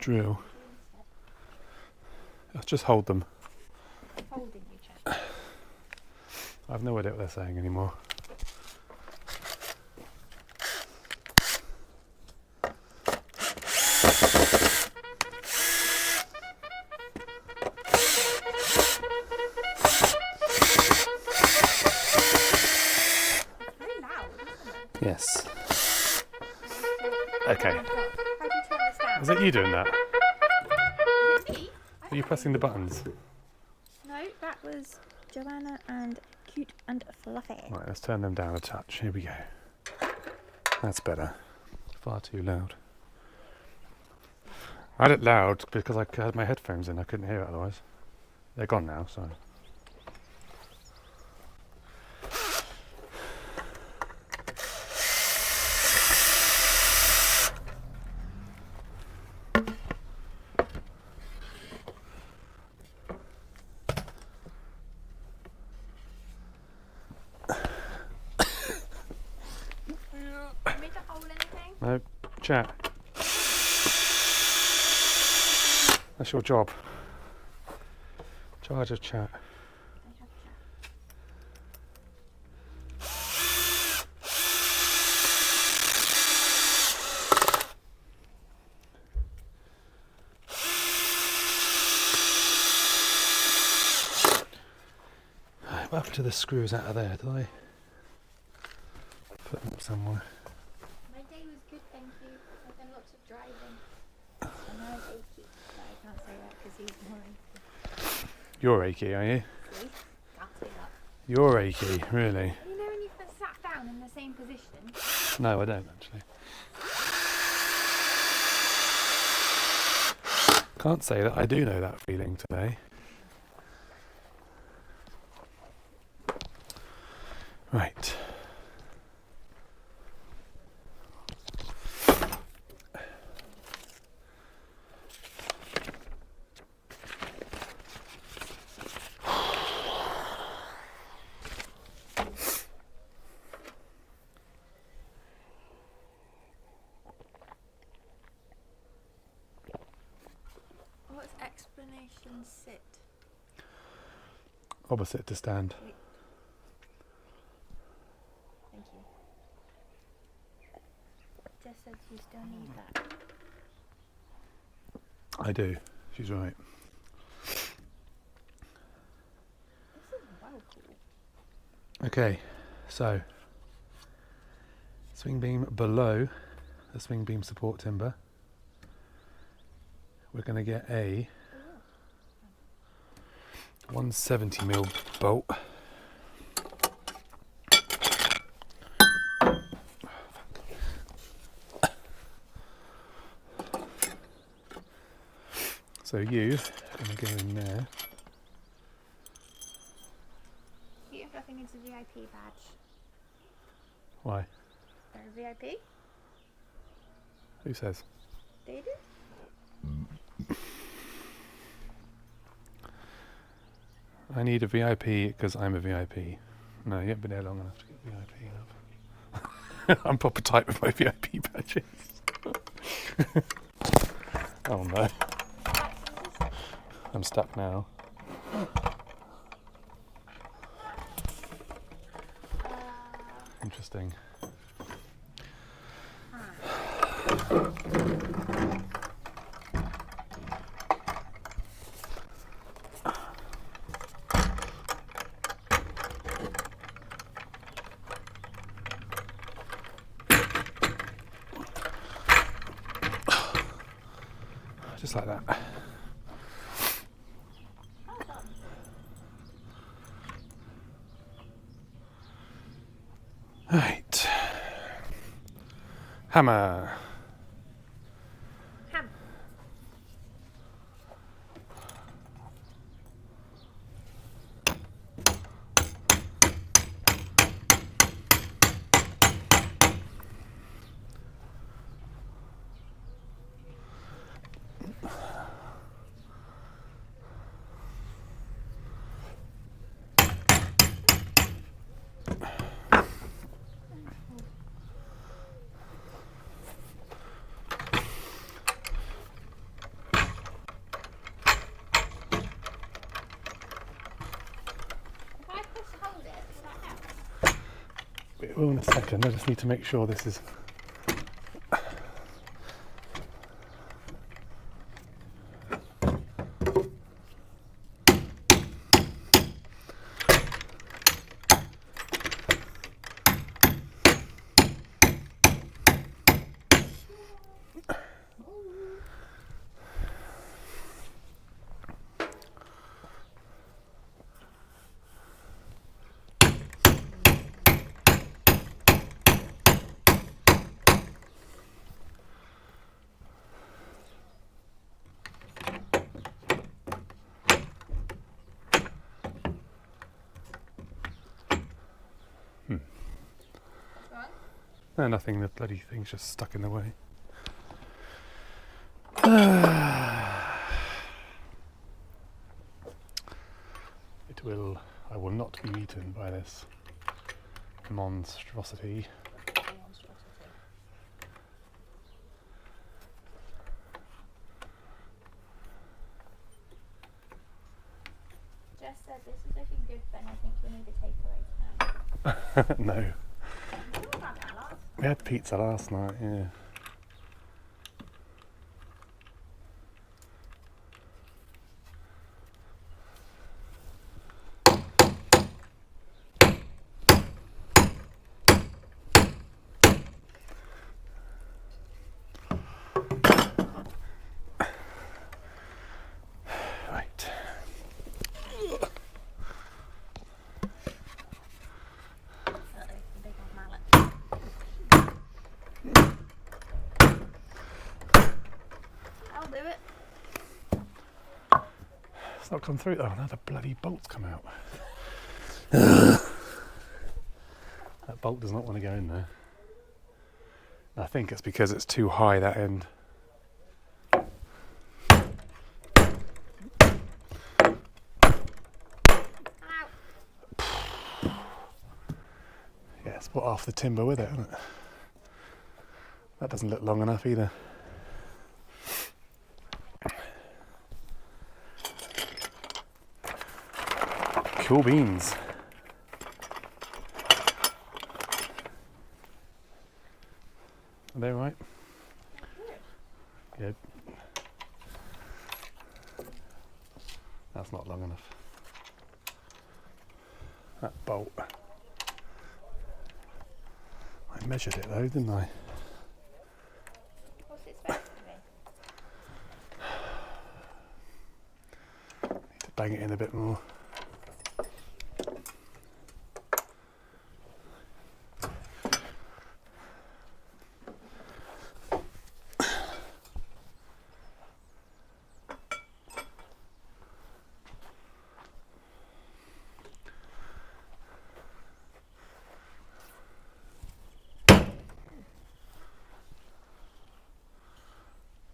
Drill. Just hold them. Holding you, Chad. I have no idea what they're saying anymore. It's very loud, isn't it? Yes. Okay. Oh my God. How do you turn this down? Is that you doing that? Is it me? Are you pressing the buttons? No, that was Joanna and Cute and Fluffy. Right, let's turn them down a touch. Here we go. That's better. Far too loud. I had it loud because I had my headphones in. I couldn't hear it otherwise. They're gone now, so. Want me to hold anything? No, chat. That's your job. Charge of chat. I have chat. What happened to the screws out of there? Did I put them somewhere? My day was good, thank you. I've done lots of driving. And now I'm achy, so I can't say He's more achy. You're achy, are you? See? Can't say that. You're achy, really? You know when you've been sat down in the same position? No, I don't actually. Can't say that I do know that feeling today. Right. What's explanation sit? Opposite to stand. Thank you. Jess says you still need that. I do. She's right. This is well cool. Okay, so swing beam below the swing beam support timber. We're going to get a 170mm bolt. So you are going to go in there. Peter Fluffy needs a VIP badge. Why? They're a VIP? Who says? They do? I need a VIP because I'm a VIP. No, you haven't been here long enough to get VIP enough. I'm proper tight with my VIP badges. Oh no. I'm stuck now. Interesting. Just like that. Right. Hammer. Ham. If I push hold it, will that help? We will in a second. I just need to make sure this is. What's wrong? No, nothing. The bloody thing's just stuck in the way. It will. I will not be eaten by this monstrosity. Jess said this is looking good, but I think you'll need a takeaway tonight. No, We talked about that last. we had pizza last night. Yeah. It's not come through. Oh, now the bloody bolt's come out. That bolt does not want to go in there. I think it's because it's too high, that end. Yeah, it's put half the timber with it, hasn't it? That doesn't look long enough either. Cool beans. Are they right? Good. That's not long enough. That bolt. I measured it though, didn't I? What's it supposed to be? Need to bang it in a bit more.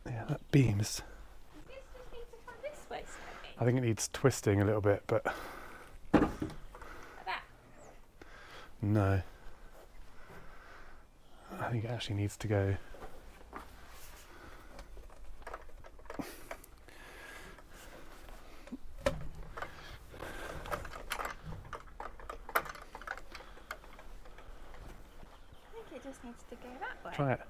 Yeah, that beams. Does this just need to come this way slightly? I think it needs twisting a little bit, but Like that? no. I think it actually needs to go. I think it just needs to go that way. Try it.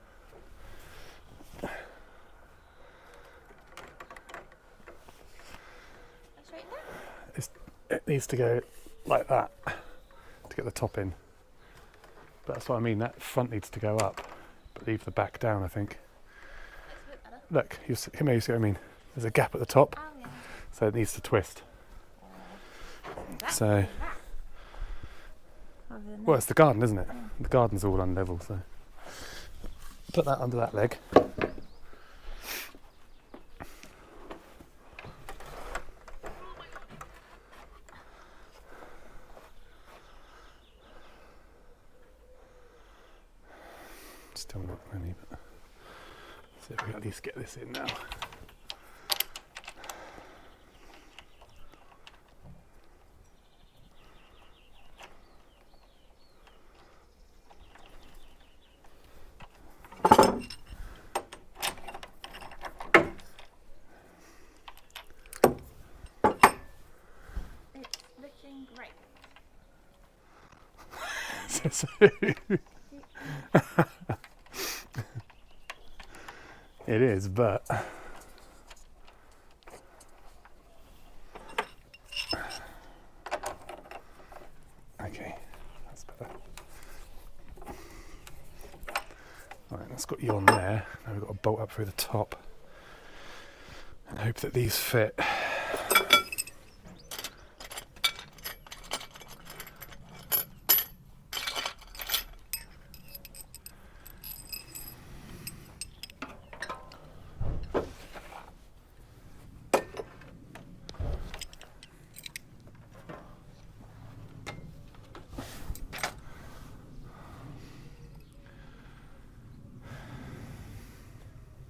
Straighten that? It needs to go like that to get the top in. But that's what I mean, that front needs to go up, but leave the back down, I think. Looks a bit better. Look, come here, you see what I mean? There's a gap at the top, Oh yeah. so it needs to twist. That So, that. Other than well, that. it's the garden, isn't it? The garden's all unlevel, so put that under that leg. Still not many, but see if we can at least get this in now. It's looking great. It is, but okay, that's better. Right, that's got you on there. Now we've got to bolt up through the top and hope that these fit.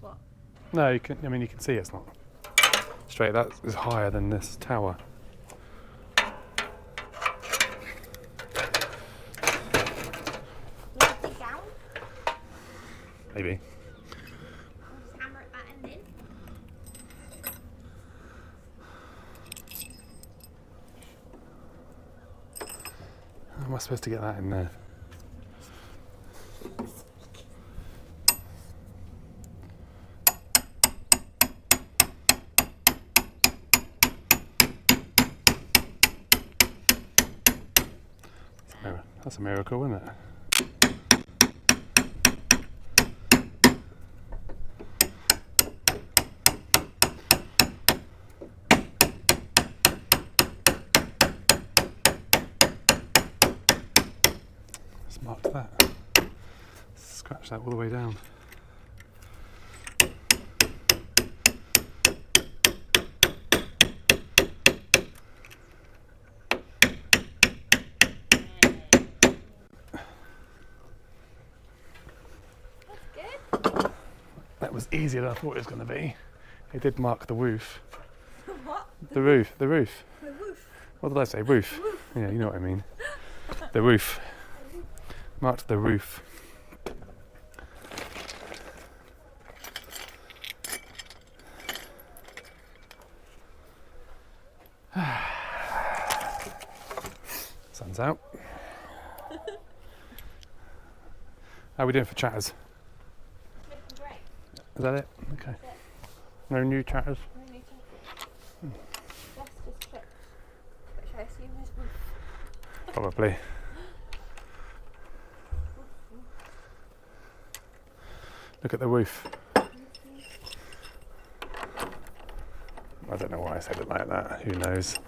What? No, you can. I mean, you can see it's not straight. That is higher than this tower. Will it dig down? Maybe. Or just hammer it that end in? How am I supposed to get that in there? That's a miracle, isn't it? Let's mark that. Scratch that all the way down. easier than I thought it was going to be. It did mark the roof. What? The roof. The roof. The roof. What did I say? Roof. Yeah, you know what I mean. The roof. Marked the roof. Sun's out. How are we doing for chatters? Looking great. Is that it? Okay. That's it. No new chatters? No new tape. Just tripped, which I assume is roof. Probably. Look at the roof. I don't know why I said it like that. Who knows?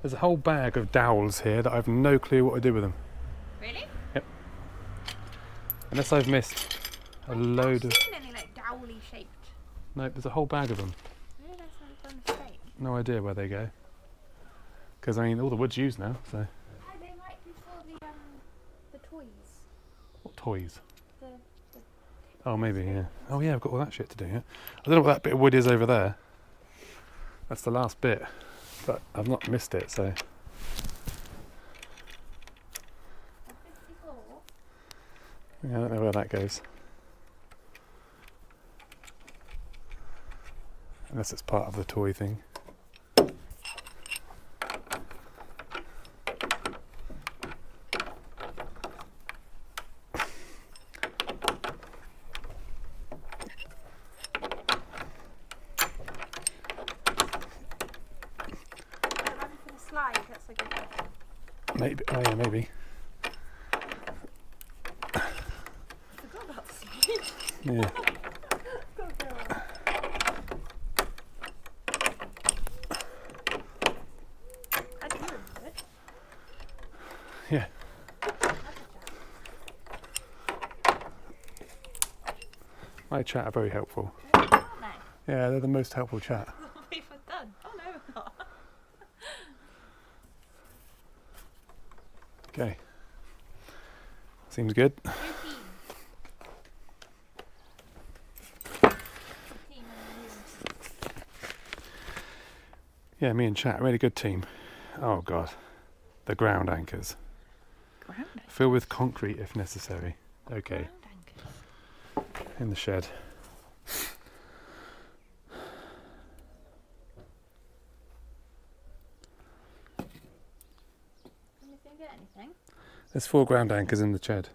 There's a whole bag of dowels here that I have no clue what to do with them. Really? Yep. Unless I've missed a load of... I've seen any like dowly shaped. No, there's a whole bag of them. Maybe that's not done mistake. No idea where they go. Because, I mean, all the wood's used now, so... Oh, they might be for the toys. What toys? The Oh, maybe, yeah. Oh, yeah, I've got all that shit to do, yeah. I don't know what that bit of wood is over there. That's the last bit. But I've not missed it, so... 54. Yeah, I don't know where that goes. Unless it's part of the toy thing. Ready for the slide? That's a good one. Maybe. Oh, yeah, maybe. Forgot about the slide. Yeah. I do remember it. Yeah. My chat are very helpful. Aren't they? Yeah, they're the most helpful chat. What we've done. Oh no, we're not. Okay. Seems good. New team. The team and the room. Yeah, me and chat, really good team. Oh, God. The ground anchors. Ground anchor. Fill with concrete if necessary. Okay, Ground anchor. in the shed. Anything get anything? There's 4 ground anchors in the shed.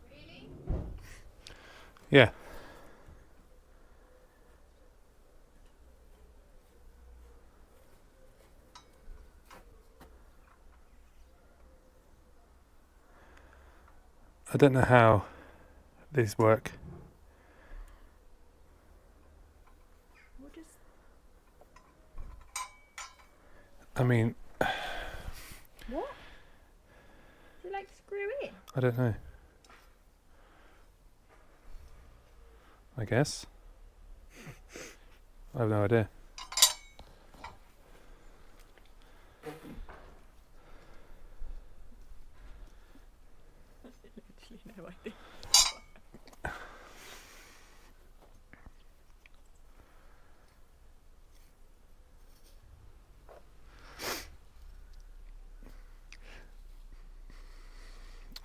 Really? Yeah. I don't know how these work. We'll just. I mean, What? Do you like screw in? I don't know. I guess. I have no idea. Literally no idea.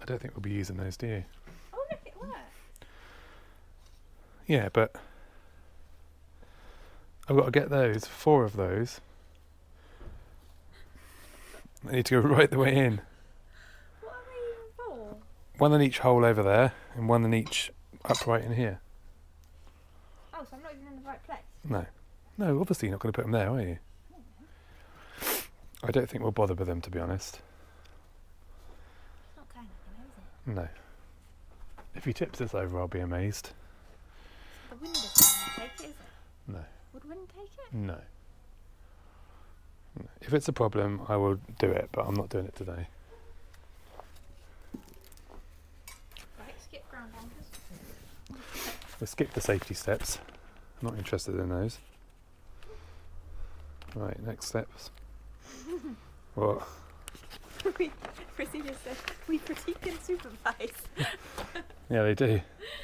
I don't think we'll be using those, do you? Oh look, it worked. Yeah, but I've got to get those, 4 of those. I need to go right the way in. What are they even for? One in each hole over there, and one in each upright in here. Oh, so I'm not even in the right place. No. No, obviously you're not going to put them there, are you? I don't think we'll bother with them, to be honest. It's not going anywhere, is it? No. If he tips this over, I'll be amazed. The window's No. Wouldn't take it? No. No. If it's a problem, I will do it, but I'm not doing it today. Right, skip ground anchors. We'll skip the safety steps. I'm not interested in those. Right, next steps. What? Chrissy just said, we critique and supervise. Yeah, they do.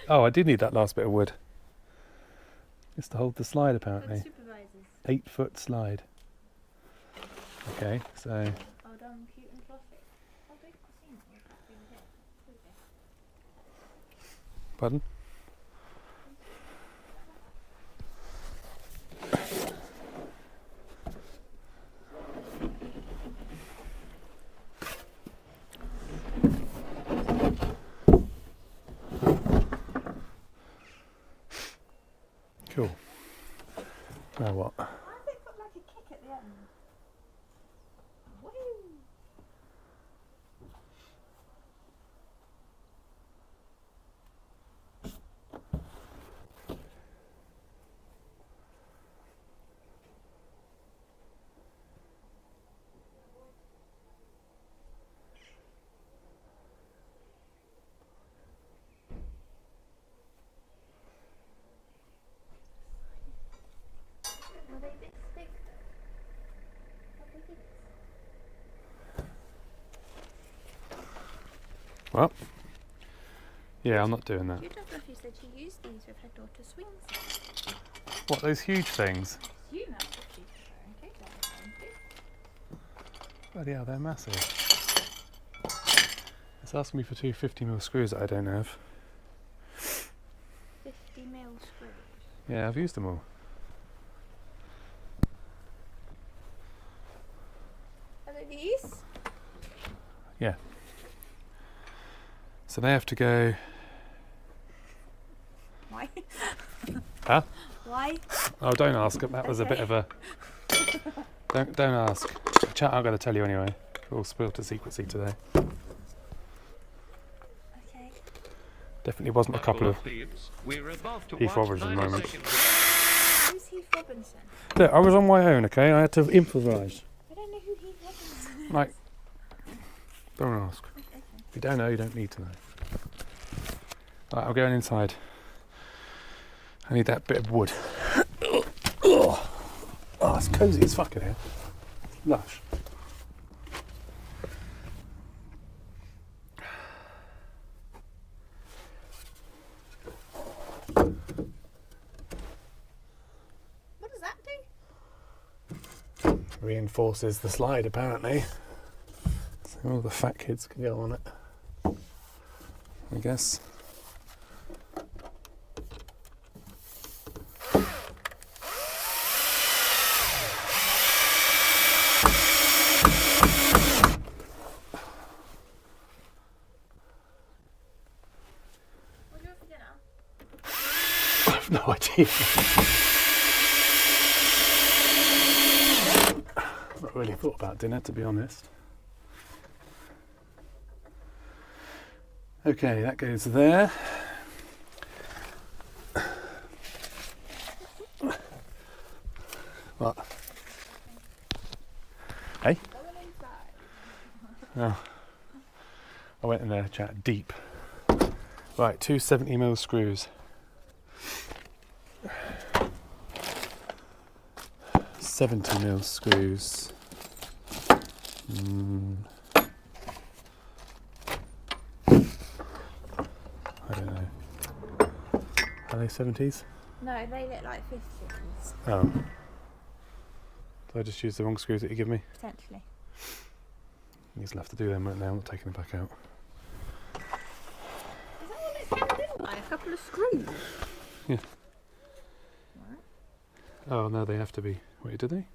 Oh, I did need that last bit of wood. Just to hold the slide, Good apparently. supervisors. 8-foot slide. Okay, so Well done, cute and fluffy. Oh, they've not seen it. We've got to do it. pardon? Cool. Now what? Why has it got like a kick at the end? Woo! Are they this big though? How big is this? Well, yeah, I'm not doing that. Your dad Fluffy said she used these with her daughter's swing set. What, those huge things? You know what she's referring to. They're referring to. Bloody hell, they're massive. It's asking me for two 50mm screws that I don't have. 50mm screws. Yeah, I've used them all. Are they these? Yeah. So they have to go... Why? Huh? Why? Oh, don't ask. That was a bit Okay. of a... Don't ask. Chat, I'm going to tell you anyway. We're all spoiled to secrecy today. Okay. Definitely wasn't a couple of... thieves. We're about to Heath watch Robertson 90 moments. seconds. Who's Heath Robinson? Look, I was on my own, okay? I had to improvise. I don't know who Heath Robinson is. Like, don't ask. Okay. If you don't know, you don't need to know. Right, I'm going inside. I need that bit of wood. Oh, it's cosy as fuck in here. It's lush. What does that do? Reinforces the slide, apparently. So all the fat kids can go on it. I guess. What do you want for dinner? I have no idea. Not really thought about dinner, to be honest. Okay, that goes there. What? Hey? Going inside. Oh. I went in there, chat, deep. Right, two 70mm screws. 70mm screws. I don't know. Are they 70s? No, they look like 50s. Oh. Did I just use the wrong screws that you give me? Potentially. You still have to do them right now, I'm not taking them back out. Is that what it said, didn't I? A couple of screws. Yeah. Right. Oh no, they have to be. Wait, do they?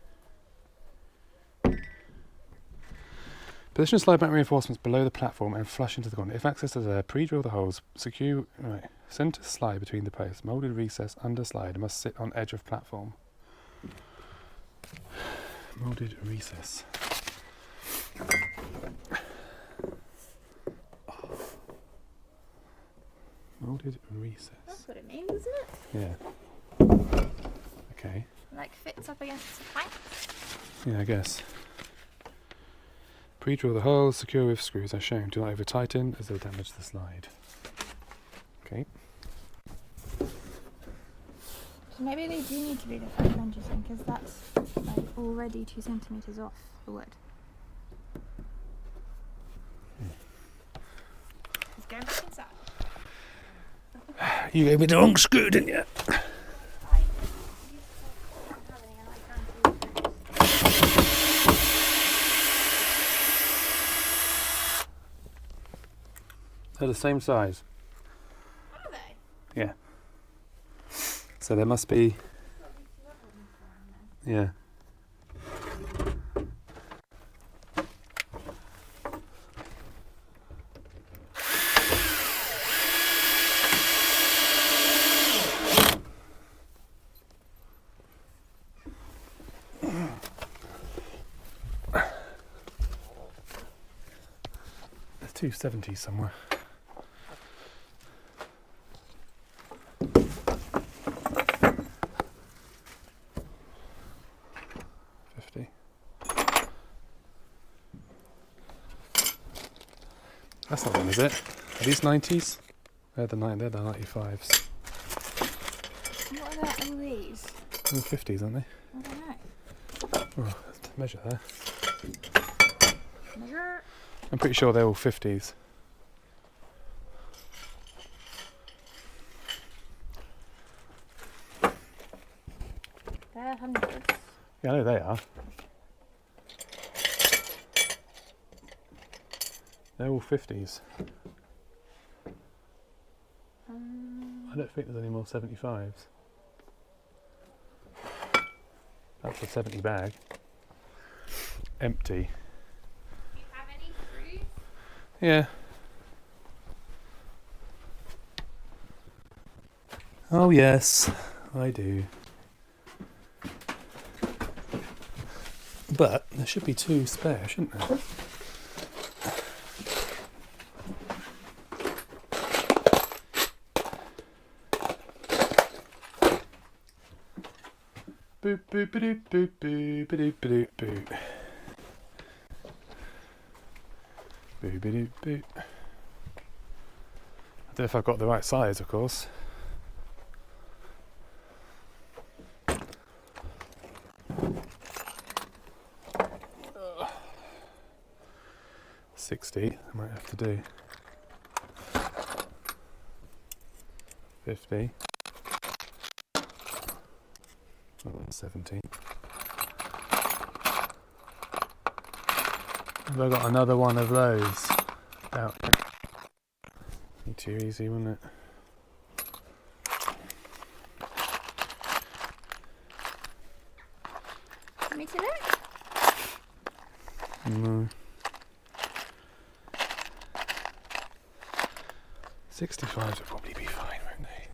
Position slide back reinforcements below the platform and flush into the ground. If access is there, pre-drill the holes. Secure. Right. Centre slide between the posts. Moulded recess under slide must sit on edge of platform. Moulded recess. Moulded recess. That's what it means, isn't it? Yeah. Okay. Like fits up against the plank. Yeah, I guess. Pre-drill the holes, secure with screws as shown. Do not over tighten as they'll damage the slide. Okay. So maybe they do need to be the 5 inches in, because that's like already 2 centimeters off the wood. It's going back inside. You gave me the wrong screw, didn't you? I don't have any, and I can't use They're the same size. Are they? Yeah. So there must be. Yeah. There's 270 somewhere. That's not them, is it? Are these 90s? They're the 95s. What are all these? They're 50s, aren't they? I don't know. Oh, let's measure there. Measure. I'm pretty sure they're all 50s. They're hundreds. Yeah, I know they are. They're all 50s. I don't think there's any more 75s. That's a 70 bag. Empty. Do you have any screws? Yeah. Oh yes, I do. But there should be 2 spare, shouldn't there? Boop boop boop boop boop boop boop boop. Boop boop boop. I don't know if I've got the right size, of course. Ugh. 60, I might have to do. 50. 70. Have I got another one of those? Out. Be too easy, wouldn't it? Want me to look? No. 65s would probably be fine, won't they?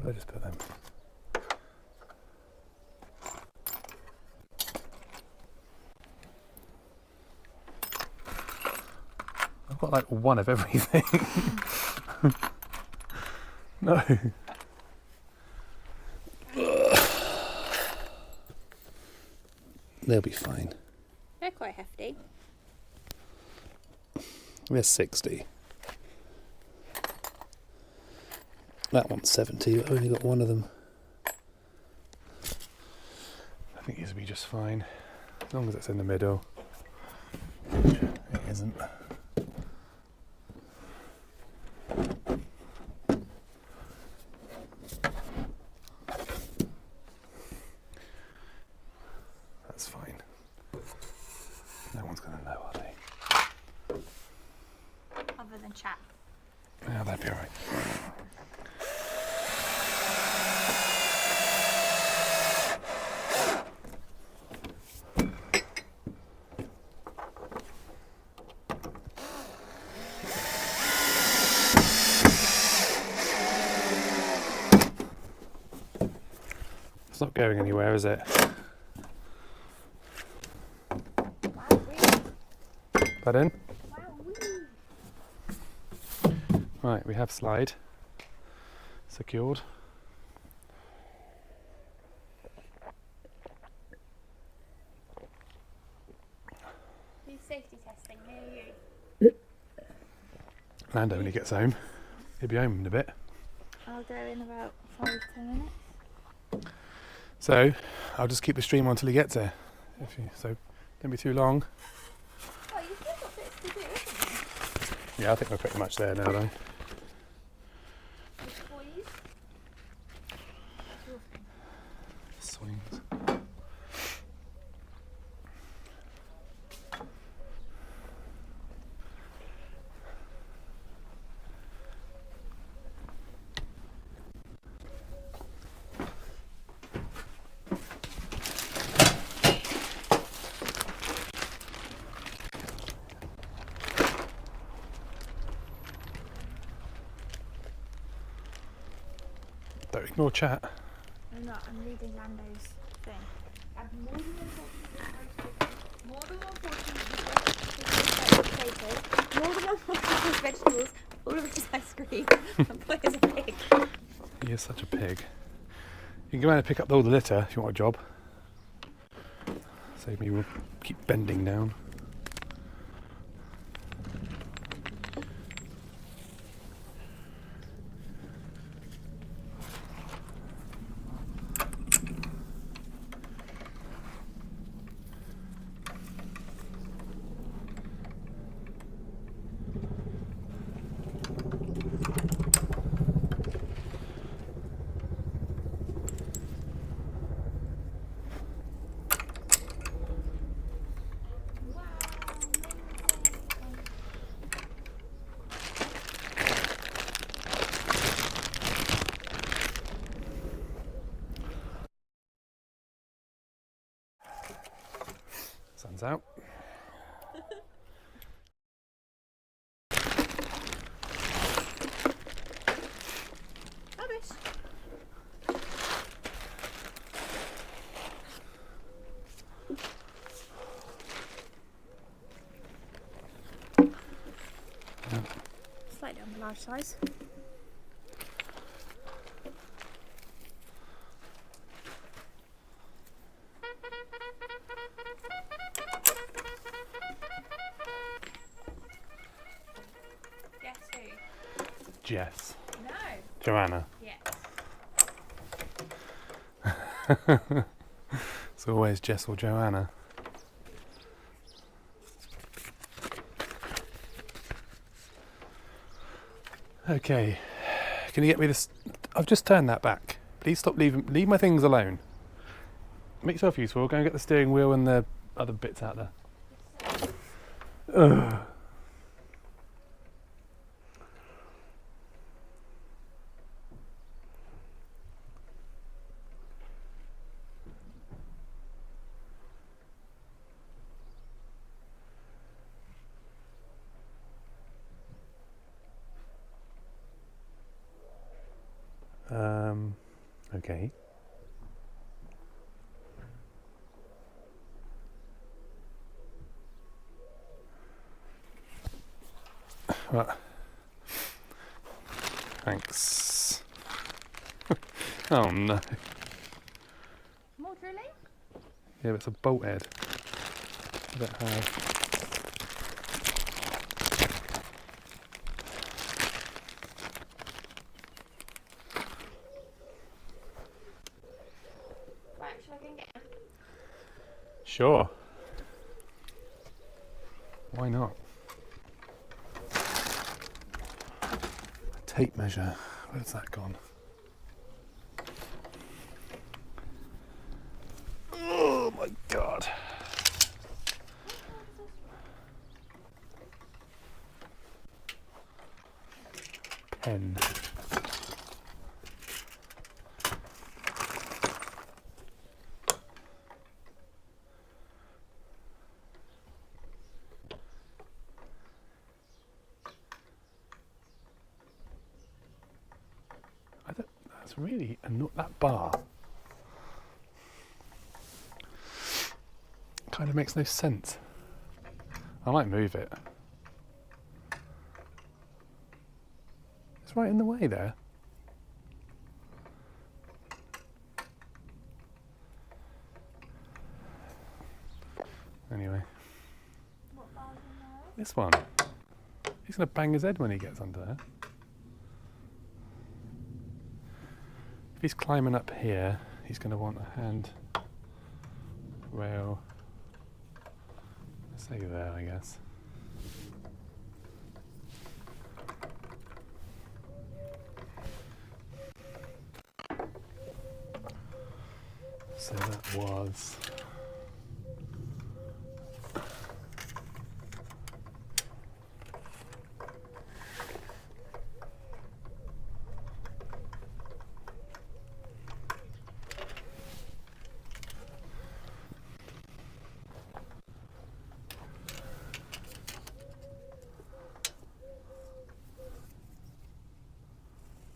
Where did I just put them? I've got like one of everything. No. They'll be fine. They're quite hefty. We're 60. That one's 70, but I've only got one of them. I think these will be just fine. As long as it's in the middle. It isn't. That's fine. No one's going to know, are they? Other than chat. Yeah, that'd be alright. It's not going anywhere, is it? Pardon? Right, we have slide secured. safety testing near you. Lando, when he gets home, he'll be home in a bit. I'll go in about 5-10 minutes. So I'll just keep the stream on till he gets here. So don't be too long. Oh, you've still got bits to do, haven't you? Yeah, I think we're pretty much there now, though. The toys. Swings. Don't ignore chat. I'm not, I'm reading Lando's thing. More than one portion of potatoes, more than one portion of vegetables, all of it is ice cream. And boy is a pig. He is such a pig. You can go around and pick up all the litter if you want a job. Save me, we'll keep bending down. Sun's out. Rubbish. Slightly on the large size. Guess who? Jess. No. Joanna. Yes. It's always Jess or Joanna. Okay. Can you get me this? I've just turned that back. Please stop leave my things alone. Make yourself useful. Go and get the steering wheel and the other bits out there. Ugh. Okay. Well, thanks. Oh no. More drilling? Yeah, but it's a bolt head. A bit hard. Right, shall I go and get him? Sure. Why not? Tape measure. Where's that gone? Oh my god. Pen. That's really that bar kind of makes no sense. I might move it. It's right in the way there. Anyway. What bar? This one. He's going to bang his head when he gets under there. If he's climbing up here, he's going to want a hand rail. Say there, I guess. So that was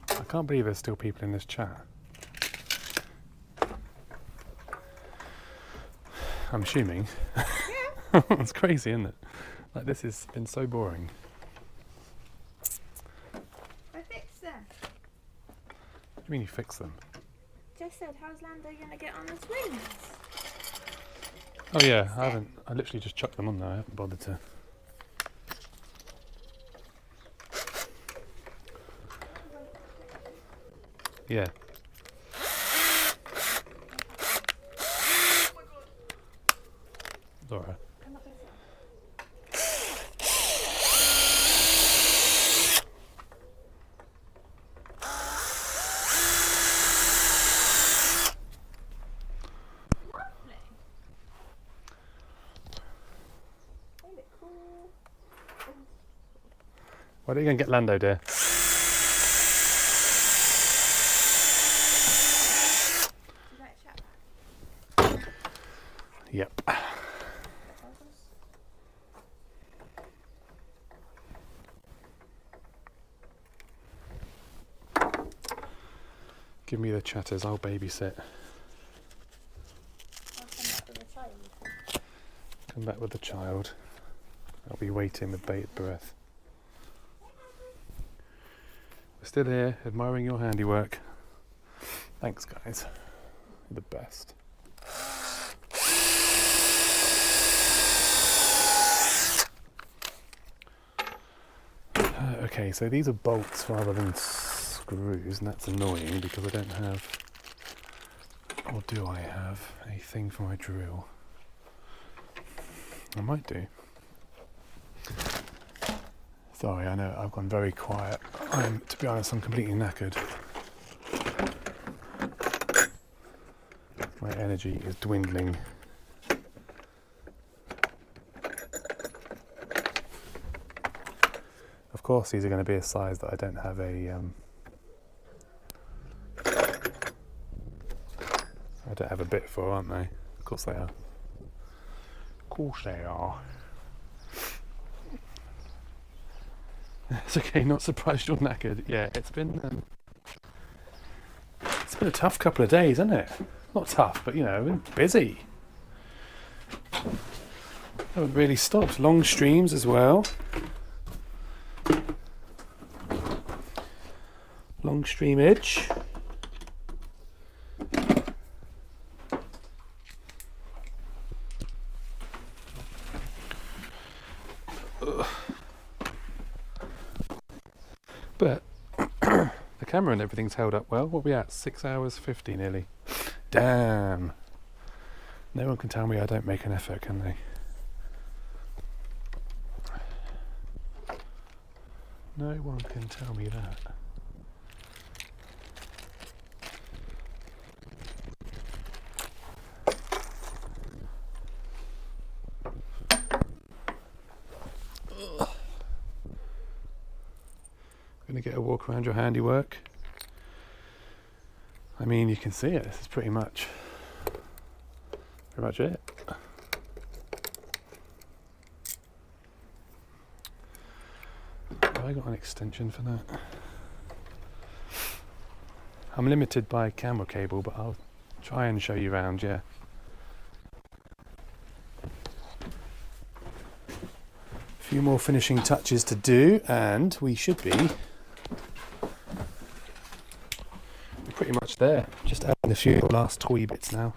I can't believe there's still people in this chat. I'm assuming. Yeah. It's crazy, isn't it? Like, this has been so boring. I fixed them. What do you mean you fix them? Just said, how's Lando going to get on the swings? Oh yeah, I literally just chucked them on there. I haven't bothered to. Yeah. Laura. Why don't you go and get Lando, dear? Yep. Give me the chatters, I'll babysit. Come back with the child. I'll be waiting with bated breath. We're still here, admiring your handiwork. Thanks, guys. You're the best. Okay, so these are bolts rather than screws, and that's annoying because I don't have, or do I have, a thing for my drill? I might do. Sorry, I know I've gone very quiet. To be honest, I'm completely knackered. My energy is dwindling. Of course, these are going to be a size that I don't have a. I don't have a bit for, aren't they? Of course they are. Of course they are. It's okay, not surprised you're knackered. Yeah, it's been a tough couple of days, hasn't it? Not tough, but you know, been busy. Haven't really stopped. Long streams as well. Long streamage. But the camera and everything's held up well. What are we at? 6 hours 50 nearly. Damn. No one can tell me I don't make an effort, can they? No one can tell me that. Gonna get a walk around your handiwork. I mean, you can see it. This is pretty much it. Have I got an extension for that? I'm limited by camera cable, but I'll try and show you around, yeah. A few more finishing touches to do, and we should be pretty much there. Just adding a few last toy bits now.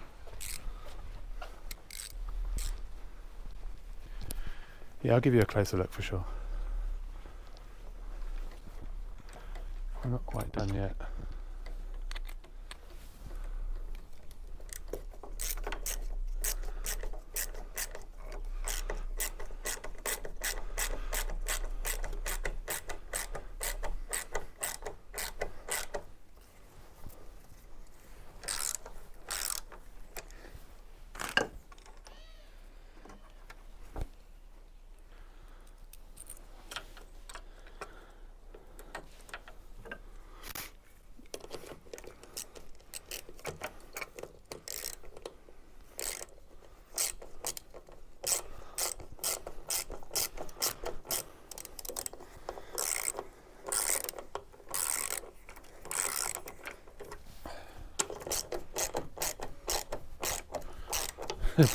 Yeah, I'll give you a closer look for sure. I'm not quite done yet.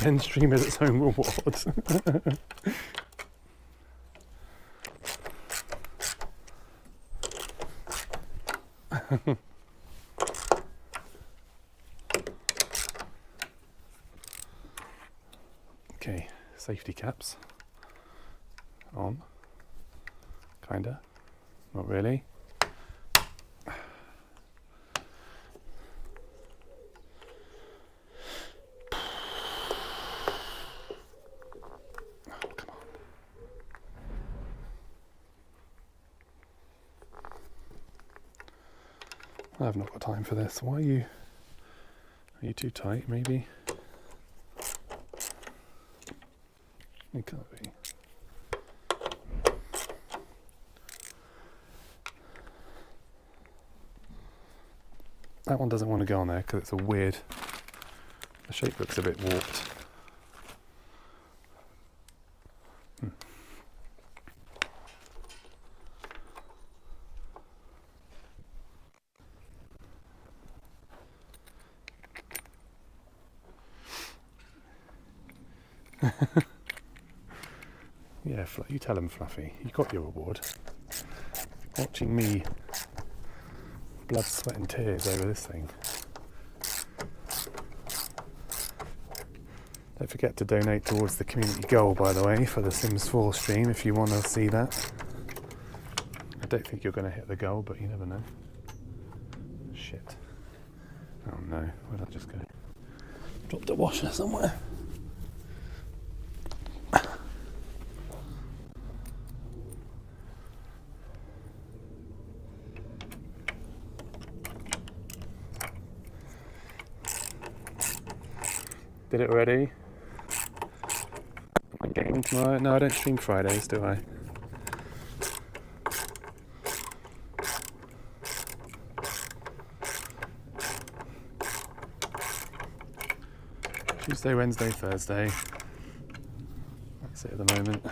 Ben stream is its own reward. Okay, safety caps on. Kinda. Not really. I've not got time for this. Why are you too tight, maybe? It can't be. That one doesn't want to go on there because it's a weird, the shape looks a bit warped. Yeah, you tell him, Fluffy. You got your reward. Watching me blood, sweat and tears over this thing. Don't forget to donate towards the community goal, by the way, for the Sims 4 stream if you want to see that. I don't think you're going to hit the goal, but you never know. Shit. Oh no, where'd I just go? Dropped a washer somewhere. Did it already? My game tomorrow? No, I don't stream Fridays, do I? Tuesday, Wednesday, Thursday. That's it at the moment.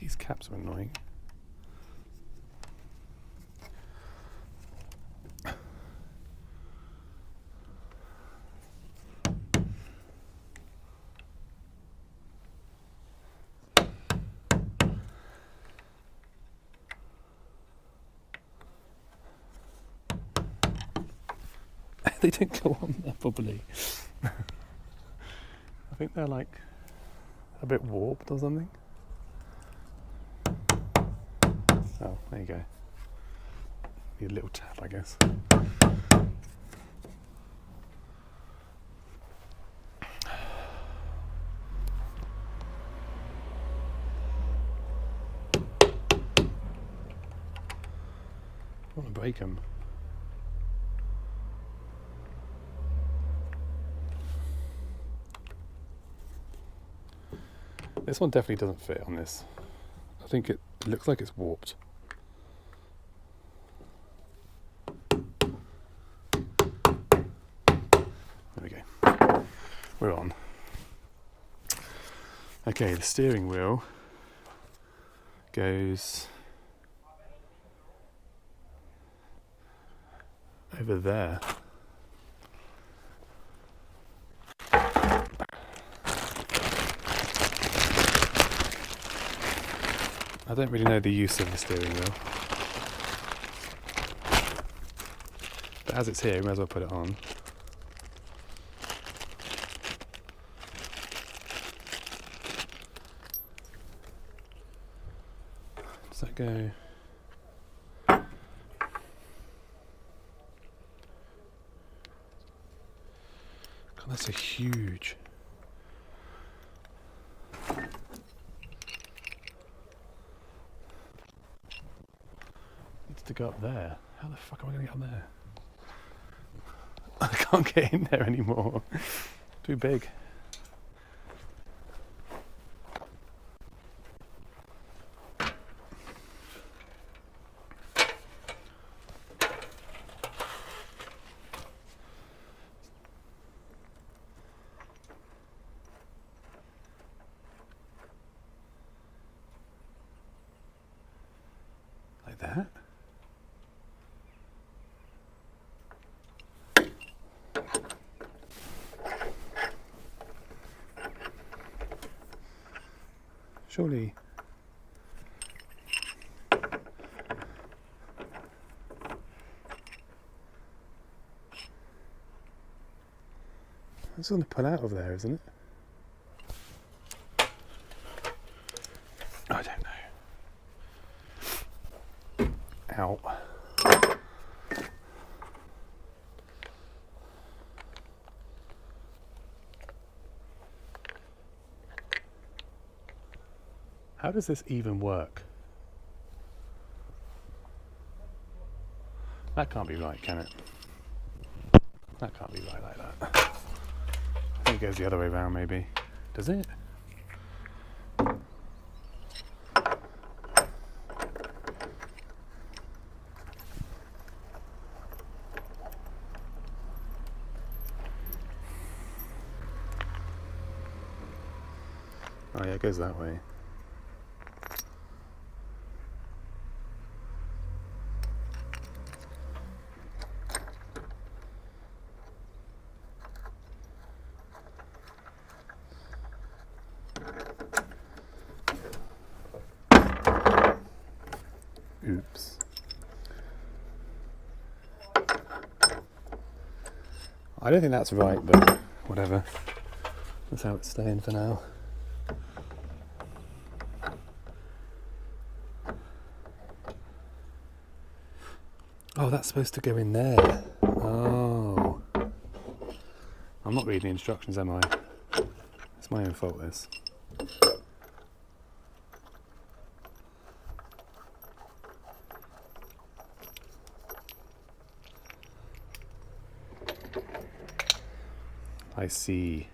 These caps are annoying. They didn't go on there properly. I think they're like a bit warped or something. Oh, there you go. Need a little tap, I guess. I want to break them. This one definitely doesn't fit on this. I think it looks like it's warped. There we go. We're on. Okay, the steering wheel goes over there. don't really know the use of the steering wheel. But as it's here, we may as well put it on. Does that go? God, that's a huge. Needs to go up there. How the fuck am I going to get up there? I can't get in there anymore. Too big. Like that? Surely. It's going to pull out of there, isn't it? I don't know. Ow. How does this even work? That can't be right, can it? That can't be right like that. I think it goes the other way around, maybe. Does it? Oh yeah, it goes that way. Oops. I don't think that's right, but whatever. That's how it's staying for now. Oh, that's supposed to go in there. Oh. I'm not reading the instructions, am I? It's my own fault, this. I see.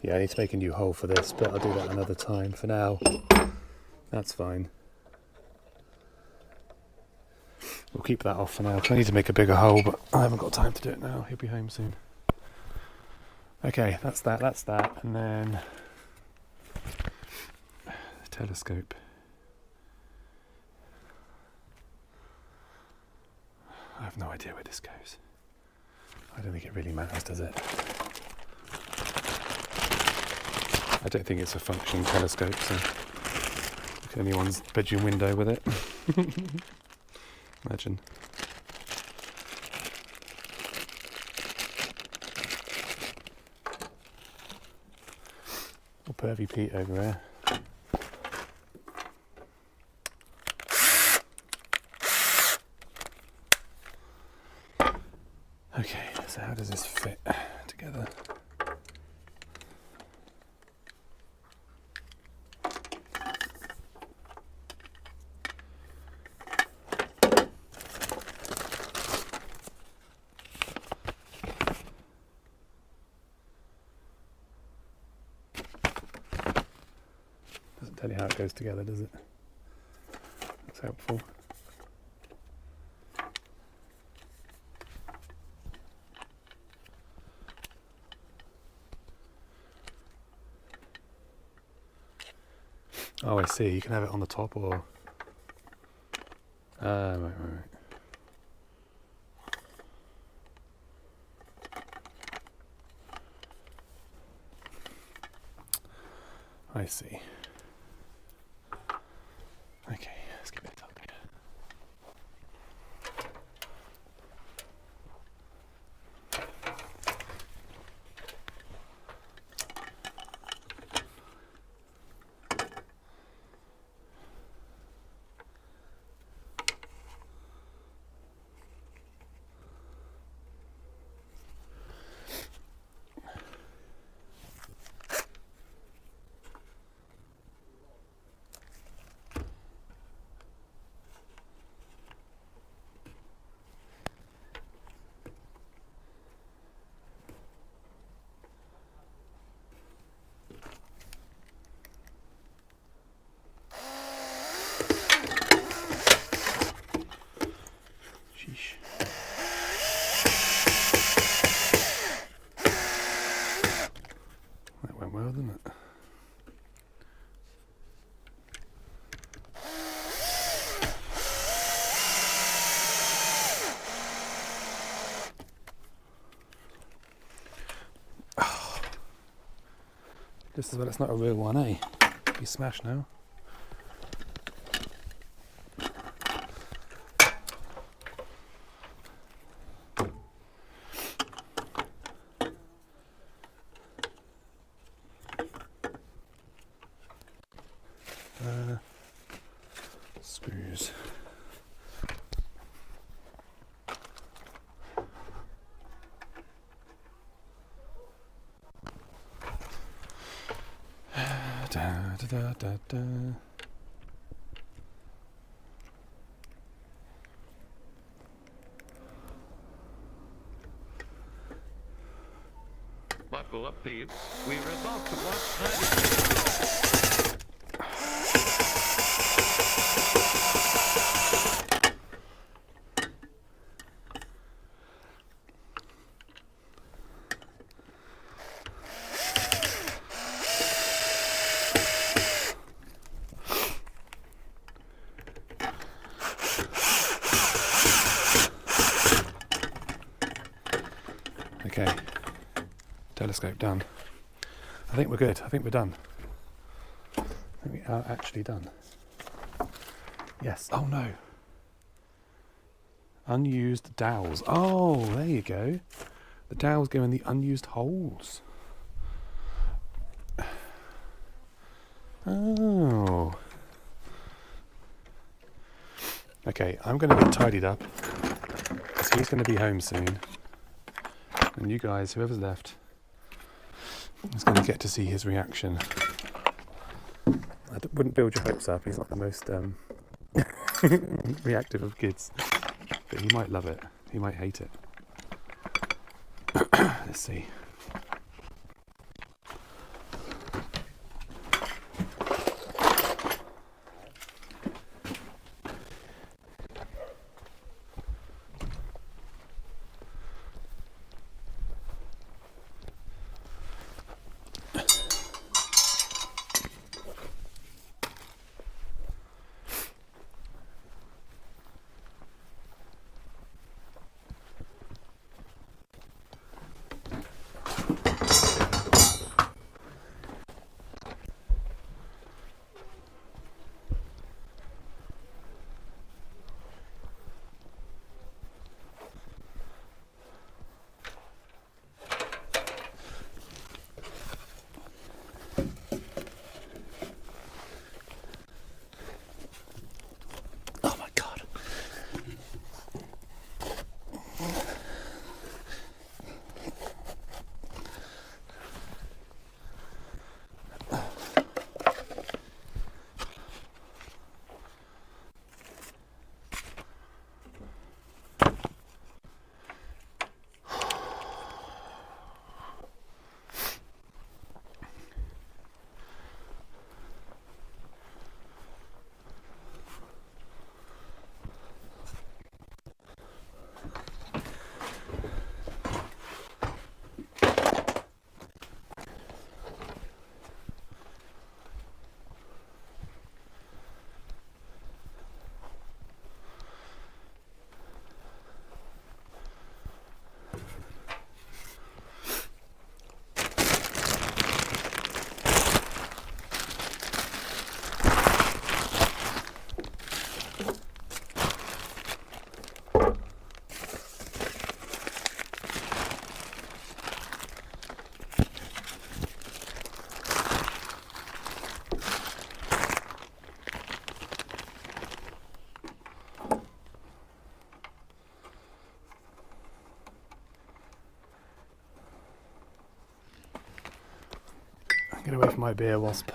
Yeah, I need to make a new hole for this, but I'll do that another time. For now, that's fine. We'll keep that off for now. I need to make a bigger hole, but I haven't got time to do it now. He'll be home soon. Okay, that's that. And then the telescope. I have no idea where this goes. I don't think it really matters, does it? I don't think it's a functioning telescope, so look at anyone's bedroom window with it. Imagine. Or Pervy Pete over there. Okay, so how does this fit together? Doesn't tell you how it goes together, does it? That's helpful. Oh, I see. You can have it on the top or... right. I see. Okay, let's give it a tug. Sheesh. That went well, didn't it? Just as well it's not a real one, eh? You smash now. Screws. Da, da, da, da, da. Buckle up, peeps. We're about to watch 90 seconds. Okay, telescope done. I think we're good. I think we're done. I think we are actually done. Yes. Oh no. Unused dowels. Oh, there you go. The dowels go in the unused holes. Oh. Okay, I'm going to get tidied up because he's going to be home soon. And you guys, whoever's left, is going to get to see his reaction. I wouldn't build your hopes up. He's not the most reactive of kids. But he might love it. He might hate it. Let's see. Get away from my beer, Wasp.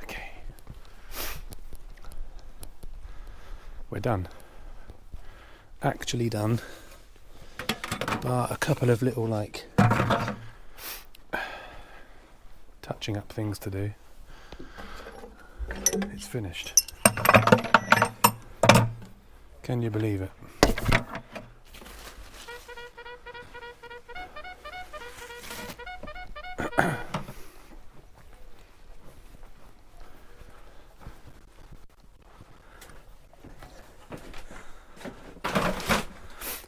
Okay. We're done. Actually done. But a couple of little like touching up things to do. It's finished. Can you believe it?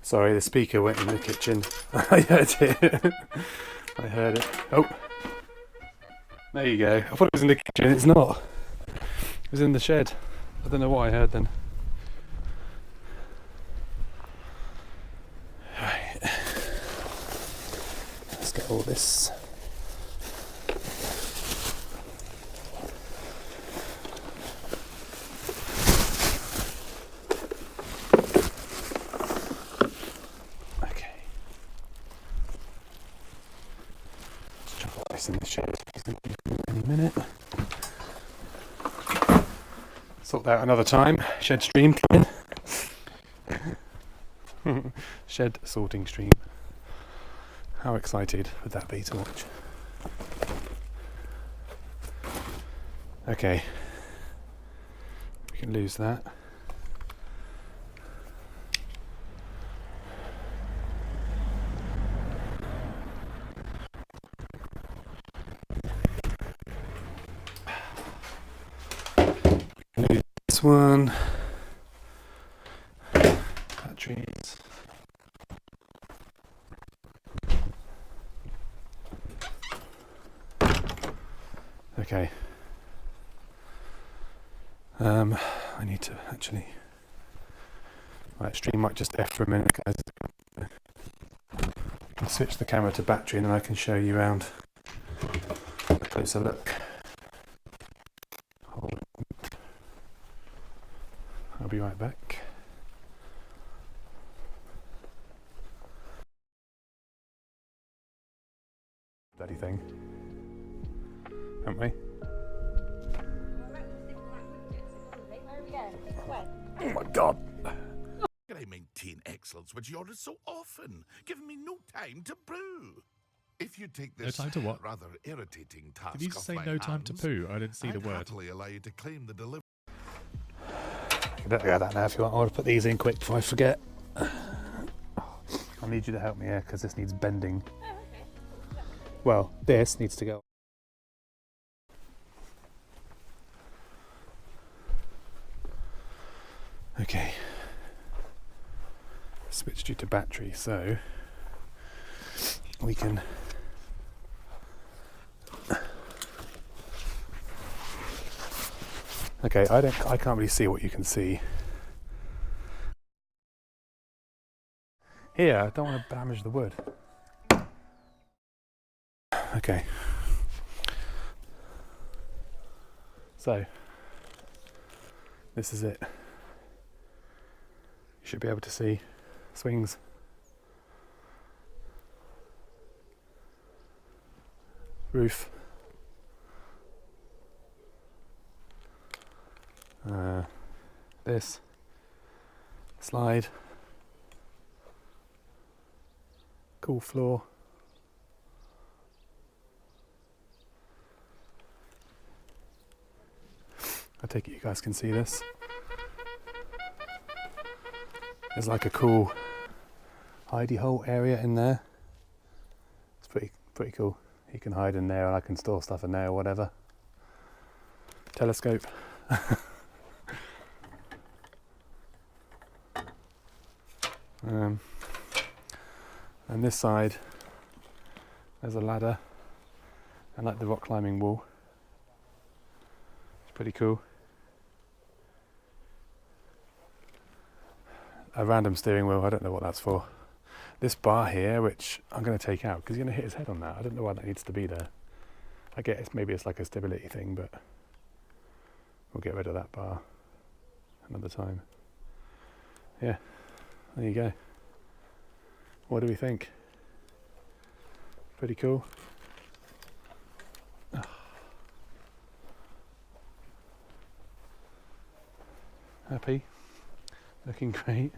Sorry, the speaker went in the kitchen. I heard it. I heard it. Oh, there you go. I thought it was in the kitchen. It's not. It was in the shed. I don't know what I heard then. Right. Let's get all this. In the shed any minute. Sort that out another time. Shed stream coming. Shed sorting stream. How excited would that be to watch? Okay. We can lose that. This one, batteries. Okay. I need to actually. Right, stream might just F for a minute, guys. I'll switch the camera to battery and then I can show you around a closer look. I'll be right back. Bloody thing. Haven't we? Where are we going? Where? Oh my god! I maintain excellence which you order so often, giving me no time to poo. If you take No this time to what? rather irritating task Did you just off say my no time to hands, poo? I didn't see I'd the word. happily allow you to claim the delivery. You can definitely add that now if you want. I want to put these in quick before I forget. I'll need you to help me here because this needs bending. Oh, okay. Well, this needs to go. Okay. Switched you to battery, so we can okay, I can't really see what you can see. Here, I don't want to damage the wood. Okay. So this is it. You should be able to see swings. Roof. This. Slide. Cool floor. I take it you guys can see this. There's like a cool hidey hole area in there. It's pretty cool. You can hide in there and I can store stuff in there or whatever. Telescope. And this side there's a ladder and like the rock climbing wall. It's pretty cool. A random steering wheel, I don't know what that's for. This bar here, which I'm going to take out because he's going to hit his head on that. I don't know why that needs to be there. I guess maybe it's like a stability thing, but we'll get rid of that bar another time. Yeah, there you go. What do we think? Pretty cool. Happy. Looking great.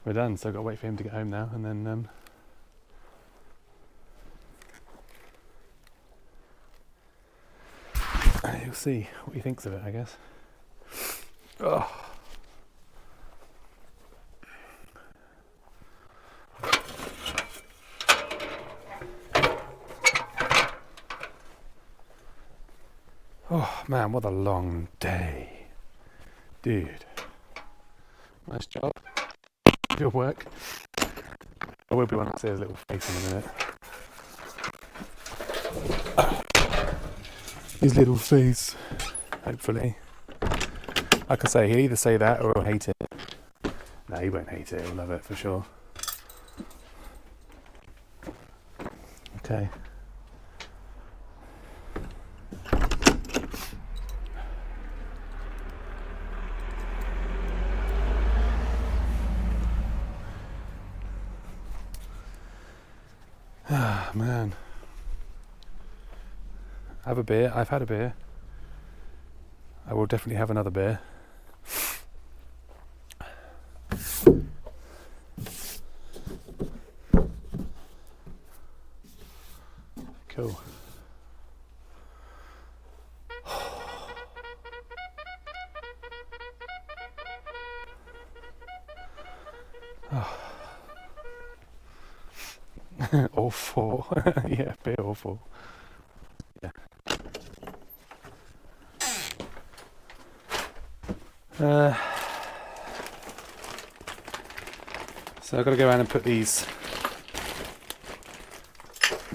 We're done, so I've got to wait for him to get home now and then you'll see what he thinks of it, I guess. Oh. Oh man, what a long day. Dude. Nice job. Good work. I will be when I see his little face in a minute. His little face. Hopefully. Like I say, he'll either say that or he'll hate it. No, he won't hate it, he'll love it for sure. Okay. Ah, man. Have a beer. I've had a beer. I will definitely have another beer. Cool. Awful. Yeah, a bit awful. Yeah. So I've got to go around and put these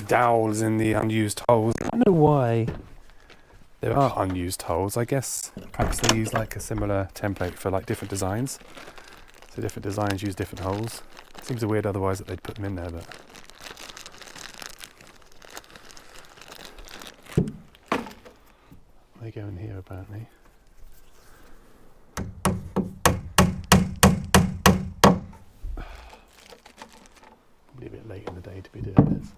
dowels in the unused holes. I don't know why there are unused holes. I guess perhaps they use like a similar template for like different designs. So different designs use different holes. Seems weird otherwise that they'd put them in there, but they go in here apparently. Probably a bit late in the day to be doing this.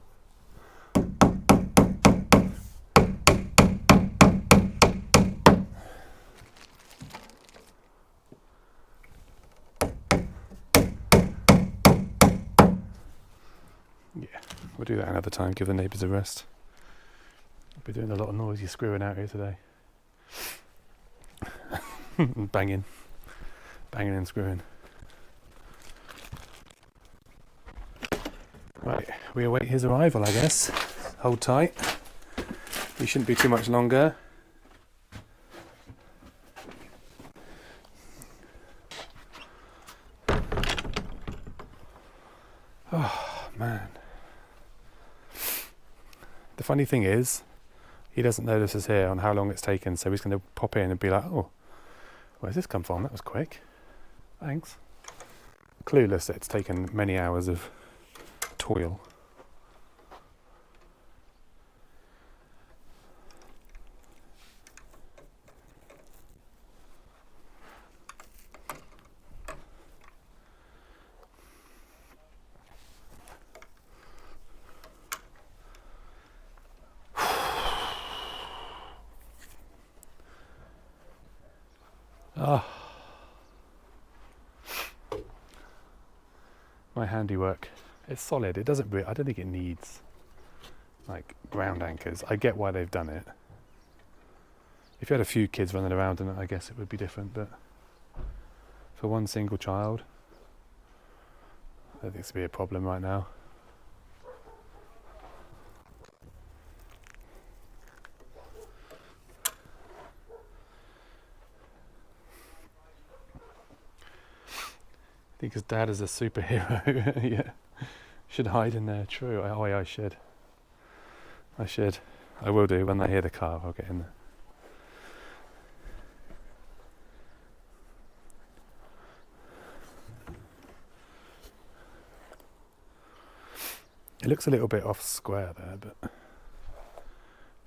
Yeah, we'll do that another time, give the neighbours a rest. I've been doing a lot of noisy screwing out here today. Banging and screwing. Right, we await his arrival, I guess. Hold tight. He shouldn't be too much longer. Oh, man. The funny thing is, he doesn't know this is here on how long it's taken, so he's going to pop in and be like, oh, where's this come from? That was quick. Thanks. Clueless that it's taken many hours of toil. Ah. My handiwork. It's solid. It doesn't I don't think it needs like ground anchors. I get why they've done it. If you had a few kids running around in it, I guess it would be different, but for one single child, don't think it's going to be a problem right now. I think his dad is a superhero. Yeah. Should hide in there. True. Oh, yeah, I should. I should. I will do. When I hear the car, I'll get in there. It looks a little bit off square there, but the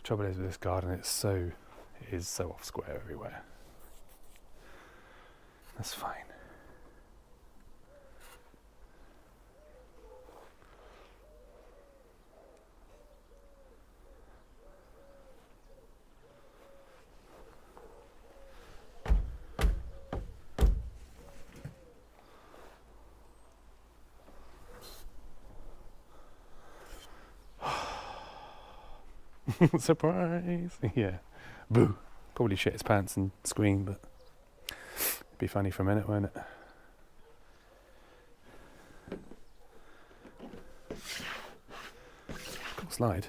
trouble is with this garden, it is so off square everywhere. That's fine. Surprise! Yeah. Boo. Probably shit his pants and scream, but it'd be funny for a minute, won't it? Cool slide.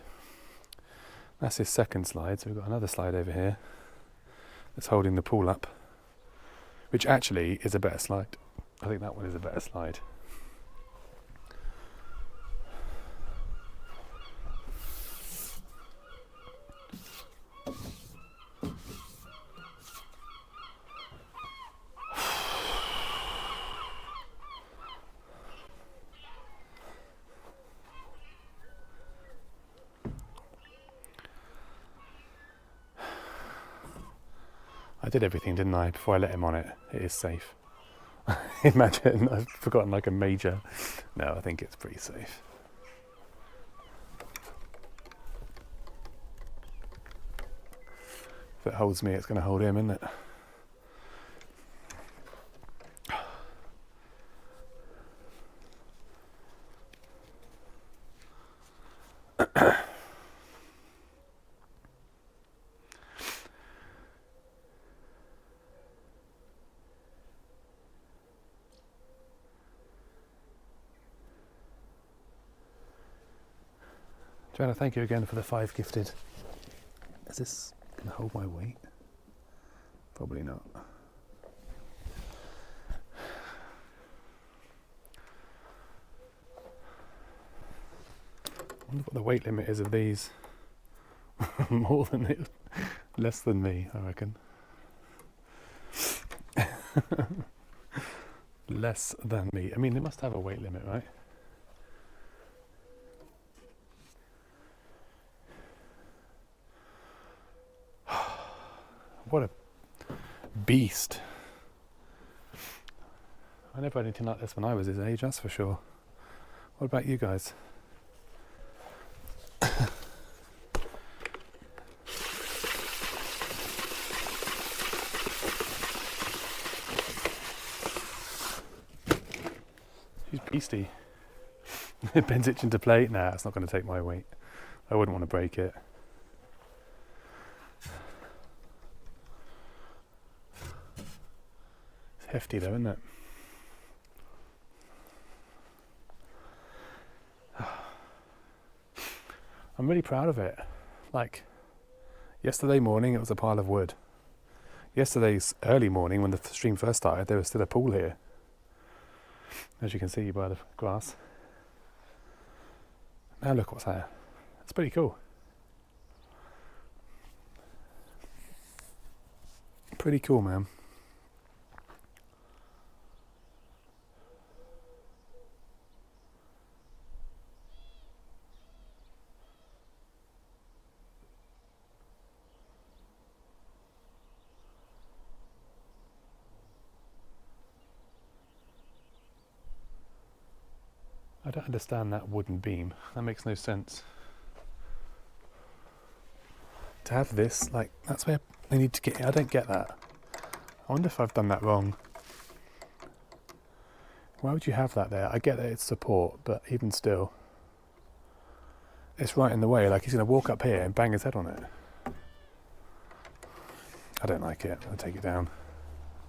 That's his second slide, so we've got another slide over here that's holding the pool up, which actually is a better slide. I think that one is a better slide. I did everything, didn't I, before I let him on it. It is safe. Imagine, I've forgotten like a major. No, I think it's pretty safe. If it holds me, it's going to hold him, isn't it? Joanna, thank you again for the 5 gifted. Is this going to hold my weight? Probably not. I wonder what the weight limit is of these. More than it, less than me, I reckon. Less than me. I mean, they must have a weight limit, right? What a beast. I never had anything like this when I was his age, that's for sure. What about you guys? She's beastie. Ben's itching to play. Nah, it's not going to take my weight. I wouldn't want to break it. Hefty though, isn't it? I'm really proud of it. Like, yesterday morning it was a pile of wood. Yesterday's early morning when the stream first started, there was still a pool here. As you can see by the grass. Now look what's there. It's pretty cool. Pretty cool, man. I don't understand that wooden beam. That makes no sense. To have this, like, that's where they need to get. I don't get that. I wonder if I've done that wrong. Why would you have that there? I get that it's support, but even still, it's right in the way. Like, he's going to walk up here and bang his head on it. I don't like it. I'll take it down.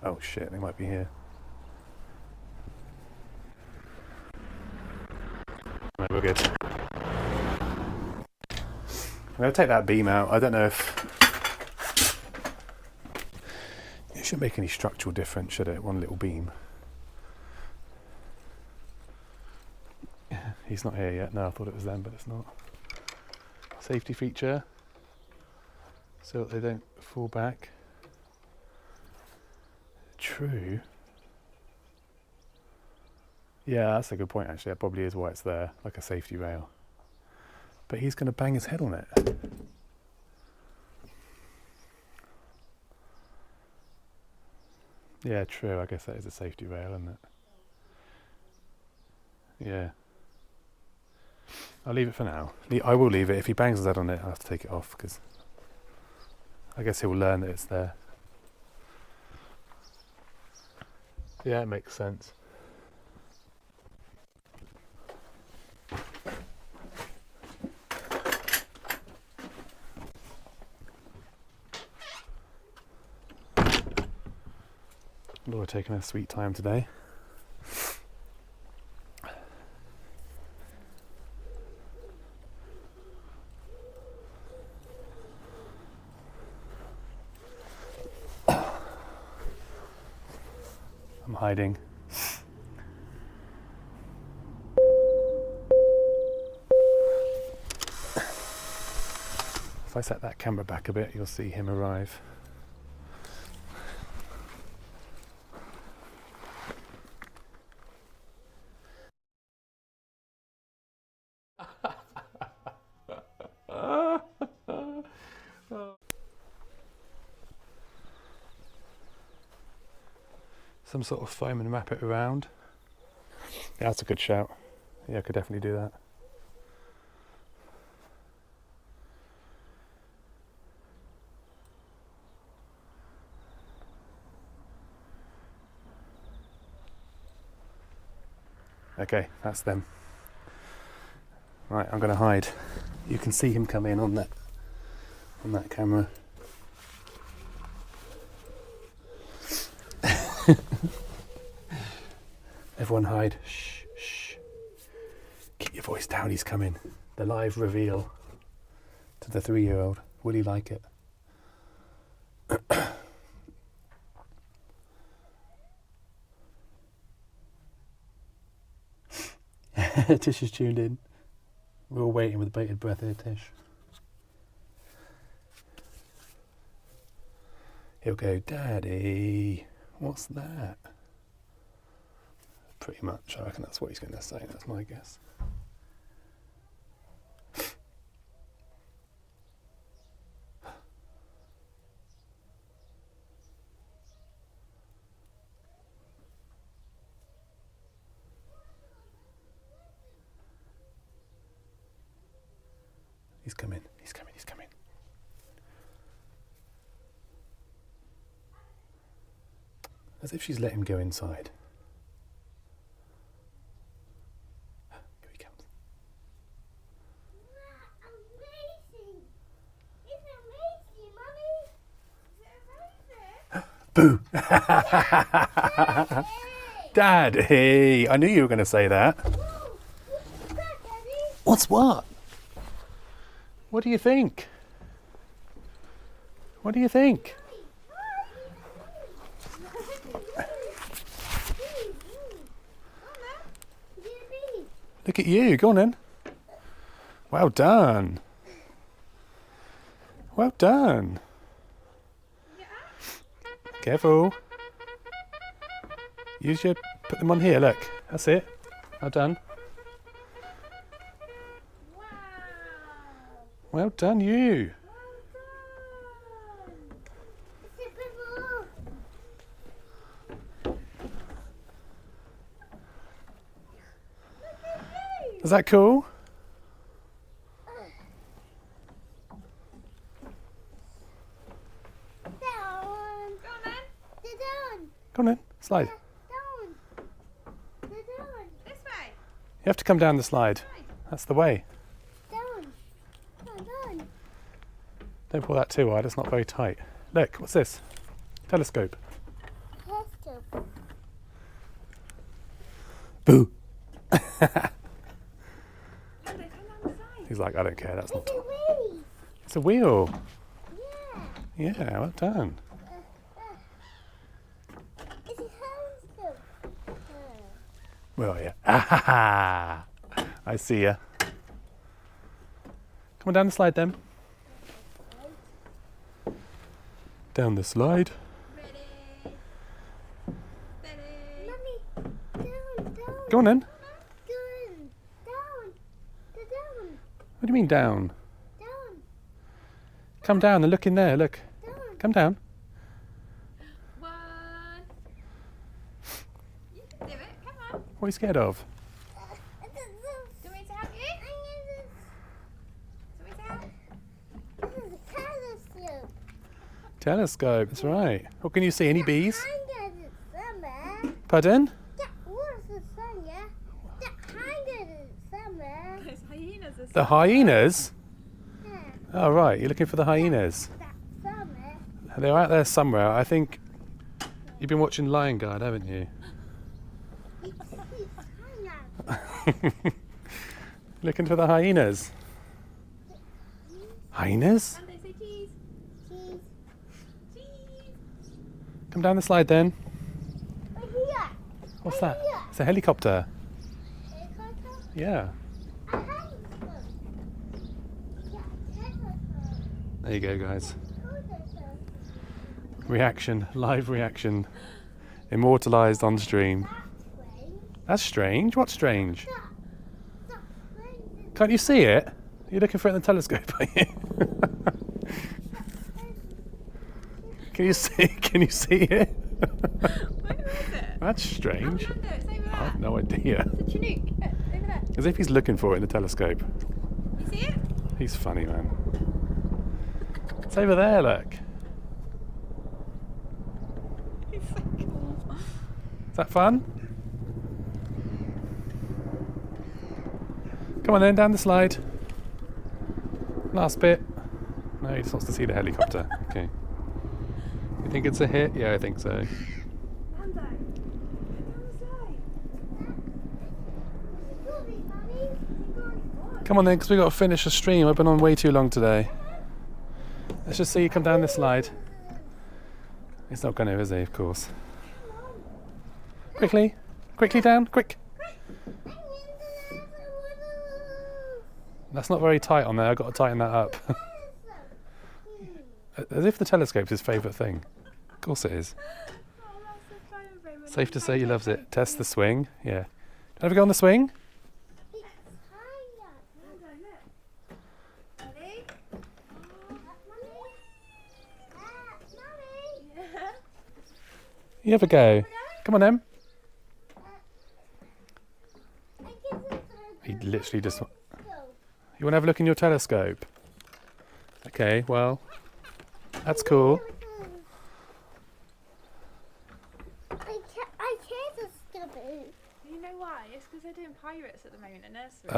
Oh shit, they might be here. we're good. I'm going to take that beam out. I don't know if... It shouldn't make any structural difference, should it? One little beam. He's not here yet. No, I thought it was them, but it's not. Safety feature. So that they don't fall back. True. Yeah, that's a good point actually. That probably is why it's there, like a safety rail. But he's going to bang his head on it. Yeah, true. I guess that is a safety rail, isn't it? Yeah. I'll leave it for now. I will leave it. If he bangs his head on it, I'll have to take it off because I guess he'll learn that it's there. Yeah, it makes sense. Laura taking her sweet time today. I'm hiding. If I set that camera back a bit, you'll see him arrive. Some sort of foam and wrap it around. Yeah, that's a good shout. Yeah, I could definitely do that. Okay, that's them. Right, I'm going to hide. You can see him come in on that camera. Everyone hide. Shh, shh. Keep your voice down, he's coming. The live reveal to the 3-year-old. Will he like it? Tish is tuned in. We're all waiting with bated breath here, Tish. He'll go, Daddy, what's that? Pretty much, I reckon that's what he's going to say. That's my guess. He's coming, he's coming, he's coming. As if she's let him go inside. Here he comes. Boo! Daddy! I knew you were going to say that. What's what? What do you think? What do you think? Look at you. Go on then. Well done. Well done. Careful. Use your... Put them on here, look. That's it. Well done. Well done, you. Is that cool? Go on then, slide. This way. You have to come down the slide. That's the way. Don't pull that too wide, it's not very tight. Look, what's this? Telescope. He's like, I don't care, that's not It's a tall. wheel. It's a wheel. Yeah. Yeah, well done. It's a telescope. Well, yeah. Ah, ha, ha. I see ya. Come on down the slide then. Down the slide. Ready. Ready. Mummy, down. Go on then. Down. Down. Down. What do you mean down? Down. Come down and look in there. Look. Down. Come down. 1. You can do it. Come on. What are you scared of? Do you want me to help you? Do you want me to help? This is a telescope. Telescope. That's right. What can you see? Any bees? Behind us is somewhere. Pardon? That was the sun, yeah? That behind us is somewhere. Those hyenas are The hyenas? Yeah. Oh, right. You're looking for the hyenas. That somewhere. They're out there somewhere. I think you've been watching Lion Guard, haven't you? It's hyenas. Looking for the hyenas. Hyenas? Monday, say cheese. Cheese. Cheese. Come down the slide then. Right here. What's Right that? here. It's a helicopter. Helicopter. Yeah. A helicopter. Yeah, helicopter. There you go, guys. Helicopter. Reaction. Live reaction. Immortalised on stream. That way. That's strange. What's strange? That way. Can't you see it? You're looking for it in the telescope, are you? Can you see? Can you see it? Where is it? That's strange. Amanda, it's over I there. have no idea. It's a Chinook. Over there. As if he's looking for it in the telescope. You see it? He's funny, man. It's over there, look. It's so cool. Is that fun? Come on then, down the slide. Last bit. No, he just wants to see the helicopter. Okay. You think it's a hit? Yeah, I think so. Monday. Get down the slide. Come on then, because we've got to finish the stream. I've been on way too long today. Let's just see you come down the slide. He's not going to, is he? Of course. Quickly. Quickly down. Quick. That's not very tight on there. I've got to tighten that up. As if the telescope's his favourite thing. Of course it is. Oh, that's so fun, baby. Safe to say he loves it. Test the swing. Yeah. Do you ever go on the swing? Monday, look. Ready? Yeah. You ever go? Come on then. He literally just... You want to have a look in your telescope? Okay, well, that's cool. I can't stop it. You know why? It's because they're doing pirates at the moment in nursery.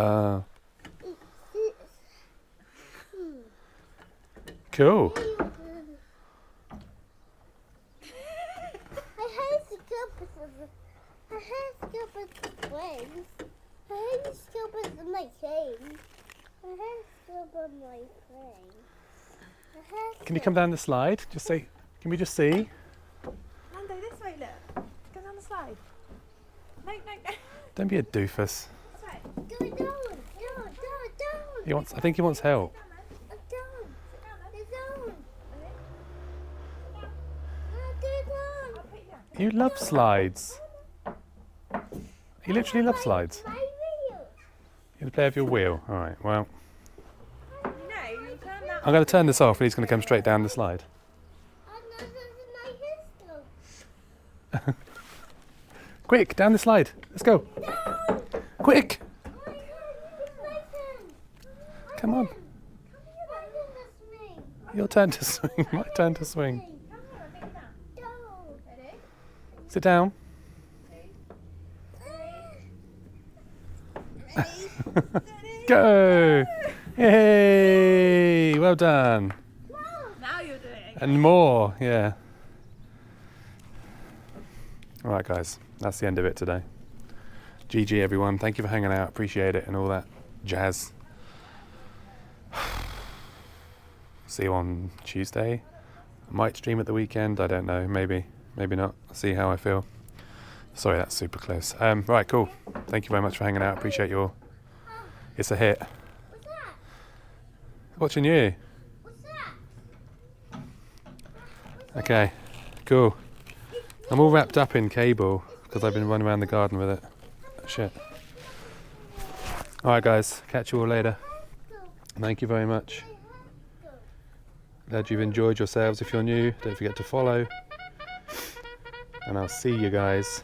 Cool. I hate scoopers. I hate scoopers wings. I hate scoopers in my cage. I hate scoopers in my plane. Can you come down the slide? Just say, can we just see? Monday, this way, look. Go down the slide. No, no, no. Don't be a doofus. This way. Go down, down. He wants. I think he wants help. Down. Down. I'll put you down. You love slides. You literally love slides. My wheel. You're gonna play with your wheel. All right. Well, No, you turn that I'm going to turn this off, and he's going to come straight down the slide. Quick, down the slide. Let's go. Quick. Come on. Your turn to swing. My turn to swing. Ready? Sit down. Go. Yay. Well done. Now you're doing it. And more, yeah. All right, guys. That's the end of it today. GG, everyone. Thank you for hanging out. Appreciate it and all that jazz. see you on Tuesday. I might stream at the weekend, I don't know, maybe not. I'll see how I feel. Sorry, that's super close. Right, cool. Thank you very much for hanging out. Appreciate your... It's a hit. What's that? Watching you. What's that? Okay, cool. I'm all wrapped up in cable because I've been running around the garden with it. Shit. Alright guys, catch you all later. Thank you very much. Glad you've enjoyed yourselves. If you're new, don't forget to follow. And I'll see you guys